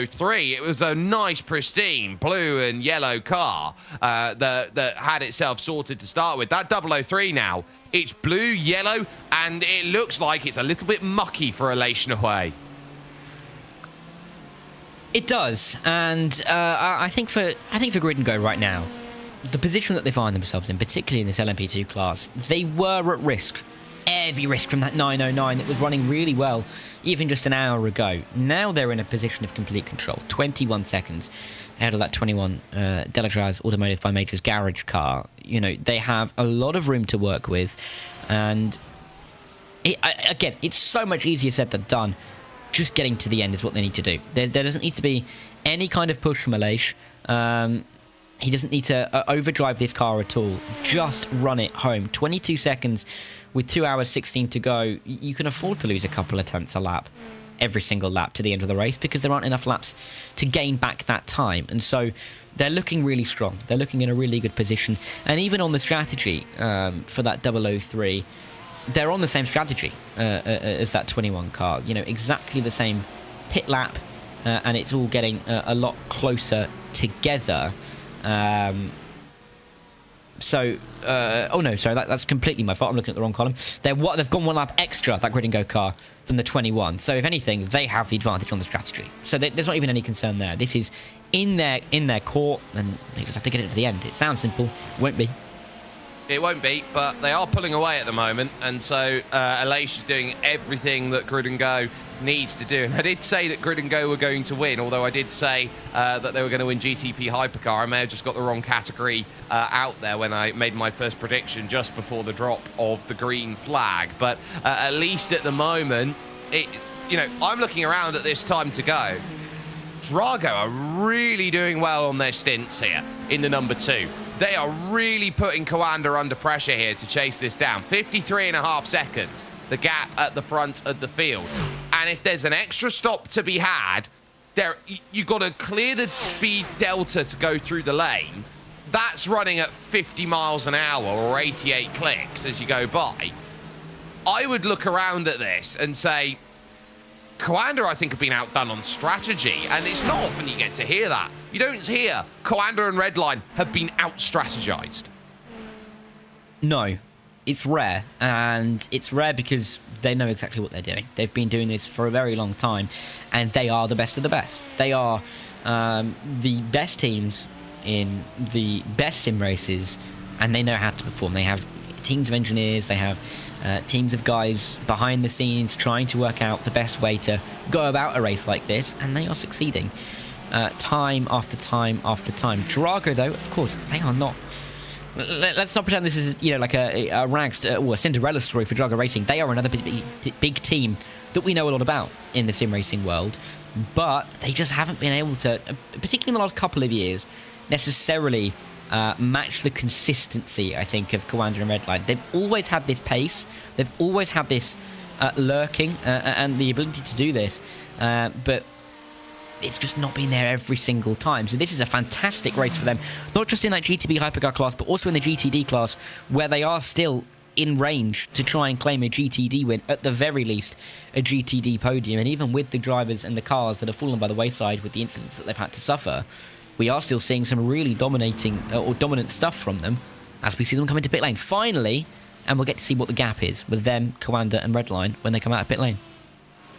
003. It was a nice, pristine blue and yellow car that had itself sorted to start with. That 003 now, it's blue, yellow, and it looks like it's a little bit mucky for Elation Away. It does, and I think for Grid and Go right now, the position that they find themselves in, particularly in this LMP2 class, they were at risk, heavy risk from that 909 that was running really well even just an hour ago. Now they're in a position of complete control, 21 seconds ahead of that 21 Delatraz Automotive by Majors garage car. They have a lot of room to work with, and again, it's so much easier said than done. Just getting to the end is what they need to do. There doesn't need to be any kind of push from Aleix. He doesn't need to overdrive this car at all. Just run it home. 22 seconds with 2 hours 16 to go. You can afford to lose a couple of tenths a lap every single lap to the end of the race because there aren't enough laps to gain back that time. And so they're looking really strong. They're looking in a really good position. And even on the strategy for that 003, they're on the same strategy as that 21 car. Exactly the same pit lap, and it's all getting a lot closer together. Oh no, sorry, that's completely my fault. I'm looking at the wrong column. They've gone one lap extra, that Grid and Go car, than the 21. So if anything, they have the advantage on the strategy. So there's not even any concern there. This is in their court, and they just have to get it to the end. It sounds simple, won't be. It won't be, but they are pulling away at the moment, and so Aleix is doing everything that Grid and Go needs to do. And I did say that Grid and Go were going to win, although I did say that they were going to win GTP Hypercar. I may have just got the wrong category out there when I made my first prediction just before the drop of the green flag. But at least at the moment, I'm looking around at this time to go. Drago are really doing well on their stints here in the number 2. They are really putting Coanda under pressure here to chase this down. 53.5 seconds, the gap at the front of the field. And if there's an extra stop to be had, you've got to clear the speed delta to go through the lane. That's running at 50 miles an hour or 88 clicks as you go by. I would look around at this and say, Coanda, I think, have been outdone on strategy, and it's not often you get to hear that. You don't hear Coanda and Redline have been out-strategized. No, it's rare, and it's rare because they know exactly what they're doing. They've been doing this for a very long time, and they are the best of the best. They are the best teams in the best sim races, and they know how to perform. They have teams of engineers, they have teams of guys behind the scenes trying to work out the best way to go about a race like this, and they are succeeding time after time after time. Drago, though, of course, they are not. Let's not pretend this is like a rags or a Cinderella story for Drago Racing. They are another big team that we know a lot about in the sim racing world, but they just haven't been able to, particularly in the last couple of years, necessarily match the consistency, I think, of Coanda and Redline. They've always had this pace. They've always had this lurking and the ability to do this, but it's just not been there every single time. So this is a fantastic race for them, not just in that GTB Hypercar class, but also in the GTD class, where they are still in range to try and claim a GTD win, at the very least a GTD podium. And even with the drivers and the cars that have fallen by the wayside with the incidents that they've had to suffer, we are still seeing some really dominating or dominant stuff from them as we see them come into pit lane. Finally, and we'll get to see what the gap is with them, Coanda and Redline when they come out of pit lane.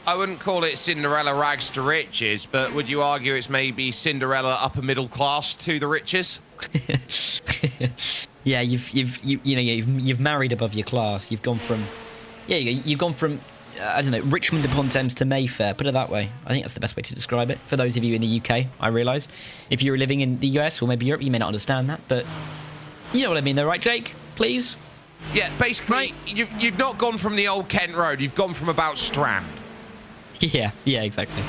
I wouldn't call it Cinderella rags to riches, but would you argue it's maybe Cinderella upper middle class to the riches? Yeah, you've married above your class. You've gone from, you've gone from, I don't know, Richmond upon Thames to Mayfair. Put it that way. I think that's the best way to describe it. For those of you in the UK, I realise. If you're living in the US or maybe Europe, you may not understand that, but you know what I mean, though, right, Jake? Please. Yeah, basically, you've not gone from the old Kent Road. You've gone from about Strand. Yeah, exactly.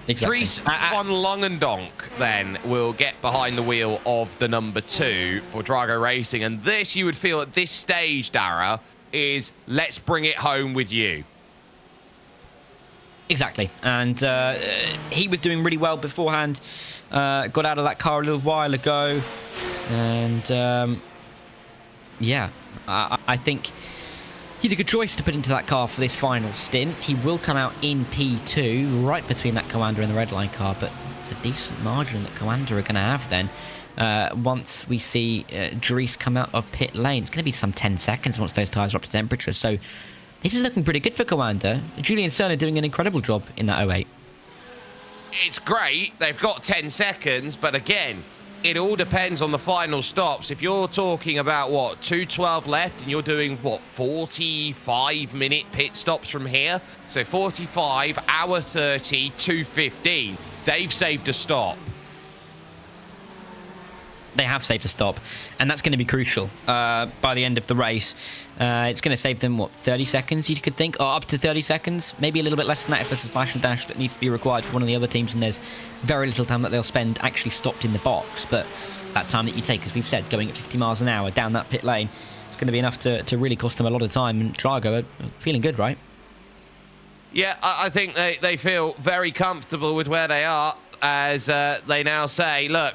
Dries van Langendonk then will get behind the wheel of the number 2 for Drago Racing. And this, you would feel at this stage, Dara, is let's bring it home with you. Exactly. And he was doing really well beforehand. Got out of that car a little while ago. And, yeah, I think he did a good choice to put into that car for this final stint. He will come out in P2, right between that Coanda and the Redline car, but it's a decent margin that Coanda are going to have then. Once we see Dries come out of pit lane, it's going to be some 10 seconds once those tyres are up to temperature. So this is looking pretty good for Coanda. Julian Cerner doing an incredible job in that 08. It's great. They've got 10 seconds, but again, it all depends on the final stops. If you're talking about, what, 2:12 left and you're doing, what, 45-minute pit stops from here? So 45, hour 30, 2:15. They've saved a stop. They have saved a stop, and that's going to be crucial by the end of the race. It's going to save them, what, 30 seconds, you could think? Or up to 30 seconds? Maybe a little bit less than that if there's a splash and dash that needs to be required for one of the other teams, and there's very little time that they'll spend actually stopped in the box. But that time that you take, as we've said, going at 50 miles an hour down that pit lane, it's going to be enough to really cost them a lot of time. And Drago are feeling good, right? Yeah, I think they feel very comfortable with where they are, as they now say, look,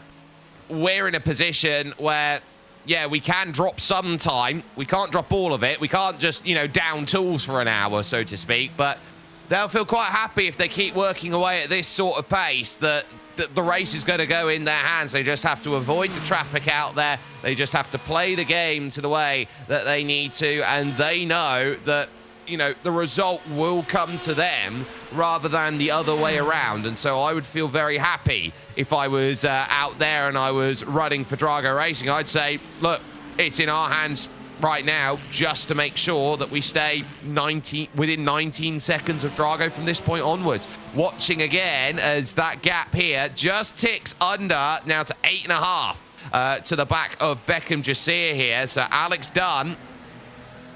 we're in a position where, yeah, we can drop some time. We can't drop all of it. We can't just, down tools for an hour, so to speak. But they'll feel quite happy if they keep working away at this sort of pace that the race is going to go in their hands. They just have to avoid the traffic out there. They just have to play the game to the way that they need to. And they know that, the result will come to them rather than the other way around. And so I would feel very happy if I was out there and I was running for Drago Racing. I'd say, look, it's in our hands right now just to make sure that we stay within 19 seconds of Drago from this point onwards. Watching again as that gap here just ticks under now to 8.5 to the back of Beckham Jasir here. So Alex Dunn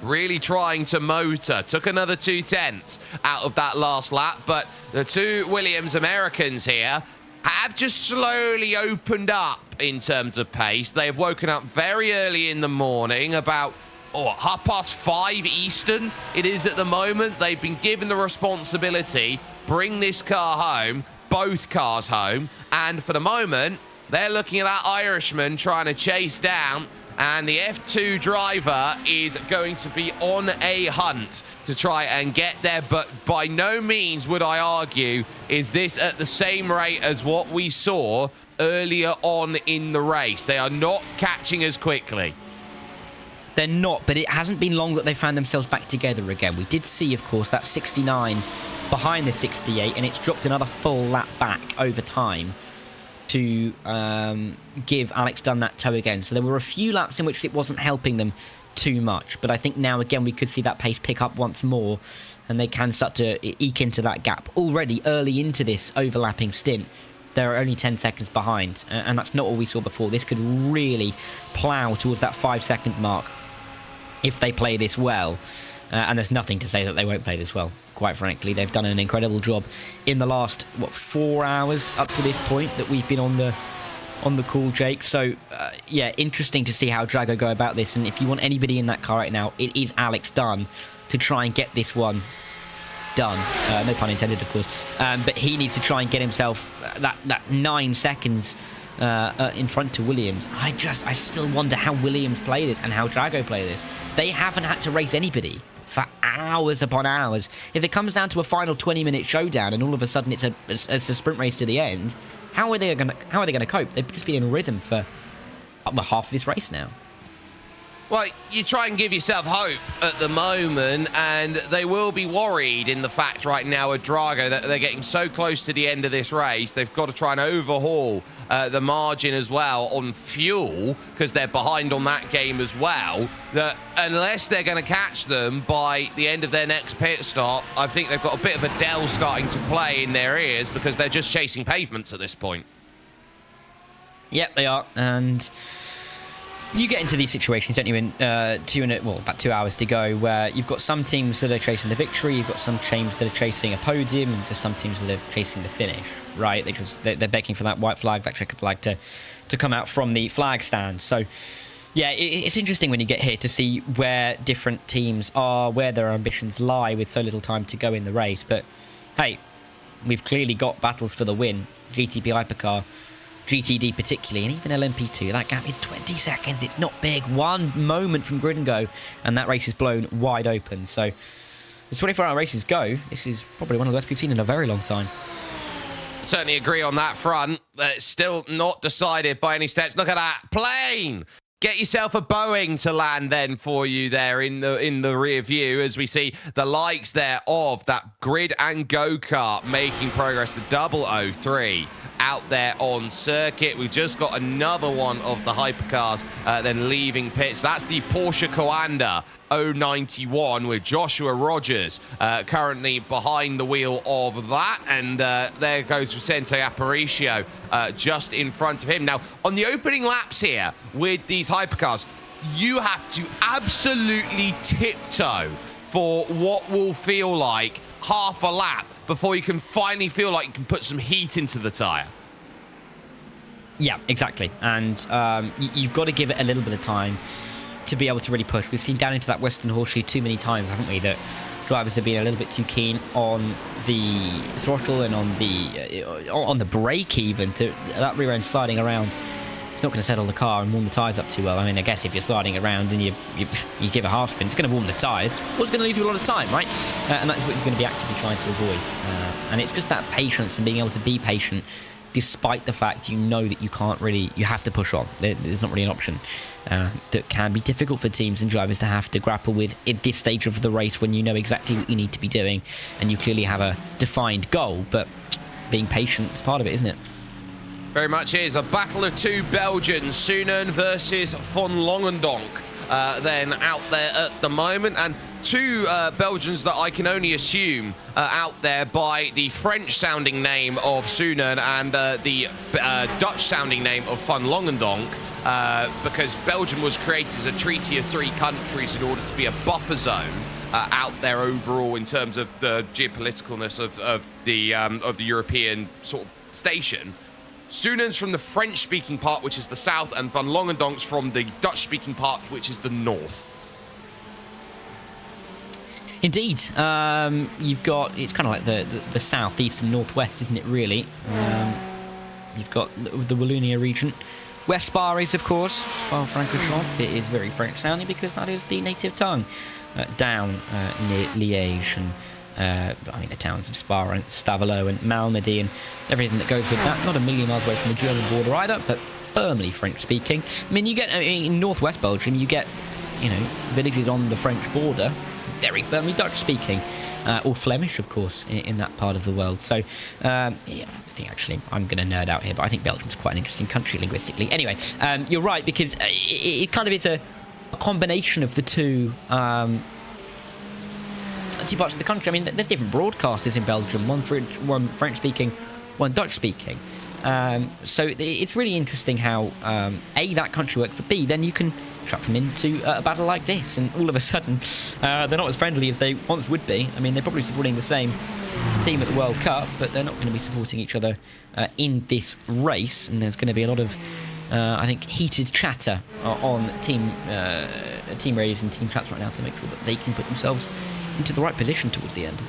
really trying to motor. Took another 2/10 out of that last lap, but the two Williams Americans here have just slowly opened up in terms of pace. They have woken up very early in the morning, about 5:30 Eastern it is at the moment. They've been given the responsibility, bring this car home, both cars home, and for the moment, they're looking at that Irishman trying to chase down, and the F2 driver is going to be on a hunt to try and get there. But by no means would I argue is this at the same rate as what we saw earlier on in the race. They are not catching as quickly. They're not, but it hasn't been long that they found themselves back together again. We did see, of course, that 69 behind the 68, and it's dropped another full lap back over time to give Alex Dunn that tow again. So there were a few laps in which it wasn't helping them too much, but I think now again we could see that pace pick up once more, and they can start to eke into that gap. Already early into this overlapping stint, they're only 10 seconds behind, and that's not what we saw before. This could really plough towards that 5-second mark if they play this well, and there's nothing to say that they won't play this well. Quite frankly, they've done an incredible job in the last 4 hours up to this point that we've been on the call, Jake. So yeah, interesting to see how Drago go about this. And if you want anybody in that car right now, it is Alex Dunn to try and get this one done. No pun intended, of course. But he needs to try and get himself that 9 seconds in front to Williams. I still wonder how Williams play this and how Drago play this. They haven't had to race anybody for hours upon hours. If it comes down to a final 20-minute showdown and all of a sudden it's a sprint race to the end, how are they going to cope? They've just been in rhythm for half of this race now. Well, you try and give yourself hope at the moment, and they will be worried in the fact right now at Drago that they're getting so close to the end of this race. They've got to try and overhaul the margin as well on fuel, because they're behind on that game as well, that unless they're going to catch them by the end of their next pit stop, I think they've got a bit of a Dell starting to play in their ears, because they're just chasing pavements at this point. Yep, they are, and you get into these situations, don't you, in about 2 hours to go, where you've got some teams that are chasing the victory, you've got some teams that are chasing a podium, and there's some teams that are chasing the finish, right? They're begging for that white flag, that checkered flag to come out from the flag stand. So, yeah, it's interesting when you get here to see where different teams are, where their ambitions lie with so little time to go in the race. But, hey, we've clearly got battles for the win. GTP Hypercar, GTD particularly, and even LMP2. That gap is 20 seconds. It's not big. One moment from grid and go, and that race is blown wide open. So, as 24-hour races go, this is probably one of the best we've seen in a very long time. Certainly agree on that front. It's still not decided by any steps. Look at that plane. Get yourself a Boeing to land then for you there in the rear view, as we see the likes there of that grid and go-kart making progress. The 003 out there on circuit. We've just got another one of the hypercars then leaving pits. That's the Porsche Coanda 091 with Joshua Rogers currently behind the wheel of that, and there goes Vicente Aparicio just in front of him. Now, on the opening laps here with these hypercars, you have to absolutely tiptoe for what will feel like half a lap before you can finally feel like you can put some heat into the tyre. Yeah, exactly. And you've got to give it a little bit of time to be able to really push. We've seen down into that Western Horseshoe too many times, haven't we, that drivers have been a little bit too keen on the throttle and on the brake even, to that rear end sliding around. It's not going to settle the car and warm the tyres up too well. I mean, I guess if you're sliding around and you give a half spin, it's going to warm the tyres. Well, it's going to leave you a lot of time, right? And that's what you're going to be actively trying to avoid. And it's just that patience and being able to be patient despite the fact you know that you have to push on. There's not really an option. That can be difficult for teams and drivers to have to grapple with at this stage of the race, when you know exactly what you need to be doing and you clearly have a defined goal. But being patient is part of it, isn't it? Very much is. A battle of two Belgians, Sunan versus Van Longendonk, then out there at the moment. And two Belgians that I can only assume out there by the French-sounding name of Sunan and the Dutch-sounding name of Van Longendonk, because Belgium was created as a treaty of three countries in order to be a buffer zone out there overall in terms of the geopoliticalness of the European sort of station. Sunan's from the French-speaking part, which is the south, and Van Longendonk's from the Dutch-speaking part, which is the north. Indeed. You've got, it's kind of like the south, east and northwest, isn't it, really? You've got the Wallonia region. Where Spa is, of course, Spa-Francorchamps. It is very French-sounding because that is the native tongue. Down near Liège and the towns of Spa and Stavelot and Malmedy and everything that goes with that. Not a million miles away from the German border either, but firmly French-speaking. I mean, in northwest Belgium, you get, villages on the French border, very firmly Dutch-speaking, or Flemish, of course, in that part of the world. So, I think actually I'm going to nerd out here, but I think Belgium's quite an interesting country linguistically. Anyway, you're right, because it kind of is a combination of the two parts of the country. I mean, there's different broadcasters in Belgium, one French-speaking, one Dutch-speaking. So it's really interesting how, A, that country works, but B, then you can chuck them into a battle like this, and all of a sudden, they're not as friendly as they once would be. I mean, they're probably supporting the same team at the World Cup, but they're not going to be supporting each other in this race, and there's going to be a lot of I think heated chatter on team radios and team chats right now to make sure that they can put themselves into the right position towards the end.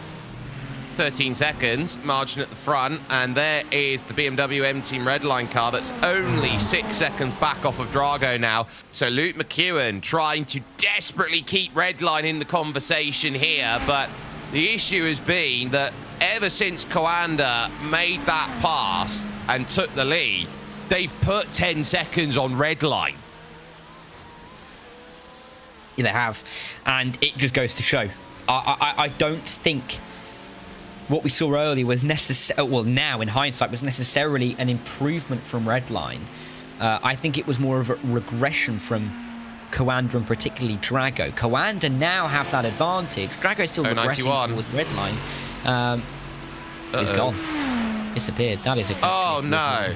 13 seconds, margin at the front, and there is the BMW M Team Redline car that's only 6 seconds back off of Drago now. So Luke McEwen trying to desperately keep Redline in the conversation here, but the issue has been that ever since Coanda made that pass, and took the lead, they've put 10 seconds on red line. Yeah, they have. And it just goes to show. I don't think what we saw earlier was well, now in hindsight, was necessarily an improvement from redline. I think it was more of a regression from Coanda and particularly Drago. Coanda now have that advantage. Drago is still regressing towards redline. He's gone. Disappeared. That is a... Oh, no.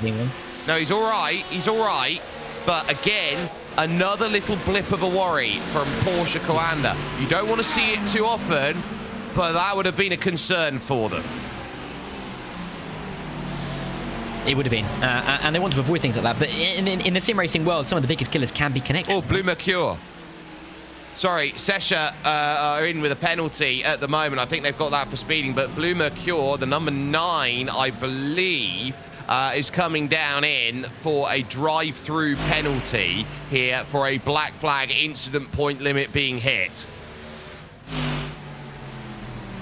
No, he's all right. He's all right. But again, another little blip of a worry from Porsche Coanda. You don't want to see it too often, but that would have been a concern for them. It would have been. And they want to avoid things like that. But in the sim racing world, some of the biggest killers can be connections. Oh, Blue Mercure. Sorry, Sesha are in with a penalty at the moment. I think they've got that for speeding. But Blue Mercure, the number 9, I believe, is coming down in for a drive-through penalty here for a black flag incident point limit being hit.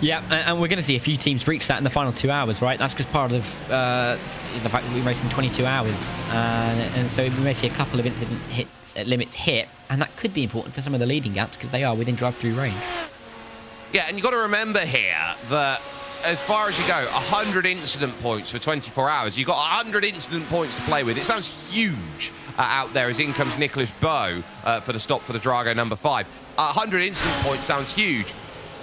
Yeah, and we're going to see a few teams reach that in the final 2 hours, right? That's just part of the fact that we race in 22 hours. And so we may see a couple of incident limits hit, and that could be important for some of the leading gaps because they are within drive-through range. Yeah, and you've got to remember here that as far as you go, 100 incident points for 24 hours. You've got 100 incident points to play with. It sounds huge out there as in comes Nicholas Bowe for the stop for the Drago number 5. 100 incident points sounds huge.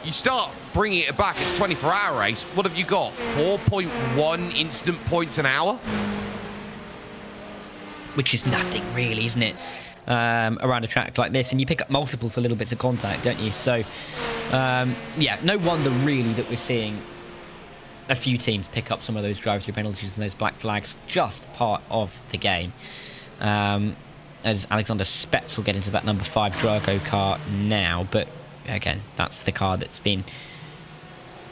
You start bringing it back, it's a 24-hour race. What have you got? 4.1 incident points an hour? Which is nothing, really, isn't it? Around a track like this. And you pick up multiple for little bits of contact, don't you? So, yeah, no wonder, really, that we're seeing a few teams pick up some of those drive-through penalties and those black flags. Just part of the game. As Alexander Spetz will get into that number 5 Drago car now, but again, that's the car that's been,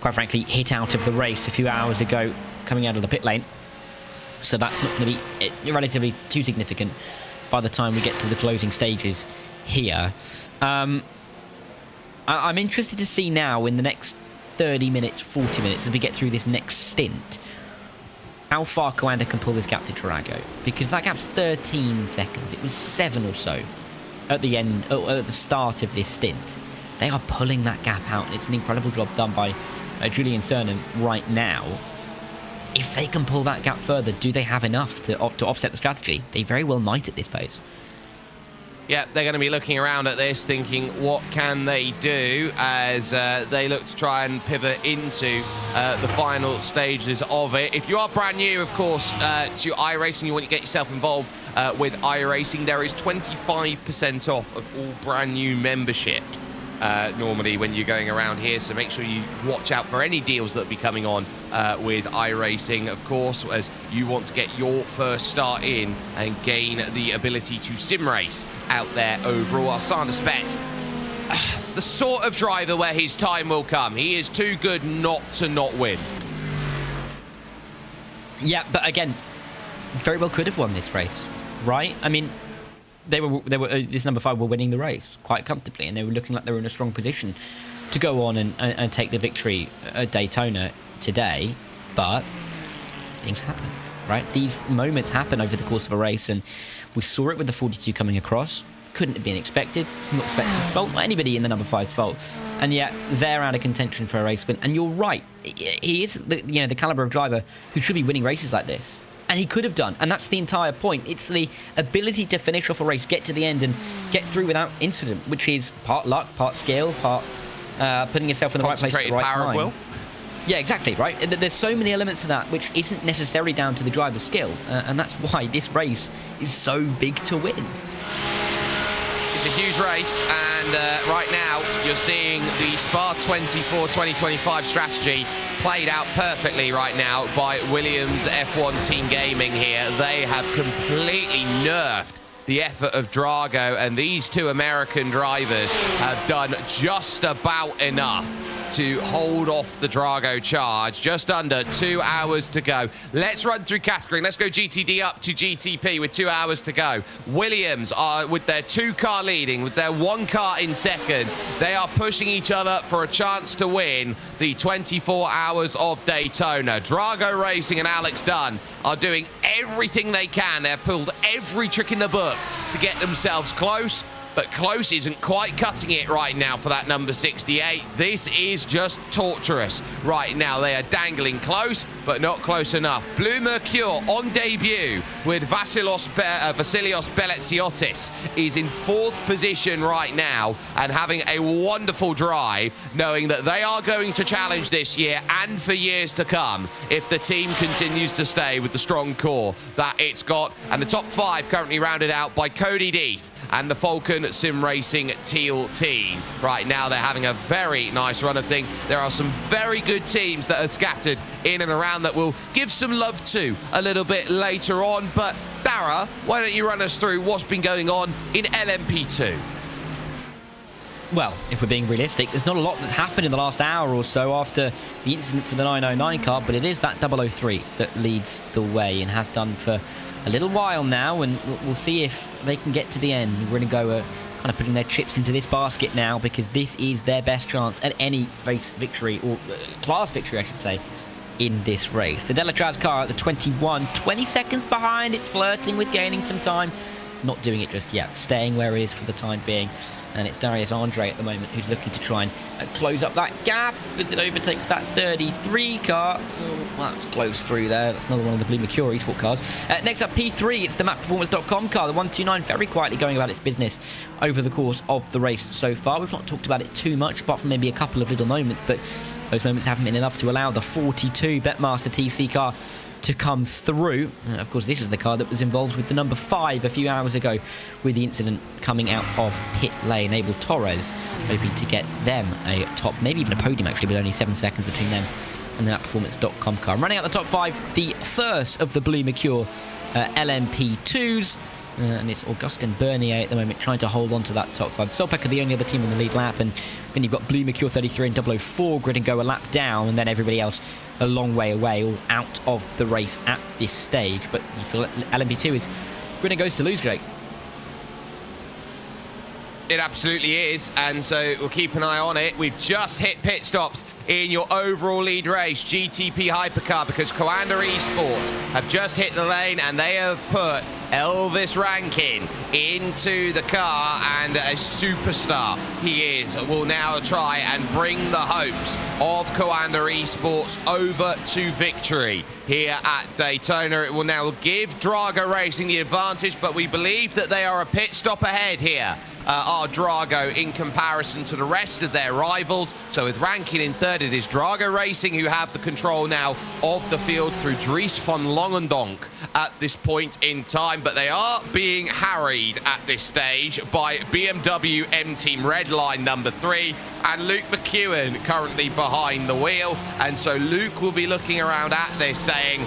quite frankly, hit out of the race a few hours ago coming out of the pit lane. So that's not going to be relatively too significant by the time we get to the closing stages here. I'm interested to see now in the next 30 minutes, 40 minutes, as we get through this next stint, how far Coanda can pull this gap to Drago. Because that gap's 13 seconds. It was 7 or so at the end, at the start of this stint. They are pulling that gap out, and it's an incredible job done by Julian Cernan right now. If they can pull that gap further, do they have enough to offset the strategy? They very well might at this pace. Yeah, they're going to be looking around at this, thinking, what can they do as they look to try and pivot into the final stages of it. If you are brand new, of course, to iRacing, you want to get yourself involved with iRacing, there is 25% off of all brand new membership. Normally when you're going around here, so make sure you watch out for any deals that will be coming on with iRacing, of course, as you want to get your first start in and gain the ability to sim race out there overall. Alexander Spetz, the sort of driver where his time will come. He is too good not to not win. Yeah, but again, very well could have won this race, right? I mean, they were this number 5 were winning the race quite comfortably, and they were looking like they were in a strong position to go on and take the victory at Daytona today. But things happen, right? These moments happen over the course of a race, and we saw it with the 42 coming across. Couldn't have been expected. It's not Spetz's fault, not anybody in the number 5's fault, and yet they're out of contention for a race win. And you're right, he is the caliber of driver who should be winning races like this. And he could have done, and that's the entire point. It's the ability to finish off a race, get to the end, and get through without incident, which is part luck, part skill, part putting yourself in the right place at the right power time. Of will. Yeah, exactly, right? There's so many elements to that which isn't necessarily down to the driver's skill, and that's why this race is so big to win. It's a huge race, and right now you're seeing the Spa 24 2025 strategy played out perfectly right now by Williams F1 Team Gaming here. They have completely nerfed the effort of Drago, and these two American drivers have done just about enough to hold off the Drago charge. Just under 2 hours to go. Let's run through category. Let's go GTD up to GTP with 2 hours to go. Williams are with their 2-car leading, with their 1 car in second. They are pushing each other for a chance to win the 24 Hours of Daytona. Drago Racing and Alex Dunn are doing everything they can. They've pulled every trick in the book to get themselves close, but close isn't quite cutting it right now for that number 68. This is just torturous right now. They are dangling close, but not close enough. Blue Mercure on debut with Vasilios Beletsiotis is in 4th position right now and having a wonderful drive, knowing that they are going to challenge this year and for years to come if the team continues to stay with the strong core that it's got. And the top 5 currently rounded out by Cody Deeth and the Falcon Sim Racing Teal team. Right now, they're having a very nice run of things. There are some very good teams that are scattered in and around that we'll give some love to a little bit later on. But Dara, why don't you run us through what's been going on in LMP2? Well, if we're being realistic, there's not a lot that's happened in the last hour or so after the incident for the 909 car, but it is that 003 that leads the way and has done for a little while now, and we'll see if they can get to the end. We're going to go kind of putting their chips into this basket now, because this is their best chance at any race victory, or class victory, I should say, in this race. The Delatraz car at the 21, 20 seconds behind. It's flirting with gaining some time. Not doing it just yet, staying where it is for the time being. And it's Darius Andre at the moment who's looking to try and close up that gap as it overtakes that 33 car. Oh, that's close through there. That's another one of the Blue Mercury Sport cars. Next up, P3. It's the MapPerformance.com car, the 129, very quietly going about its business over the course of the race so far. We've not talked about it too much, apart from maybe a couple of little moments, but those moments haven't been enough to allow the 42 Betmaster TC car to come through. Of course, this is the car that was involved with the number 5 a few hours ago with the incident coming out of pit lane. Abel Torres hoping to get them a top, maybe even a podium actually, with only 7 seconds between them and the MapPerformance.com car. Running out the top 5, the first of the Blue Mercure LMP2s. And it's Augustin Bernier at the moment trying to hold on to that top 5. Solpec are the only other team on the lead lap, and then you've got Blue Mercure 33 and 004 grid and go a lap down, and then everybody else a long way away, all out of the race at this stage. But you feel LMP2 is grid and goes to lose, Jake. It absolutely is, and so we'll keep an eye on it. We've just hit pit stops in your overall lead race, GTP Hypercar, because Coanda Esports have just hit the lane and they have put Elvis Rankin into the car, and a superstar he is will now try and bring the hopes of Coanda Esports over to victory here at Daytona. It will now give Drago Racing the advantage, but we believe that they are a pit stop ahead here. Are Drago in comparison to the rest of their rivals. So with Rankin in third, it is Drago Racing who have the control now of the field through Dries van Longendonk at this point in time. But they are being harried at this stage by BMW M Team Redline number 3 and Luke McEwen currently behind the wheel. And so Luke will be looking around at this saying,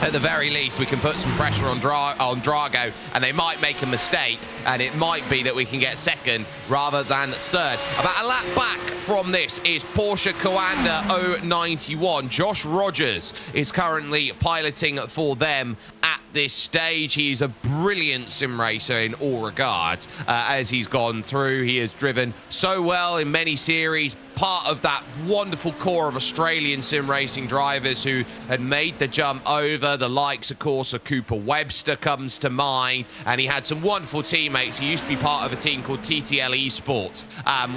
at the very least, we can put some pressure on Drago, and they might make a mistake, and it might be that we can get second rather than third. About a lap back from this is Porsche Coanda 091. Josh Rogers is currently piloting for them at this stage. He's a brilliant sim racer in all regards. As he's gone through, he has driven so well in many series, part of that wonderful core of Australian sim racing drivers who had made the jump over. The likes, of course, of Cooper Webster comes to mind, and he had some wonderful teammates. He used to be part of a team called TTL Esports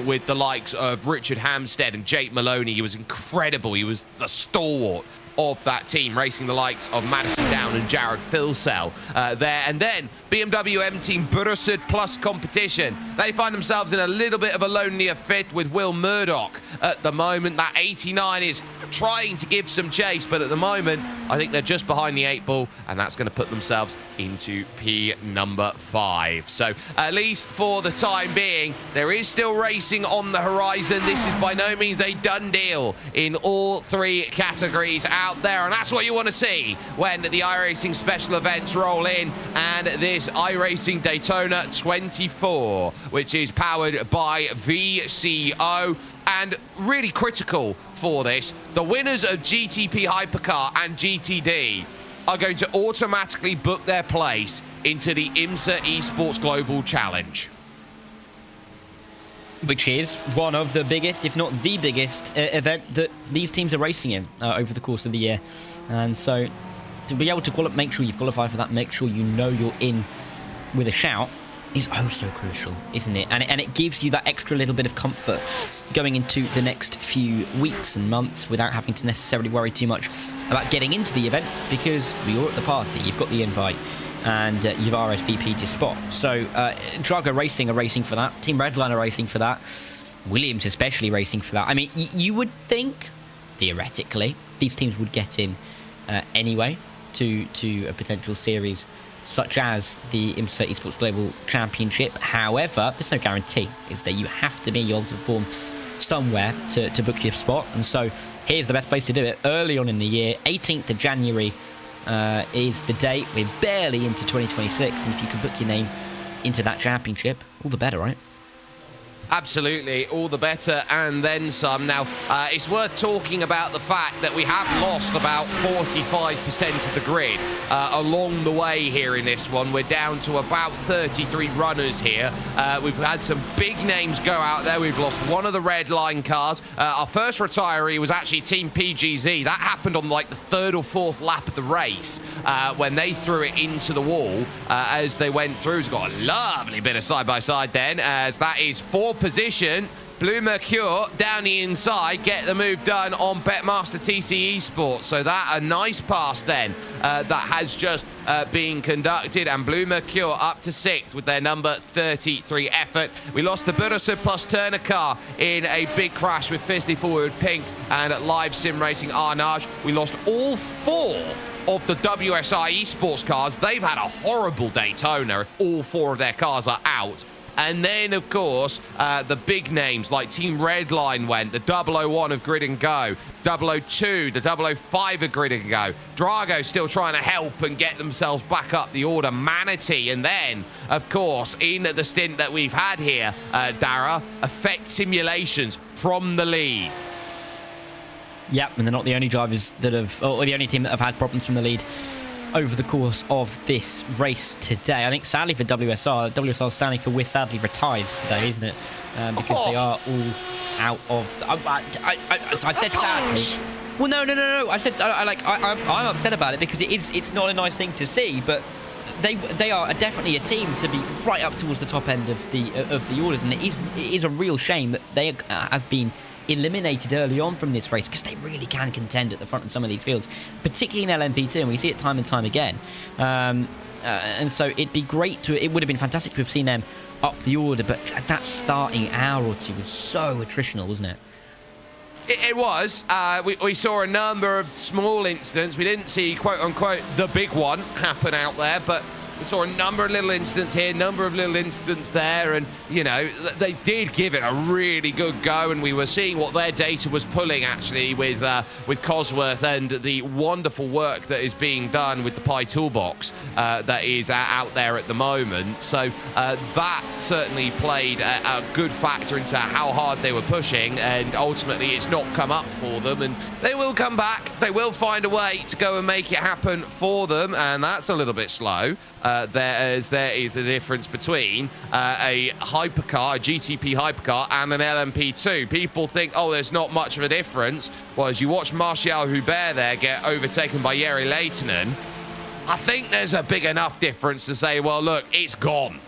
with the likes of Richard Hampstead and Jake Maloney. He was incredible. He was the stalwart of that team, racing the likes of Madison Down and Jared Filsell there. And then BMW M Team Burusud Plus competition. They find themselves in a little bit of a lonelier fit with Will Murdoch at the moment. That 89 is trying to give some chase, but at the moment, I think they're just behind the 8 ball, and that's going to put themselves into P number 5. So at least for the time being, there is still racing on the horizon. This is by no means a done deal in all 3 categories out there, and that's what you want to see when the iRacing special events roll in. And this iRacing Daytona 24, which is powered by VCO, And really critical for this, the winners of GTP Hypercar and GTD are going to automatically book their place into the IMSA Esports Global Challenge. Which is one of the biggest, if not the biggest, event that these teams are racing in over the course of the year. And so to be able to make sure you've qualified for that, make sure you know you're in with a shout, is oh so crucial, isn't it? And it gives you that extra little bit of comfort going into the next few weeks and months without having to necessarily worry too much about getting into the event, because you're at the party, you've got the invite, and you've RSVP'd your spot. So Drago Racing are racing for that, Team Redline are racing for that, Williams especially racing for that. I mean, you would think, theoretically, these teams would get in anyway to a potential series such as the IMSA Esports Global Championship. However, there's no guarantee, is that you have to be on to form somewhere to book your spot. And so here's the best place to do it. Early on in the year, 18th of January is the date. We're barely into 2026, and if you can book your name into that championship, all the better, right? Absolutely, all the better and then some. Now, it's worth talking about the fact that we have lost about 45% of the grid along the way here in this one. We're down to about 33 runners here. We've had some big names go out there. We've lost one of the red line cars. Our first retiree was actually Team PGZ. That happened on like the third or fourth lap of the race when they threw it into the wall as they went through. It's got a lovely bit of side-by-side then, as that is 4 position. Blue Mercure down the inside, get the move done on Betmaster TC Esports. So that a nice pass then that has just been conducted, and Blue Mercure up to 6th with their number 33 effort. We lost the Bursa plus Turner car in a big crash with Fisley Forward Pink and Live Sim Racing Arnage. We lost all 4 of the WSI Esports cars. They've had a horrible Daytona if all 4 of their cars are out. And then, of course, the big names like Team Redline went, the 001 of Grid and Go, 002, the 005 of Grid and Go. Drago still trying to help and get themselves back up the order. Manatee, and then, of course, in the stint that we've had here, Dara, Effect Simulations from the lead. Yep, and they're not the only drivers that have, or the only team that have had problems from the lead over the course of this race today. I think sadly for WSR is standing for we're sadly retired today, isn't it? Because they are all out of. I said sadly. Well, no. I said I'm upset about it because it's not a nice thing to see, but they are definitely a team to be right up towards the top end of the orders, and it is a real shame that they have been eliminated early on from this race, because they really can contend at the front in some of these fields, particularly in LMP2, and we see it time and time again. And so it would have been fantastic to have seen them up the order, but that starting hour or two was so attritional, wasn't it? It was. We saw a number of small incidents. We didn't see, quote unquote, the big one happen out there, but we saw a number of little incidents here, number of little incidents there, and, you know, they did give it a really good go, and we were seeing what their data was pulling, actually, with Cosworth and the wonderful work that is being done with the Pi Toolbox that is out there at the moment. So that certainly played a good factor into how hard they were pushing, and ultimately it's not come up for them, and they will come back. They will find a way to go and make it happen for them, and that's a little bit slow. There is a difference between a hypercar, a GTP hypercar, and an LMP2. People think, oh, there's not much of a difference. Well, as you watch Martial Hubert there get overtaken by Jere Leitonen, I think there's a big enough difference to say, well, look, it's gone.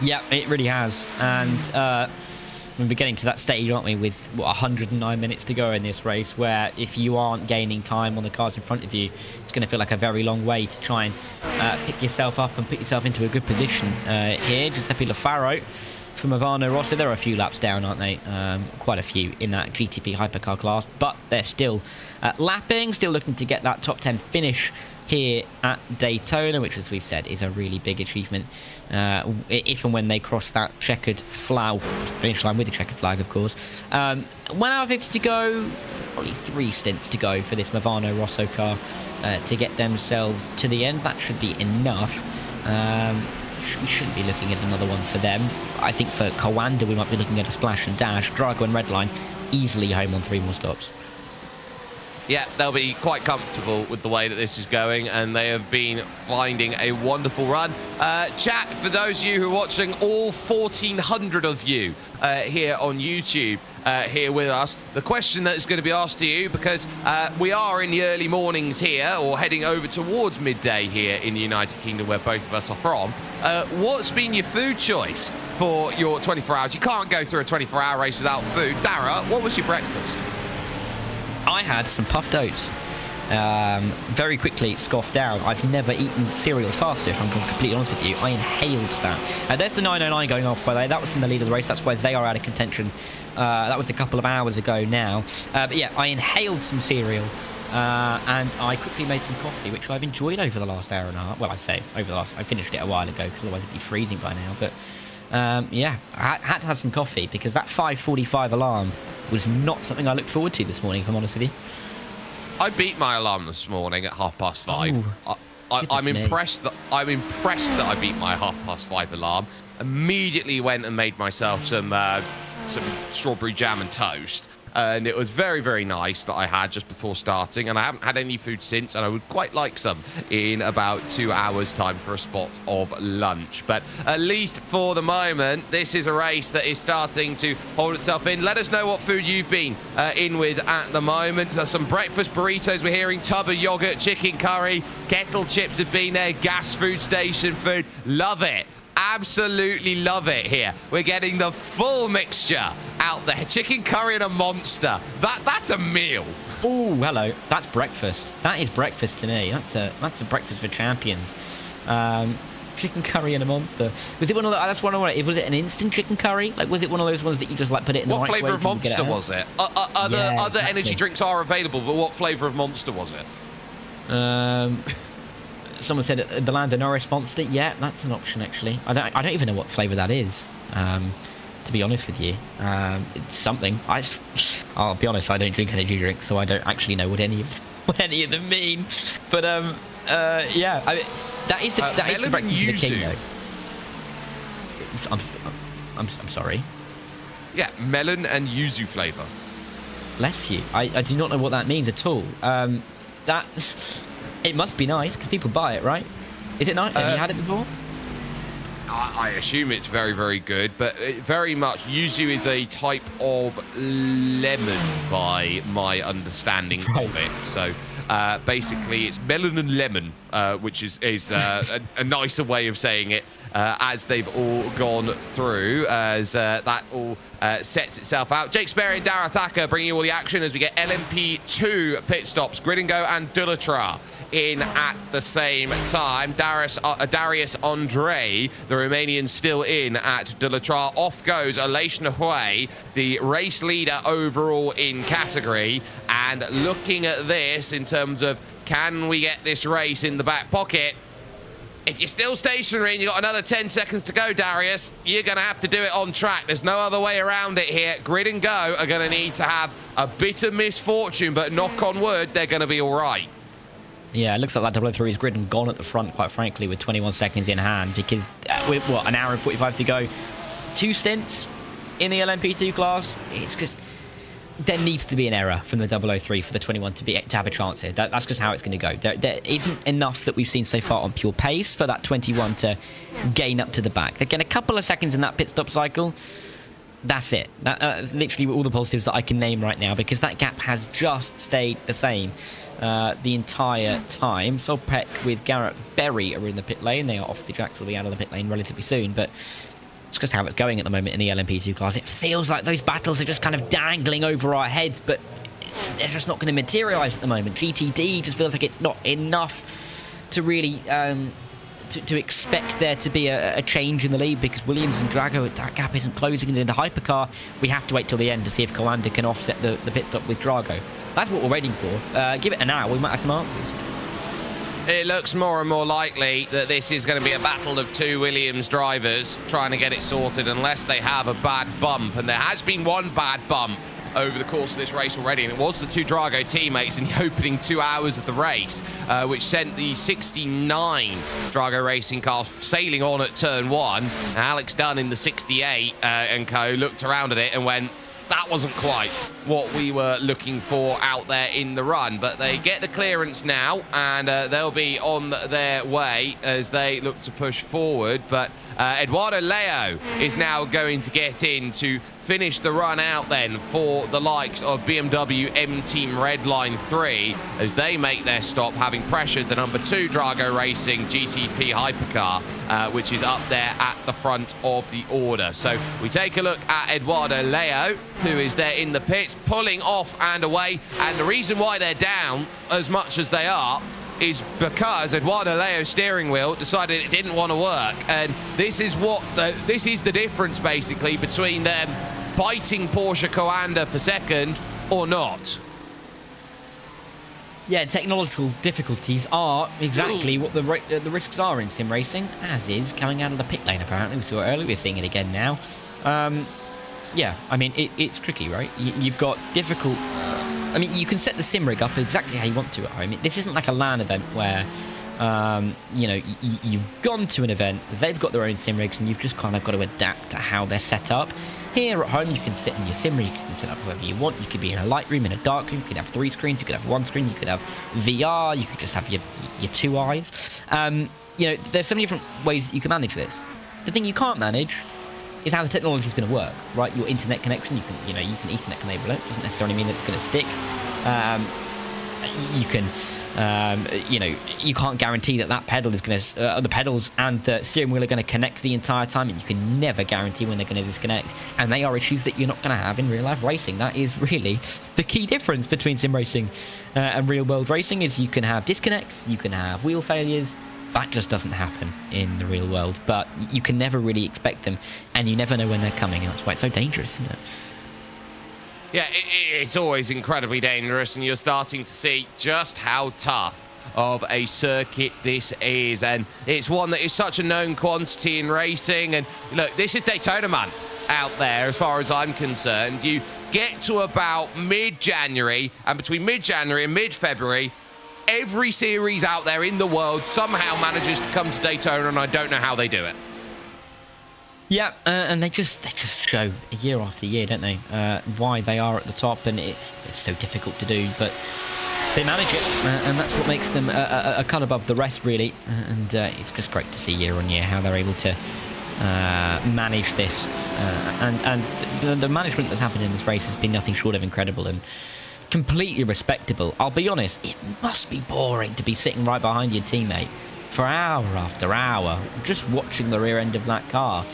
Yeah, it really has. And we're getting to that stage, aren't we, with 109 minutes to go in this race, where if you aren't gaining time on the cars in front of you, it's going to feel like a very long way to try and pick yourself up and put yourself into a good position here. Giuseppe Lafaro from Ivano Rossi, there are a few laps down, aren't they? Quite a few in that GTP hypercar class, but they're still lapping, still looking to get that top 10 finish here at Daytona, which, as we've said, is a really big achievement if and when they cross that checkered flag, finish line with the checkered flag, of course. 1 hour 50 to go, only 3 stints to go for this Movano Rosso car to get themselves to the end. That should be enough. we shouldn't be looking at another one for them. I think for Coanda, we might be looking at a splash and dash. Drago and Redline easily home on 3 more stops. Yeah, they'll be quite comfortable with the way that this is going, and they have been finding a wonderful run. Chat, for those of you who are watching, all 1,400 of you here on YouTube, here with us, the question that is going to be asked to you, because we are in the early mornings here, or heading over towards midday here in the United Kingdom, where both of us are from, what's been your food choice for your 24 hours? You can't go through a 24-hour race without food. Dara, what was your breakfast? I had some puffed oats. Very quickly scoffed down. I've never eaten cereal faster, if I'm completely honest with you. I inhaled that. There's the 909 going off, by the way. That was from the lead of the race. That's why they are out of contention. That was a couple of hours ago now. But yeah, I inhaled some cereal. And I quickly made some coffee, which I've enjoyed over the last hour and a half. Well, I say over the last... I finished it a while ago, because otherwise it'd be freezing by now. But yeah, I had to have some coffee, because that 5:45 alarm was not something I looked forward to this morning, if I'm honest with you. I beat my alarm this morning at 5:30. Oh, I'm impressed that I beat my 5:30 alarm. Immediately went and made myself some strawberry jam and toast. And it was very, very nice that I had just before starting, and I haven't had any food since, and I would quite like some in about 2 hours' time for a spot of lunch. But at least for the moment, this is a race that is starting to hold itself in. Let us know what food you've been in with at the moment. There's some breakfast burritos we're hearing, tub of yogurt, chicken curry, kettle chips have been there, gas food station food. Love it. Absolutely love it here. We're getting the full mixture out there. Chicken curry and a monster. That's a meal. Oh, hello. That's breakfast. That is breakfast to me. That's a breakfast for champions. Chicken curry and a monster. Was it one of the? That's one of the. Was it an instant chicken curry? Like, was it one of those ones that you just like put it in the What microwave? flavour of monster was it? Other exactly. energy drinks are available, but what flavour of monster was it? Someone said the Lando Norris Monster. Yeah, that's an option actually. I don't even know what flavour that is. To be honest with you, it's something. I'll be honest. I don't drink energy drinks, so I don't actually know what any of them mean. But yeah, that is the breakfast of the king, though. I'm sorry. Yeah, melon and yuzu flavour. Bless you. I do not know what that means at all. That. It must be nice, because people buy it, right? Is it nice? Have you had it before? I assume it's very, very good, but very much yuzu is a type of lemon by my understanding of it. So basically it's melon and lemon, which is a nicer way of saying it, as they've all gone through, as that all sets itself out. Jake Sperry and Dara Thacker bringing you all the action as we get LMP2 pit stops, Grid and Go and Dullatra in at the same time. Darius Andre, the Romanian, still in at Dullatra. Off goes Aleix Nahui, the race leader overall in category. And looking at this in terms of, can we get this race in the back pocket? If you're still stationary and you've got another 10 seconds to go, Darius, you're going to have to do it on track. There's no other way around it here. Grid and Go are going to need to have a bit of misfortune, but knock on wood, they're going to be all right. Yeah, it looks like that 003 is Grid and gone at the front, quite frankly, with 21 seconds in hand, because with, what, an hour and 45 to go. 2 stints in the LMP2 class. It's just... There needs to be an error from the 003 for the 21 to have a chance here. That's just how it's going to go. There isn't enough that we've seen so far on pure pace for that 21 to gain up to the back. They get a couple of seconds in that pit stop cycle. That's it. That's literally all the positives that I can name right now, because that gap has just stayed the same the entire time. Solpeck with Garrett Berry are in the pit lane. They are off the track, will be out of the pit lane relatively soon, but it's just how it's going at the moment in the LMP2 class. It feels like those battles are just kind of dangling over our heads, but they're just not going to materialise at the moment. GTD just feels like it's not enough to really to expect there to be a change in the lead, because Williams and Drago, that gap isn't closing. And in the hypercar, we have to wait till the end to see if Coanda can offset the pit stop with Drago. That's what we're waiting for. Give it an hour, we might have some answers. It looks more and more likely that this is going to be a battle of 2 Williams drivers trying to get it sorted, unless they have a bad bump. And there has been one bad bump over the course of this race already, and it was the two Drago teammates in the opening 2 hours of the race, which sent the 69 Drago racing car sailing on at turn 1. Alex Dunn in the 68 and co looked around at it and went, that wasn't quite what we were looking for out there in the run, but they get the clearance now, and they'll be on their way as they look to push forward. But Eduardo Leo is now going to get in to finish the run out then for the likes of BMW M Team Redline 3 as they make their stop, having pressured the number 2 Drago Racing GTP hypercar, which is up there at the front of the order. So we take a look at Eduardo Leo, who is there in the pits, pulling off and away. And the reason why they're down as much as they are is because Eduardo Leo's steering wheel decided it didn't want to work. And this is the difference basically between them biting Porsche Coanda for second or not. Yeah, technological difficulties are exactly what the risks are in sim racing, as is coming out of the pit lane apparently. We saw it earlier, we're seeing it again now. Yeah, I mean, it's tricky, right? You've got difficult... I mean, you can set the sim rig up exactly how you want to at home. This isn't like a LAN event where, you know, you've gone to an event, they've got their own sim rigs, and you've just kind of got to adapt to how they're set up. Here at home, you can sit in your sim rig, you can set up however you want. You could be in a light room, in a dark room, you could have 3 screens, you could have 1 screen, you could have VR, you could just have your 2 eyes. You know, there's so many different ways that you can manage this. The thing you can't manage is how the technology is going to work, right? Your internet connection, you can Ethernet enable it. Doesn't necessarily mean that it's going to stick. You can, you know, you can't guarantee that pedal is going to, the pedals and the steering wheel are going to connect the entire time, and you can never guarantee when they're going to disconnect. And they are issues that you're not going to have in real life racing. That is really the key difference between sim racing and real world racing. Is you can have disconnects, you can have wheel failures. That just doesn't happen in the real world, but you can never really expect them, and you never know when they're coming, and that's why it's so dangerous, isn't it? Yeah, it's always incredibly dangerous, and you're starting to see just how tough of a circuit this is, and it's one that is such a known quantity in racing. And look, this is Daytona month out there as far as I'm concerned. You get to about mid-January, and between mid-January and mid-February, every series out there in the world somehow manages to come to Daytona, and I don't know how they do it. Yeah, and they just show year after year, don't they, why they are at the top, and it's so difficult to do, but they manage it, and that's what makes them a cut above the rest, really. And it's just great to see year on year how they're able to manage this, and the management that's happened in this race has been nothing short of incredible and completely respectable. I'll be honest, it must be boring to be sitting right behind your teammate for hour after hour, just watching the rear end of that car.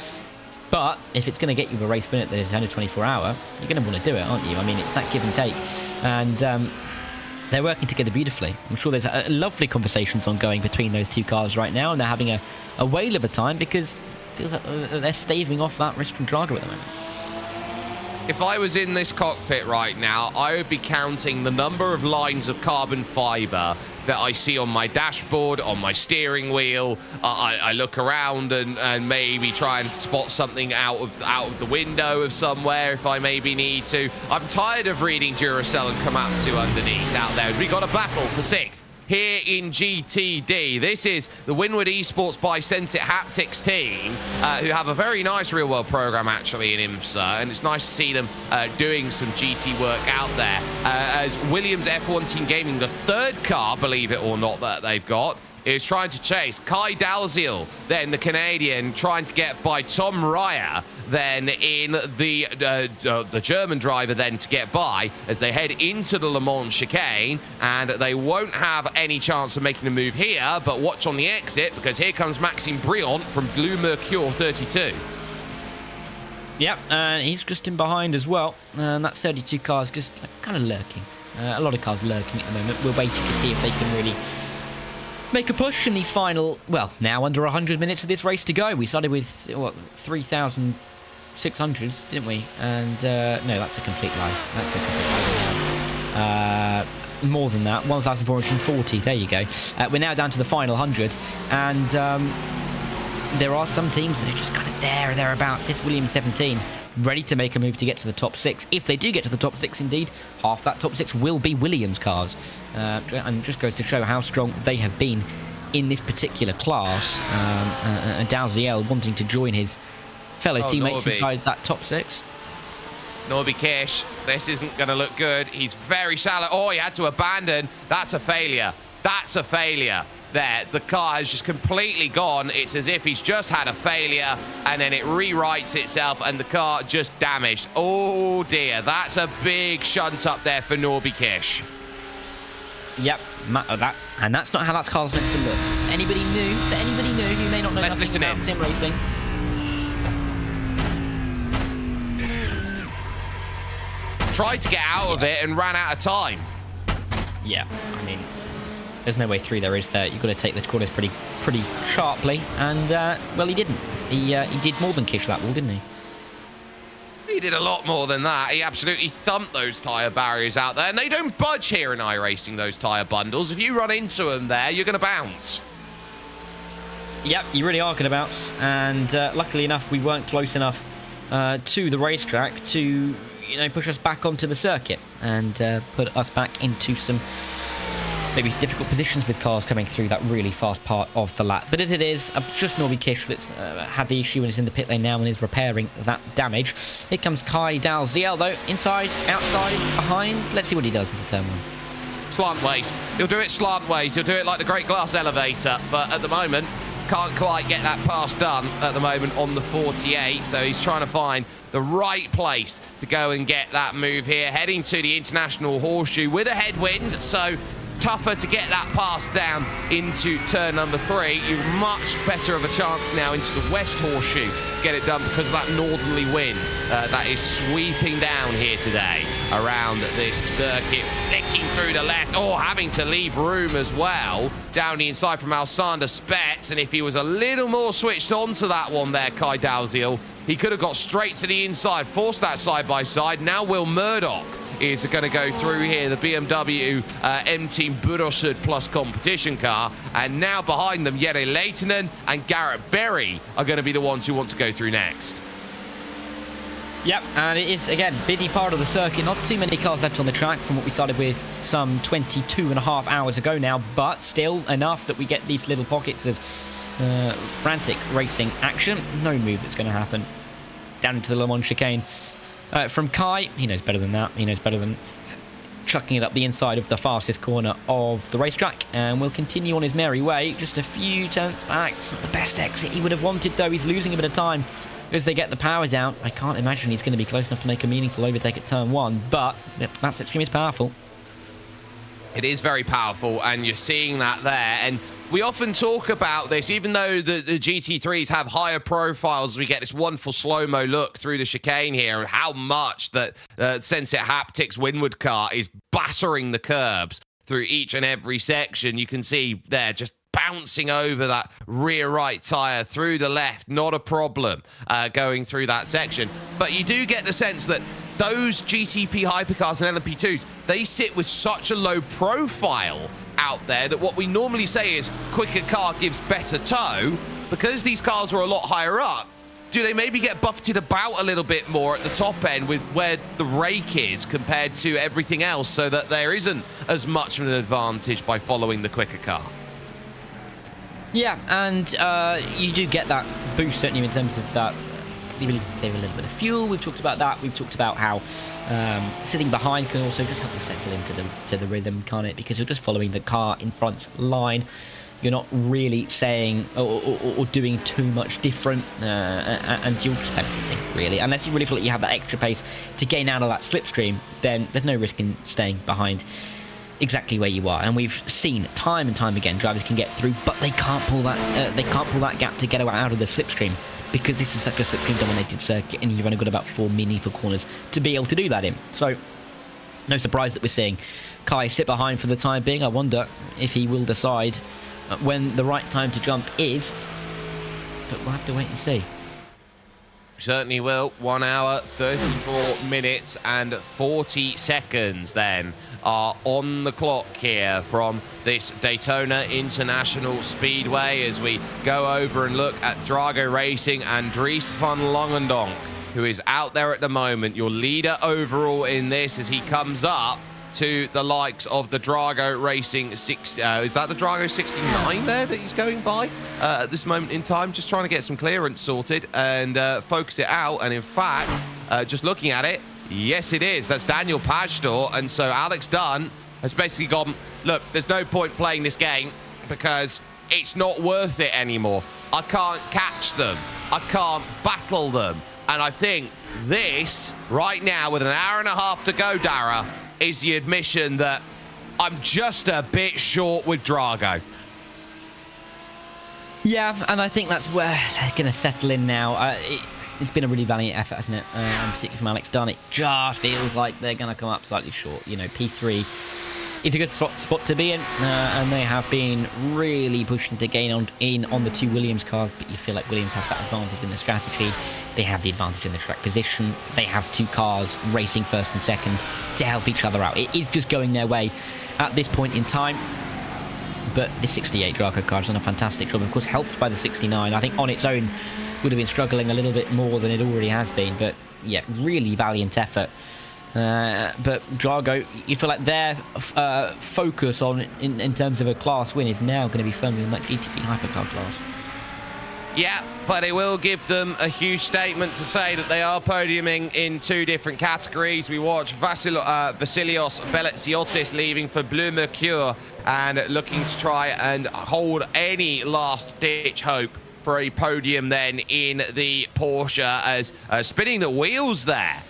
But if it's going to get you a race win at the Daytona 24-hour, you're going to want to do it, aren't you? I mean, it's that give and take. And they're working together beautifully. I'm sure there's lovely conversations ongoing between those two cars right now, and they're having a whale of a time because it feels like they're staving off that risk from Drago at the moment. If I was in this cockpit right now, I would be counting the number of lines of carbon fiber that I see on my dashboard, on my steering wheel. I look around and maybe try and spot something out of the window of somewhere if I maybe need to. I'm tired of reading Duracell and Komatsu underneath out there. We got a battle for 6th here in GTD. This is the Winward Esports by Sensit Haptics team, who have a very nice real-world program actually in IMSA, and it's nice to see them doing some GT work out there. As Williams F1 Team Gaming, the 3rd car, believe it or not, that they've got, is trying to chase Kai Dalziel, then the Canadian, trying to get by Tom Ryer, then in the German driver then to get by as they head into the Le Mans chicane, and they won't have any chance of making a move here, but watch on the exit because here comes Maxime Briant from Blue Mercure 32. Yep, and he's just in behind as well, and that 32 car is just kind of lurking. A lot of cars lurking at the moment. We're waiting to see if they can really make a push in these final, well, now under 100 minutes of this race to go. We started with, what, 3,600s, didn't we? And, no, that's a complete lie. That's a complete lie. More than that, 1,440, there you go. We're now down to the final 100, and there are some teams that are just kind of there or thereabouts. This Williams 17 ready to make a move to get to the top 6. If they do get to the top 6, indeed, half that top 6 will be Williams cars. And just goes to show how strong they have been in this particular class. Dalziel wanting to join his fellow teammates inside that top 6. Norby Kish, this isn't going to look good. He's very shallow. Oh, he had to abandon. That's a failure. That's a failure there. The car has just completely gone. It's as if he's just had a failure, and then it rewrites itself, and the car just damaged. Oh, dear. That's a big shunt up there for Norby Kish. Yep, and that's not how that car's meant to look. Anybody new who may not know nothing about sim racing? Tried to get out of it and ran out of time. Yeah, I mean, there's no way through there, is there? You've got to take the corners pretty sharply, and well, he didn't. He did more than kick that wall, didn't he? He did a lot more than that. He absolutely thumped those tyre barriers out there, and they don't budge here in iRacing, those tyre bundles. If you run into them there, you're going to bounce. Yep, you really are going to bounce, and luckily enough, we weren't close enough to the racetrack to push us back onto the circuit and put us back into some maybe difficult positions with cars coming through that really fast part of the lap. But as it is, just Norby Kish that's had the issue and is in the pit lane now and is repairing that damage. Here comes Kai Dalziel, though. Inside, outside, behind. Let's see what he does into turn 1. Slant ways. He'll do it slant ways. He'll do it like the Great Glass Elevator. But at the moment, can't quite get that pass done at the moment on the 48. So he's trying to find the right place to go and get that move here. Heading to the International Horseshoe with a headwind. So tougher to get that pass down into turn number 3. You've much better of a chance now into the West Horseshoe to get it done because of that northerly wind that is sweeping down here today around this circuit, flicking through the left, having to leave room as well down the inside from Alexander Spets. And if he was a little more switched on to that one there, Kai Dalziel, he could have got straight to the inside, forced that side-by-side. Now Will Murdoch is going to go through here, the BMW M-Team Burosud Plus competition car. And now behind them, Jere Leitonen and Garrett Berry are going to be the ones who want to go through next. Yep, and it is, again, busy part of the circuit. Not too many cars left on the track from what we started with some 22 and a half hours ago now, but still enough that we get these little pockets of frantic racing action. No move that's going to happen down into the Le Mans chicane. From Kai, he knows better than that. He knows better than chucking it up the inside of the fastest corner of the racetrack, and will continue on his merry way. Just a few tenths back. It's not the best exit he would have wanted, though. He's losing a bit of time as they get the power down. I can't imagine he's going to be close enough to make a meaningful overtake at turn 1, but that slipstream is powerful. It is very powerful, and you're seeing that there. And we often talk about this, even though the GT3s have higher profiles, we get this wonderful slow-mo look through the chicane here, and how much that Sensei Haptics Windward car is battering the curbs through each and every section. You can see there just bouncing over that rear right tyre through the left, not a problem going through that section. But you do get the sense that those GTP hypercars and LMP2s, they sit with such a low profile out there that what we normally say is quicker car gives better tow. Because these cars are a lot higher up, do they maybe get buffeted about a little bit more at the top end with where the rake is compared to everything else, so that there isn't as much of an advantage by following the quicker car? Yeah, and you do get that boost, certainly in terms of that the ability to save a little bit of fuel. We've talked about that. We've talked about how sitting behind can also just help you settle into the rhythm, can't it? Because you're just following the car in front's line. You're not really saying or doing too much different, and you're just benefiting, really. Unless you really feel like you have that extra pace to gain out of that slipstream, then there's no risk in staying behind exactly where you are. And we've seen time and time again, drivers can get through, but they can't pull that gap to get out of the slipstream, because this is such a slipstream-dominated circuit, and you've only got about 4 meaningful corners to be able to do that in. So, no surprise that we're seeing Kai sit behind for the time being. I wonder if he will decide when the right time to jump is, but we'll have to wait and see. Certainly will. 1 hour, 34 minutes and 40 seconds then are on the clock here from this Daytona International Speedway as we go over and look at Drago Racing and Dries van Langendonk, who is out there at the moment, your leader overall in this, as he comes up to the likes of the Drago Racing is that the Drago 69 there that he's going by at this moment in time? Just trying to get some clearance sorted and focus it out. And in fact, just looking at it, yes, it is. That's Daniel Pajtor. And so Alex Dunn has basically gone, look, there's no point playing this game because it's not worth it anymore. I can't catch them. I can't battle them. And I think this, right now, with an hour and a half to go, Dara, is the admission that I'm just a bit short with Drago. Yeah, and I think that's where they're going to settle in now. It's been a really valiant effort, hasn't it? Particularly from Alex Dunn. It just feels like they're going to come up slightly short. You know, P3 is a good spot to be in, and they have been really pushing to gain on the two Williams cars, but you feel like Williams have that advantage in the strategy. They have the advantage in the track position. They have two cars racing first and second to help each other out. It is just going their way at this point in time. But the 68 Drago car has done a fantastic job, of course, helped by the 69. I think on its own would have been struggling a little bit more than it already has been. But yeah, really valiant effort. But Drago, you feel like their focus on in terms of a class win is now going to be firmly in that GTP hypercar class. Yeah, but it will give them a huge statement to say that they are podiuming in two different categories. We watch Vasilios Belletsiotis leaving for Bleu Mercure and looking to try and hold any last-ditch hope for a podium then in the Porsche, as spinning the wheels there.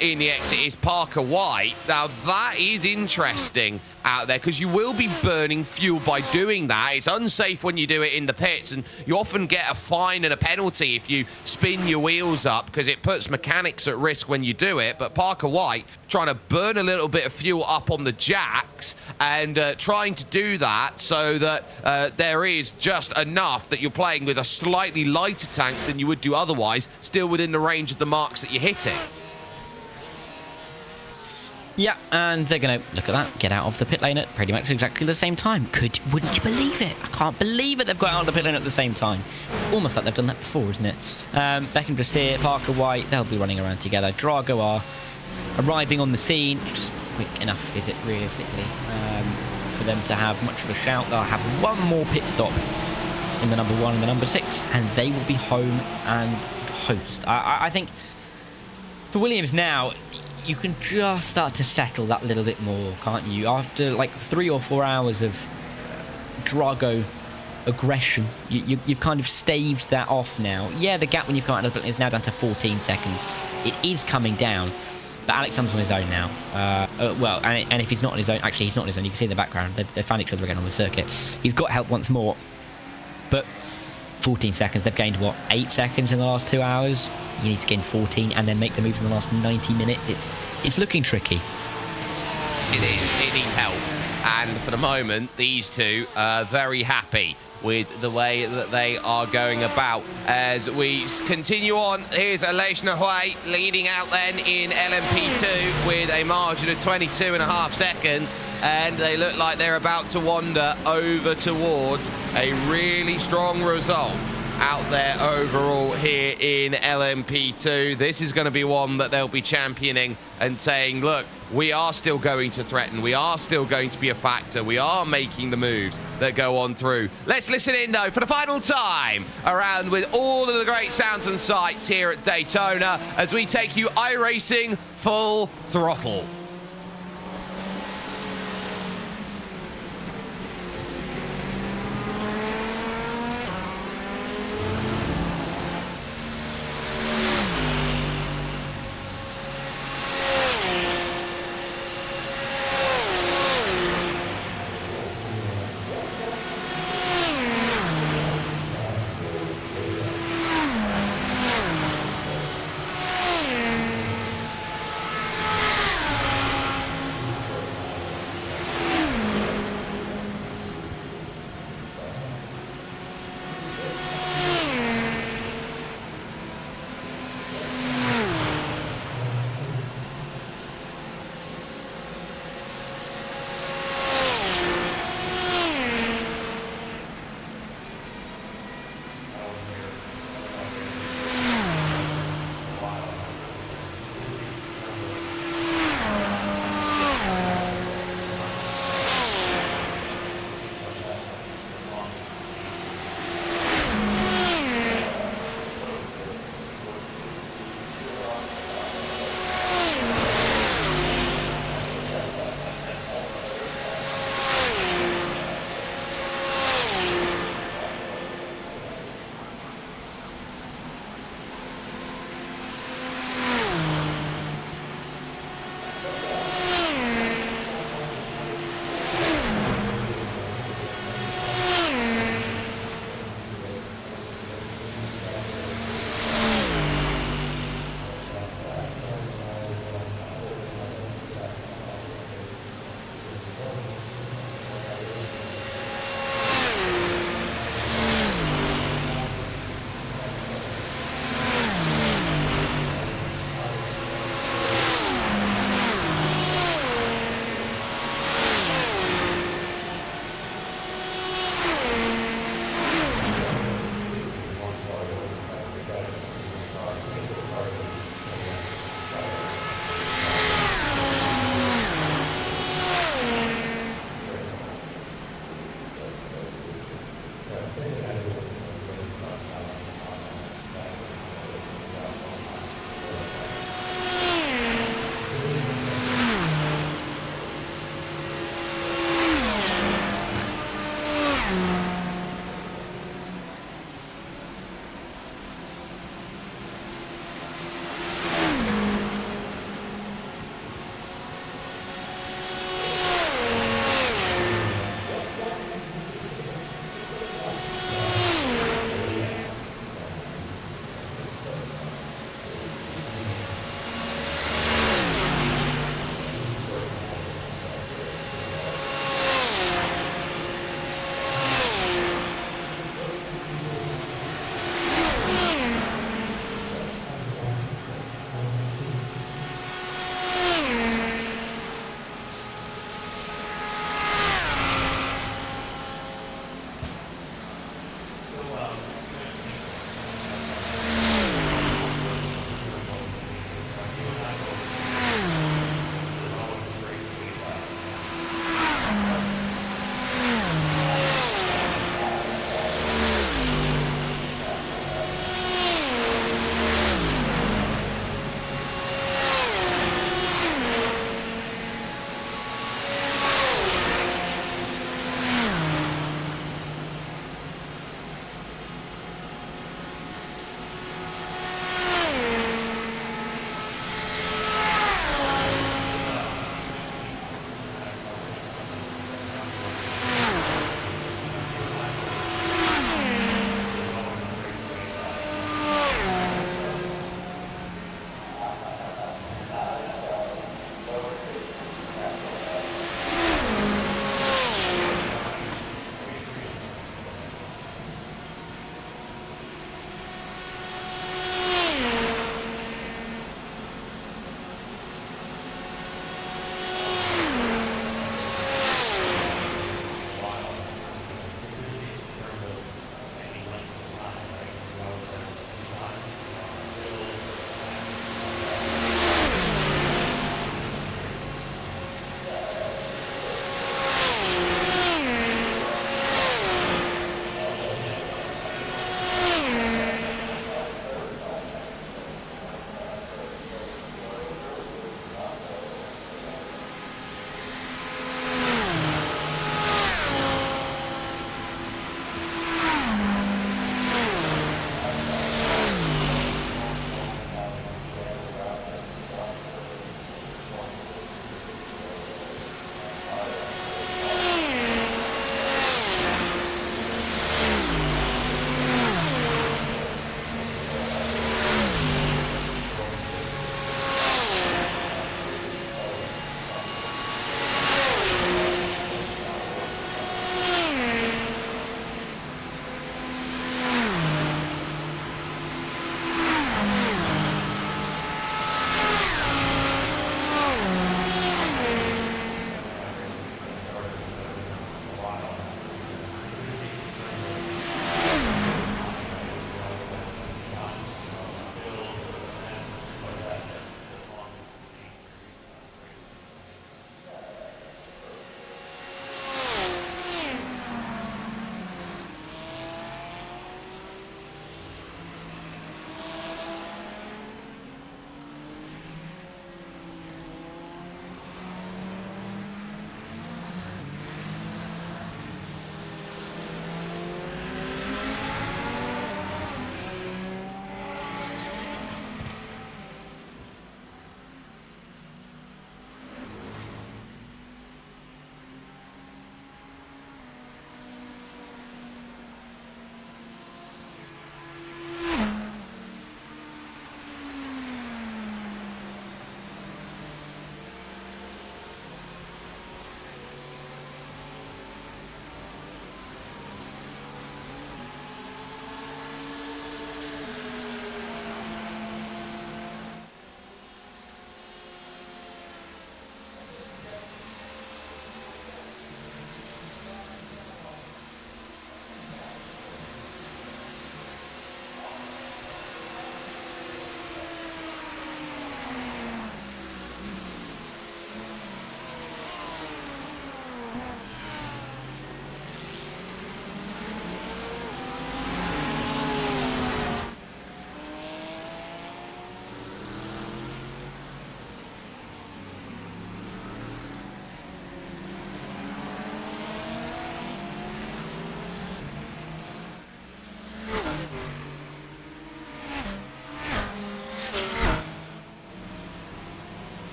In the exit is Parker White. Now, that is interesting out there because you will be burning fuel by doing that. It's unsafe when you do it in the pits, and you often get a fine and a penalty if you spin your wheels up because it puts mechanics at risk when you do it. But Parker White trying to burn a little bit of fuel up on the jacks and trying to do that so that there is just enough that you're playing with a slightly lighter tank than you would do otherwise, still within the range of the marks that you're hitting. Yeah, and they're going to, look at that, get out of the pit lane at pretty much exactly the same time. Wouldn't you believe it? I can't believe it, they've got out of the pit lane at the same time. It's almost like they've done that before, isn't it? Beckham Brassear, Parker White, they'll be running around together. Drago are arriving on the scene. Just quick enough, is it, realistically, for them to have much of a shout. They'll have one more pit stop in the number 1 and the number 6, and they will be home and host. I think for Williams now, you can just start to settle that little bit more, can't you? After like 3 or 4 hours of Drago aggression, you've kind of staved that off now. Yeah, the gap when you've come out of the pit is now down to 14 seconds. It is coming down, but Alex Dun's on his own now. Well, and if he's not on his own, actually he's not on his own, you can see in the background, they've found each other again on the circuit. He's got help once more, but 14 seconds, they've gained what, 8 seconds in the last 2 hours? You need to gain 14 and then make the moves in the last 90 minutes. It's looking tricky. It is. It needs help. And for the moment, these two are very happy with the way that they are going about. As we continue on, here's Aleix Nahuay leading out then in LMP2 with a margin of 22.5 seconds. And they look like they're about to wander over towards a really strong result out there overall here in LMP2. This is going to be one that they'll be championing and saying, look, we are still going to threaten. We are still going to be a factor. We are making the moves that go on through. Let's listen in, though, for the final time around with all of the great sounds and sights here at Daytona as we take you iRacing full throttle.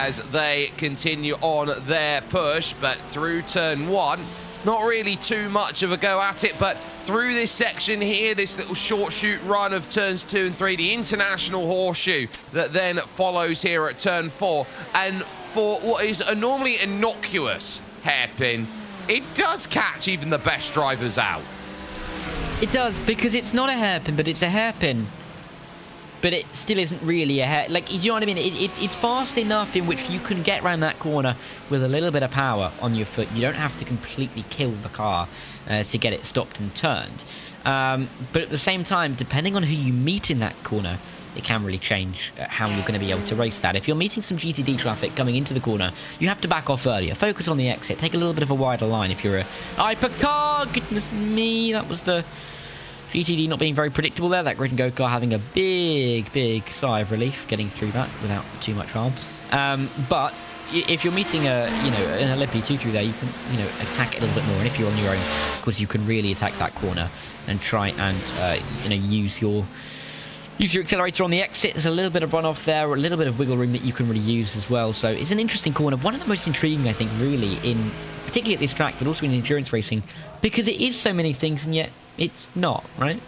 as they continue on their push. But through turn 1, not really too much of a go at it, but through this section here, this little short shoot run of turns 2 and 3, the international horseshoe that then follows here at turn 4. And for what is a normally innocuous hairpin, it does catch even the best drivers out. It does, because it's not a hairpin, but it's a hairpin. But it still isn't really a hair. Like, you know what I mean? It's fast enough in which you can get around that corner with a little bit of power on your foot. You don't have to completely kill the car to get it stopped and turned. But at the same time, depending on who you meet in that corner, it can really change how you're going to be able to race that. If you're meeting some GTD traffic coming into the corner, you have to back off earlier. Focus on the exit. Take a little bit of a wider line if you're a hypercar. Goodness me, that was the GTD not being very predictable there. That Grid and Go car having a big sigh of relief getting through that without too much harm. But if you're meeting an Olympi 2 through there, you can attack it a little bit more. And if you're on your own, of course, you can really attack that corner and try and use your accelerator on the exit. There's a little bit of runoff there, or a little bit of wiggle room that you can really use as well. So it's an interesting corner. One of the most intriguing, I think, really, particularly at this track, but also in endurance racing, because it is so many things and yet it's not, right?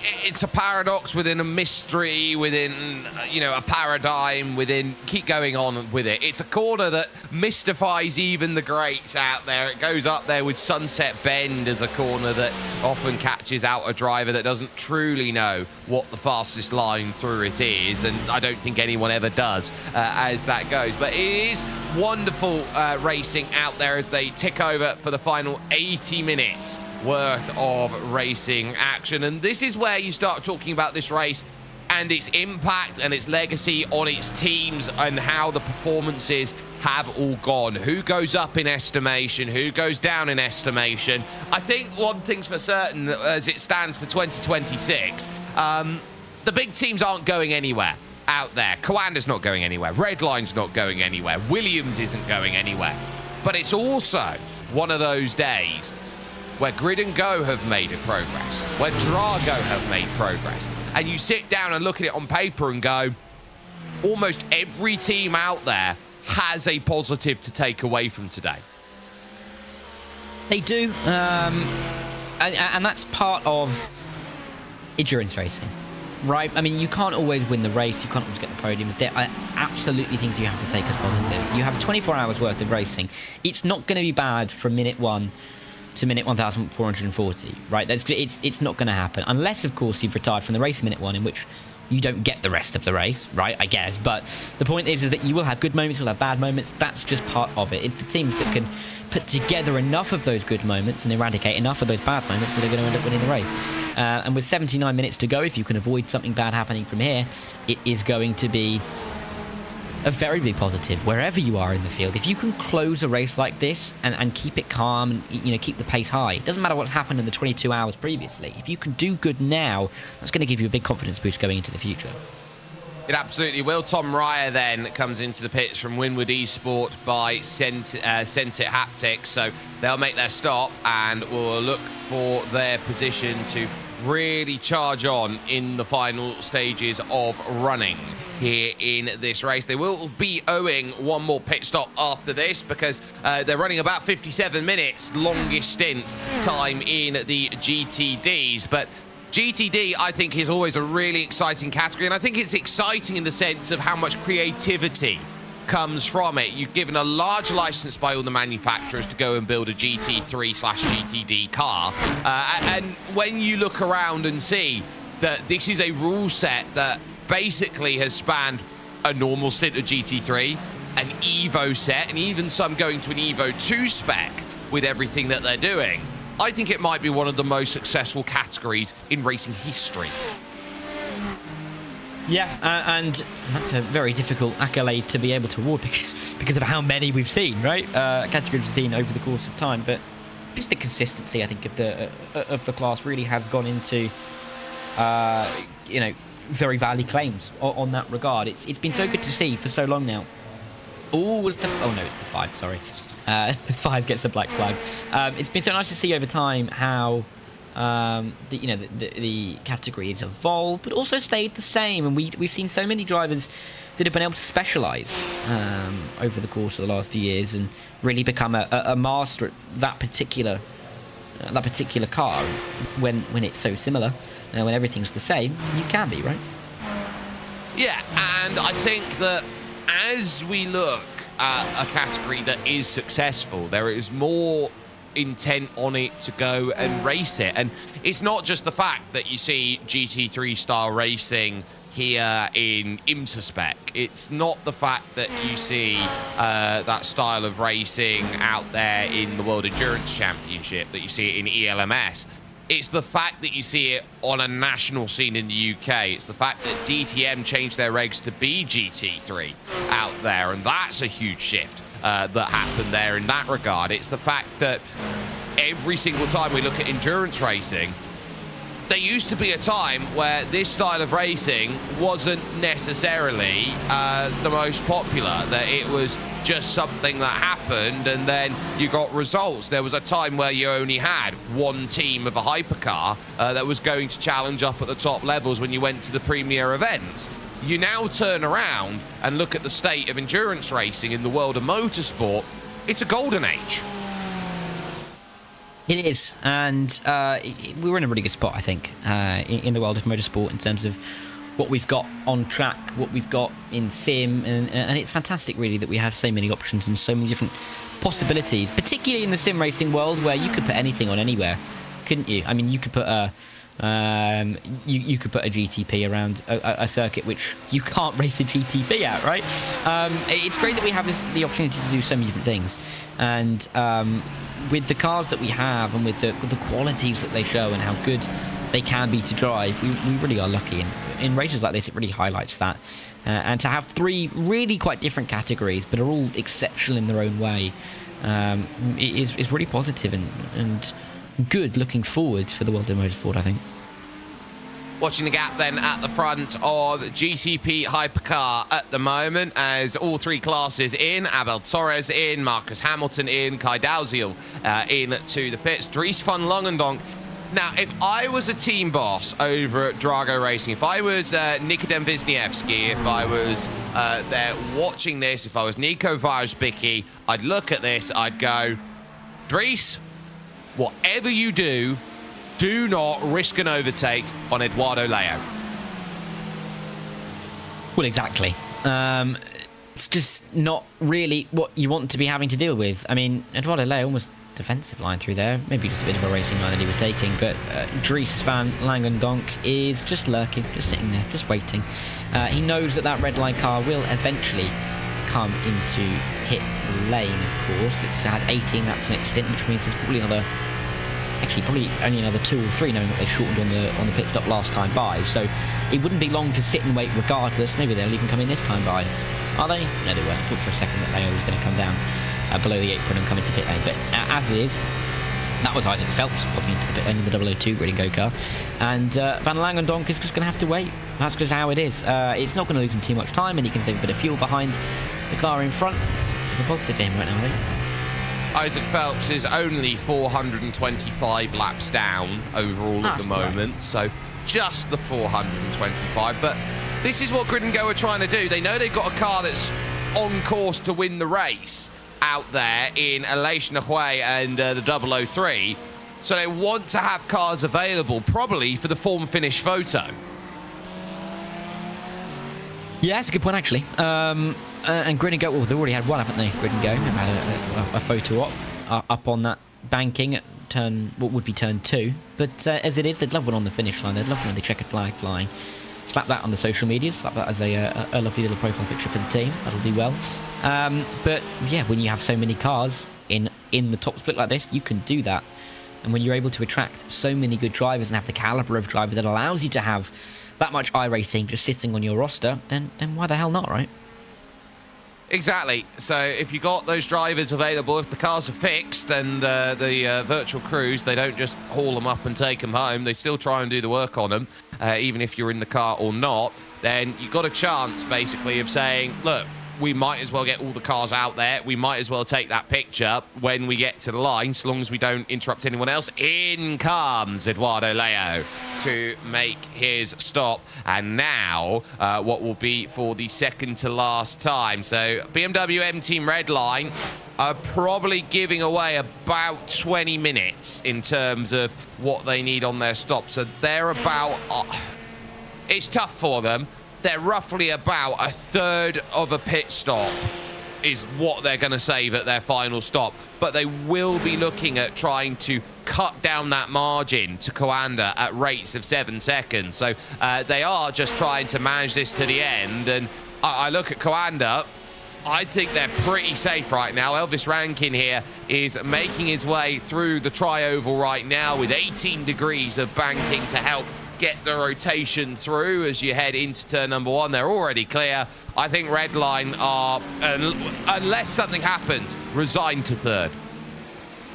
It's a paradox within a mystery, within, a paradigm, keep going on with it. It's a corner that mystifies even the greats out there. It goes up there with Sunset Bend as a corner that often catches out a driver that doesn't truly know what the fastest line through it is, and I don't think anyone ever does as that goes. But it is wonderful racing out there as they tick over for the final 80 minutes worth of racing action. And this is where you start talking about this race and its impact and its legacy on its teams and how the performances have all gone. Who goes up in estimation, who goes down in estimation. I think one thing's for certain, as it stands for 2026, the big teams aren't going anywhere out there. Coander's not going anywhere. Redline's not going anywhere. Williams isn't going anywhere. But it's also one of those days where Grid and Go have made a progress, where Drago have made progress. And you sit down and look at it on paper and go, almost every team out there has a positive to take away from today. They do. And that's part of endurance racing, right? I mean, you can't always win the race. You can't always get the podiums. There are absolutely things you have to take as positives. You have 24 hours worth of racing. It's not going to be bad from minute 1 to minute 1440, right? It's not going to happen unless, of course, you've retired from the race minute 1, in which you don't get the rest of the race, right? I guess. But the point is that you will have good moments, you'll have bad moments. That's just part of it. It's the teams that can put together enough of those good moments and eradicate enough of those bad moments that are going to end up winning the race. And with 79 minutes to go, if you can avoid something bad happening from here, it is going to be a very big positive wherever you are in the field. If you can close a race like this and keep it calm and keep the pace high, it doesn't matter what happened in the 22 hours previously. If you can do good now, that's going to give you a big confidence boost going into the future. It absolutely will. Tom Ryer then comes into the pits from Winwood Esport by Sentit Haptics, so they'll make their stop and will look for their position to really charge on in the final stages of running here in this race. They will be owing one more pit stop after this because they're running about 57 minutes, longest stint time in the GTDs. But GTD, I think, is always a really exciting category, and I think it's exciting in the sense of how much creativity comes from it. You've given a large license by all the manufacturers to go and build a GT3/GTD car, and when you look around and see that this is a rule set that basically has spanned a normal stint of GT3, an Evo set, and even some going to an Evo 2 spec with everything that they're doing, I think it might be one of the most successful categories in racing history. Yeah, and that's a very difficult accolade to be able to award because of how many we've seen, right? Categories we've seen over the course of time, but just the consistency, I think, of the class really have gone into, very valid claims on that regard. It's been so good to see for so long now. It's the 5, sorry. The 5 gets the black flag. It's been so nice to see over time how The category has evolved, but also stayed the same. And we've seen so many drivers that have been able to specialise over the course of the last few years and really become a master at that particular car. When it's so similar, when everything's the same, you can be, right? Yeah, and I think that as we look at a category that is successful, there is more intent on it to go and race it. And it's not just the fact that you see GT3 style racing here in IMSA spec. It's not the fact that you see that style of racing out there in the World Endurance Championship, that you see it in ELMS. It's the fact that you see it on a national scene in the UK. It's the fact that DTM changed their regs to be GT3 out there, and that's a huge shift that happened there in that regard. It's the fact that every single time we look at endurance racing, there used to be a time where this style of racing wasn't necessarily the most popular, that it was just something that happened and then you got results. There was a time where you only had one team of a hypercar that was going to challenge up at the top levels when you went to the premier events. You now turn around and look at the state of endurance racing in the world of motorsport. It's a golden age. It is, and we're in a really good spot, I think, in the world of motorsport in terms of what we've got on track, what we've got in sim, and it's fantastic, really, that we have so many options and so many different possibilities, particularly in the sim racing world where you could put anything on anywhere, couldn't you? I mean, you could put a you could put a GTP around a circuit which you can't race a GTP at, right? It's great that we have the opportunity to do so many different things, and with the cars that we have and with the qualities that they show and how good they can be to drive, we really are lucky. And in races like this, it really highlights that. And to have three really quite different categories, but are all exceptional in their own way, is really positive and good looking forward for the world of motorsport, I think. Watching the gap then at the front of GTP Hypercar at the moment, as all three classes in. Abel Torres in, Marcus Hamilton in, Kai Dalziel in to the pits. Dries van Langendonk. Now, if I was a team boss over at Drago Racing, if I was Nikodem Wisniewski, if I was there watching this, if I was Nico Varsbicki, I'd look at this, I'd go, Dries, whatever you do not risk an overtake on Eduardo Leo. Well, exactly. It's just not really what you want to be having to deal with. I mean, Eduardo Leo almost defensive line through there, maybe just a bit of a racing line that he was taking, but Dries van Langendonk is just lurking, just sitting there, just waiting. He knows that red line car will eventually come into pit lane, of course. It's had 18 laps in extent, which means there's probably only another 2 or 3, knowing that they shortened on the pit stop last time by. So it wouldn't be long to sit and wait regardless. Maybe they'll even come in this time by. Are they? No, they weren't. I thought for a second that Leo was going to come down below the apron and come into pit lane. But as it is, that was Isaac Phelps popping into the pit lane in the 002 Grid & Go car. And Van Langendonk is just going to have to wait. That's just how it is. It's not going to lose him too much time, and he can save a bit of fuel behind the car in front. It's a positive for him right now, I think. Isaac Phelps is only 425 laps down overall at the moment, right. So just the 425. But this is what Grid & Go are trying to do. They know they've got a car that's on course to win the race out there in Aleix Nahuay and the 003. So they want to have cars available, probably for the form finish photo. Yeah, that's a good point, actually. And Grid & Go, well, they've already had one, haven't they? Grid & Go have had a photo up on that banking at what would be turn 2. But as it is, they'd love one on the finish line. They'd love one with the checkered flag flying. Slap that on the social medias. Slap that as a lovely little profile picture for the team. That'll do well. But yeah, when you have so many cars in the top split like this, you can do that. And when you're able to attract so many good drivers and have the caliber of driver that allows you to have that much iRacing just sitting on your roster, then why the hell not, right? Exactly. So if you got those drivers available, if the cars are fixed and the virtual crews, they don't just haul them up and take them home. They still try and do the work on them, even if you're in the car or not. Then you've got a chance, basically, of saying, look, we might as well get all the cars out there. We might as well take that picture when we get to the line, so long as we don't interrupt anyone else. In comes Eduardo Leo to make his stop. And now what will be for the second to last time. So BMW M Team Redline are probably giving away about 20 minutes in terms of what they need on their stop. So they're about... it's tough for them. They're roughly about a third of a pit stop is what they're going to save at their final stop. But they will be looking at trying to cut down that margin to Coanda at rates of 7 seconds. So they are just trying to manage this to the end. And I look at Coanda, I think they're pretty safe right now. Elvis Rankin here is making his way through the tri-oval right now with 18 degrees of banking to help get the rotation through as you head into turn number 1. They're already clear. I think Redline are, unless something happens, resigned to third.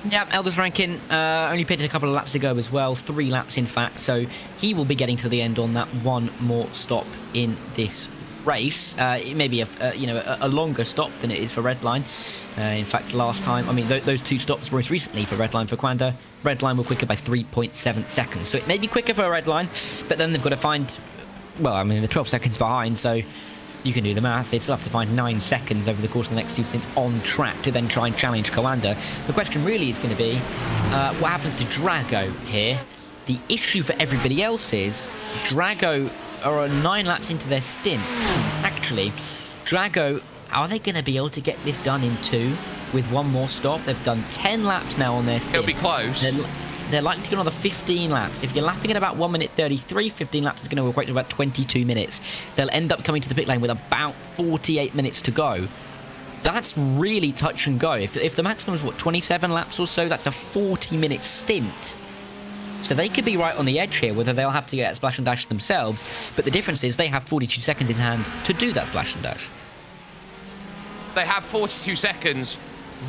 Yeah, Elvis Rankin only pitted a couple of laps ago as well, 3 laps in fact, so he will be getting to the end on that one more stop in this race. It may be a longer stop than it is for Redline. In fact, last time, I mean, those 2 stops most recently for Redline for Coanda, Redline were quicker by 3.7 seconds. So it may be quicker for Redline, but then they've got to find, well, I mean, they're 12 seconds behind, so you can do the math. They'd still have to find 9 seconds over the course of the next 2 stints on track to then try and challenge Coanda. The question really is going to be, what happens to Drago here? The issue for everybody else is Drago are 9 laps into their stint. Actually, Drago, are they going to be able to get this done in 2 with 1 more stop? They've done 10 laps now on their stint. It'll be close. They're likely to get another 15 laps. If you're lapping at about 1 minute 33, 15 laps is going to equate to about 22 minutes. They'll end up coming to the pit lane with about 48 minutes to go. That's really touch and go. If the maximum is, what, 27 laps or so, that's a 40-minute stint. So they could be right on the edge here, whether they'll have to get a splash and dash themselves. But the difference is they have 42 seconds in hand to do that splash and dash. They have 42 seconds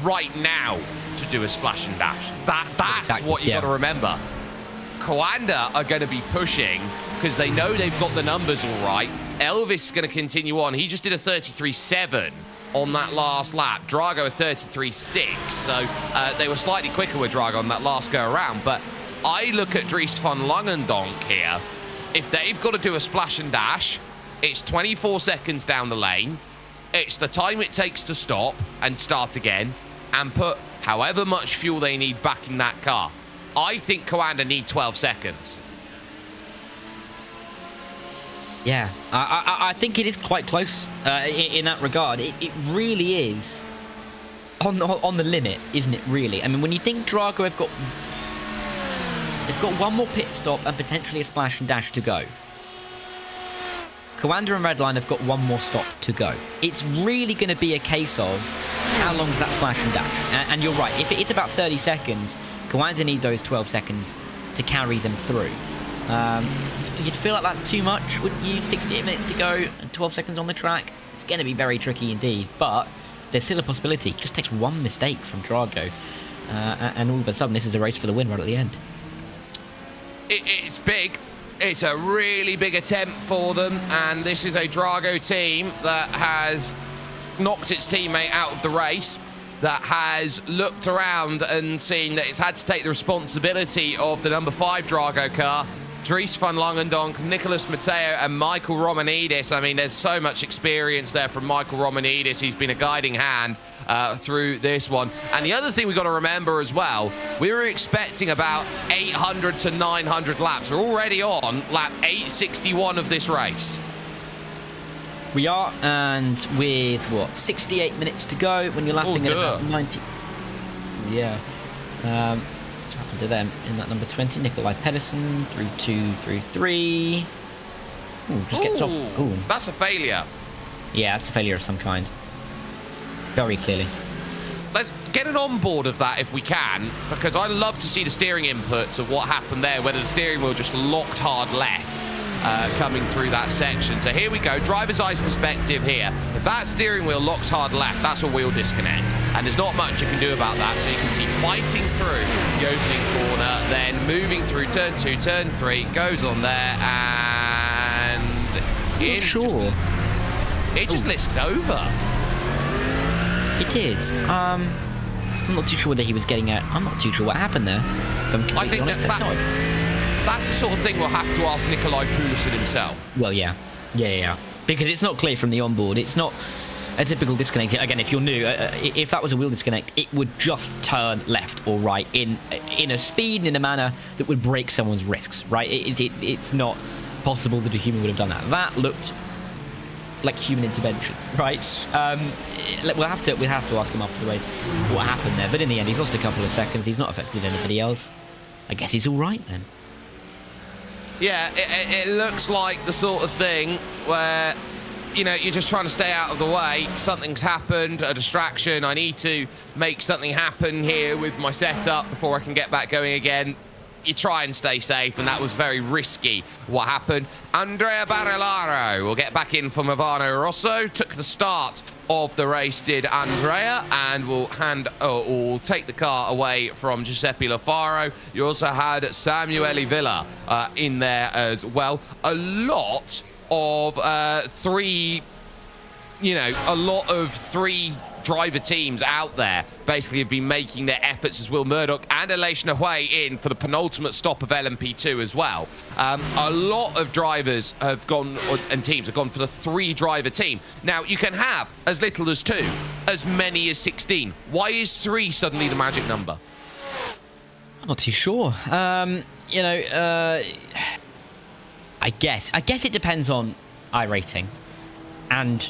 right now to do a splash and dash. That's exactly what you got to remember. Coanda are going to be pushing because they know they've got the numbers all right. Elvis is going to continue on. He just did a 33.7 on that last lap. Drago a 33.6. So they were slightly quicker with Drago on that last go around. But I look at Dries van Langendonk here. If they've got to do a splash and dash, it's 24 seconds down the lane. It's the time it takes to stop and start again and put however much fuel they need back in that car. I think Coanda need 12 seconds. Yeah, I think it is quite close in that regard. It really is on the limit, isn't it, really? I mean, when you think Drago have got... They've got 1 more pit stop and potentially a splash and dash to go. Coanda and Redline have got 1 more stop to go. It's really going to be a case of how long is that splash and dash. And you're right, if it is about 30 seconds, Coanda need those 12 seconds to carry them through. You'd feel like that's too much, wouldn't you? 68 minutes to go and 12 seconds on the track. It's going to be very tricky indeed, but there's still a possibility. It just takes 1 mistake from Drago, and all of a sudden this is a race for the win right at the end. It's big. It's a really big attempt for them, and this is a Drago team that has knocked its teammate out of the race, that has looked around and seen that it's had to take the responsibility of the number 5 Drago car. Dries van Langendonk, Nicholas Matteo, and Michael Romanidis. I mean, there's so much experience there from Michael Romanidis. He's been a guiding hand through this one. And the other thing we've got to remember as well, we were expecting about 800 to 900 laps. We're already on lap 861 of this race. We are, and with, what, 68 minutes to go when you're lapping at about 90. Yeah. What's happened to them in that number 20? Nikolai Pedersen, 3-2-3-3. Ooh, just gets off. Ooh. That's a failure. Yeah, that's a failure of some kind. Very clearly. Let's get an onboard of that if we can, because I love to see the steering inputs of what happened there, whether the steering wheel just locked hard left coming through that section. So here we go, driver's eyes perspective here. If that steering wheel locks hard left, that's a wheel disconnect, and there's not much you can do about that. So you can see fighting through the opening corner, then moving through turn 2, turn 3, goes on there, and it just lisked over. It did. I'm not too sure whether he was getting out. I'm not too sure what happened there. I think that's the sort of thing we'll have to ask Nikolai Poulsen himself. Well, yeah. Because it's not clear from the onboard. It's not a typical disconnect. Again, if you're new, if that was a wheel disconnect, it would just turn left or right in a speed and in a manner that would break someone's wrists, right? It's not possible that a human would have done that. That looked like human intervention, right? We'll have to ask him after the race what happened there. But in the end, he's lost a couple of seconds. He's not affected anybody else. I guess he's all right then. Yeah, it looks like the sort of thing where, you know, you're just trying to stay out of the way. Something's happened, a distraction. I need to make something happen here with my setup before I can get back going again. You try and stay safe, and that was very risky what happened. Andrea Barellaro will get back in for Movano Rosso. Took the start of the race, did Andrea, and will take the car away from Giuseppe Lafaro. You also had Samuele Villa in there as well. A lot of three driver teams out there basically have been making their efforts, as Will Murdoch and Aleix Nahuay in for the penultimate stop of LMP2 as well. A lot of drivers have gone, and teams have gone for the 3-driver team. Now, you can have as little as 2, as many as 16. Why is 3 suddenly the magic number? I'm not too sure. I guess it depends on iRacing and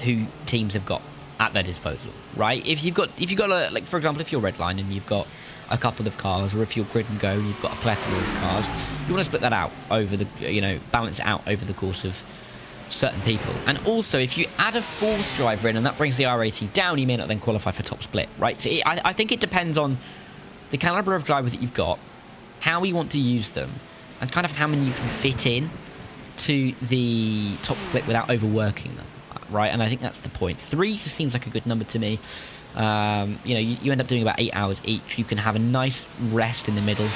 who teams have got at their disposal, right? If you've got for example, if you're Redline and you've got a couple of cars, or if you're Grid and Go and you've got a plethora of cars, you want to split that out over the, balance it out over the course of certain people. And also, if you add a 4th driver in and that brings the R rating down, you may not then qualify for top split, right? So I think it depends on the caliber of drivers that you've got, how you want to use them, and kind of how many you can fit in to the top split without overworking them. Right, and I think that's the point. 3 just seems like a good number to me. You end up doing about 8 hours each. You can have a nice rest in the middle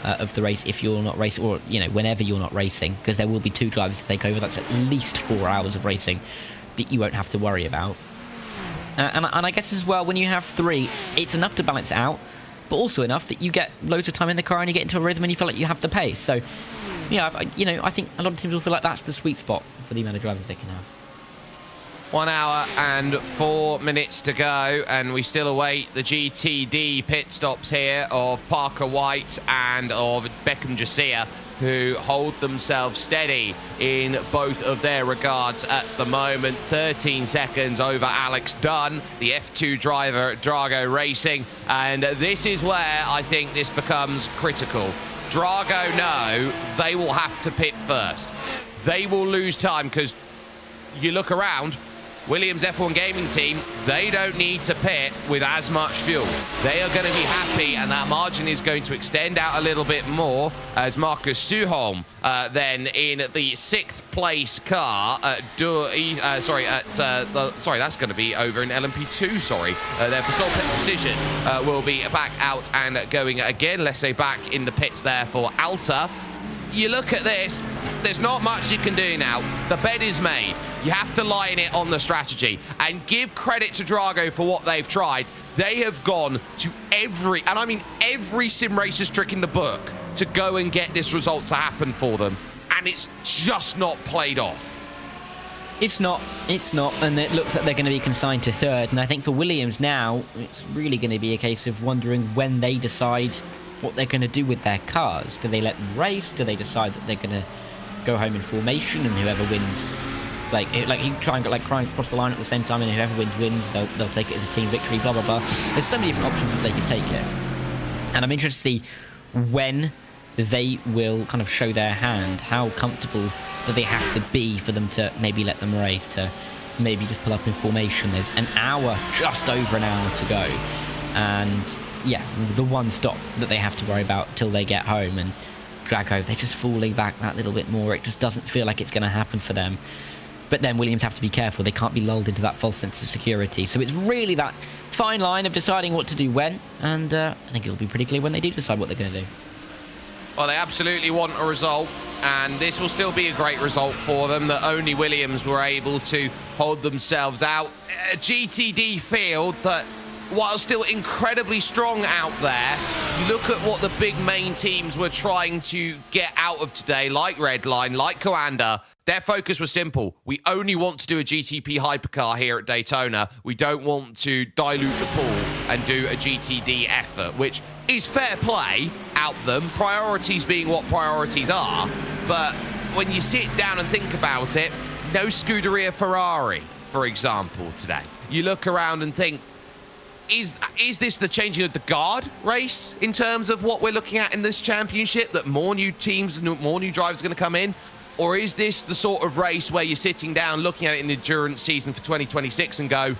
of the race if you're not racing, or whenever you're not racing, because there will be 2 drivers to take over. That's at least 4 hours of racing that you won't have to worry about. And I guess as well, when you have 3, it's enough to balance it out, but also enough that you get loads of time in the car and you get into a rhythm and you feel like you have the pace. So, yeah, I think a lot of teams will feel like that's the sweet spot for the amount of drivers they can have. 1 hour and 4 minutes to go, and we still await the GTD pit stops here of Parker White and of Beckham Jasiah, who hold themselves steady in both of their regards at the moment. 13 seconds over Alex Dunn, the F2 driver at Drago Racing, and this is where I think this becomes critical. Drago know they will have to pit first. They will lose time, because you look around, Williams F1 Gaming Team, they don't need to pit with as much fuel. They are going to be happy, and that margin is going to extend out a little bit more as Marcus Suholm then in the 6th place car at that's going to be over in LMP2, sorry. There for sole pit precision will be back out and going again. Let's say back in the pits there for Alta. You look at this, there's not much you can do now. The bed is made. You have to line it on the strategy, and give credit to Drago for what they've tried. They have gone to every sim racer's trick in the book to go and get this result to happen for them, and it's just not played off. It's not, and it looks like they're going to be consigned to 3rd, and I think for Williams now, it's really going to be a case of wondering when they decide what they're going to do with their cars. Do they let them race? Do they decide that they're going to go home in formation, and whoever wins, you try and cross the line at the same time, and whoever wins, they'll take it as a team victory, blah, blah, blah. There's so many different options that they could take here. And I'm interested to see when they will kind of show their hand. How comfortable do they have to be for them to maybe let them race, to maybe just pull up in formation? There's just over an hour to go. And yeah, the one stop that they have to worry about till they get home, and Drago, they're just falling back that little bit more. It just doesn't feel like it's going to happen for them. But then Williams have to be careful. They can't be lulled into that false sense of security. So it's really that fine line of deciding what to do when, and I think it'll be pretty clear when they do decide what they're going to do. Well, they absolutely want a result, and this will still be a great result for them, that only Williams were able to hold themselves out. A GTD field that, while still incredibly strong out there, you look at what the big main teams were trying to get out of today, like Redline, like Coanda. Their focus was simple. We only want to do a GTP hypercar here at Daytona. We don't want to dilute the pool and do a GTD effort, which is fair play out them, priorities being what priorities are. But when you sit down and think about it, no Scuderia Ferrari, for example, today. You look around and think, is this the changing of the guard race in terms of what we're looking at in this championship, that more new teams, more new drivers are going to come in? Or is this the sort of race where you're sitting down looking at it in the endurance season for 2026 and go,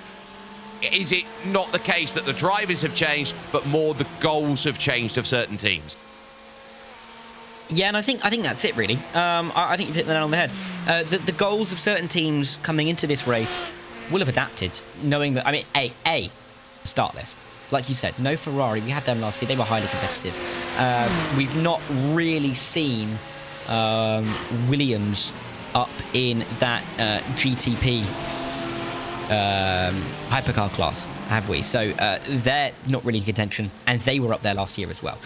is it not the case that the drivers have changed, but more the goals have changed of certain teams? Yeah, and I think that's it, really. I think you've hit the nail on the head. The goals of certain teams coming into this race will have adapted, knowing that, I mean, A, start list. Like you said, no Ferrari. We had them last year. They were highly competitive. We've not really seen Williams up in that GTP hypercar class, have we? So they're not really in contention, and they were up there last year as well.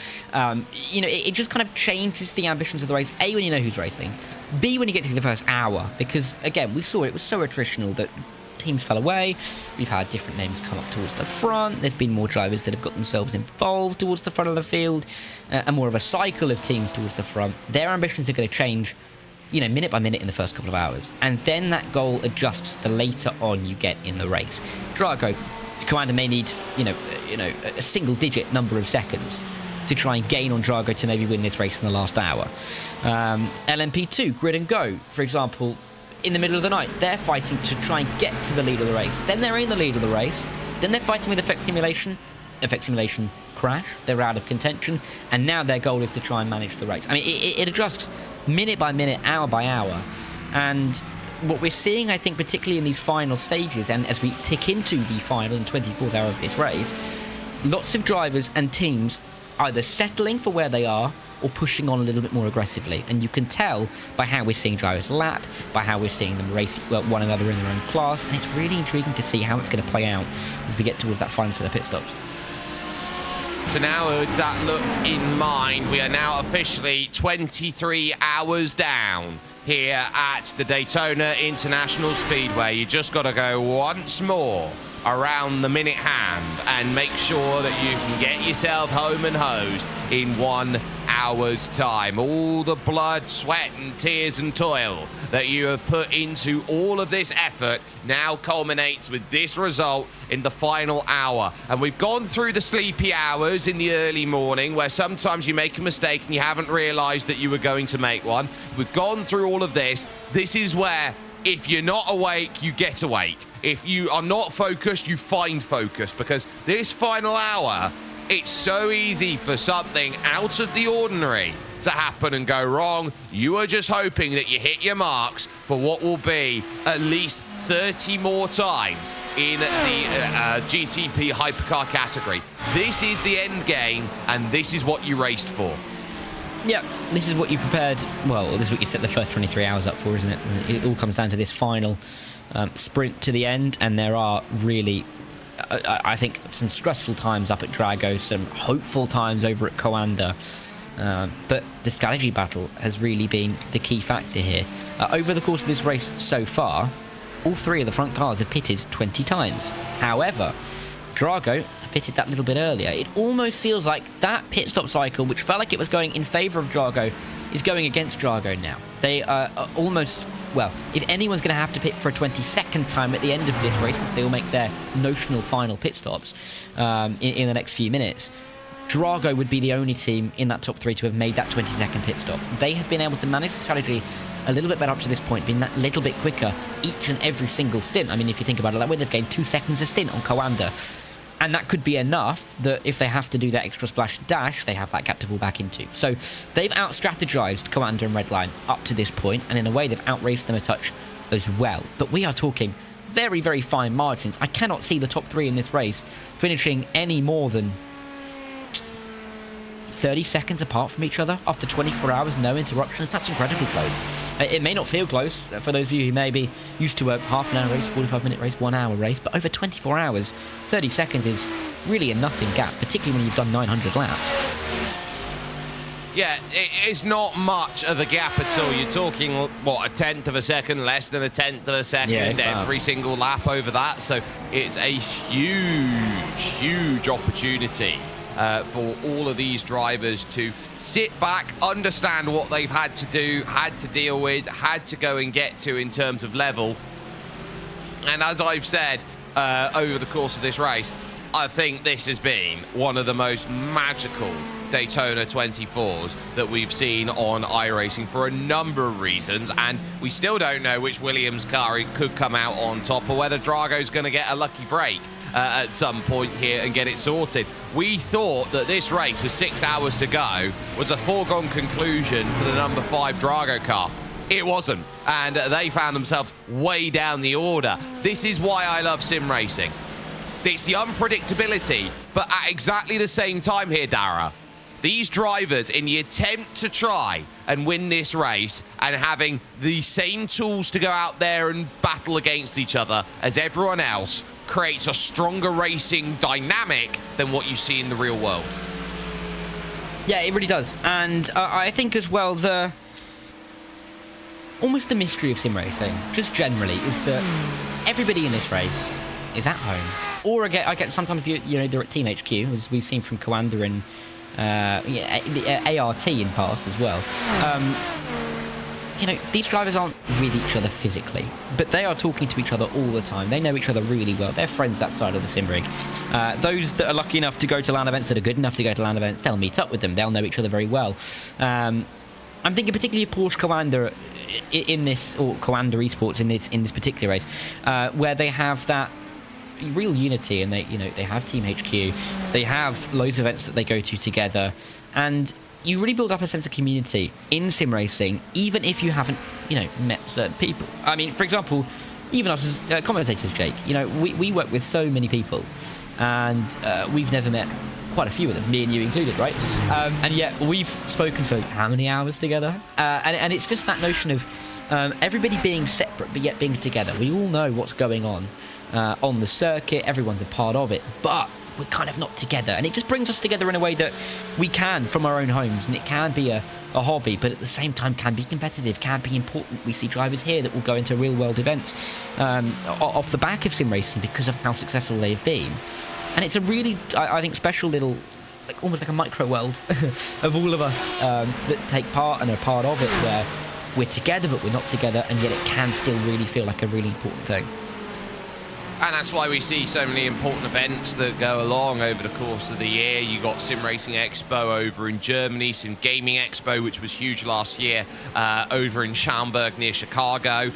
You know, it just kind of changes the ambitions of the race. A, when you know who's racing. B, when you get through the first hour, because again, we saw it was so attritional that teams fell away. We've had different names come up towards the front. There's been more drivers that have got themselves involved towards the front of the field, and more of a cycle of teams towards the front. Their ambitions are going to change, you know, minute by minute in the first couple of hours, and then that goal adjusts the later on you get in the race. Drago, Commander may need, you know, a single-digit number of seconds to try and gain on Drago to maybe win this race in the last hour. LMP2, Grid and Go, for example, in the middle of the night, they're fighting to try and get to the lead of the race. Then they're in the lead of the race. Then they're fighting with Effect Simulation. Effect Simulation crash. They're out of contention. And now their goal is to try and manage the race. I mean, it adjusts minute by minute, hour by hour. And what we're seeing, I think, particularly in these final stages, and as we tick into the final and 24th hour of this race, lots of drivers and teams either settling for where they are or pushing on a little bit more aggressively. And you can tell by how we're seeing drivers lap, by how we're seeing them race one another in their own class, and it's really intriguing to see how it's going to play out as we get towards that final set of pit stops. So now with that look in mind, we are now officially 23 hours down here at the Daytona International Speedway. You just got to go once more around the minute hand and make sure that you can get yourself home and hosed in 1 hour's time. All the blood, sweat and tears and toil that you have put into all of this effort now culminates with this result in the final hour. And we've gone through the sleepy hours in the early morning where sometimes you make a mistake and you haven't realized that you were going to make one. We've gone through all of this. This is where, if you're not awake, you get awake. If you are not focused, you find focus, because this final hour, it's so easy for something out of the ordinary to happen and go wrong. You are just hoping that you hit your marks for what will be at least 30 more times in the GTP hypercar category. This is the end game, and this is what you raced for. Yeah, this is what you prepared. Well, this is what you set the first 23 hours up for, isn't it? It all comes down to this final sprint to the end, and there are really, I think, some stressful times up at Drago, some hopeful times over at Coanda. But the strategy battle has really been the key factor here. Over the course of this race so far, all three of the front cars have pitted 20 times. However, Drago pitted that little bit earlier. It almost feels like that pit stop cycle, which felt like it was going in favour of Drago, is going against Drago now. They are almost, well, if anyone's going to have to pit for a 22nd time at the end of this race, once they will make their notional final pit stops in the next few minutes, Drago would be the only team in that top three to have made that 22nd pit stop. They have been able to manage the strategy a little bit better up to this point, being that little bit quicker each and every single stint. I mean, if you think about it that way, they've gained 2 seconds a stint on Coanda. And that could be enough that if they have to do that extra splash dash, they have that gap to fall back into. So they've out-strategized Coanda and Redline up to this point, and in a way they've outraced them a touch as well. But we are talking very, very fine margins. I cannot see the top three in this race finishing any more than 30 seconds apart from each other after 24 hours, no interruptions. That's incredibly close. It may not feel close for those of you who may be used to a half an hour race, 45-minute race, 1 hour race, but over 24 hours, 30 seconds is really a nothing gap, particularly when you've done 900 laps. Yeah, it's not much of a gap at all. You're talking, what, a tenth of a second, less than a tenth of a second every single lap over that. So it's a huge opportunity for all of these drivers to sit back, understand what they've had to do, had to deal with, had to go and get to in terms of level. And as I've said over the course of this race, I think this has been one of the most magical Daytona 24s that we've seen on iRacing for a number of reasons, and we still don't know which Williams car could come out on top or whether Drago's going to get a lucky break at some point here and get it sorted. We thought that this race with 6 hours to go was a foregone conclusion for the number 5 Drago car. It wasn't, and they found themselves way down the order. This is why I love sim racing. It's the unpredictability, but at exactly the same time here, Dara, these drivers, in the attempt to try and win this race and having the same tools to go out there and battle against each other as everyone else, creates a stronger racing dynamic than what you see in the real world. Yeah, it really does. And I think as well, almost the mystery of sim racing, just generally, is that everybody in this race is at home. Or I get sometimes, they're at Team HQ, as we've seen from Coanda and the ART in past as well. These drivers aren't with each other physically, but they are talking to each other all the time. They know each other really well. They're friends outside of the sim rig. Those that are lucky enough to go to LAN events, that are good enough to go to LAN events, they'll meet up with them. They'll know each other very well. I'm thinking particularly of Porsche Coanda in this, or Coanda Esports in this particular race, where they have that real unity, and they have Team HQ, they have loads of events that they go to together, and you really build up a sense of community in sim racing, even if you haven't met certain people. I mean, for example, even us as commentators, Jake, we work with so many people, and we've never met quite a few of them, me and you included, right? And yet we've spoken for how many hours together, and it's just that notion of everybody being separate but yet being together. We all know what's going on the circuit, everyone's a part of it, but we're kind of not together, and it just brings us together in a way that we can from our own homes, and it can be a hobby, but at the same time can be competitive, can be important. We see drivers here that will go into real world events off the back of sim racing because of how successful they've been, and it's a really, I think, special little, almost like a micro world of all of us that take part and are part of it, where we're together but we're not together, and yet it can still really feel like a really important thing. And that's why we see so many important events that go along over the course of the year. You got Sim Racing Expo over in Germany, Sim Gaming Expo, which was huge last year, over in Schaumburg near Chicago.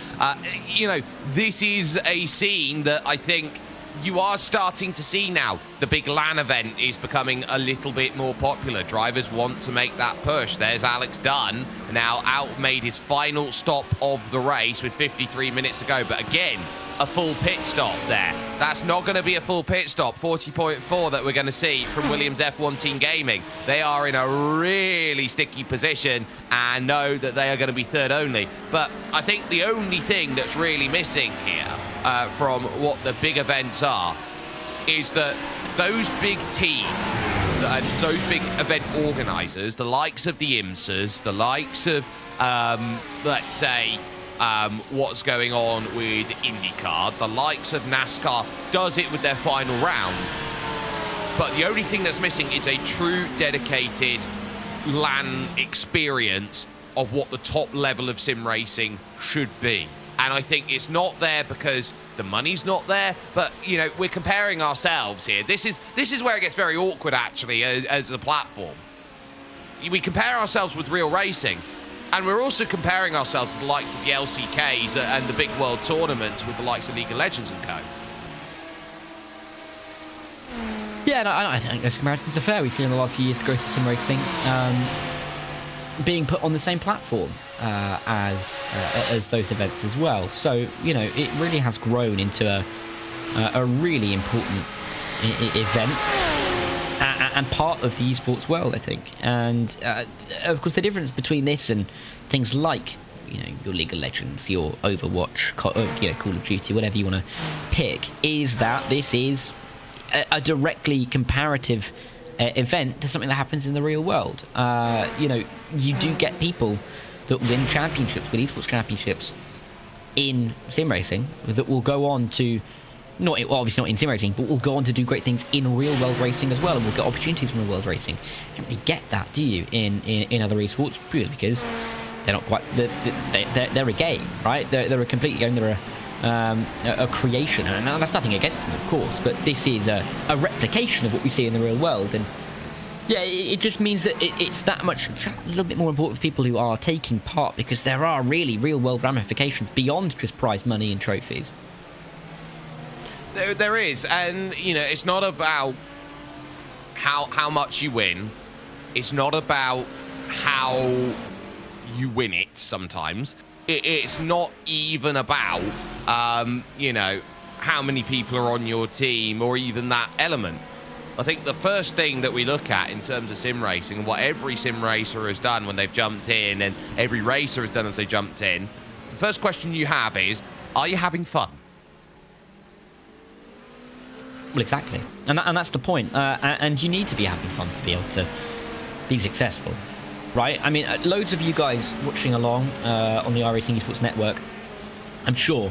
This is a scene that I think you are starting to see now. The big LAN event is becoming a little bit more popular. Drivers want to make that push. There's Alex Dunn, now made his final stop of the race with 53 minutes to go. But again, a full pit stop there. That's not going to be a full pit stop. 40.4 that we're going to see from Williams F1 Team Gaming. They are in a really sticky position and know that they are going to be third only. But I think the only thing that's really missing here from what the big events are is that those big teams and those big event organisers, the likes of the IMSAs, the likes of, let's say, what's going on with IndyCar, the likes of NASCAR, does it with their final round. But the only thing that's missing is a true dedicated LAN experience of what the top level of sim racing should be. And I think it's not there because the money's not there, but we're comparing ourselves here. This is where it gets very awkward, actually, as a platform. We compare ourselves with real racing, and we're also comparing ourselves with the likes of the LCKs and the big world tournaments with the likes of League of Legends and co. Yeah, I think those comparisons are fair. We've seen in the last few years the growth of sim racing being put on the same platform as those events as well. So, it really has grown into a really important event. And and part of the esports world, I think. And of course, the difference between this and things like, your League of Legends, your Overwatch, Call of Duty, whatever you want to pick, is that this is a directly comparative event to something that happens in the real world. You do get people that win championships, with esports championships, in sim racing, that will go on to, obviously not in sim racing, but will go on to do great things in real world racing as well, and will get opportunities from real world racing. You don't really get that, do you, in other esports, purely because they're not quite, they're a game, right? They're a complete game, they're a creation, and that's nothing against them, of course, but this is a replication of what we see in the real world. And yeah, it just means that it's that much, a little bit more important for people who are taking part, because there are really real world ramifications beyond just prize money and trophies. There is, and it's not about how much you win. It's not about how you win it. Sometimes it's not even about how many people are on your team, or even that element. I think the first thing that we look at in terms of sim racing, and what every sim racer has done when they've jumped in, and every racer has done as they jumped in, the first question you have is, are you having fun? Well, exactly. And that's the point. And you need to be having fun to be able to be successful, right? I mean, loads of you guys watching along on the iRacing Esports Network, I'm sure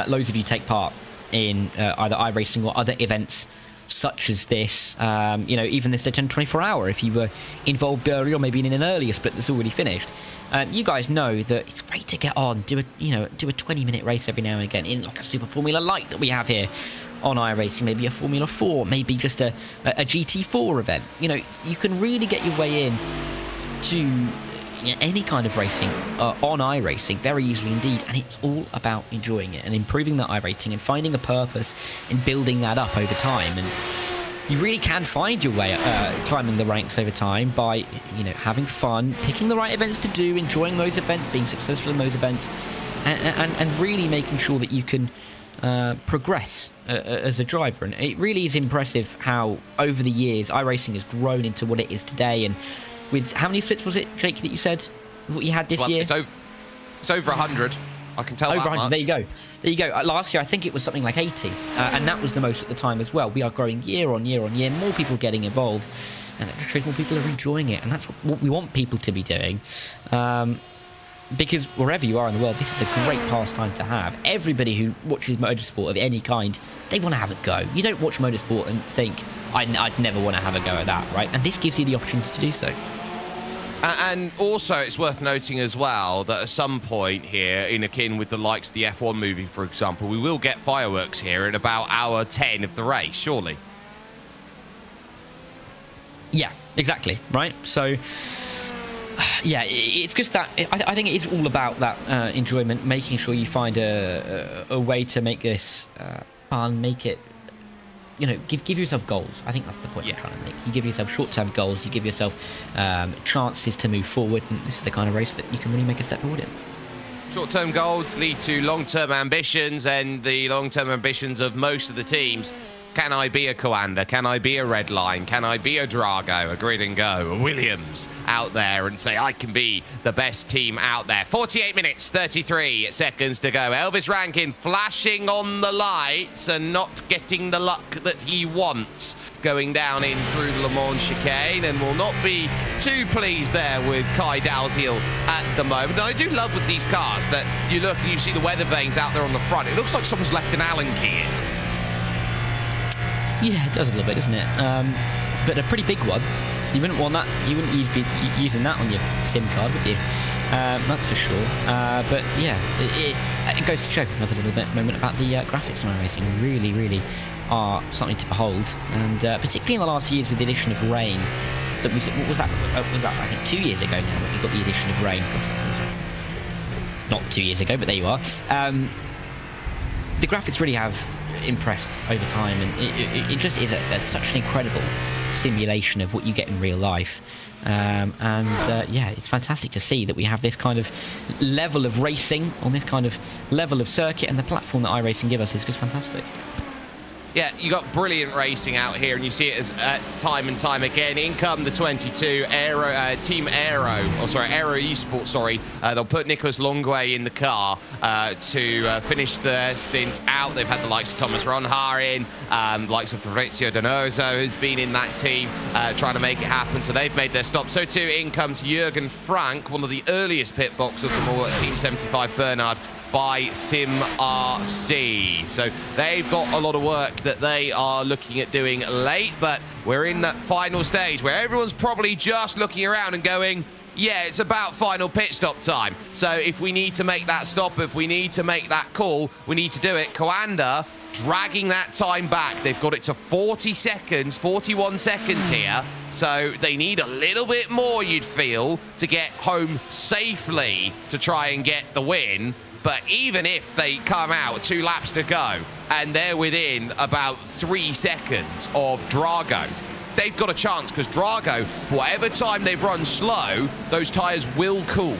loads of you take part in either iRacing or other events such as this, even this Daytona 24-hour, if you were involved earlier, or maybe in an earlier split that's already finished. You guys know that it's great to get on, do a 20-minute race every now and again in like a Super Formula Light that we have here on iRacing, maybe a Formula 4, maybe just a GT4 event. You can really get your way in to any kind of racing on iRacing very easily indeed, and it's all about enjoying it and improving that iRacing and finding a purpose in building that up over time. And you really can find your way climbing the ranks over time by having fun, picking the right events to do, enjoying those events, being successful in those events, and really making sure that you can progress as a driver. And it really is impressive how over the years iRacing has grown into what it is today. And with how many splits was it, Jake, that you said what you had this year? It's over 100. I can tell over that 100. much. There you go. Last year, I think it was something like 80, and that was the most at the time as well. We are growing year on year on year. More people getting involved, and it shows more people are enjoying it, and that's what we want people to be doing. Because wherever you are in the world, this is a great pastime to have. Everybody who watches motorsport of any kind, they want to have a go. You don't watch motorsport and think, I'd never want to have a go at that, right? And this gives you the opportunity to do so. And also, it's worth noting as well that at some point here, in akin with the likes of the F1 movie, for example, we will get fireworks here at about hour 10 of the race, surely. Yeah, exactly, right? So, yeah, it's just that, I think it is all about that enjoyment, making sure you find a way to make this fun, make it, give yourself goals. I think that's the point you're trying to make. You give yourself short-term goals, you give yourself chances to move forward, and this is the kind of race that you can really make a step forward in. Short-term goals lead to long-term ambitions, and the long-term ambitions of most of the teams. Can I be a Coanda? Can I be a Redline? Can I be a Drago, a Grid and Go, a Williams out there and say I can be the best team out there? 48 minutes, 33 seconds to go. Elvis Rankin flashing on the lights and not getting the luck that he wants going down in through the Le Mans chicane, and will not be too pleased there with Kai Dalziel at the moment. And I do love with these cars that you look and you see the weather vanes out there on the front. It looks like someone's left an Allen key in. Yeah, it does a little bit, doesn't it? But a pretty big one. You wouldn't want that. You wouldn't be using that on your SIM card, would you? That's for sure. But yeah, it goes to show another little bit moment about the graphics on iRacing. Really, really are something to behold. And particularly in the last few years with the addition of rain. What was that? Was that I think 2 years ago now that we got the addition of rain? Not 2 years ago, but there you are. The graphics really have impressed over time, and it just is such an incredible simulation of what you get in real life. Yeah, it's fantastic to see that we have this kind of level of racing on this kind of level of circuit, and the platform that iRacing give us is just fantastic. Yeah, you got brilliant racing out here, and you see it as time and time again. In come the 22 Team Aero Esports. They'll put Nicholas Longway in the car to finish the stint out. They've had the likes of Thomas Ronhar in, likes of Fabrizio Donoso who's been in that team trying to make it happen. So they've made their stop. So too in comes Jürgen Frank, one of the earliest pit box of them all at Team 75 Bernard by Sim RC. So they've got a lot of work that they are looking at doing late, but we're in that final stage where everyone's probably just looking around and going, yeah, it's about final pit stop time. So if we need to make that stop, if we need to make that call, we need to do it. Coanda dragging that time back. They've got it to 40 seconds, 41 seconds here. So they need a little bit more, you'd feel, to get home safely to try and get the win. But even if they come out 2 laps to go and they're within about 3 seconds of Drago, they've got a chance, because Drago, for whatever time they've run slow, those tyres will cool.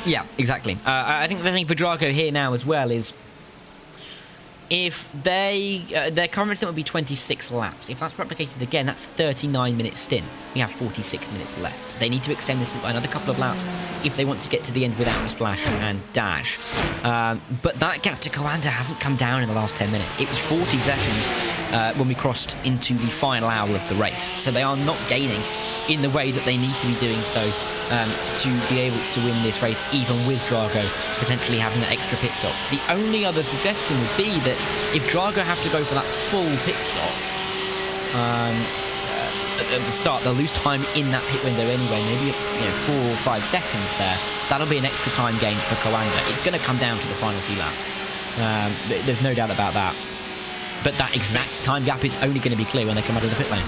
Yeah, exactly. I think the thing for Drago here now as well is, if their current stint would be 26 laps. If that's replicated again, that's 39-minute stint. We have 46 minutes left. They need to extend this by another couple of laps if they want to get to the end without a splash and dash. But that gap to Coanda hasn't come down in the last 10 minutes. It was 40 seconds when we crossed into the final hour of the race. So they are not gaining in the way that they need to be doing so to be able to win this race, even with Drago potentially having that extra pit stop. The only other suggestion would be that if Drago have to go for that full pit stop at the start, they'll lose time in that pit window anyway, maybe 4 or 5 seconds there. That'll be an extra time gain for Coanda. It's going to come down to the final few laps. There's no doubt about that. But that exact time gap is only going to be clear when they come out of the pit lane.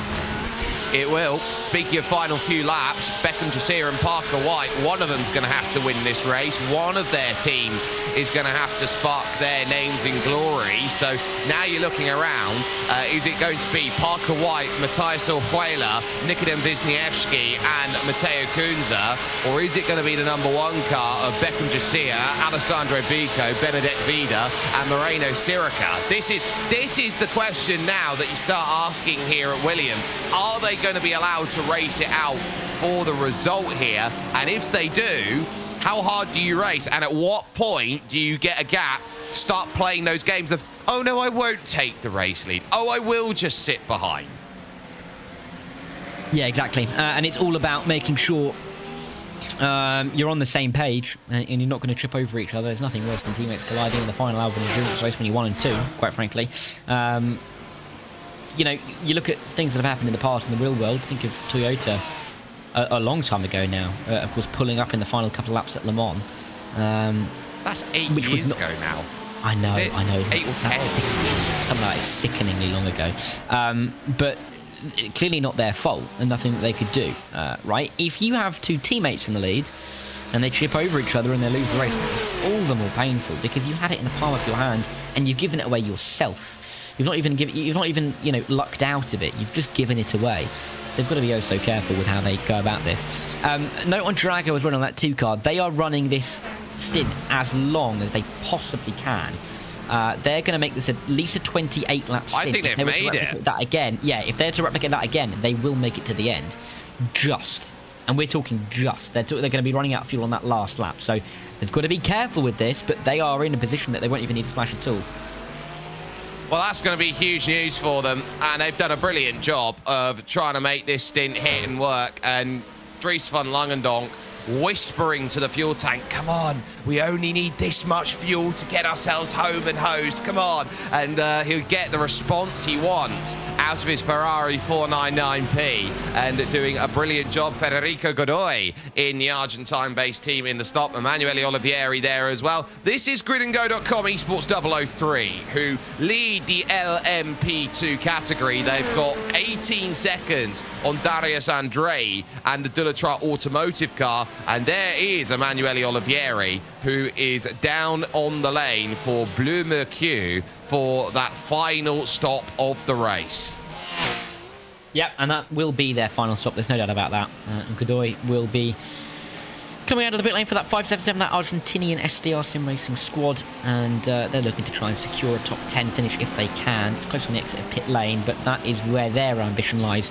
It will. Speaking of final few laps, Beckham Jasir and Parker White, one of them's going to have to win this race. One of their teams is going to have to spark their names in glory. So now you're looking around. Is it going to be Parker White, Matthias Orjuela, Nikodem Wisniewski and Matteo Kunza? Or is it going to be the number 1 car of Beckham Jasir, Alessandro Bico, Benedette Vida and Moreno Sirica? This is the question now that you start asking here at Williams. Are they going to be allowed to race it out for the result here? And if they do, how hard do you race? And at what point do you get a gap, start playing those games of, oh no, I won't take the race lead, oh, I will just sit behind? Yeah, exactly. And it's all about making sure you're on the same page and you're not going to trip over each other. There's nothing worse than teammates colliding in the final hour of an endurance race when you're 1 and 2, quite frankly. You look at things that have happened in the past in the real world. Think of Toyota a long time ago now, of course, pulling up in the final couple of laps at Le Mans. That's 8 years ago now. I know. 8 or 10. Something like sickeningly long ago. But clearly not their fault and nothing that they could do, right? If you have 2 teammates in the lead and they trip over each other and they lose the race, it's all the more painful because you had it in the palm of your hand and you've given it away yourself. You've not even lucked out of it. You've just given it away. So they've got to be so careful with how they go about this. Note on Drago as well on that 2 car. They are running this stint as long as they possibly can. They're going to make this at least a 28-lap stint. I think they've made it. That again, yeah. If they're to replicate that again, they will make it to the end. Just, and we're talking just. They're going to be running out of fuel on that last lap. So they've got to be careful with this. But they are in a position that they won't even need to splash at all. Well, that's going to be huge news for them, and they've done a brilliant job of trying to make this stint hit and work. And Dries van Langendonk whispering to the fuel tank, come on, we only need this much fuel to get ourselves home and hosed, come on. And he'll get the response he wants out of his Ferrari 499P, and doing a brilliant job, Federico Godoy in the Argentine-based team in the stop, Emanuele Olivieri there as well. This is gridandgo.com Esports 003, who lead the LMP2 category. They've got 18 seconds on Darius Andrei and the Dullatra Automotive car. And there is Emanuele Olivieri, who is down on the lane for Bleu Mercure for that final stop of the race. Yep, and that will be their final stop. There's no doubt about that. And Godoy will be coming out of the pit lane for that 577, that Argentinian SDR Sim Racing squad, and they're looking to try and secure a top 10 finish if they can. It's close on the exit of pit lane, but that is where their ambition lies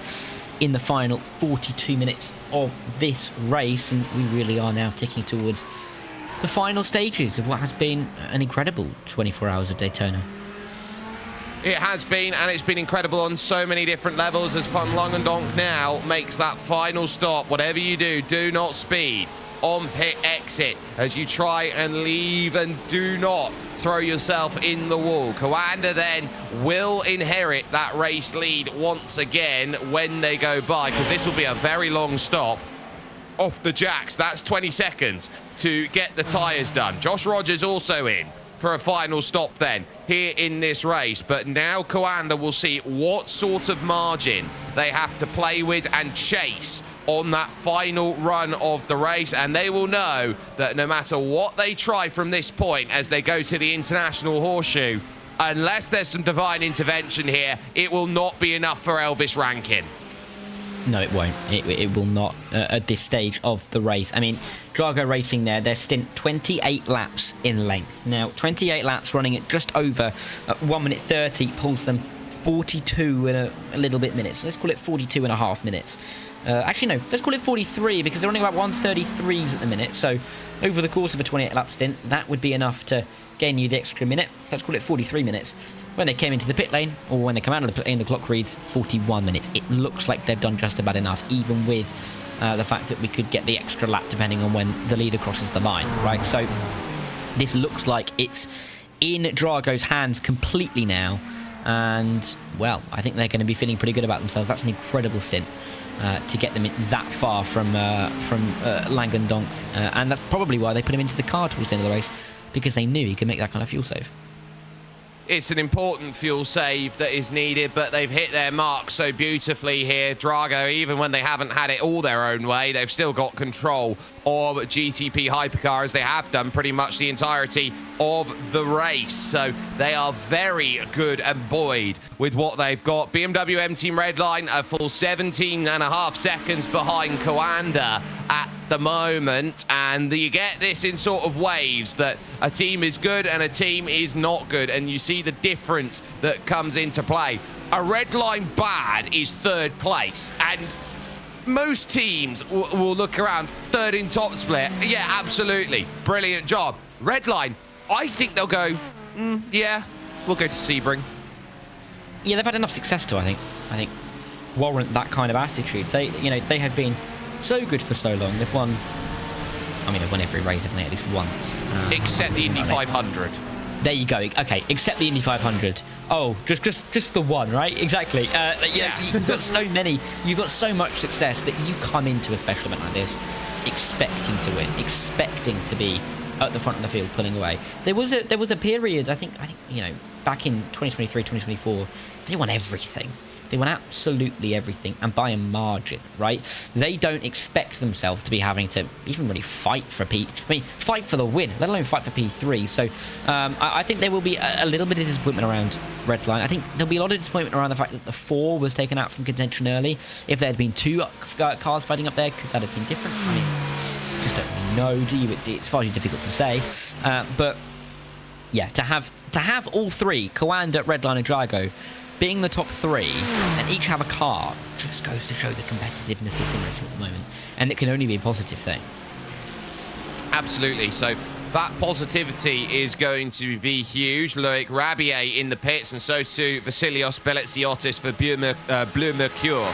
in the final 42 minutes of this race, and we really are now ticking towards the final stages of what has been an incredible 24 hours of Daytona. It has been, and it's been incredible on so many different levels as Van Langendonk now makes that final stop. Whatever you do not speed on pit exit as you try and leave, and do not throw yourself in the wall. Coanda then will inherit that race lead once again when they go by, because this will be a very long stop off the jacks. That's 20 seconds to get the tyres done. Josh Rogers also in for a final stop then here in this race, but now Coanda will see what sort of margin they have to play with and chase on that final run of the race, and they will know that no matter what they try from this point as they go to the International Horseshoe, unless there's some divine intervention here, it will not be enough for Elvis Rankin. No, it won't. It will not at this stage of the race. I mean, Drago Racing there, their stint 28 laps in length. Now, 28 laps running at just over 1 minute 30 pulls them 42 and a little bit minutes. Let's call it 42 and a half minutes. Actually, no, let's call it 43 because they're running about 133s at the minute. So over the course of a 28 lap stint, that would be enough to gain you the extra minute. So let's call it 43 minutes. When they came into the pit lane, or when they come out of the pit lane, the clock reads 41 minutes. It looks like they've done just about enough, even with the fact that we could get the extra lap depending on when the leader crosses the line, right? So this looks like it's in Drago's hands completely now. And, well, I think they're going to be feeling pretty good about themselves. That's an incredible stint to get them that far from Langendonk. And that's probably why they put him into the car towards the end of the race, because they knew he could make that kind of fuel save. It's an important fuel save that is needed, but they've hit their mark so beautifully here. Drago, even when they haven't had it all their own way, they've still got control of GTP Hypercar, as they have done pretty much the entirety of the race. So they are very good and buoyed with what they've got. BMW M Team Redline a full 17.5 seconds behind Coanda at the moment, and you get this in sort of waves that a team is good and a team is not good, and you see the difference that comes into play. A red line bad is third place, and most teams will look around third in top split. Yeah, absolutely, brilliant job. Red line, I think they'll go, yeah, we'll go to Sebring. Yeah, they've had enough success to, I think warrant that kind of attitude. They have been so good for so long. They've won, they've won every race, haven't they, at least once? Except the Indy 500. There you go. Okay, except the Indy 500. Oh, just the one, right? Exactly. You've got so many, you've got so much success that you come into a special event like this expecting to win, expecting to be at the front of the field pulling away. There was a period, I think back in 2023, 2024, they won everything. They won absolutely everything, and by a margin, right? They don't expect themselves to be having to even really fight for fight for the win, let alone fight for P3. So I think there will be a little bit of disappointment around Redline. I think there'll be a lot of disappointment around the fact that the 4 was taken out from contention early. If there had been 2 cars fighting up there, could that have been different? Just don't really know, do you? It's far too difficult to say. But yeah, to have all 3, Coanda, Redline, and Drago, being the top 3 and each have a car, just goes to show the competitiveness of sim racing at the moment, and it can only be a positive thing. Absolutely. So that positivity is going to be huge. Loic Rabier in the pits, and so too Vasilios Beleziotis for Bleu Mercure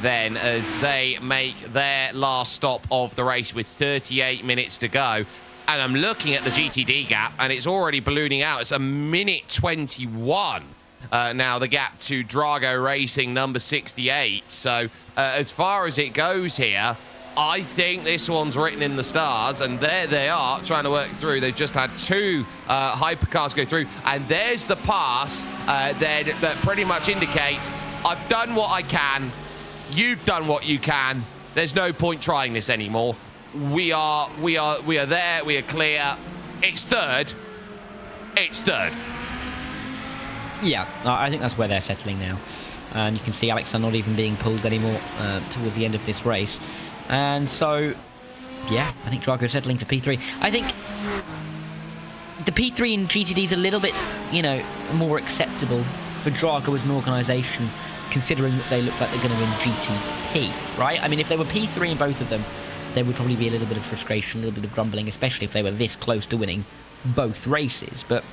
then, as they make their last stop of the race with 38 minutes to go. And I'm looking at the GTD gap, and it's already ballooning out. It's a minute 21. Now the gap to Drago Racing, number 68. So as far as it goes here, I think this one's written in the stars, and there they are trying to work through. They've just had 2 hypercars go through, and there's the pass then that pretty much indicates I've done what I can, you've done what you can, there's no point trying this anymore. We are there, we are clear. It's third. Yeah, I think that's where they're settling now. And you can see Alex are not even being pulled anymore towards the end of this race. And so Yeah, I think Drago settling for P3. I think the P3 in GTD is a little bit, more acceptable for Drago as an organisation, considering that they look like they're going to win GTP, right? I mean, if they were P3 in both of them, there would probably be a little bit of frustration, a little bit of grumbling, especially if they were this close to winning both races. But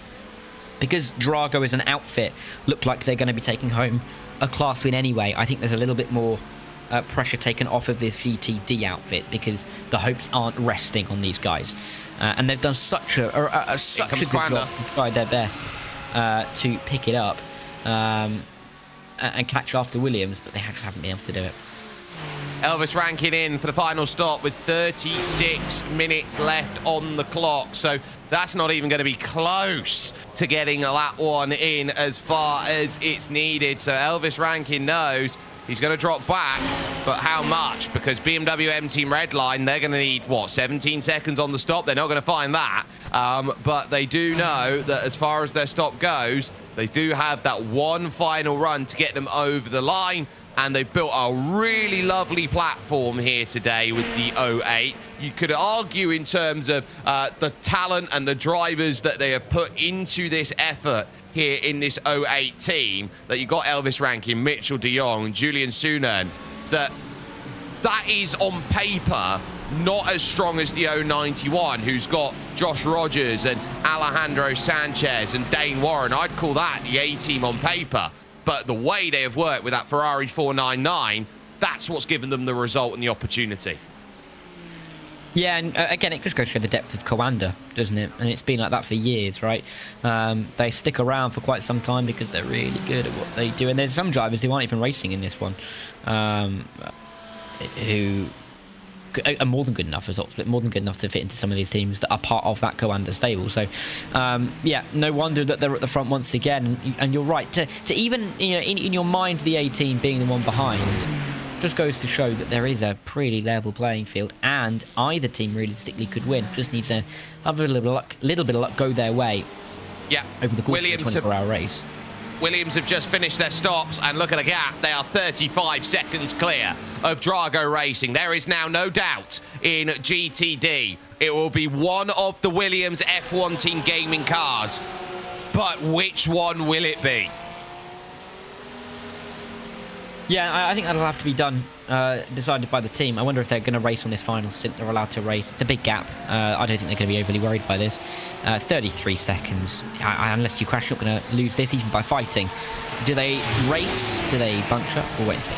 because Drago as an outfit look like they're going to be taking home a class win anyway, I think there's a little bit more pressure taken off of this GTD outfit, because the hopes aren't resting on these guys. And they've done such a good job and tried their best to pick it up and catch after Williams, but they just haven't been able to do it. Elvis Rankin in for the final stop with 36 minutes left on the clock. So that's not even going to be close to getting that one in as far as it's needed. So Elvis Rankin knows he's going to drop back, but how much? Because BMW M Team Redline, they're going to need, 17 seconds on the stop? They're not going to find that. But they do know that as far as their stop goes, they do have that one final run to get them over the line. And they've built a really lovely platform here today with the 08. You could argue in terms of the talent and the drivers that they have put into this effort here in this 08 team, that you got Elvis Rankin, Mitchell de Jong, Julian Sunan, that is on paper not as strong as the 091, who's got Josh Rogers and Alejandro Sanchez and Dane Warren. I'd call that the A team on paper. But the way they have worked with that Ferrari 499, that's what's given them the result and the opportunity. Yeah, and again, it just goes to show the depth of Coanda, doesn't it? And it's been like that for years, right? They stick around for quite some time because they're really good at what they do. And there's some drivers who aren't even racing in this one, who are more than good enough as Oxford, more than good enough to fit into some of these teams that are part of that Coanda stable. So, yeah, no wonder that they're at the front once again. And you're right, to even, in your mind, the A team being the one behind just goes to show that there is a pretty level playing field, and either team realistically could win. Just needs to have a little bit of luck go their way. Yeah, over the course of the 24-hour race. Williams have just finished their stops, and look at the gap. They are 35 seconds clear of Drago Racing. There is now no doubt in GTD. It will be one of the Williams F1 Team Gaming cars. But which one will it be? Yeah, I think that'll have to be done, decided by the team. I wonder if they're going to race on this final stint. They're allowed to race. It's a big gap. I don't think they're going to be overly worried by this. 33 seconds. Unless you crash, you're not going to lose this even by fighting. Do they race? Do they bunch up? We'll wait and see.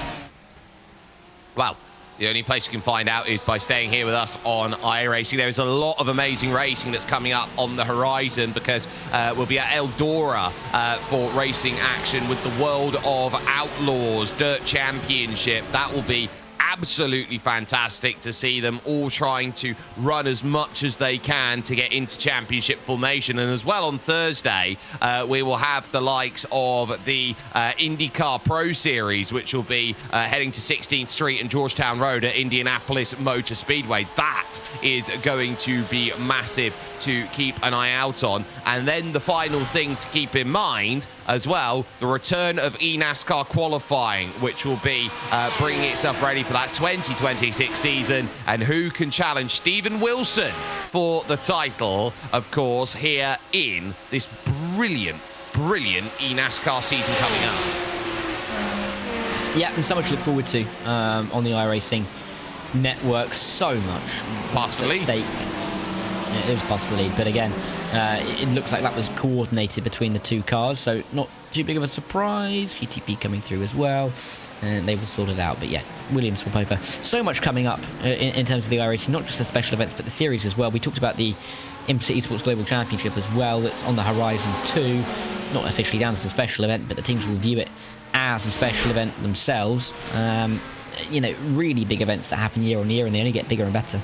Well, the only place you can find out is by staying here with us on iRacing. There is a lot of amazing racing that's coming up on the horizon, because we'll be at Eldora for racing action with the World of Outlaws Dirt Championship. That will be absolutely fantastic to see them all trying to run as much as they can to get into championship formation. And as well, on Thursday, we will have the likes of the IndyCar Pro Series, which will be heading to 16th Street and Georgetown Road at Indianapolis Motor Speedway. That is going to be massive to keep an eye out on. And then the final thing to keep in mind as well, the return of eNASCAR qualifying, which will be bringing itself ready for that 2026 season, and who can challenge Stephen Wilson for the title, of course, here in this brilliant eNASCAR season coming up. Yeah, and so much to look forward to on the iRacing network. So much. Pass the lead. It was past the lead, but again, it looks like that was coordinated between the two cars, so not too big of a surprise. GTP coming through as well, and they will sort it out. But yeah, Williams swap over. So much coming up in terms of the iRacing, not just the special events, but the series as well. We talked about the IMSA Esports Global Championship as well. That's on the horizon too. It's not officially down as a special event, but the teams will view it as a special event themselves. Really big events that happen year on year, and they only get bigger and better.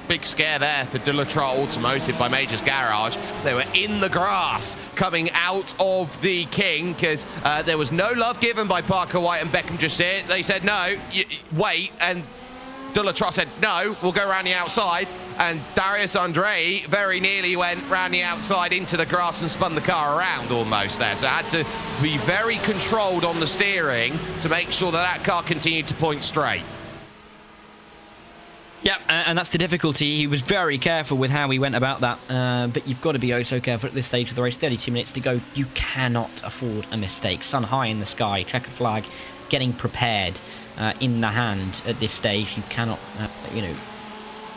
Big scare there for De La Trotte Automotive by Major's Garage. They were in the grass coming out of the King, because there was no love given by Parker White and Beckham Jacir. They said, no, wait, and De La Trotte said, no, we'll go around the outside. And Darius Andre very nearly went round the outside into the grass and spun the car around almost there. So had to be very controlled on the steering to make sure that car continued to point straight. Yep, and that's the difficulty. He was very careful with how he went about that, but you've got to be oh so careful at this stage of the race. 32 minutes to go. You cannot afford a mistake. Sun high in the sky, checker flag, getting prepared in the hand at this stage. You cannot,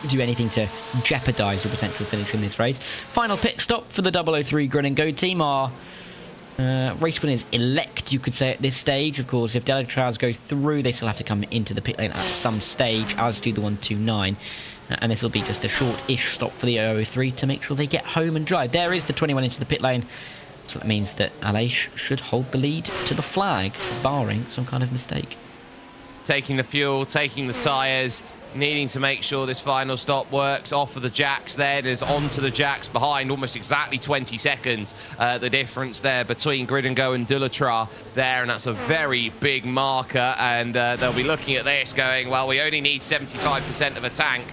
do anything to jeopardise your potential finish in this race. Final pit stop for the 003 Grid and Go team are race winners elect, you could say, at this stage. Of course, if Delatrans go through, they still have to come into the pit lane at some stage, as do the 129. And this will be just a short-ish stop for the 003 to make sure they get home and dry. There is the 21 into the pit lane. So that means that Aleix should hold the lead to the flag, barring some kind of mistake. Taking the fuel, taking the tyres, needing to make sure this final stop works. Off of the jacks then, is onto the jacks behind, almost exactly 20 seconds. The difference there between Grid and Go and Dulatra there, and that's a very big marker. And they'll be looking at this going, well, we only need 75% of a tank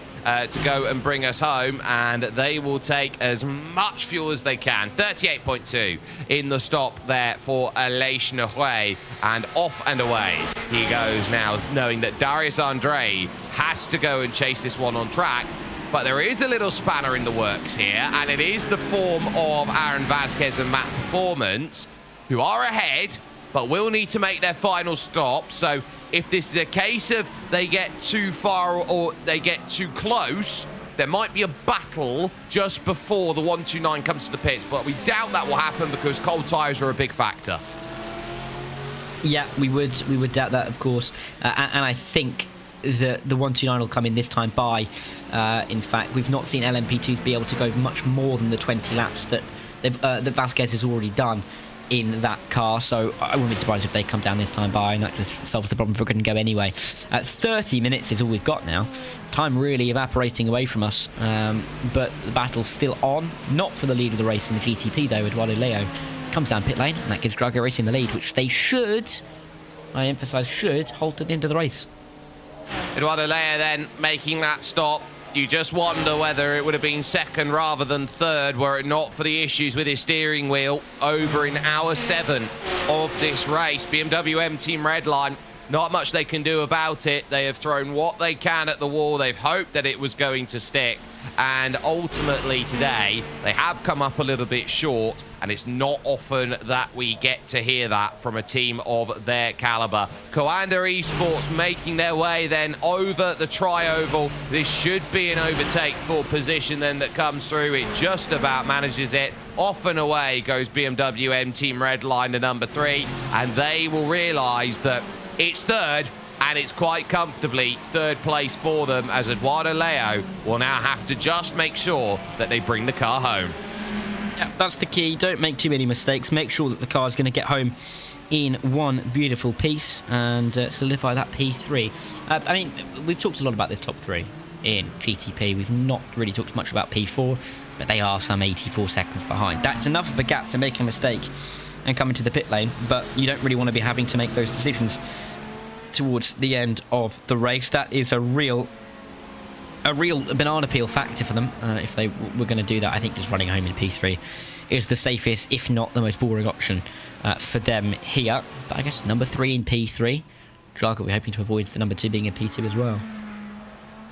to go and bring us home, and they will take as much fuel as they can. 38.2 in the stop there for Aleix Nouret, and off and away he goes now, knowing that Darius Andre has to go and chase this one on track. But there is a little spanner in the works here, and it is the form of Aaron Vasquez and Matt Performance, who are ahead, but will need to make their final stop. So if this is a case of they get too far or they get too close, there might be a battle just before the 129 comes to the pits, but we doubt that will happen because cold tyres are a big factor. Yeah, we would doubt that, of course, and I think the 129 will come in this time by. In fact, we've not seen LMP2s be able to go much more than the 20 laps that Vasquez has already done in that car, so I wouldn't be surprised if they come down this time by, and that just solves the problem for Grid and Go anyway. 30 minutes is all we've got now. Time really evaporating away from us, but the battle's still on. Not for the lead of the race in the GTP though. Eduardo Leo comes down pit lane, and that gives Drago Racing the lead, which they should, I emphasise should, hold at the end of the race. Eduardo Leo then making that stop. You just wonder whether it would have been second rather than third were it not for the issues with his steering wheel over in hour 7 of this race. BMW M Team Redline, not much they can do about it. They have thrown what they can at the wall. They've hoped that it was going to stick. And ultimately today, they have come up a little bit short, and it's not often that we get to hear that from a team of their caliber. Coanda Esports making their way then over the tri-oval. This should be an overtake for position then that comes through. It just about manages it. Off and away goes BMW M Team Redline to number 3, and they will realise that it's third, and it's quite comfortably third place for them, as Eduardo Leo will now have to just make sure that they bring the car home. Yeah, that's the key. Don't make too many mistakes. Make sure that the car is going to get home in one beautiful piece and solidify that P3. I mean, we've talked a lot about this top 3 in GTP. We've not really talked much about P4, but they are some 84 seconds behind. That's enough of a gap to make a mistake and come into the pit lane, but you don't really want to be having to make those decisions towards the end of the race. That is a real banana peel factor for them. If they were going to do that, I think just running home in P3 is the safest, if not the most boring option for them here. But I guess number 3 in P3. Drago, we're hoping to avoid the number 2 being in P2 as well.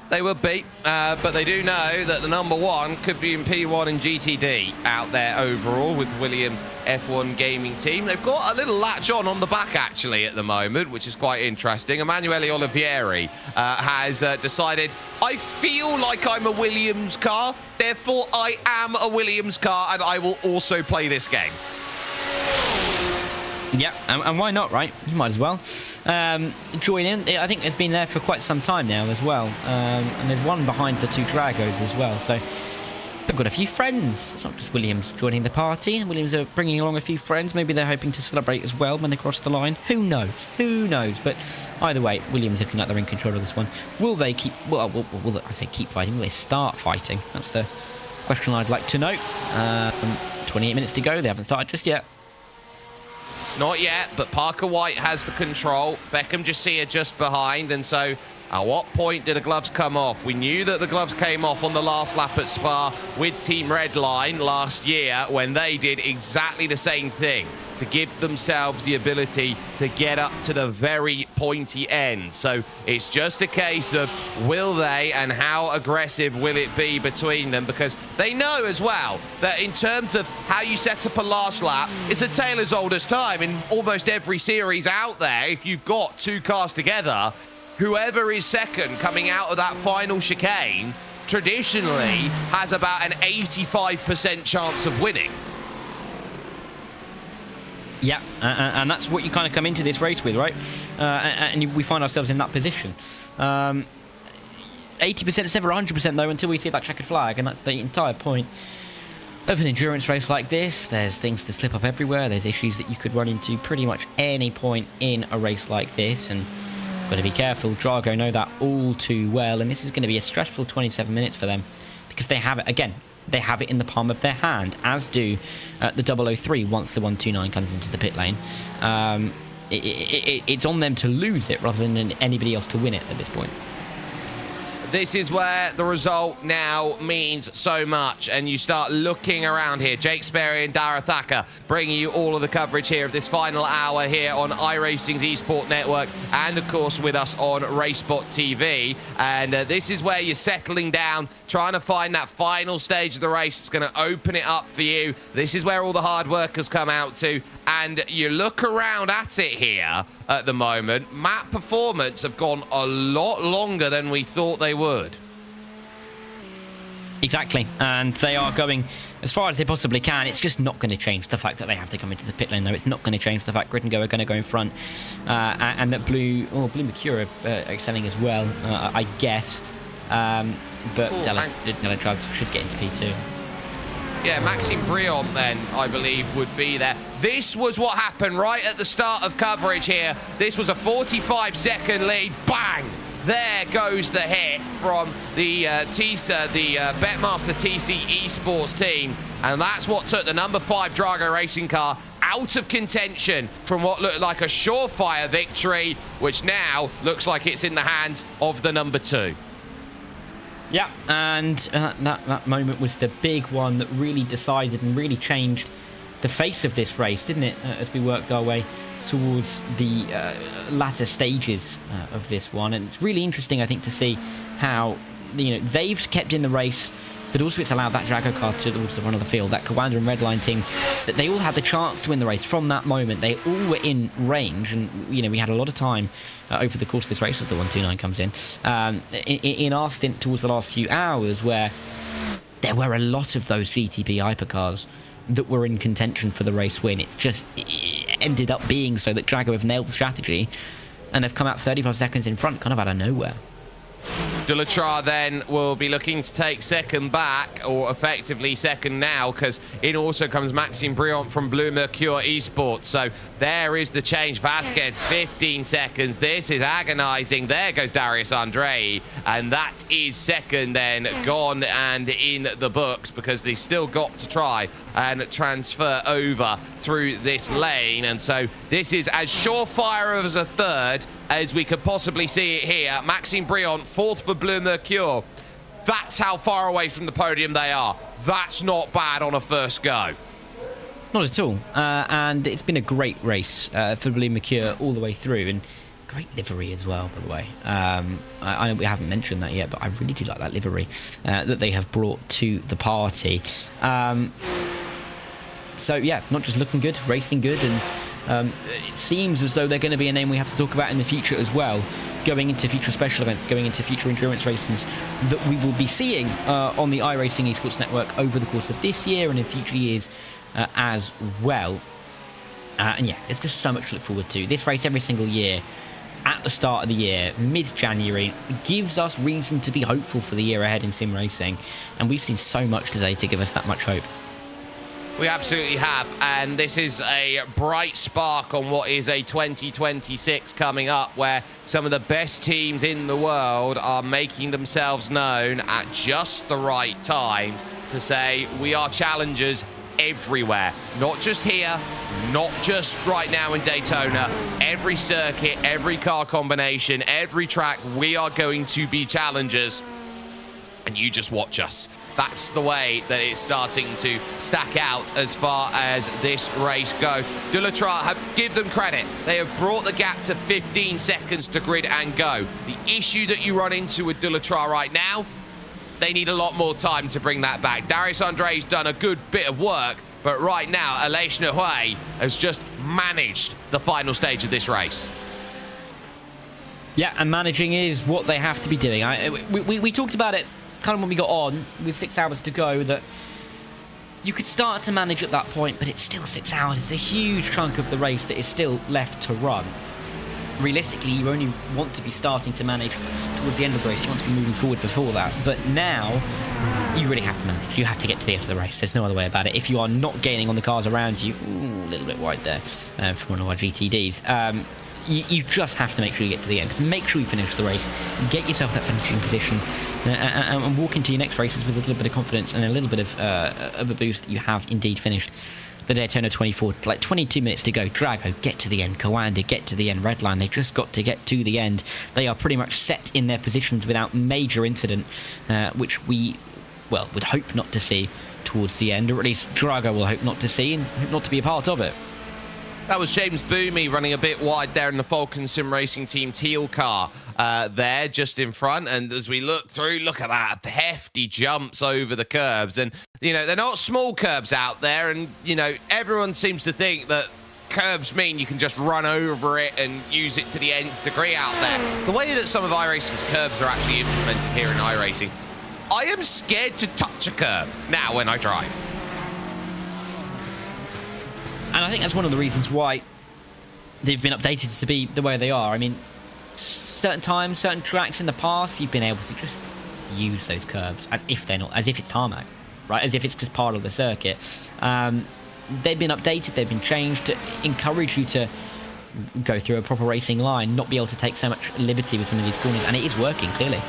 They would be, but they do know that the number 1 could be in P1 and GTD out there overall with Williams F1 gaming team. They've got a little latch on the back actually at the moment, which is quite interesting. Emanuele Olivieri has decided, I feel like I'm a Williams car, therefore I am a Williams car, and I will also play this game. Yeah, and why not, right? You might as well. Join in. I think it's been there for quite some time now as well. And there's one behind the 2 Dragos as well. So they've got a few friends. It's not just Williams joining the party. Williams are bringing along a few friends. Maybe they're hoping to celebrate as well when they cross the line. Who knows? Who knows? But either way, Williams looking like they're in control of this one. Will they keep... Well, I say keep fighting. Will they start fighting? That's the question I'd like to know. 28 minutes to go. They haven't started just yet. Not yet, but Parker White has the control. Beckham Jassia just behind, and so At what point did the gloves come off? We knew that the gloves came off on the last lap at Spa with Team Redline last year when they did exactly the same thing to give themselves the ability to get up to the very pointy end. So it's just a case of will they and how aggressive will it be between them, because they know as well that in terms of how you set up a last lap, it's a tale as old as time. In almost every series out there, if you've got two cars together, whoever is second coming out of that final chicane traditionally has about an 85% chance of winning. Yeah, and that's what you kind of come into this race with, right? And we find ourselves in that position. 80% is never 100% though until we see that checkered flag, and that's the entire point of an endurance race like this. There's things to slip up everywhere. There's issues that you could run into pretty much any point in a race like this, and got to be careful. Drago know that all too well, and this is going to be a stressful 27 minutes for them because they have it again. They have it in the palm of their hand, as do the 003 once the 129 comes into the pit lane. It's on them to lose it rather than anybody else to win it at this point. This is where the result now means so much, and you start looking around here. Jake Sperry and Dara Thacker bringing you all of the coverage here of this final hour here on iRacing's eSport Network, and of course with us on RaceBot TV. And this is where you're settling down, trying to find that final stage of the race that's going to open it up for you. This is where all the hard work has come out to, and you look around at it here at the moment. Map performance have gone a lot longer than we thought they would. Exactly, and they are going as far as they possibly can. It's just not going to change the fact that they have to come into the pit lane, though. It's not going to change the fact Grit and Go are going to go in front, and that Blue Mercure are excelling as well, I guess. But Della Drives should get into P2. Yeah, Maxime Brion then, I believe, would be there. This was what happened right at the start of coverage here. This was a 45-second lead. Bang! There goes the hit from the TISA, the Betmaster TC Esports team. And that's what took the number 5 Drago racing car out of contention from what looked like a surefire victory, which now looks like it's in the hands of the number 2. Yeah, and that moment was the big one that really decided and really changed the face of this race, didn't it? As we worked our way towards the latter stages of this one. And it's really interesting, I think, to see how they've kept in the race, but also it's allowed that Drago car to also run on the field. That Kawanda and Redline team, that they all had the chance to win the race from that moment. They all were in range, and we had a lot of time over the course of this race as the 129 comes in our stint towards the last few hours, where there were a lot of those GTP hypercars that were in contention for the race win. It ended up being so that Drago have nailed the strategy and have come out 35 seconds in front, kind of out of nowhere. Delatrar then will be looking to take second back, or effectively second now, because in also comes Maxime Brion from Blue Mercure Esports. So there is the change. Vasquez, 15 seconds. This is agonizing. There goes Darius Andrei, and that is second then gone and in the books, because they still got to try and transfer over through this lane. And so this is as surefire as a third as we could possibly see it here. Maxime Brion, 4th for Bleu Mercure. That's how far away from the podium they are. That's not bad on a first go. Not at all. And it's been a great race for Bleu Mercure all the way through, and great livery as well, by the way. I know we haven't mentioned that yet, but I really do like that livery that they have brought to the party. So yeah, not just looking good, racing good, and it seems as though they're going to be a name we have to talk about in the future as well, going into future special events, going into future endurance races that we will be seeing on the iRacing Esports Network over the course of this year and in future years as well. And yeah, there's just so much to look forward to. This race every single year, at the start of the year, mid-January, gives us reason to be hopeful for the year ahead in sim racing. And we've seen so much today to give us that much hope. We absolutely have, and this is a bright spark on what is a 2026 coming up, where some of the best teams in the world are making themselves known at just the right times to say, we are challengers everywhere. Not just here, not just right now in Daytona. Every circuit, every car combination, every track, we are going to be challengers. And you just watch us. That's the way that it's starting to stack out as far as this race goes. Dullatra, give them credit. They have brought the gap to 15 seconds to grid and go. The issue that you run into with Dullatra right now, they need a lot more time to bring that back. Darius Andre's done a good bit of work, but right now, Aleix Nahuay has just managed the final stage of this race. Yeah, and managing is what they have to be doing. We talked about it kind of when we got on with 6 hours to go, that you could start to manage at that point, but it's still 6 hours. It's a huge chunk of the race that is still left to run. Realistically, you only want to be starting to manage towards the end of the race. You want to be moving forward before that. But now, you really have to manage. You have to get to the end of the race. There's no other way about it. If you are not gaining on the cars around you, a little bit wide there from one of our GTDs, you just have to make sure you get to the end. Make sure you finish the race. Get yourself that finishing position and walk into your next races with a little bit of confidence and a little bit of a boost that you have indeed finished the Daytona 24. Like 22 minutes to go. Drago, get to the end. Coanda, get to the end. Redline, they just got to get to the end. They are pretty much set in their positions without major incident, which we, well, would hope not to see towards the end, or at least Drago will hope not to see and hope not to be a part of it. That was James Boomy running a bit wide there in the Falcon Sim Racing Team Teal car there just in front. And as we look through, look at that, hefty jumps over the curbs. And, you know, they're not small curbs out there. And, you know, everyone seems to think that curbs mean you can just run over it and use it to the nth degree out there. The way that some of iRacing's curbs are actually implemented here in iRacing, I am scared to touch a curb now when I drive. And I think that's one of the reasons why they've been updated to be the way they are. I mean, certain times, certain tracks in the past, you've been able to just use those curbs as if they're not, as if it's tarmac, right? As if it's just part of the circuit. They've been updated, they've been changed to encourage you to go through a proper racing line, not be able to take so much liberty with some of these corners, and it is working, clearly.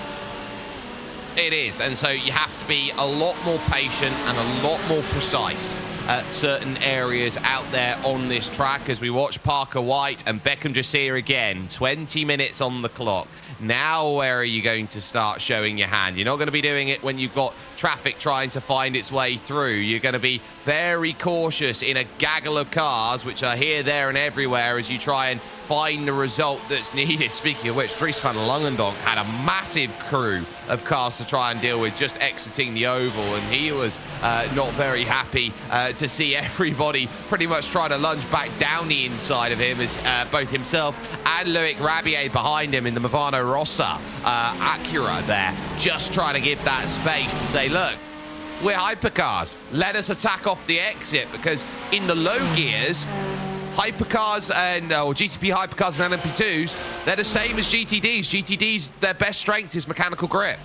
It is, and so you have to be a lot more patient and a lot more precise at certain areas out there on this track. As we watch Parker White and Beckham Jasir again, 20 minutes on the clock. Now where are you going to start showing your hand? You're not going to be doing it when you've got traffic trying to find its way through. You're going to be very cautious in a gaggle of cars which are here, there and everywhere as you try and find the result that's needed. Speaking of which, Dries van Langendonk had a massive crew of cars to try and deal with just exiting the oval, and he was not very happy to see everybody pretty much trying to lunge back down the inside of him, as both himself and Loic Rabier behind him in the Movano Rossa Acura there, just trying to give that space to say, look, we're hypercars, let us attack off the exit, because in the low gears, hypercars and or GTP hypercars and LMP2s, they're the same as GTDs. GTDs, their best strength is mechanical grip.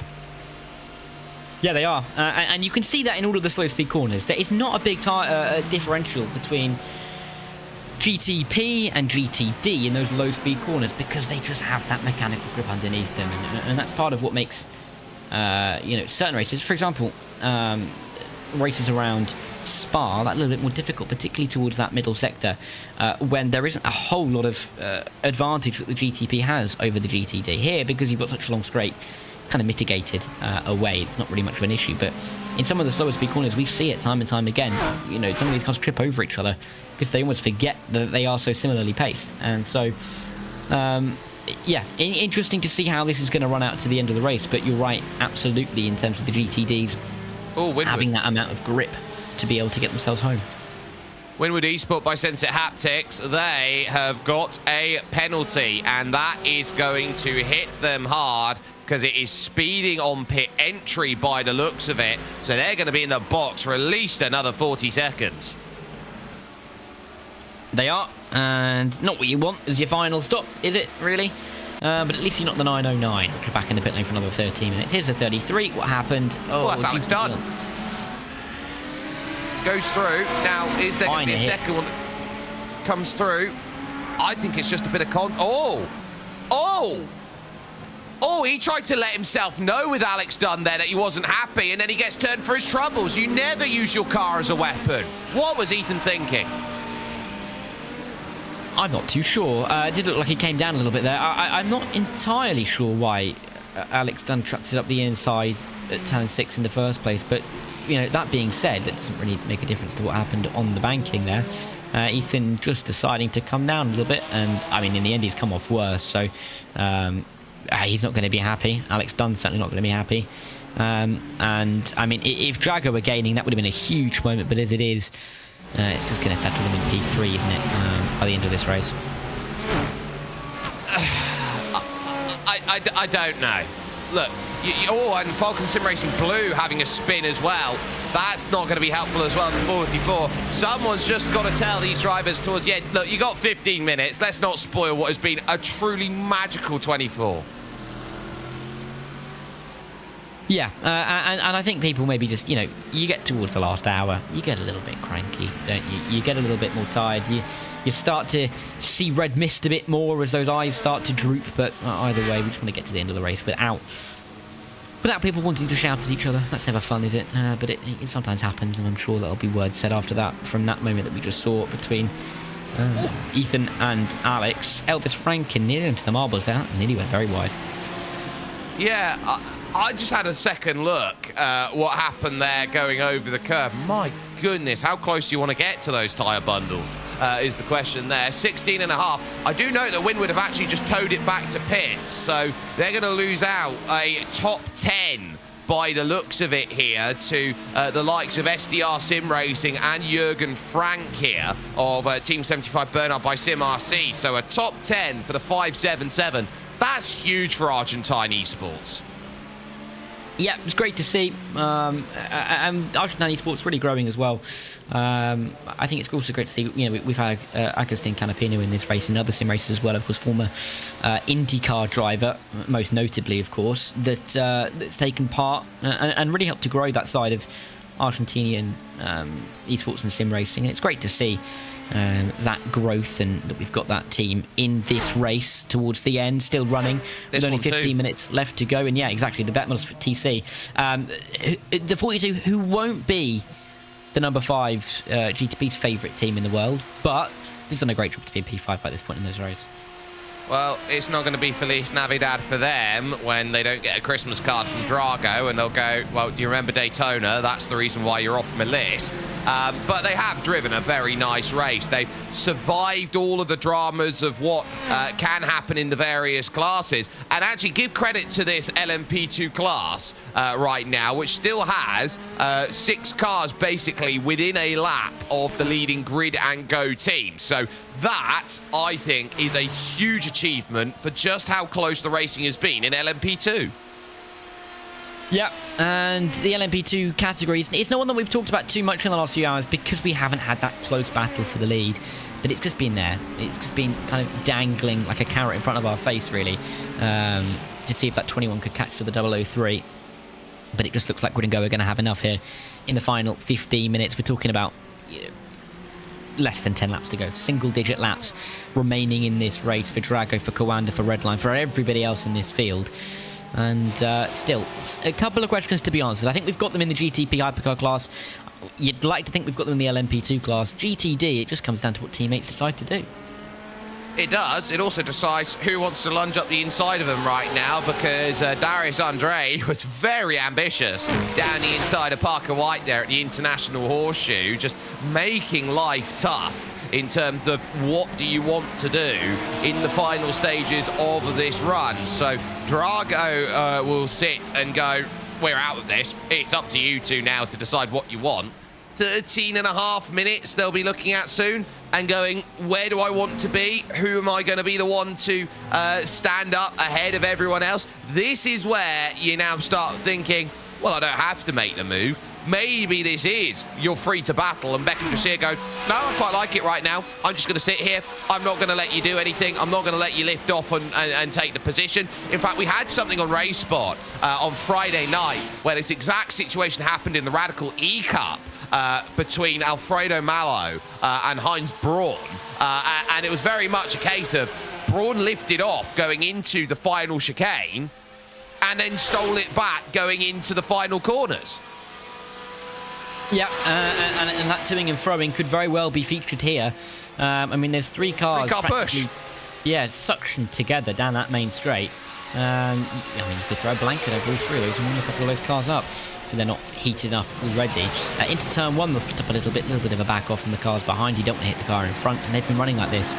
Yeah, they are. And you can see that in all of the slow speed corners. There is not a big differential between GTP and GTD in those low speed corners, because they just have that mechanical grip underneath them. And that's part of what makes, you know, certain races, for example, races around Spa, that a little bit more difficult, particularly towards that middle sector, when there isn't a whole lot of advantage that the GTP has over the GTD. Here, because you've got such a long straight, it's kind of mitigated away. It's not really much of an issue, but in some of the slower speed corners, we see it time and time again. You know, some of these cars trip over each other because they almost forget that they are so similarly paced. And so, yeah, interesting to see how this is going to run out to the end of the race. But you're right, absolutely, in terms of the GTDs having that amount of grip to be able to get themselves home. Winwood Esport by Sensor Haptics, they have got a penalty, and that is going to hit them hard because it is speeding on pit entry by the looks of it. So they're going to be in the box for at least another 40 seconds. They are, and not what you want as your final stop, is it, really? But at least you're not the 909, which are back in the pit lane for another 13 minutes. Here's the 33. What happened? Oh, that's Alex Dunn. Goes through. Now, is there going to be a second one that comes through? I think it's just a bit of Oh! Oh, he tried to let himself know with Alex Dunn there that he wasn't happy, and then he gets turned for his troubles. You never use your car as a weapon. What was Ethan thinking? I'm not too sure. It did look like he came down a little bit there. I'm not entirely sure why Alex Dunn trucked it up the inside at turn 6 in the first place, but that being said, that doesn't really make a difference to what happened on the banking there. Ethan just deciding to come down a little bit, and I mean, in the end, he's come off worse, so he's not going to be happy. Alex Dunn's certainly not going to be happy. And I mean, if Drago were gaining, that would have been a huge moment, but as it is, it's just going to settle them in P3, isn't it, by the end of this race? I don't know. Look, and Falcon Sim Racing Blue having a spin as well. That's not going to be helpful as well in 44. Someone's just got to tell these drivers towards the end, look, you got 15 minutes. Let's not spoil what has been a truly magical 24. Yeah, and I think people maybe just, you get towards the last hour, you get a little bit cranky, don't you? You get a little bit more tired. You start to see red mist a bit more as those eyes start to droop, but either way, we just want to get to the end of the race without people wanting to shout at each other. That's never fun, is it? But it sometimes happens, and I'm sure there'll be words said after that from that moment that we just saw between Ethan and Alex. Elvis Franken nearly into the marbles there, nearly went very wide. Yeah, I just had a second look at what happened there going over the curve. My goodness, how close do you want to get to those tyre bundles is the question there. 16 and a half. I do know that Winwood have actually just towed it back to pits, so they're going to lose out a top 10 by the looks of it here to the likes of SDR Sim Racing and Jürgen Frank here of Team 75 Burnout by Sim RC. So a top 10 for the 577. That's huge for Argentine esports. Yeah, it's great to see. And Argentine esports really growing as well. I think it's also great to see, we've had Agustin Canapino in this race and other sim races as well, of course, former IndyCar driver, most notably, of course, that's taken part and really helped to grow that side of Argentinian esports and sim racing. And it's great to see that growth and that we've got that team in this race towards the end, still running with only 15 minutes left to go. And yeah, exactly, the Betmos for TC. The 42, who won't be the number 5 GTP's favourite team in the world, but they've done a great job to be in P5 by this point in this race. Well, it's not going to be Feliz Navidad for them when they don't get a Christmas card from Drago, and they'll go, well, do you remember Daytona? That's the reason why you're off my list. But they have driven a very nice race. They've survived all of the dramas of what can happen in the various classes. And actually give credit to this LMP2 class right now, which still has 6 cars basically within a lap of the leading grid and go team. So that, I think, is a huge achievement for just how close the racing has been in LMP2. Yeah, and the LMP2 categories, it's not one that we've talked about too much in the last few hours because we haven't had that close battle for the lead. But it's just been there. It's just been kind of dangling like a carrot in front of our face, really, to see if that 21 could catch to the 003. But it just looks like Grid and Go are going to have enough here in the final 15 minutes. We're talking about less than 10 laps to go. Single-digit laps remaining in this race for Drago, for Kawanda, for Redline, for everybody else in this field. And still, a couple of questions to be answered. I think we've got them in the GTP Hypercar class. You'd like to think we've got them in the LMP2 class. GTD, it just comes down to what teammates decide to do. It does. It also decides who wants to lunge up the inside of them right now, because Darius Andre was very ambitious down the inside of Parker White there at the International Horseshoe, just making life tough in terms of what do you want to do in the final stages of this run. So Drago will sit and go, we're out of this. It's up to you two now to decide what you want. 13 and a half minutes they'll be looking at soon and going, where do I want to be? Who am I going to be the one to stand up ahead of everyone else? This is where you now start thinking, well, I don't have to make the move. Maybe this is you're free to battle, and Beckham Jasier goes, no, I quite like it right now. I'm just going to sit here. I'm not going to let you do anything. I'm not going to let you lift off and take the position. In fact, we had something on Race Spot on Friday night where this exact situation happened in the Radical E Cup between Alfredo Mallow and Heinz Braun. And it was very much a case of Braun lifted off going into the final chicane, and then stole it back going into the final corners. Yeah, and that toing and throwing could very well be featured here. I mean, there's 3 cars. 3-car push. Yeah, suctioned together down that main straight. I mean, you could throw a blanket over all 3 of those and win a couple of those cars up if they're not heated enough already. Into turn 1, they'll split up a little bit of a back off from the cars behind. You don't want to hit the car in front, and they've been running like this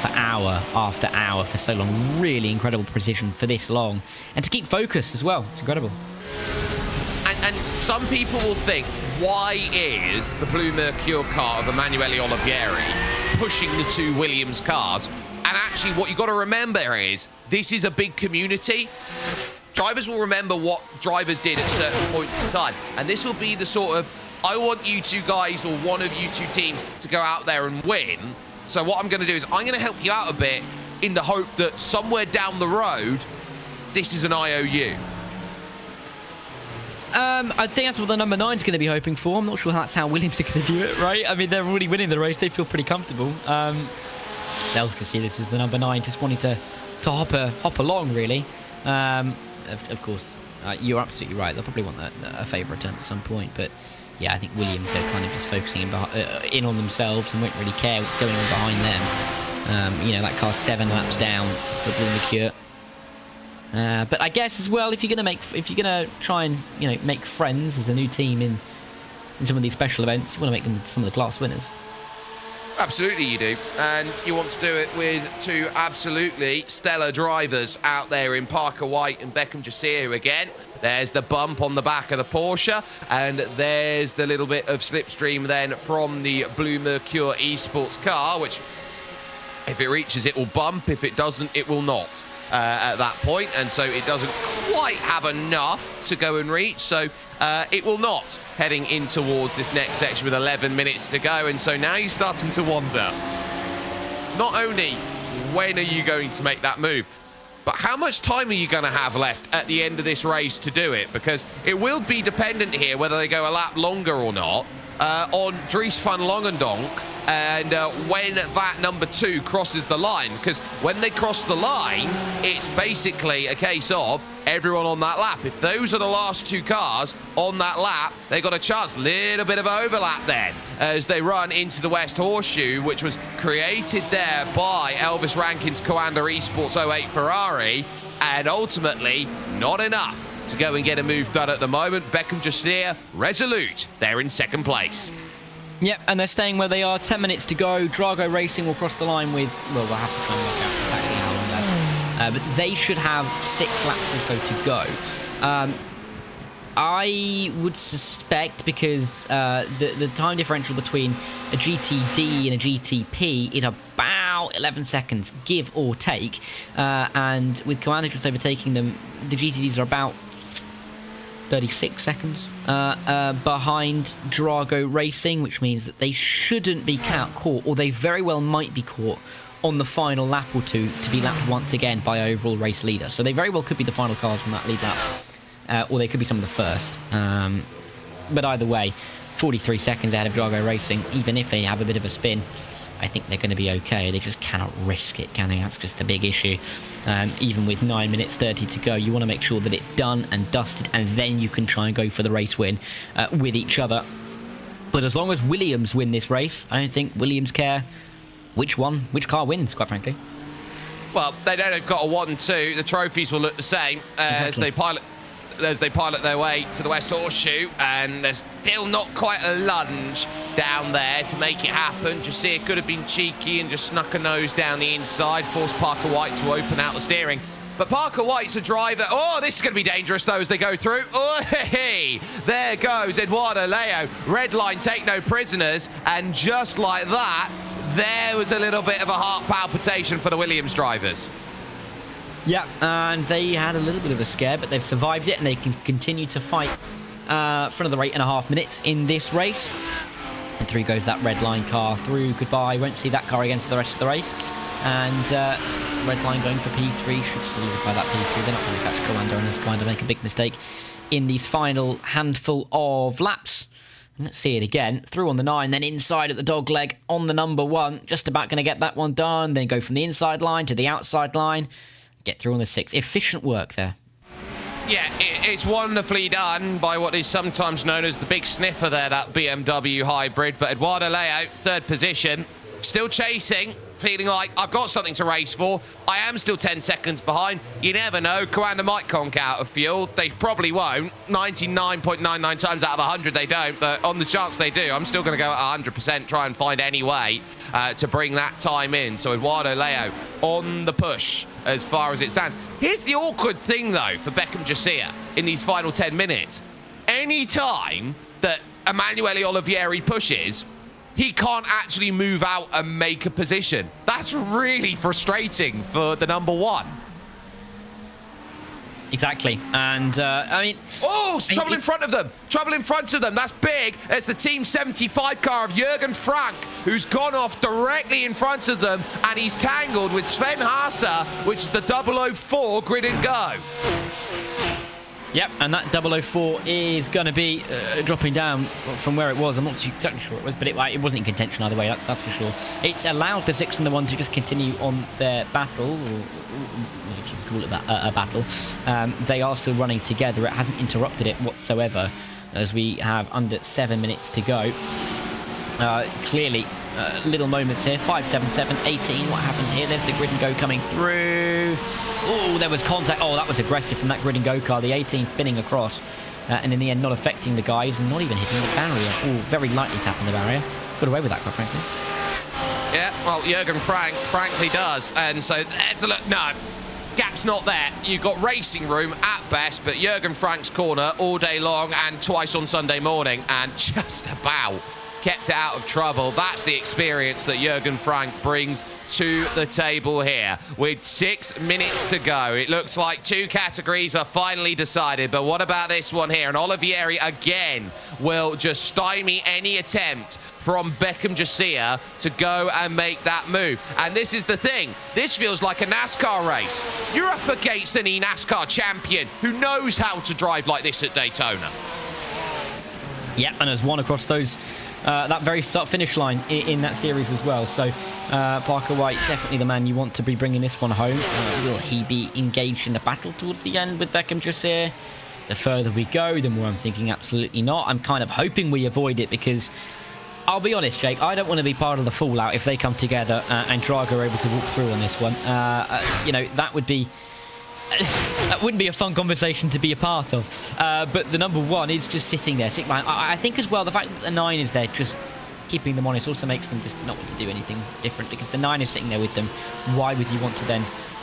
for hour after hour for so long. Really incredible precision for this long, and to keep focus as well. It's incredible. And some people will think, why is the Blue Mercure car of Emanuele Olivieri pushing the 2 Williams cars? And actually, what you've got to remember is this is a big community. Drivers will remember what drivers did at certain points in time. And this will be the sort of, I want you 2 guys or one of you 2 teams to go out there and win. So what I'm going to do is I'm going to help you out a bit in the hope that somewhere down the road, this is an IOU. I think that's what the number 9's going to be hoping for. I'm not sure that's how Williams are going to view it, right? I mean, they're already winning the race. They feel pretty comfortable. They'll see this as the number 9 just wanting to hop along, really. Of course, you're absolutely right. They'll probably want a favour return at some point. But, yeah, I think Williams are kind of just focusing in on themselves and won't really care what's going on behind them. You know, that car's 7 laps down for Blue Mercure. But I guess as well, if you're gonna try and make friends as a new team in some of these special events, you want to make them some of the class winners. Absolutely you do, and you want to do it with 2 absolutely stellar drivers out there in Parker White and Beckham Jasier again. There's the bump on the back of the Porsche, and there's the little bit of slipstream then from the Blue Mercure eSports car, which if it reaches it will bump, if it doesn't it will not. At that point, and so it doesn't quite have enough to go and reach, so it will not, heading in towards this next section with 11 minutes to go. And so now you're starting to wonder, not only when are you going to make that move, but how much time are you going to have left at the end of this race to do it? Because it will be dependent here whether they go a lap longer or not on Dries van Langendonk and when that number 2 crosses the line, because when they cross the line, it's basically a case of everyone on that lap. If those are the last 2 cars on that lap, they got a chance. Little bit of overlap then as they run into the West Horseshoe, which was created there by Elvis Rankin's Coanda Esports 08 Ferrari, and ultimately not enough to go and get a move done at the moment. Beckham Jasier, resolute, they're in 2nd place. Yep, and they're staying where they are. 10 minutes to go. Drago Racing will cross the line with, well, we'll have to try and work out exactly how long that is. But they should have 6 laps or so to go. I would suspect, because the time differential between a GTD and a GTP is about 11 seconds, give or take. And with Coanda just overtaking them, the GTDs are about 36 seconds behind Drago Racing, which means that they shouldn't be caught, or they very well might be caught on the final lap or 2 to be lapped once again by overall race leader. So they very well could be the final cars from that lead lap, or they could be some of the first. But either way, 43 seconds ahead of Drago Racing. Even if they have a bit of a spin, I think they're going to be okay. They just cannot risk it, can they? That's just a big issue. Even with 9 minutes 30 to go, you want to make sure that it's done and dusted, and then you can try and go for the race win with each other. But as long as Williams win this race, I don't think Williams care which car wins, quite frankly. Well, they know they've got a 1 and 2. The trophies will look the same as they pilot their way to the West Horseshoe, and there's still not quite a lunge down there to make it happen. Jasier could have been cheeky and just snuck a nose down the inside, forced Parker White to open out the steering. But Parker White's a driver. Oh, this is going to be dangerous, though, as they go through. Oh, hey, there goes Eduardo Leo. Red line, take no prisoners. And just like that, there was a little bit of a heart palpitation for the Williams drivers. Yeah, and they had a little bit of a scare, but they've survived it, and they can continue to fight for another 8.5 minutes in this race. And through goes that red line car through. Goodbye. Won't see that car again for the rest of the race. And red line going for P3. Should solidify that P3. They're not going to catch Coanda, and it's going to make a big mistake in these final handful of laps. And let's see it again. Through on the 9, then inside at the dog leg on the number 1. Just about going to get that one done. Then go from the inside line to the outside line. Get through on the 6. Efficient work there. Yeah, it's wonderfully done by what is sometimes known as the big sniffer there, that BMW hybrid. But Eduardo Leo, third position, still chasing, feeling like I've got something to race for. I am still 10 seconds behind. You never know. Coanda might conk out of fuel. They probably won't. 99.99 times out of 100 they don't. But on the chance they do, I'm still going to go at 100%, try and find any way to bring that time in. So Eduardo Leo on the push as far as it stands. Here's the awkward thing, though, for Beckham Josiah in these final 10 minutes. Any time that Emanuele Olivieri pushes, he can't actually move out and make a position. That's really frustrating for the number one. Exactly. And, I mean... Oh, trouble in front of them. Trouble in front of them. That's big. It's the Team 75 car of Jürgen Frank, who's gone off directly in front of them, and he's tangled with Sven Haase, which is the 004 grid and go. Yep, and that 004 is going to be dropping down from where it was. I'm not too exactly sure it was, but it wasn't in contention either way, that's for sure. It's allowed the 6 and the 1 to just continue on their battle, or if you call it a battle. They are still running together. It hasn't interrupted it whatsoever, as we have under 7 minutes to go. Clearly, little moments here. 577, 18. What happens here? There's the grid and go coming through. Oh, there was contact. Oh, that was aggressive from that grid and go car. The 18 spinning across, and in the end, not affecting the guys and not even hitting the barrier. Oh, very lightly tapping the barrier. Got away with that, quite frankly. Yeah, well, Jürgen Frank frankly does. And so there's the look. No, gap's not there. You've got racing room at best, but Jürgen Frank's corner all day long and twice on Sunday morning, and just about kept it out of trouble. That's the experience that Jürgen Frank brings to the table here. With 6 minutes to go, it looks like 2 categories are finally decided, but what about this one here? And Olivieri again will just stymie any attempt from Beckham Josiah to go and make that move. And this is the thing, this feels like a NASCAR race. You're up against an NASCAR champion who knows how to drive like this at Daytona. Yep, and has won across those that very start-finish line in that series as well. So Parker White, definitely the man you want to be bringing this one home. Will he be engaged in a battle towards the end with Beckham Josiah? The further we go, the more I'm thinking absolutely not. I'm kind of hoping we avoid it, because I'll be honest, Jake, I don't want to be part of the fallout if they come together and Drago are able to walk through on this one. You know, that would be... that wouldn't be a fun conversation to be a part of. But the number one is just sitting there. I think as well, the fact that the 9 is there, just keeping them honest, also makes them just not want to do anything different, because the 9 is sitting there with them. Why would you want to then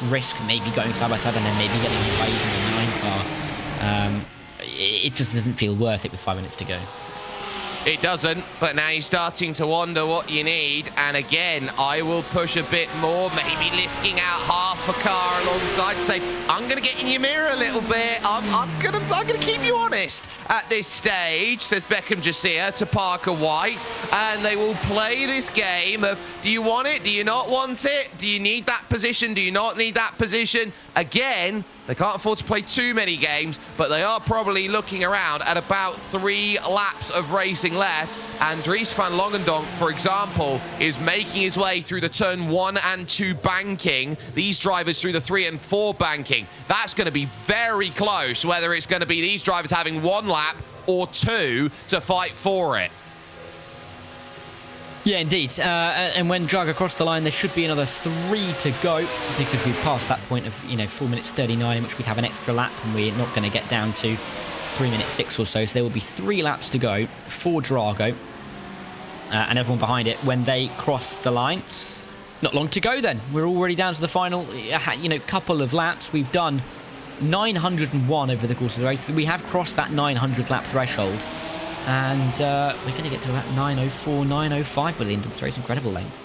risk maybe going side by side and then maybe getting hit by even the 9 car? It just doesn't feel worth it with 5 minutes to go. It doesn't, but now you're starting to wonder what you need. And again, I will push a bit more, maybe lisking out half a car alongside, say, I'm going to get in your mirror a little bit. I'm gonna keep you honest at this stage, says Beckham Josiah to Parker White. And they will play this game of, do you want it? Do you not want it? Do you need that position? Do you not need that position? Again, they can't afford to play too many games, but they are probably looking around at about 3 laps of racing left. And Dries van Longendonk, for example, is making his way through the turn 1 and 2 banking. These drivers through the 3 and 4 banking. That's going to be very close, whether it's going to be these drivers having 1 lap or 2 to fight for it. Yeah, indeed. And when Drago across the line, there should be another 3 to go, because we've passed that point of, 4 minutes 39, in which we'd have an extra lap, and we're not going to get down to 3 minutes 6 or so. So there will be 3 laps to go for Drago and everyone behind it when they cross the line. Not long to go then. We're already down to the final, couple of laps. We've done 901 over the course of the race. We have crossed that 900 lap threshold. And we're going to get to about 904, 905 by the end of the race. Incredible length.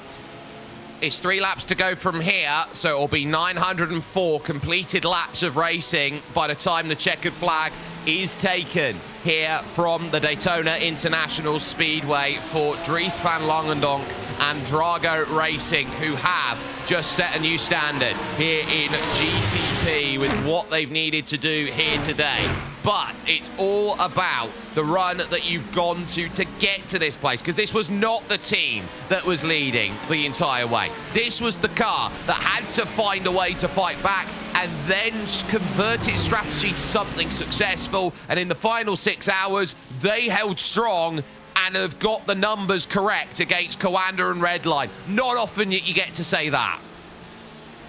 It's 3 laps to go from here, so it'll be 904 completed laps of racing by the time the checkered flag is taken here from the Daytona International Speedway for Dries van Longendonk and Drago Racing, who have just set a new standard here in GTP with what they've needed to do here today. But it's all about the run that you've gone to get to this place, because this was not the team that was leading the entire way. This was the car that had to find a way to fight back and then convert its strategy to something successful. And in the final 6 hours, they held strong and have got the numbers correct against Coanda and Redline. Not often you get to say that.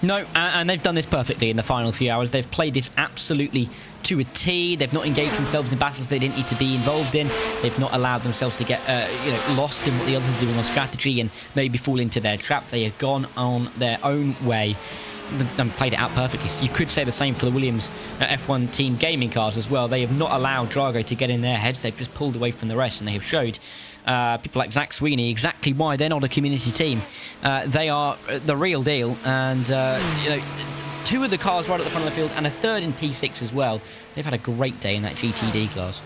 No, and they've done this perfectly in the final few hours. They've played this absolutely to a T. They've not engaged themselves in battles they didn't need to be involved in. They've not allowed themselves to get lost in what the others are doing on strategy and maybe fall into their trap. They have gone on their own way and played it out perfectly. So you could say the same for the Williams F1 team gaming cars as well. They have not allowed Drago to get in their heads. They've just pulled away from the rest, and they have showed people like Zach Sweeney exactly why they're not a community team. They are the real deal, and two of the cars right at the front of the field and a third in P6 as well. They've had a great day in that GTD class.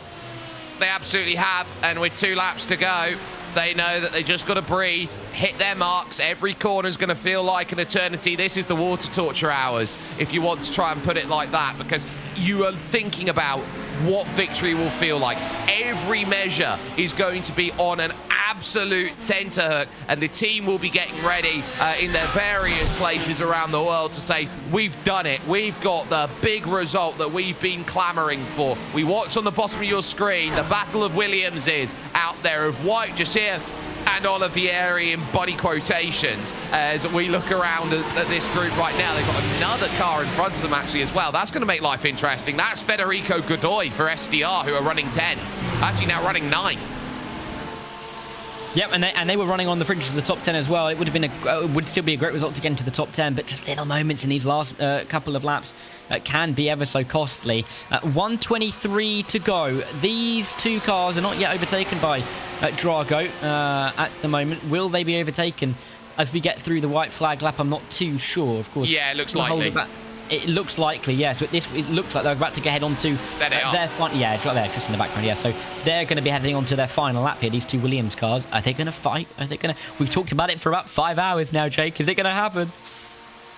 They absolutely have, and with 2 laps to go, they know that they just got to breathe, hit their marks. Every corner is going to feel like an eternity. This is the water torture hours, if you want to try and put it like that, because you are thinking about what victory will feel like. Every measure is going to be on an absolute tenterhook, and the team will be getting ready in their various places around the world to say, we've done it. We've got the big result that we've been clamoring for. We watch on the bottom of your screen the Battle of Williamses out there of White, Jasir, and Olivieri in body quotations. As we look around at this group right now, they've got another car in front of them actually as well. That's going to make life interesting. That's Federico Godoy for SDR, who are running 10, actually now running 9. Yep, and they were running on the fringes of the top 10 as well. It would have been would still be a great result to get into the top 10, but just little moments in these last couple of laps can be ever so costly. 1:23 to go. These 2 cars are not yet overtaken by Drago at the moment. Will they be overtaken as we get through the white flag lap? I'm not too sure, of course. Yeah, it looks likely. It looks likely, yeah. So it looks like they're about to get head on to their final. Yeah, it's right there, just in the background. Yeah, so they're going to be heading on to their final lap here. These 2 Williams cars. Are they going to fight? Are they going to? We've talked about it for about 5 hours now, Jake. Is it going to happen?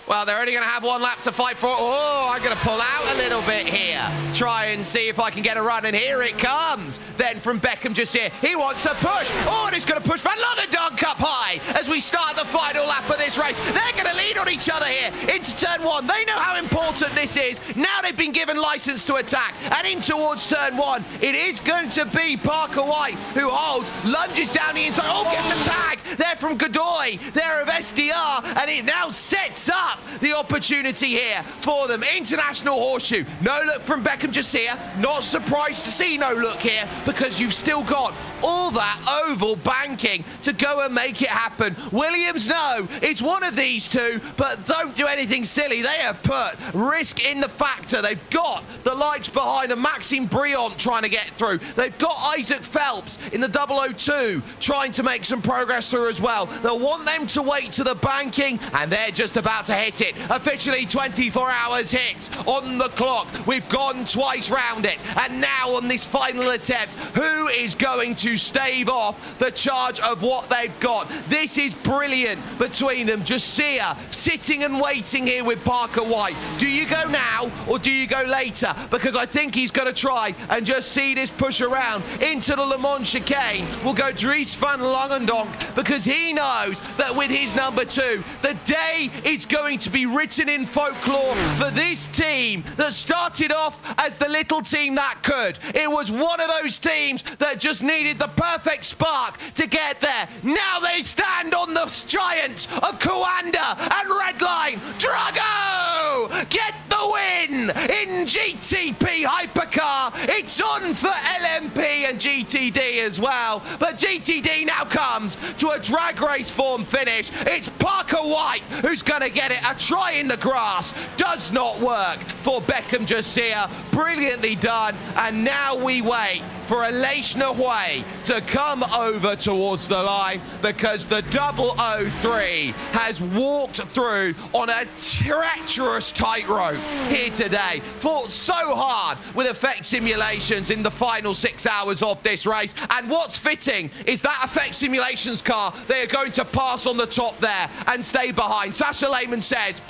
Well, they're only going to have 1 lap to fight for. Oh, I'm going to pull out a little bit here. Try and see if I can get a run, and here it comes. Then from Beckham just here. He wants a push. Oh, and he's going to push Van Longendonk up high as we start the final lap of this race. They're going to lead on each other here into turn 1. They know how important this is. Now they've been given license to attack. And in towards turn 1, it is going to be Parker White who holds, lunges down the inside. Oh, gets a tag there from Godoy, there of SDR, and it now sets up the opportunity here for them. International Horseshoe. No look from Beckham just here. Not surprised to see no look here, because you've still got all that oval banking to go and make it happen. Williams, no, it's one of these 2, but don't do anything silly. They have put risk in the factor. They've got the lights behind them. Maxime Briant trying to get through. They've got Isaac Phelps in the 002 trying to make some progress through as well. They'll want them to wait to the banking, and they're just about to hit it. Officially 24 hours hit on the clock. We've gone twice round it, and now on this final attempt, who is going to stave off the charge of what they've got? This is brilliant between them. Jasir sitting and waiting here with Parker White. Do you go now or do you go later? Because I think he's going to try and just see this push around into the Le Mans chicane. Will go Dries Van Longendonk, because he knows that with his number 2, the day it's going to be written in folklore for this team that started off as the little team that could. It was one of those teams that just needed the perfect spark to get there. Now they stand on the giants of Coanda and Redline. Drago get the win in GTP Hypercar. It's on for LMP and GTD as well, but GTD now comes to a drag race form finish. It's Parker White who's going to get it. A try in the grass does not work for Beckham Jasir. Brilliantly done, and now we wait for Aleix Nahuay to come over towards the line, because the 003 has walked through on a treacherous tightrope here today. Fought so hard with effect simulations in the final 6 hours of this race, and what's fitting is that effect simulations car they are going to pass on the top there and stay behind. Sasha Lehman says,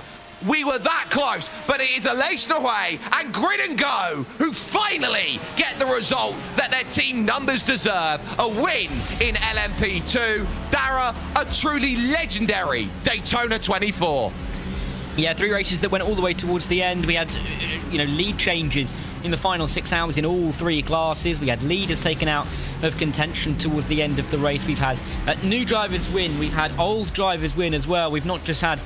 we were that close, but it is Aleix Nahuay and Grid and Go who finally get the result that their team numbers deserve. A win in LMP2. Dara, a truly legendary Daytona 24. Yeah, 3 races that went all the way towards the end. We had, lead changes in the final 6 hours in all 3 classes. We had leaders taken out of contention towards the end of the race. We've had new drivers win. We've had old drivers win as well. We've not just had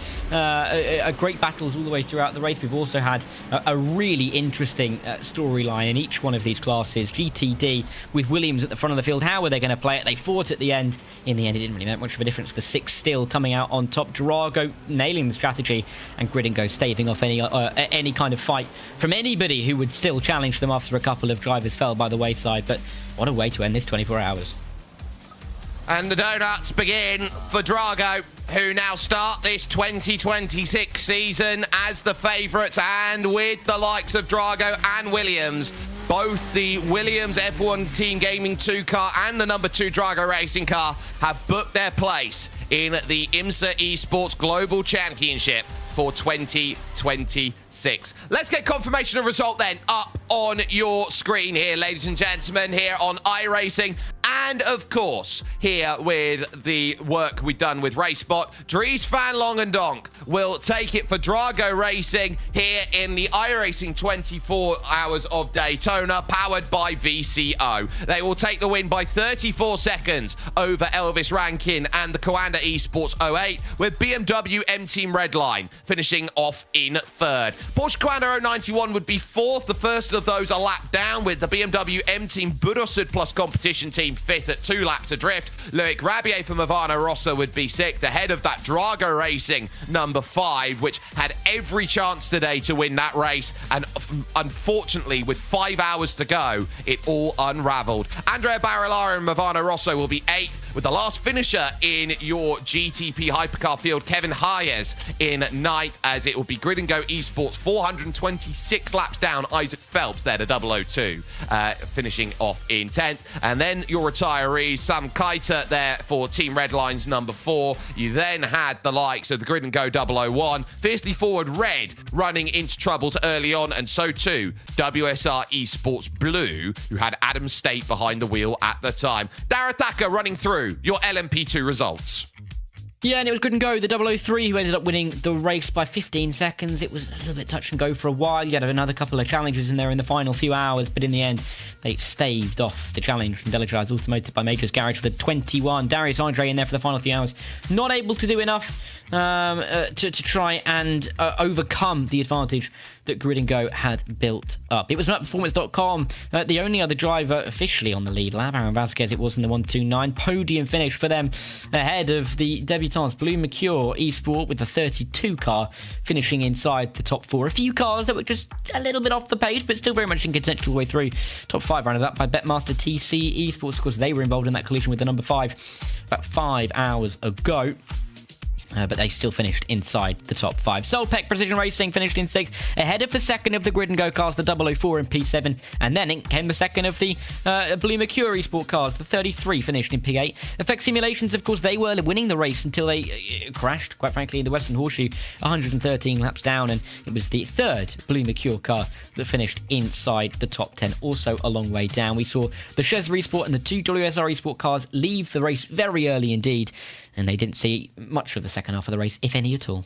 great battles all the way throughout the race. We've also had a really interesting storyline in each one of these classes. GTD with Williams at the front of the field. How were they going to play it? They fought at the end. In the end, it didn't really make much of a difference. The 6 still coming out on top. Drago nailing the strategy, and Grid and Go staving off any kind of fight from anybody who would still challenge them after a couple of drivers fell by the wayside. But what a way to end this 24 hours. And the donuts begin for Drago, who now start this 2026 season as the favourites, and with the likes of Drago and Williams. Both the Williams F1 Team Gaming 2 car and the number 2 Drago Racing car have booked their place in the IMSA Esports Global Championship for 2026. Let's get confirmation of result then up on your screen here, ladies and gentlemen, here on iRacing. And of course, here with the work we've done with RaceBot, Dries van Long and Donk will take it for Drago Racing here in the iRacing 24 Hours of Daytona, powered by VCO. They will take the win by 34 seconds over Elvis Rankin and the Coanda Esports 08, with BMW M Team Redline finishing off in 3rd. Porsche Coanda 091 would be 4th, the first of those a lap down, with the BMW M Team Burosud Plus competition team 5th at 2 laps adrift. Loic Rabier from Havana Rossa would be 6th, ahead of that Drago Racing number 5, which had every chance today to win that race, and unfortunately with 5 hours to go, it all unraveled. Andrea Barilaro and Havana Rossa will be 8th, with the last finisher in your GTP hypercar field, Kevin Hayes, in 9th, as it will be Grid and Go Esports 426 laps down, Isaac Phelps there to 002, finishing off in 10th. And then your retirees, Sam Keita there for Team Redline's number 4. You then had the likes of the Grid and Go 001, fiercely forward Red running into troubles early on, and so too WSR Esports Blue, who had Adam State behind the wheel at the time. Darataka running through your LMP2 results. Yeah, and it was Grid and Go, the 003, who ended up winning the race by 15 seconds. It was a little bit touch and go for a while. You had another couple of challenges in there in the final few hours, but in the end, they staved off the challenge from Delatride's Automotive by Majors Garage for the 21. Darius Andre in there for the final few hours. Not able to do enough to try and overcome the advantage that Grid and Go had built up. It was MapPerformance.com, the only other driver officially on the lead lap. Aaron Vasquez, it was in the 129. Podium finish for them ahead of the debutants Blue Mercure Esport with the 32 car finishing inside the top 4. A few cars that were just a little bit off the pace, but still very much in contention all the way through. Top 5 rounded up by Betmaster TC Esports. Of course, they were involved in that collision with the number 5 about 5 hours ago. But they still finished inside the top 5. Solpec Precision Racing finished in 6th, ahead of the second of the Grid and Go cars, the 004 and P7, and then it came the second of the Blue Mercury Sport cars, the 33 finished in P8. Effect Simulations, of course, they were winning the race until they crashed, quite frankly, in the Western Horseshoe, 113 laps down, and it was the 3rd Blue Mercury car that finished inside the top 10, also a long way down. We saw the Chesney Sport and the 2 WSR Sport cars leave the race very early indeed, and they didn't see much of the second half of the race, if any at all.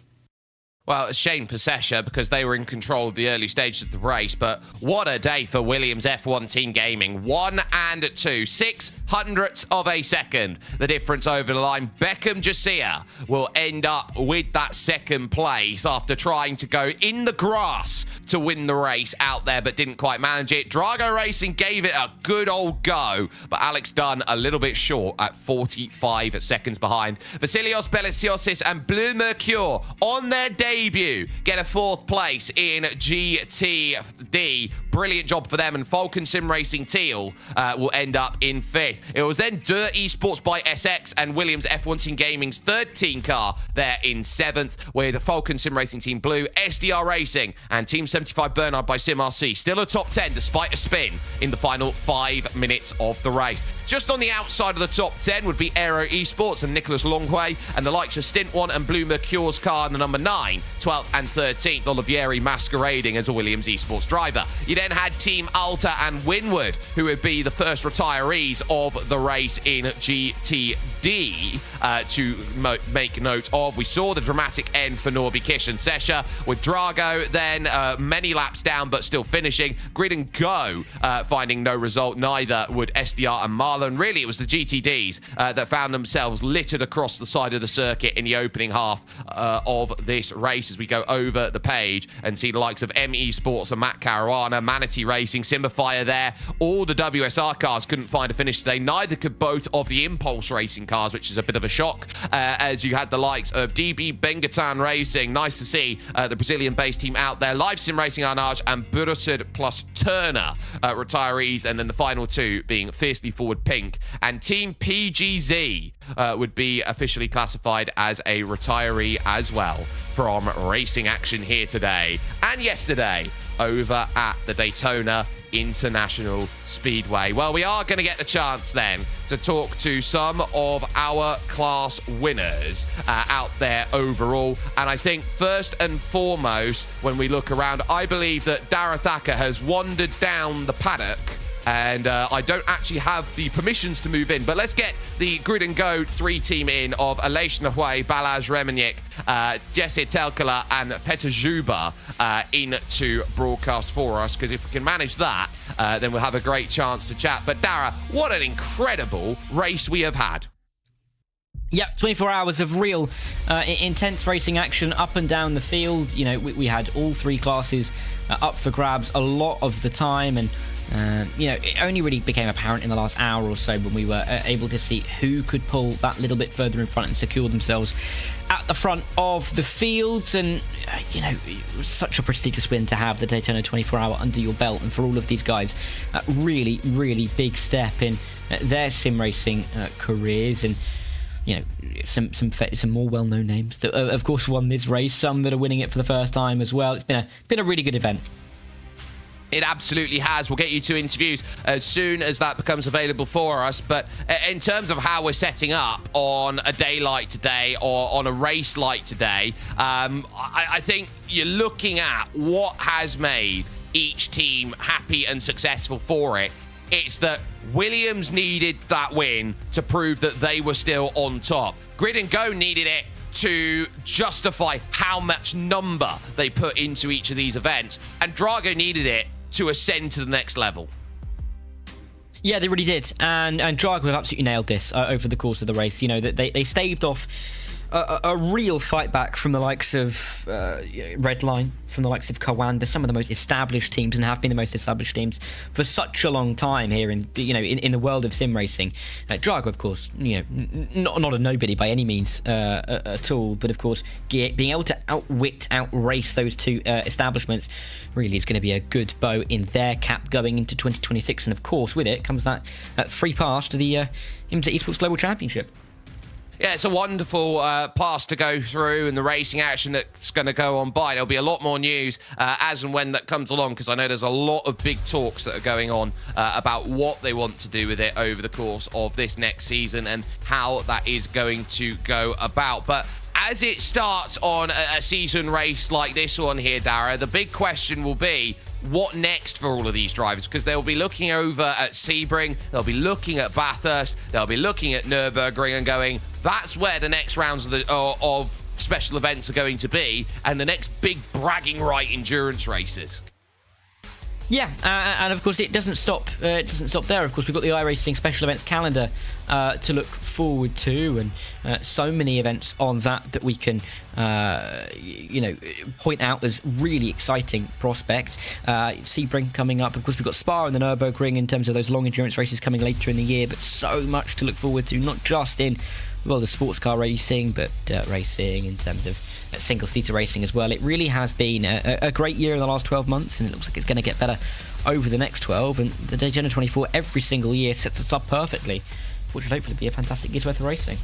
Well, a shame for Sesha because they were in control of the early stages of the race, but what a day for Williams F1 Team Gaming. 1 and 2, 600ths of a second. The difference over the line. Beckham Jasiah will end up with that second place after trying to go in the grass to win the race out there, but didn't quite manage it. Drago Racing gave it a good old go, but Alex Dunn a little bit short at 45 seconds behind. Vasilios Beliciosis and Blue Mercure on their debut get a 4th place in GTD. Brilliant job for them, and Falcon Sim Racing Teal will end up in 5th. It was then Dirt Esports by SX and Williams F1 Team Gaming's 3rd team car there in 7th, with the Falcon Sim Racing Team Blue, SDR Racing, and Team 75 Bernard by SimRC still a top 10 despite a spin in the final 5 minutes of the race. Just on the outside of the top 10 would be Aero Esports and Nicholas Longway, and the likes of Stint 1 and Blue Mercure's car in the number 9, 12th and 13th, Olivieri masquerading as a Williams Esports driver. You then had Team Alta and Winward, who would be the first retirees of the race in GTD. D to make note of. We saw the dramatic end for Norby, Kish and Sesha, with Drago then many laps down but still finishing. Grid and Go finding no result, neither would SDR and Marlon. Really, it was the GTDs that found themselves littered across the side of the circuit in the opening half of this race. As we go over the page and see the likes of ME Sports and Matt Caruana, Manatee Racing, Simplifier there. All the WSR cars couldn't find a finish today. Neither could both of the Impulse Racing cars, which is a bit of a shock, as you had the likes of DB Bengatan Racing. Nice to see the Brazilian-based team out there. Live Sim Racing Arnage and Burusud plus Turner retirees, and then the final two being Fiercely Forward Pink and Team PGZ would be officially classified as a retiree as well from racing action here today and yesterday over at the Daytona International Speedway. Well, we are going to get the chance then to talk to some of our class winners out there overall. And I think first and foremost, when we look around, I believe that Dara Thacker has wandered down the paddock. And I don't actually have the permissions to move in. But let's get the Grid and Go 3 team in of Aleix Nahuay, Balazs Remenik, Jesse Telkala, and Petr Zuba into broadcast for us. Because if we can manage that, then we'll have a great chance to chat. But Dara, what an incredible race we have had. Yeah, 24 hours of real intense racing action up and down the field. You know, we had all 3 classes up for grabs a lot of the time, and you know, it only really became apparent in the last hour or so when we were able to see who could pull that little bit further in front and secure themselves at the front of the fields. And you know, it was such a prestigious win to have the Daytona 24-hour under your belt, and for all of these guys, really big step in their sim racing careers. And you know, some more well-known names that of course won this race, some that are winning it for the first time as well. It's been a really good event. It absolutely has. We'll get you to interviews as soon as that becomes available for us. But in terms of how we're setting up on a day like today or on a race like today, I think you're looking at what has made each team happy and successful for it. It's that Williams needed that win to prove that they were still on top. Grid and Go needed it to justify how much number they put into each of these events. And Drago needed it to ascend to the next level. Yeah, they really did. And Drago have absolutely nailed this over the course of the race. You know, that they staved off a real fight back from the likes of Redline, from the likes of Kawanda, some of the most established teams, and have been the most established teams for such a long time here in the world of sim racing. Drago, of course, you know, not a nobody by any means at all, but of course being able to outrace those 2 establishments really is going to be a good bow in their cap going into 2026. And of course, with it comes that free pass to the IMSA Esports Global Championship. Yeah, it's a wonderful pass to go through, and the racing action that's going to go on by. There'll be a lot more news as and when that comes along, because I know there's a lot of big talks that are going on about what they want to do with it over the course of this next season and how that is going to go about. But as it starts on a season race like this one here, Dara, the big question will be, what next for all of these drivers? Because they'll be looking over at Sebring, they'll be looking at Bathurst, they'll be looking at Nürburgring and going, that's where the next rounds of special events are going to be, and the next big bragging right endurance races. Yeah, and of course it doesn't stop. It doesn't stop there. Of course, we've got the iRacing special events calendar to look forward to, and so many events on that we can, point out as really exciting prospects. Sebring coming up. Of course, we've got Spa and the Nürburgring in terms of those long endurance races coming later in the year. But so much to look forward to, not just in the sports car racing, but racing in terms of single-seater racing as well. It really has been a great year in the last 12 months, and it looks like it's going to get better over the next 12. And the Daytona 24 every single year sets us up perfectly, which will hopefully be a fantastic year's worth of racing.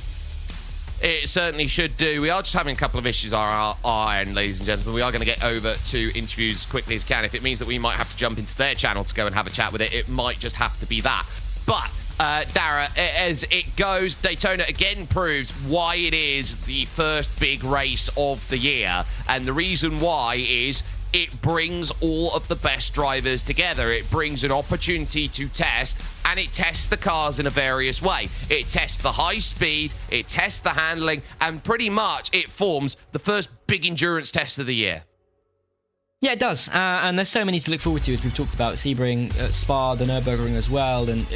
It certainly should do. We are just having a couple of issues on our end, ladies and gentlemen. We are going to get over to interviews as quickly as can. If it means that we might have to jump into their channel to go and have a chat with it, it might just have to be that. But Dara, as it goes, Daytona again proves why it is the first big race of the year. And the reason why is it brings all of the best drivers together. It brings an opportunity to test and it tests the cars in a various way. It tests the high speed, it tests the handling, and pretty much it forms the first big endurance test of the year. Yeah, it does. And there's so many to look forward to, as we've talked about. Sebring, Spa, the Nürburgring as well. And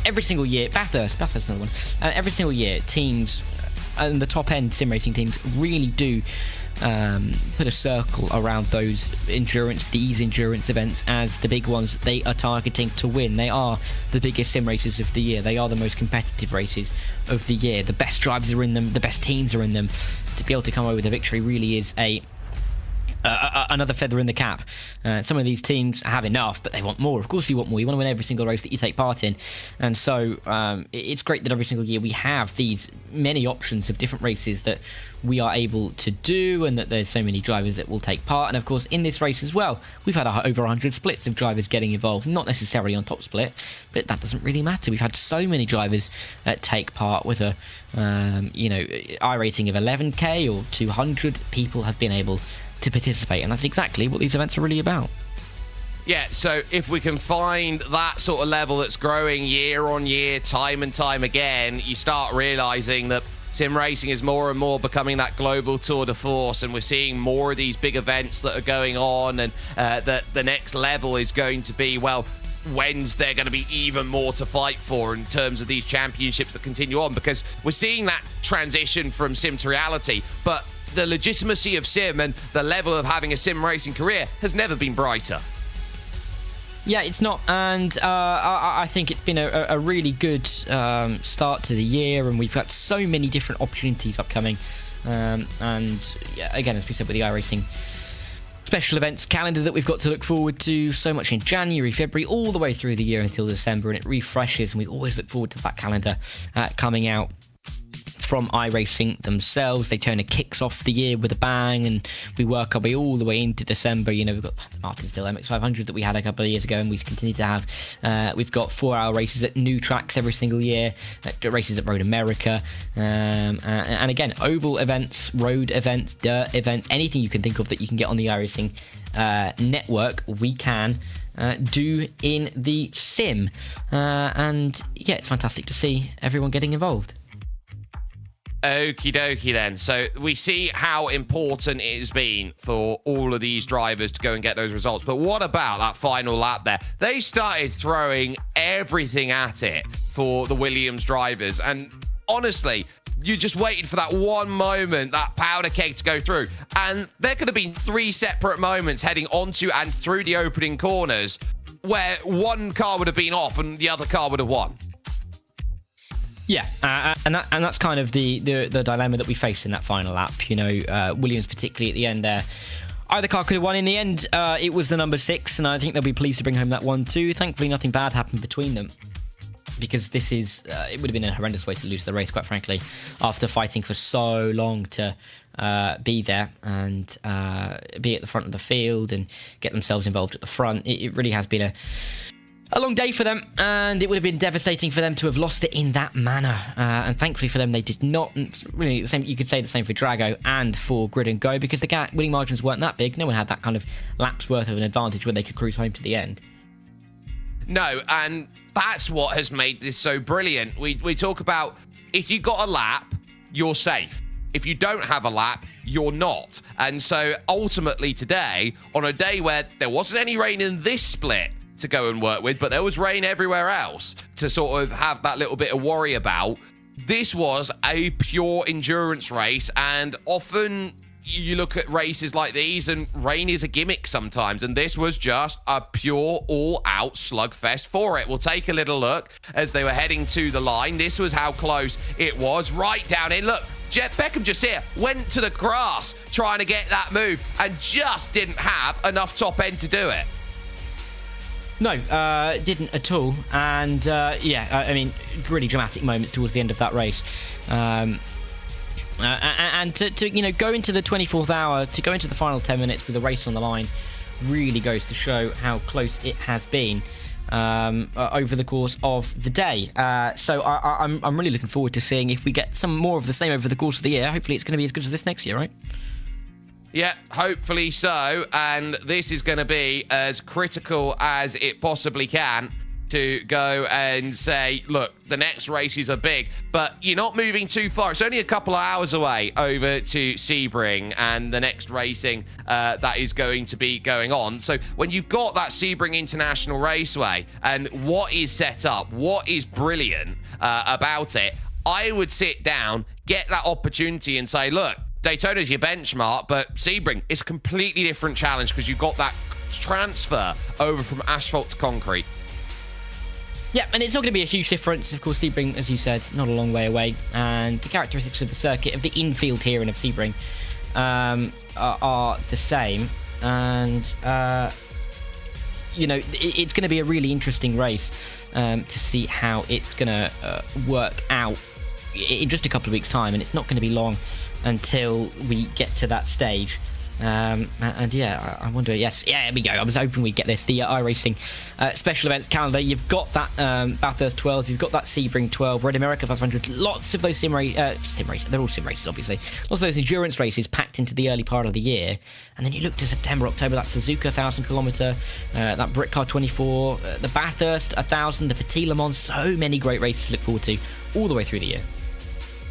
every single year, Bathurst another one. Every single year, teams and the top-end sim racing teams really do put a circle around those these endurance events as the big ones they are targeting to win. They are the biggest sim races of the year. They are the most competitive races of the year. The best drivers are in them. The best teams are in them. To be able to come away with a victory really is another feather in the cap. Some of these teams have enough, but they want more. Of course you want more. You want to win every single race that you take part in. And so it's great that every single year we have these many options of different races that we are able to do, and that there's so many drivers that will take part. And of course in this race as well, we've had over 100 splits of drivers getting involved, not necessarily on top split, but that doesn't really matter. We've had so many drivers take part with a iRating of 11k or 200 people have been able to participate, and that's exactly what these events are really about. Yeah, so if we can find that sort of level that's growing year on year, time and time again, you start realizing that sim racing is more and more becoming that global tour de force, and we're seeing more of these big events that are going on, and that the next level is going to be, well, when's there going to be even more to fight for in terms of these championships that continue on, because we're seeing that transition from sim to reality, but the legitimacy of sim and the level of having a sim racing career has never been brighter. Yeah, it's not, and I think it's been a really good start to the year, and we've got so many different opportunities upcoming. And yeah, again, as we said with the iRacing special events calendar that we've got to look forward to, so much in January, February, all the way through the year until December, and it refreshes, and we always look forward to that calendar coming out from iRacing themselves. Daytona kicks off the year with a bang, and we work our way all the way into December. You know, we've got the Martinsville MX500 that we had a couple of years ago, and we continue to have. We've got 4-hour races at new tracks every single year, races at Road America, and again, oval events, road events, dirt events, anything you can think of that you can get on the iRacing network, we can do in the sim. And yeah, it's fantastic to see everyone getting involved. Okie dokie then. So we see how important it has been for all of these drivers to go and get those results. But what about that final lap there? They started throwing everything at it for the Williams drivers. And honestly, you just waited for that one moment, that powder keg to go through. And there could have been 3 separate moments heading onto and through the opening corners where one car would have been off and the other car would have won. Yeah, and that's kind of the dilemma that we faced in that final lap. You know, Williams particularly at the end there. Either car could have won. In the end, it was the number 6, and I think they'll be pleased to bring home that 1-2. Thankfully, nothing bad happened between them, because this is it would have been a horrendous way to lose the race, quite frankly, after fighting for so long to be there and be at the front of the field and get themselves involved at the front. It really has been a long day for them, and it would have been devastating for them to have lost it in that manner. And thankfully for them, they did not. Really, the same. You could say the same for Drago and for Grid and Go, because the winning margins weren't that big. No one had that kind of lap's worth of an advantage when they could cruise home to the end. No, and that's what has made this so brilliant. We talk about, if you got a lap, you're safe. If you don't have a lap, you're not. And so ultimately today, on a day where there wasn't any rain in this split to go and work with, but there was rain everywhere else to sort of have that little bit of worry about, this was a pure endurance race. And often you look at races like these and rain is a gimmick sometimes, and this was just a pure all-out slugfest for it. We'll take a little look as they were heading to the line. This was how close it was, right down in. Look, Jeff Beckham just here went to the grass trying to get that move and just didn't have enough top end to do it. No, didn't at all. And I mean, really dramatic moments towards the end of that race. And to go into the 24th hour, to go into the final 10 minutes with a race on the line, really goes to show how close it has been over the course of the day. So I'm really looking forward to seeing if we get some more of the same over the course of the year. Hopefully it's going to be as good as this next year, right? Yeah, hopefully so. And this is going to be as critical as it possibly can. to go and say, look, the next races are big, but you're not moving too far. It's only a couple of hours away over to Sebring and the next racing that is going to be going on. So when you've got that Sebring International Raceway and what is set up, what is brilliant about it, I would sit down, get that opportunity and say, look, Daytona's your benchmark, but Sebring is a completely different challenge because you've got that transfer over from asphalt to concrete. Yeah, and it's not going to be a huge difference. Of course, Sebring, as you said, not a long way away. And the characteristics of the circuit, of the infield here and of Sebring, are the same. And, you know, it's going to be a really interesting race to see how it's going to work out in just a couple of weeks' time. And it's not going to be long until we get to that stage. And yeah, I wonder, yes, yeah, there we go. I was hoping we'd get this, the iRacing special events calendar. You've got that Bathurst 12, you've got that Sebring 12, Red America 500, lots of those sim races, they're all sim races, obviously. Lots of those endurance races packed into the early part of the year. And then you look to September, October, that Suzuka 1,000 kilometre, that Britcar 24, the Bathurst 1,000, the Petit Le Mans, so many great races to look forward to all the way through the year.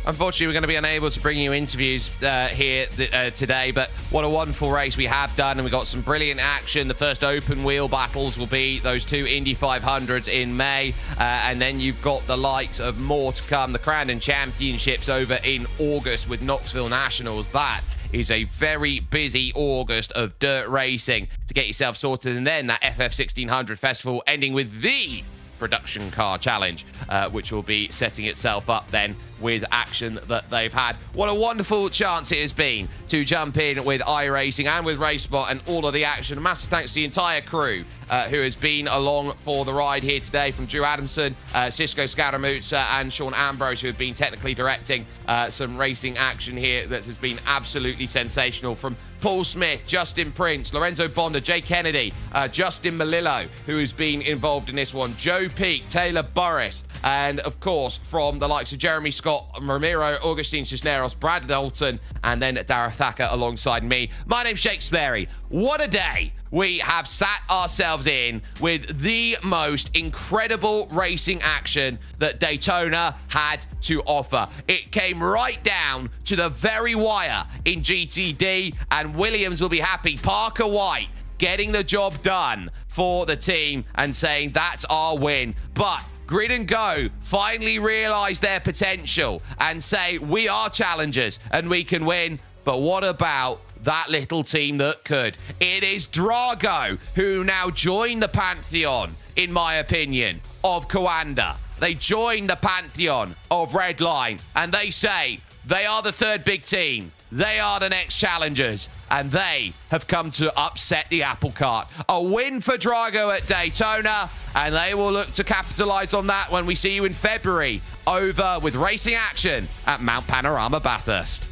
Unfortunately, we're going to be unable to bring you interviews here today, but what a wonderful race we have done, and we got some brilliant action. The first open wheel battles will be those two Indy 500s in May, and then you've got the likes of more to come. The Crandon Championships over in August with Knoxville Nationals. That is a very busy August of dirt racing to get yourself sorted, and then that FF 1600 Festival ending with the Production Car Challenge, which will be setting itself up then with action that they've had. What a wonderful chance it has been to jump in with iRacing and with RaceSpot and all of the action. A massive thanks to the entire crew who has been along for the ride here today, from Drew Adamson, Cisco Scaramuzza and Sean Ambrose, who have been technically directing some racing action here that has been absolutely sensational, from Paul Smith, Justin Prince, Lorenzo Bonda, Jay Kennedy, Justin Malillo, who has been involved in this one, Joe Peak, Taylor Burris, and of course from the likes of Jeremy Scott, Ramiro, Augustine Cisneros, Brad Dalton, and then Darragh Thacker alongside me. My name's Jake Sperry. What a day we have sat ourselves in with the most incredible racing action that Daytona had to offer. It came right down to the very wire in GTD, and Williams will be happy. Parker White getting the job done for the team and saying that's our win. But Grid and Go finally realize their potential and say we are challengers and we can win. But what about that little team that could? It is Drago who now join the pantheon, in my opinion, of Coanda. They join the pantheon of Redline, and they say they are the third big team. They are the next challengers, and they have come to upset the apple cart. A win for Drago at Daytona, and they will look to capitalize on that when we see you in February over with racing action at Mount Panorama Bathurst.